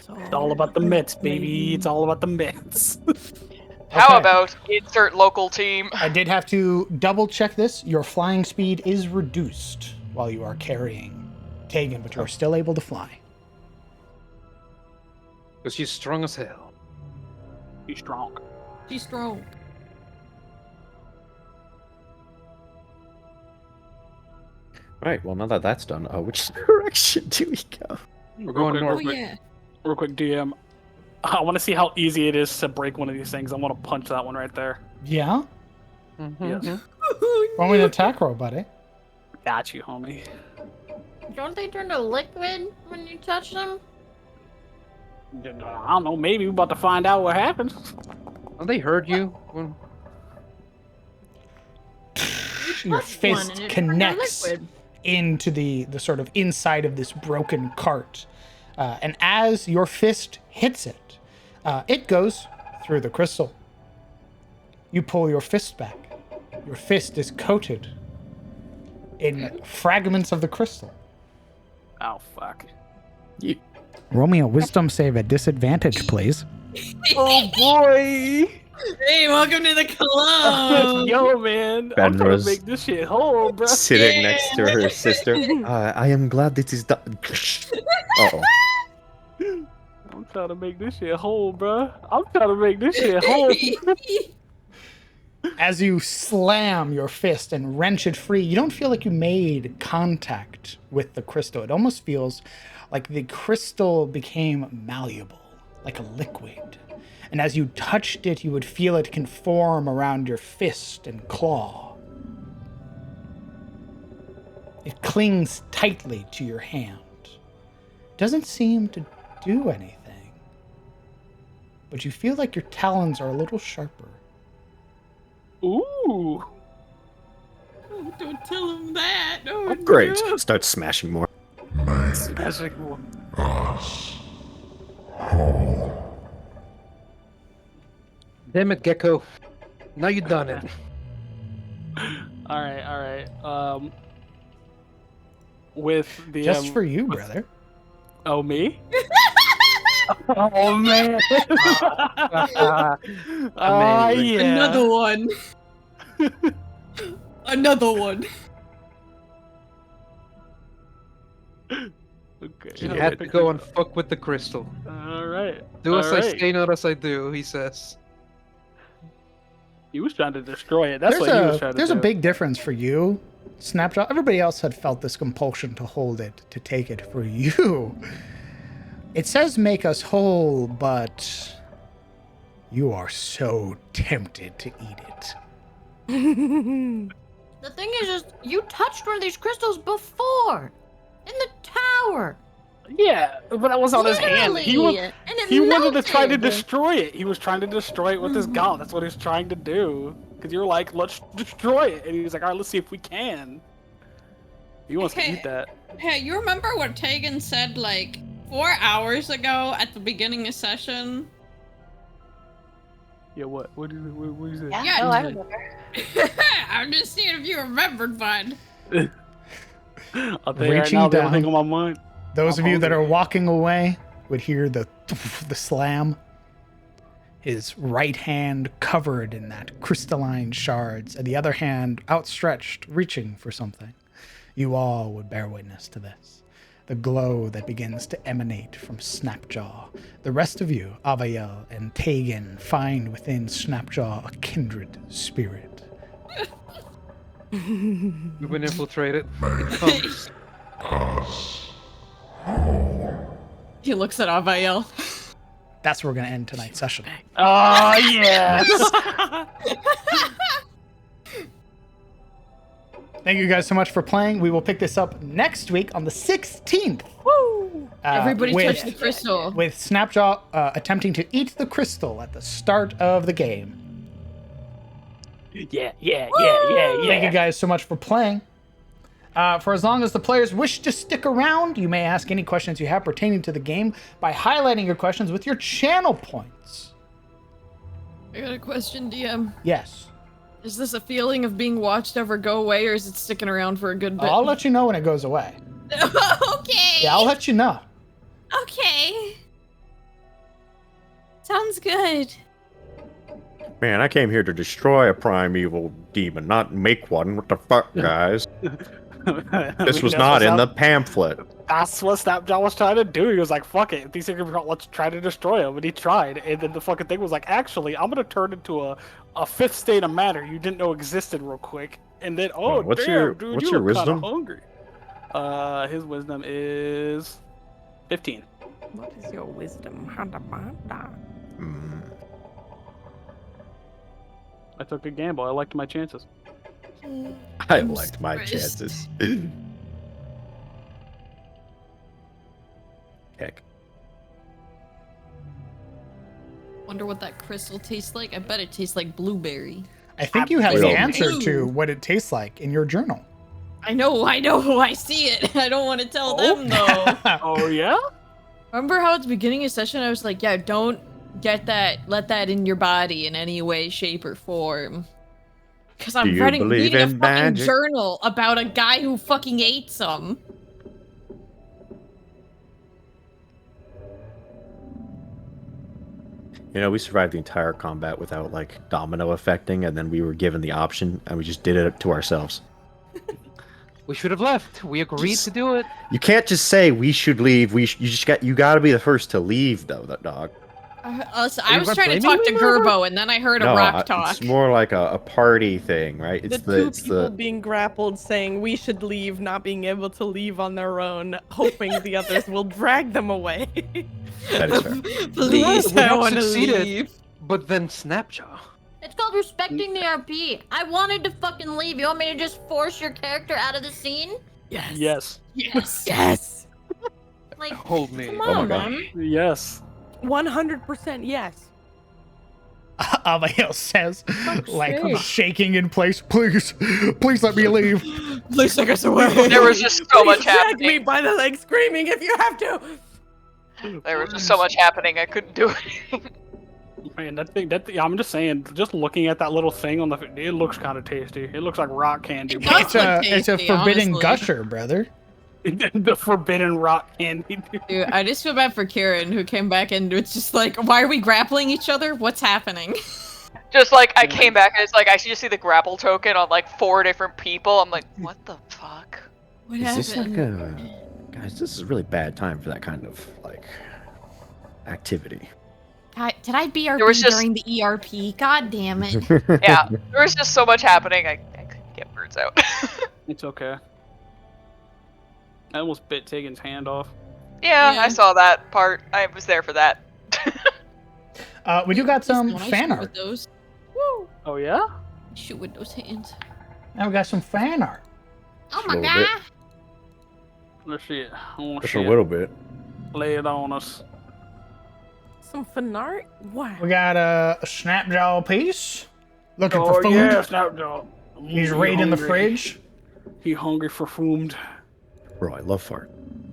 It's all about the mitts, baby. It's all about the mitts. how Okay. about insert local team? I did have to double check this. Your flying speed is reduced while you are carrying Tegan, but you are still able to fly. Because she's strong as hell. Be strong. She's strong. Right, well, now that that's done, which direction do we go? We're going Okay, Oh north. yeah. Real quick, DM. I want to see how easy it is to break one of these things. I want to punch that one right there. Yeah? Yes. Want me to attack roll, buddy? Got you, homie. Don't they turn to liquid when you touch them? I don't know. Maybe we're about to find out what happens. Oh, they heard you. Your Touched fist one and it turned to connects liquid. into the sort of inside of this broken cart. And as your fist hits it, it goes through the crystal. You pull your fist back. Your fist is coated in fragments of the crystal. Oh, fuck. Roll me a wisdom save at disadvantage, please. Oh, boy. Hey, welcome to the club. Yo, man. I'm trying to Benra's make this shit whole, bro. sitting next to her sister. I am glad it is done. Uh-oh. I'm trying to make this shit whole, bro. I'm trying to make this shit whole. As you slam your fist and wrench it free, you don't feel like you made contact with the crystal. It almost feels like the crystal became malleable, like a liquid. And as you touched it, you would feel it conform around your fist and claw. It clings tightly to your hand. Doesn't seem to do anything. But you feel like your talons are a little sharper. Ooh. Oh, don't tell him that. Oh, Great. no. Start smashing more. Damn it, Gecko. Now you done it. All right. With the Just for you, brother. Oh, me? Oh man! Amazing. Yeah. Another one. Another one. Okay. You had to go and fuck with the crystal. All right. Do as All I right. say, not as I do, he says. He was trying to destroy it. That's what he was trying to do. There's a big difference for you, Snapshot. Everybody else had felt this compulsion to hold it, to take it. For you, it says make us whole, but you are so tempted to eat it. The thing is just, you touched one of these crystals before! In the tower! Yeah, but that was on his hand. He Literally, and it wanted to try to melted. destroy it. He was trying to destroy it with his gauntlet. That's what he was trying to do. Because you were like, let's destroy it. And he was like, all right, let's see if we can. He wants to eat that. Hey, you remember what Tegan said like 4 hours ago at the beginning of session? Yeah, what? What is it? Yeah, Yeah, no, I no. remember. I'm just seeing if you remembered, bud. I'll tell you right now, the only thing on my mind. Those I'm of you that hungry. are walking away would hear the slam. His right hand covered in that crystalline shards, and the other hand outstretched, reaching for something. You all would bear witness to this. The glow that begins to emanate from Snapjaw. The rest of you, Avael and Tegan, find within Snapjaw a kindred spirit. We've been infiltrated. It comes. He looks at Avael. That's where we're going to end tonight's session. Oh, yes! Thank you guys so much for playing. We will pick this up next week on the 16th. Woo! Everybody with- touch the crystal. With Snapjaw attempting to eat the crystal at the start of the game. Yeah. Thank you guys so much for playing. For as long as the players wish to stick around, you may ask any questions you have pertaining to the game by highlighting your questions with your channel points. I got a question, DM. Yes. Is this a feeling of being watched ever go away, or is it sticking around for a good bit? I'll let you know when it goes away. Okay. Yeah, I'll let you know. Okay. Sounds good. Man, I came here to destroy a primeval demon, not make one. What the fuck, guys? This was not in the pamphlet. That's what Snapjaw was trying to do. He was like, fuck it. If these things are, let's try to destroy him. And he tried. And then the fucking thing was like, actually, I'm going to turn into a fifth state of matter you didn't know existed real quick. And then, oh, What's damn, your- dude, what's you your look kinda wisdom? hungry. His wisdom is 15. What is your wisdom? Mm. I took a gamble. I liked my chances. I I'm liked my stressed. chances. Heck. Wonder what that crystal tastes like. I bet it tastes like blueberry. I think you have We the all do. answer to what it tastes like in your journal. I know, I see it. I don't want to tell them though. Oh yeah? Remember how at the beginning of session I was like, yeah, don't let that in your body in any way, shape, or form. Because Do I'm you believe reading a in fucking magic? journal about a guy who fucking ate some. You know, we survived the entire combat without like domino affecting, and then we were given the option, and we just did it to ourselves. We should have left. We agreed to do it. You can't just say we should leave. You got to be the first to leave, though. That dog. I you was trying to blaming talk to me, Murder? Gerbo, and then I heard a No, rock talk. it's more like a party thing, right? The two people being grappled saying we should leave, not being able to leave on their own, hoping the others will drag them away. That is fair. Please, We I have want to succeeded. leave. But then Snapjaw. It's called respecting the RP. I wanted to fucking leave. You want me to just force your character out of the scene? Yes. Yes. Yes. Yes. Like, Hold me. come Oh my on, God. man. Yes. 100% yes. Abigail says, like sake. shaking in place. Please let me leave. Please take us away. There was just so much Drag me happening. by the leg, screaming if you have to. There was just so much happening. I couldn't do it. Man, that thing, I'm just saying, just looking at that little thing on the, it looks kind of tasty. It looks like rock candy. It bro. does look It's a tasty, forbidden honestly. gusher, brother. The forbidden rock candy. Dude, I just feel bad for Kieran, who came back and it's just like, why are we grappling each other? What's happening? Just like I came back and it's like I just see the grapple token on like 4 different people. I'm like, what the fuck? What Is this like happened? guys? This is a really bad time for that kind of like activity. Did I BRB There was just- during the ERP? God damn it. Yeah, there was just so much happening. I couldn't get words out. It's okay. I almost bit Tegan's hand off. Yeah, Yeah. I saw that part. I was there for that. We do got some Don't I fan shoot art. with those? Woo! Oh yeah? Shoot with those hands. Now we got some fan art. Oh Just a my little bit. god! Let's see it. I want to Just see a it. little bit. Lay it on us. Some fan art? Wow. We got a snapjaw piece. Looking Oh for food. yeah, Snapjaw. He's right in the hungry. fridge. He hungry for food. Bro, I love fart.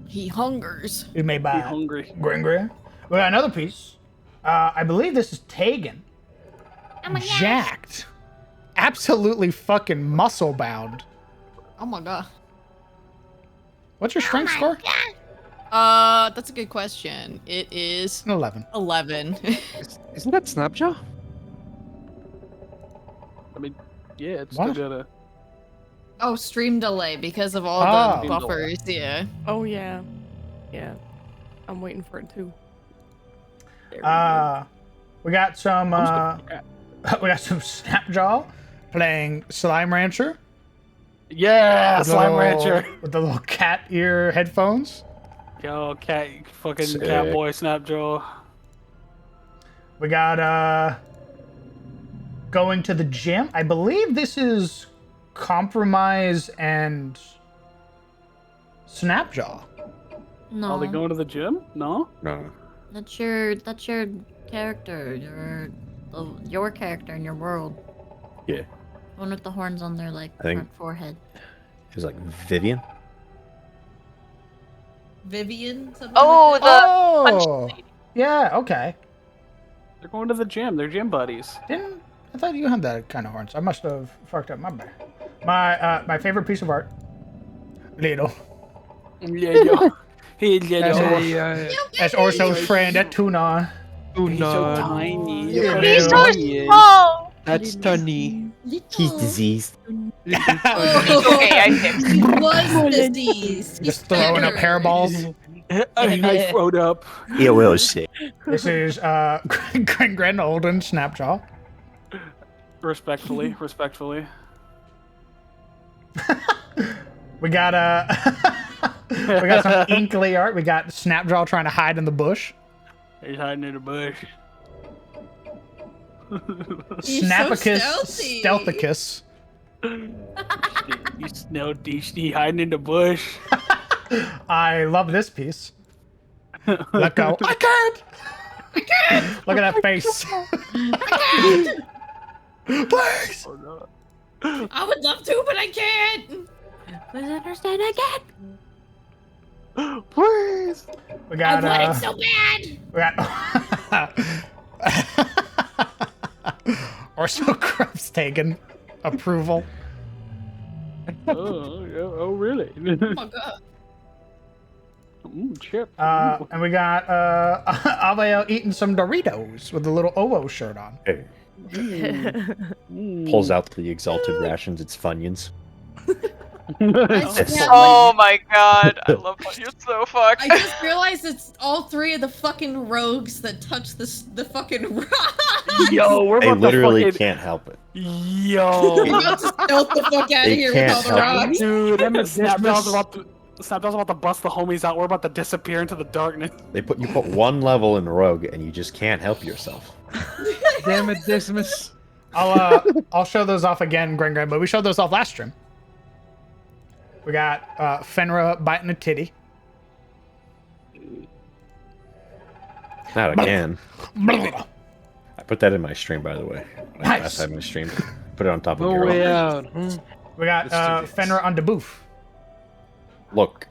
He hungers. He's made He by hungry. Gringria. We got another piece. I believe this is Tegan. Oh my gosh. Jacked. Absolutely fucking muscle bound. Oh my god. What's your strength score? That's a good question. It is An 11. 11. Isn't that Snapjaw? I mean, yeah, it's What? still gotta. Oh, stream delay because of all Oh. the buffers. Yeah. Oh, yeah. Yeah. I'm waiting for it too. We got some I'm just we got some Snapjaw playing Slime Rancher. Yeah, With the Slime little- Rancher. with the little cat ear headphones. Yo, fucking Sick. Catboy Snapjaw. We got going to the gym. I believe this is Compromise and Snapjaw. No, Are they going to the gym? No. No. that's your character, your character in your world. Yeah. One with the horns on their like I think- front forehead. It was like Vivian. Vivian? Something Oh, like the that? Oh, yeah, okay. They're going to the gym. They're gym buddies. I thought you had that kind of horns. I must have fucked up my bad. My favorite piece of art. Little. Yeah, yo. Hey, That's, little. That's Orso's friend at Tuna. He's so tiny. Yeah, He's so Yes. small. That's Tunny. He's diseased. Okay, I fixed He it. was diseased. Just throwing up hairballs. I throwed up. Yeah, well, shit. This is Grand Olden Snapjaw. Respectfully, respectfully. We got We got some inkly art. We got Snapjaw trying to hide in the bush. He's hiding in the bush. Snapicus, stealthy. Stealthicus. He hiding in the bush. I love this piece. Let go. I can't. I can't. Look at that face. I can't. Please. Oh, no. I would love to, but I can't. Please understand I can't. Please. We got. I want it so bad. We got. Orso Crab's taken approval. Oh, really? Oh my god. Ooh, chip. And we got Avael eating some Doritos with a little OO shirt on. Hey. Pulls out the exalted rations. It's Funyuns. Oh my god, I love how you're so fucked. I just realized it's all three of the fucking rogues that touch the fucking rock. Yo, we're They about literally to fucking... can't help it. Yo. We're about to stealth the fuck out of They here with all can't the help rocks. Dude, Snapjaw's about to bust the homies out. We're about to disappear into the darkness. You put one level in Rogue, and you just can't help yourself. Damn it, Dismas. I'll show those off again, Gren, but we showed those off last stream. We got Fenra biting a titty. Not again. I put that in my stream, by the way. Nice. Last time I streamed, put it on top of No your way own. out. We got Fenra on the boof. Look,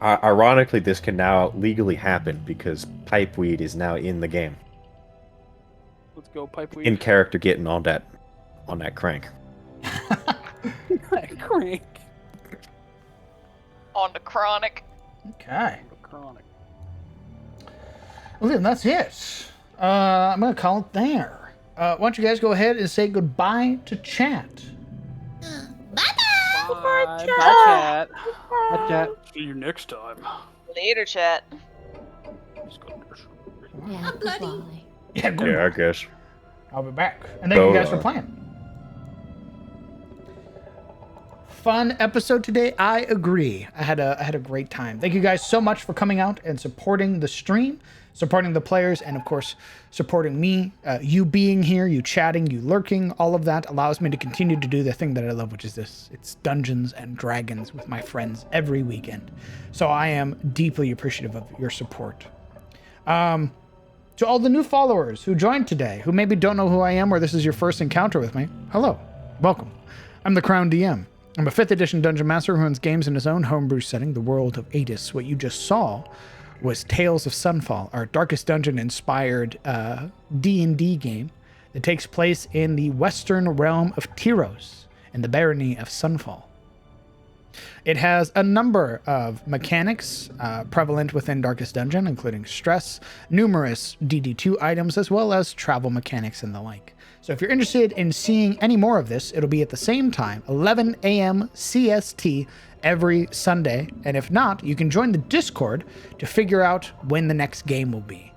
ironically, this can now legally happen because Pipeweed is now in the game. Let's go, Pipeweed. In character, getting on that crank. Crank. On the chronic. Okay. Chronic. Well, then that's it. I'm going to call it there. Why don't you guys go ahead and say goodbye to chat? Bye, chat. Bye, chat. See you next time. Later, chat. Yeah, bloody. Yeah, good. Yeah, I guess. I'll be back. And thank you guys for playing. Fun episode today. I agree. I had a great time. Thank you guys so much for coming out and supporting the stream, supporting the players, and of course, supporting me. You being here, you chatting, you lurking, all of that allows me to continue to do the thing that I love, which is this. It's Dungeons and Dragons with my friends every weekend. So I am deeply appreciative of your support. To all the new followers who joined today, who maybe don't know who I am or this is your first encounter with me, hello, welcome. I'm the Crown DM. I'm a 5th edition Dungeon Master who runs games in his own homebrew setting, the world of Adis. What you just saw was Tales of Sunfall, our Darkest Dungeon-inspired D&D game that takes place in the western realm of Tyros in the barony of Sunfall. It has a number of mechanics prevalent within Darkest Dungeon, including stress, numerous DD2 items, as well as travel mechanics and the like. So if you're interested in seeing any more of this, it'll be at the same time, 11 a.m. CST every Sunday. And if not, you can join the Discord to figure out when the next game will be.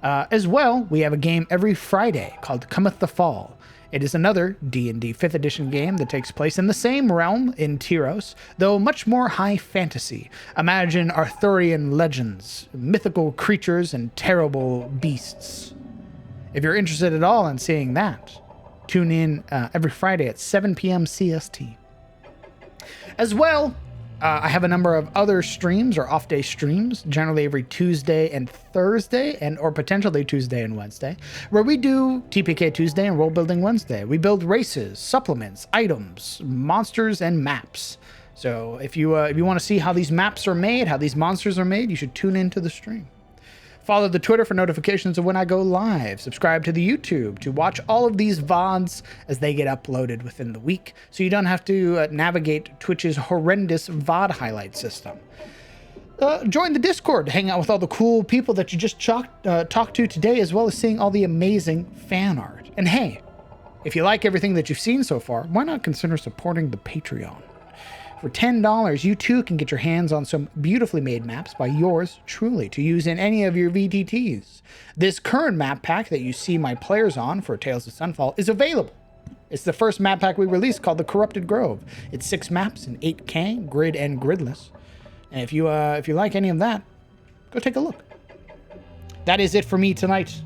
As well, we have a game every Friday called Cometh the Fall. It is another D&D 5th edition game that takes place in the same realm in Tyros, though much more high fantasy. Imagine Arthurian legends, mythical creatures, and terrible beasts. If you're interested at all in seeing that, tune in every Friday at 7 p.m. CST. As well, I have a number of other streams or off-day streams, generally every Tuesday and Thursday, or potentially Tuesday and Wednesday, where we do TPK Tuesday and Role Building Wednesday. We build races, supplements, items, monsters, and maps. So if you want to see how these maps are made, how these monsters are made, you should tune into the stream. Follow the Twitter for notifications of when I go live. Subscribe to the YouTube to watch all of these VODs as they get uploaded within the week, so you don't have to navigate Twitch's horrendous VOD highlight system. Join the Discord to hang out with all the cool people that you just talked to today, as well as seeing all the amazing fan art. And hey, if you like everything that you've seen so far, why not consider supporting the Patreon? For $10, you too can get your hands on some beautifully made maps by yours truly to use in any of your VTTs. This current map pack that you see my players on for Tales of Sunfall is available. It's the first map pack we released called the Corrupted Grove. It's 6 maps in 8K, grid and gridless. And if you like any of that, go take a look. That is it for me tonight.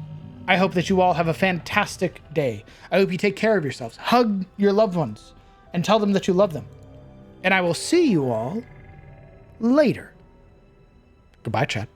I hope that you all have a fantastic day. I hope you take care of yourselves. Hug your loved ones and tell them that you love them. And I will see you all later. Goodbye, chat.